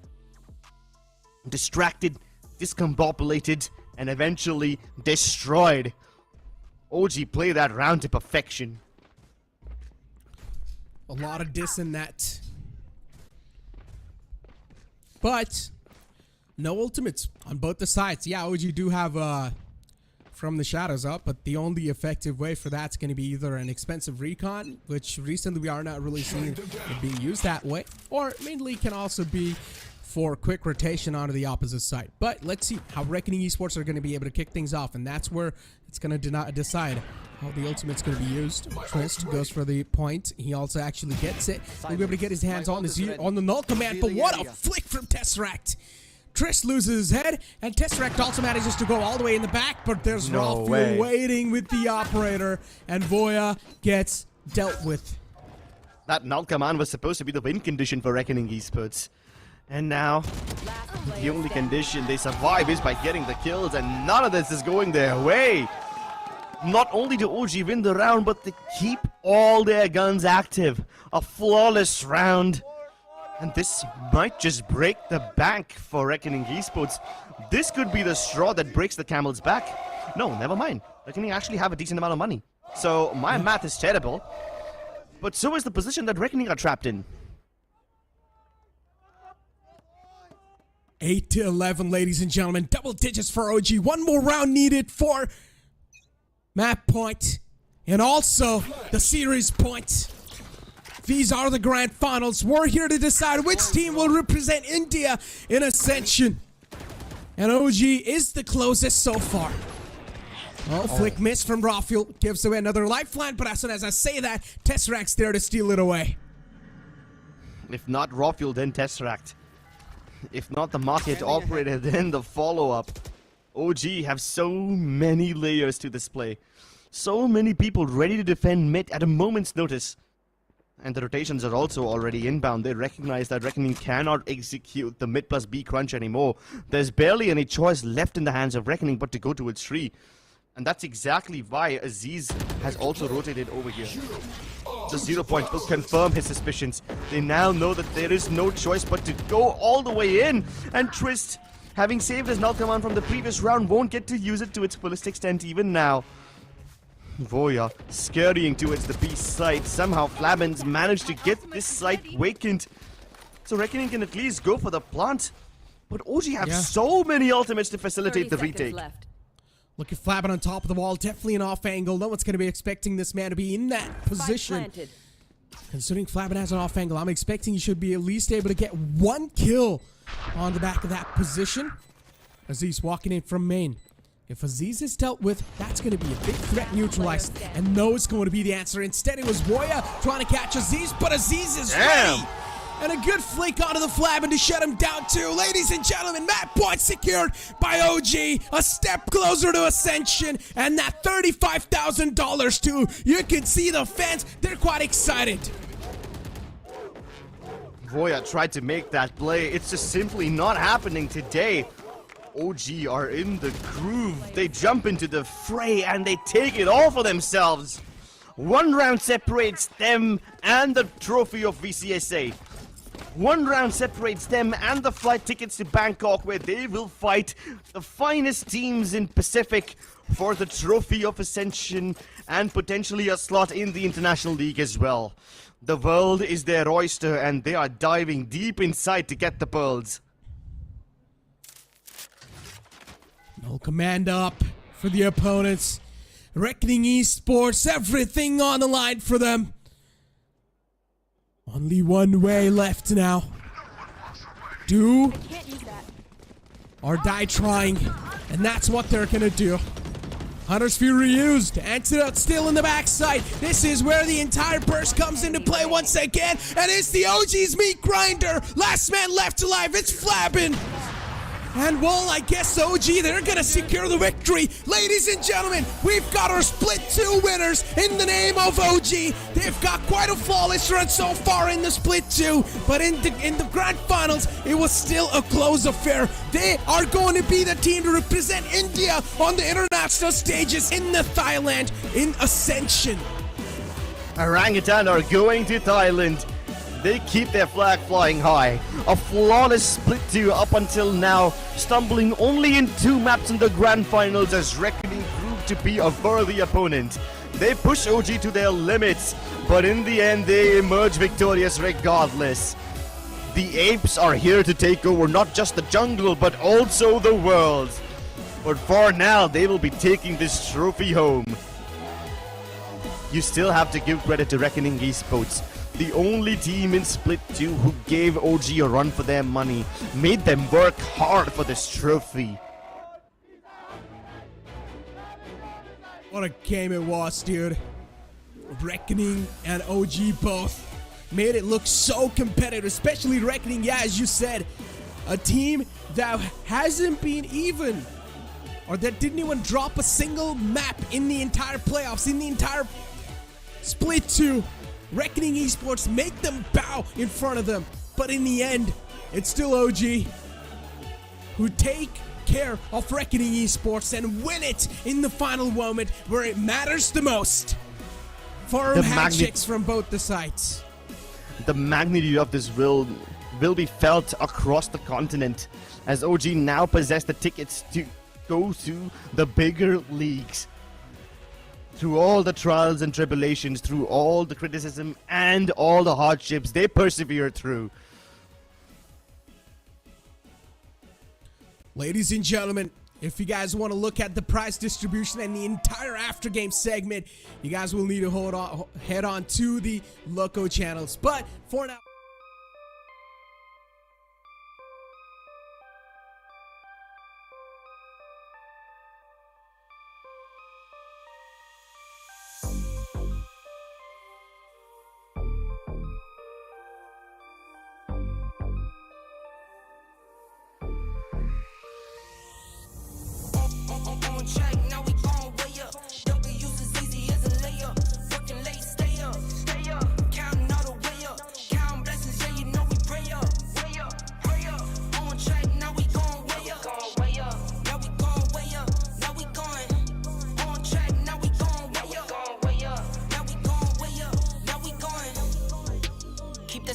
Speaker 5: Distracted, discombobulated, and eventually destroyed. OG played that round to perfection.
Speaker 4: A lot of diss in that. But no ultimates on both the sides. Yeah, OG do have from the shadows up, but the only effective way for that's going to be either an expensive recon, which recently we are not really seeing it being used that way, or mainly can also be for quick rotation onto the opposite side. But let's see how Reckoning Esports are going to be able to kick things off, and that's where it's going to decide how the ultimate's going to be used. Twist goes for the point. He also actually gets it. He'll be able to get his hands on the null command, but what a flick from Tesseract. Trish loses his head, and Tesseract also manages to go all the way in the back, but there's Rafiel waiting with the operator, and Voya gets dealt with.
Speaker 5: That null command was supposed to be the win condition for Reckoning Esports. And now, the only condition they survive is by getting the kills, and none of this is going their way. Not only do OG win the round, but they keep all their guns active. A flawless round. And this might just break the bank for Reckoning Esports. This could be the straw that breaks the camel's back. No, never mind. Reckoning actually have a decent amount of money. So my math is terrible. But so is the position that Reckoning are trapped in.
Speaker 4: 8 to 11, ladies and gentlemen. Double digits for OG. One more round needed for map point. And also the series point. These are the grand finals. We're here to decide which team will represent India in Ascension. And OG is the closest so far. Oh, flick miss from Rafiel. Gives away another lifeline, but as soon as I say that, Tesseract's there to steal it away.
Speaker 5: If not Rafiel, then Tesseract. If not the market operator, then the follow-up. OG have so many layers to display. So many people ready to defend mid at a moment's notice. And the rotations are also already inbound. They recognize that Reckoning cannot execute the mid plus B crunch anymore. There's barely any choice left in the hands of Reckoning but to go towards 3. And that's exactly why Aziz has also rotated over here. The 0 point will confirm his suspicions. They now know that there is no choice but to go all the way in. And Twist, having saved his null command from the previous round, won't get to use it to its fullest extent even now. Voya scurrying towards the B site. Somehow Flabins managed to get this site vacant. So Reckoning can at least go for the plant. But OG have so many ultimates to facilitate the retake.
Speaker 4: Look at Flabin on top of the wall. Definitely an off angle. No one's going to be expecting this man to be in that position. Considering Flabin has an off angle, I'm expecting he should be at least able to get 1 kill on the back of that position. Aziz walking in from main. If Aziz is dealt with, that's going to be a big threat neutralized. And no, it's going to be the answer. Instead, it was Voya trying to catch Aziz, but Aziz is ready. And a good flick onto the Flabin to shut him down too. Ladies and gentlemen, map point secured by OG. A step closer to Ascension. And that $35,000 too. You can see the fans, they're quite excited.
Speaker 5: Voya tried to make that play. It's just simply not happening today. OG are in the groove. They jump into the fray and they take it all for themselves. 1 round separates them and the trophy of VCSA. 1 round separates them and the flight tickets to Bangkok, where they will fight the finest teams in Pacific for the trophy of Ascension and potentially a slot in the International League as well. The world is their oyster and they are diving deep inside to get the pearls.
Speaker 4: No command up for the opponents. Reckoning Esports, everything on the line for them. Only one way left now. Do or die trying. And that's what they're gonna do. Hunter's Fury used. Antidote still in the backside. This is where the entire burst comes into play once again. And it's the OG's meat grinder. Last man left alive. It's Flabin. And well, I guess OG, they're gonna secure the victory. Ladies and gentlemen, we've got our split 2 winners in the name of OG. They've got quite a flawless run so far in the split 2, but in the grand finals, it was still a close affair. They are going to be the team to represent India on the international stages in the Thailand in Ascension.
Speaker 5: Orangutan are going to Thailand. They keep their flag flying high. A flawless split 2 up until now, stumbling only in 2 maps in the grand finals as Reckoning proved to be a worthy opponent. They push OG to their limits, but in the end they emerge victorious regardless. The apes are here to take over not just the jungle, but also the world. But for now, they will be taking this trophy home. You still have to give credit to Reckoning Esports, the only team in Split 2 who gave OG a run for their money, made them work hard for this trophy.
Speaker 4: What a game it was, dude. Reckoning and OG both made it look so competitive, especially Reckoning, yeah, as you said, a team that hasn't been even, or that didn't even drop a single map in the entire playoffs, in the entire Split 2. Reckoning Esports make them bow in front of them, but in the end, it's still OG who take care of Reckoning Esports and win it in the final moment where it matters the most. Firm handshakes from both the sides.
Speaker 5: The magnitude of this will be felt across the continent, as OG now possess the tickets to go to the bigger leagues. Through all the trials and tribulations, through all the criticism and all the hardships, they persevere through.
Speaker 4: Ladies and gentlemen, if you guys want to look at the prize distribution and the entire after game segment, you guys will need to head on to the local channels. But for now,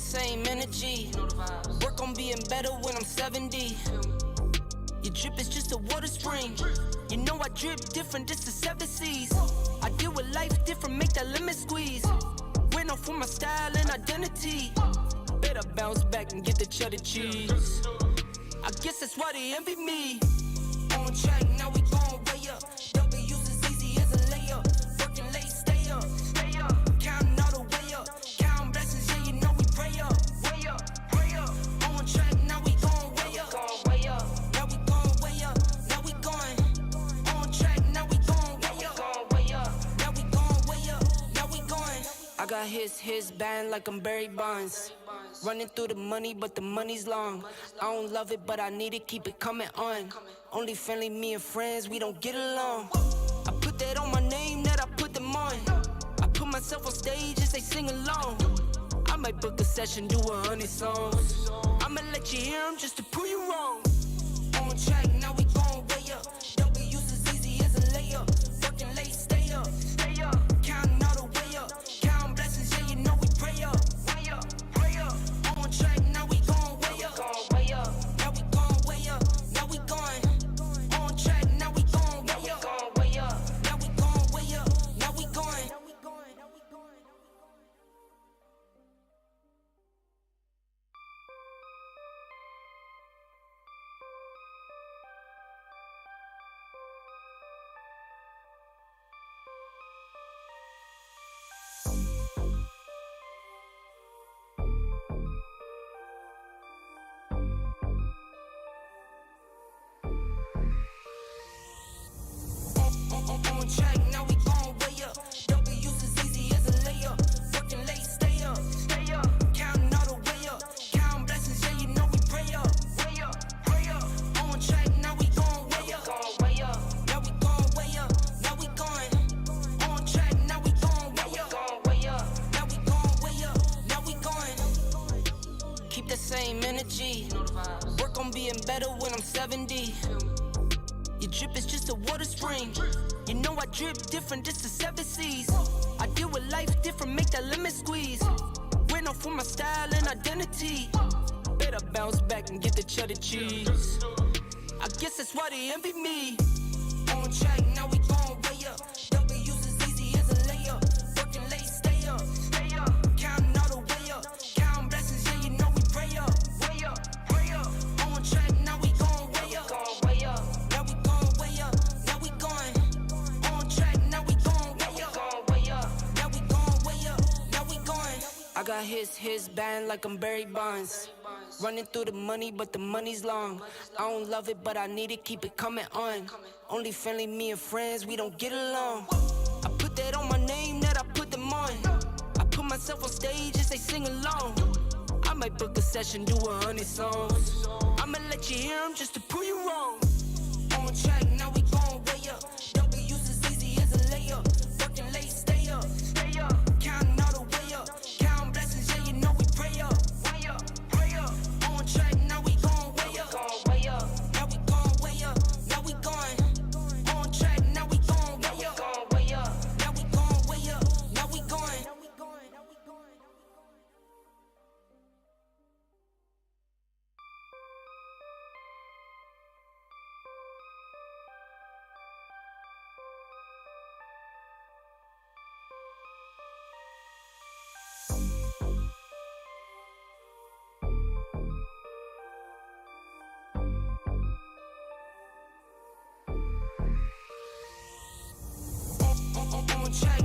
Speaker 7: same energy. Work on being better when I'm 70. Your drip is just a water spring. You know I drip different, this the 7 seas. I deal with life different, make that lemon squeeze. Went off for my style and identity. Better bounce back and get the cheddar cheese. I guess that's why they envy me. On track, now we going way up. W's as easy as a layup. Working late, stay up. Counting all the way up. Counting blessings, yeah, you know we pray up. Way up, pray up. On track, now we going way up. Now we going way up. Now we going. On track, now we going way up. Now we going way up. Now we going. I got his band like I'm Barry Bonds. Running through the money, but the money's long. I don't love it, but I need it, keep it coming on. Only friendly, me and friends, we don't get along. I put that on my name, that I put them on. I put myself on stage as they sing along. I might book a session, do 100 songs. I'ma let you hear them just to prove you wrong. On track, now we going way up. W's as easy as a layup. Working late, stay up. Counting all the way up. Counting blessings, yeah, you know we pray up. On track, now we going way up. Now we going way up. Now we going. On track, now we going way up. Now we going way up. Now we going. On track, now we going way up. W's as easy as a layup. Working late, stay up. Counting all the way up. Counting blessings, yeah, you know we pray up. On track, now we going way up. Now we going way up. Now we going. On track, now we going way up. Now we going way up. Now we going. Keep the same energy. Work on being better when I'm 70. Your drip is just a water spring. You know I drip different, this the 7 seas. I deal with life different, make that lemon squeeze. Went off for my style and identity. Better bounce back and get the cheddar cheese. I guess that's why they envy me. On track, now we going way up. W's as easy as a layup. I got his band like I'm Barry Bonds. Running through the money, but the money's long. I don't love it, but I need it, keep it coming on. Only friendly, me and friends, we don't get along. I put that on my name, that I put them on. I put myself on stage and say sing along. I might book a session, do 100 songs. I'ma let you hear them just to prove you wrong. On track, now we going way up. W's as easy as a layup. Working late, stay up. Counting all the way up. Counting blessings, yeah, you know we pray up. Pray up. On track, now we going way up. Now we going way up. Now we going. On track, now we going way up. Now we going way up. Now we going. On track,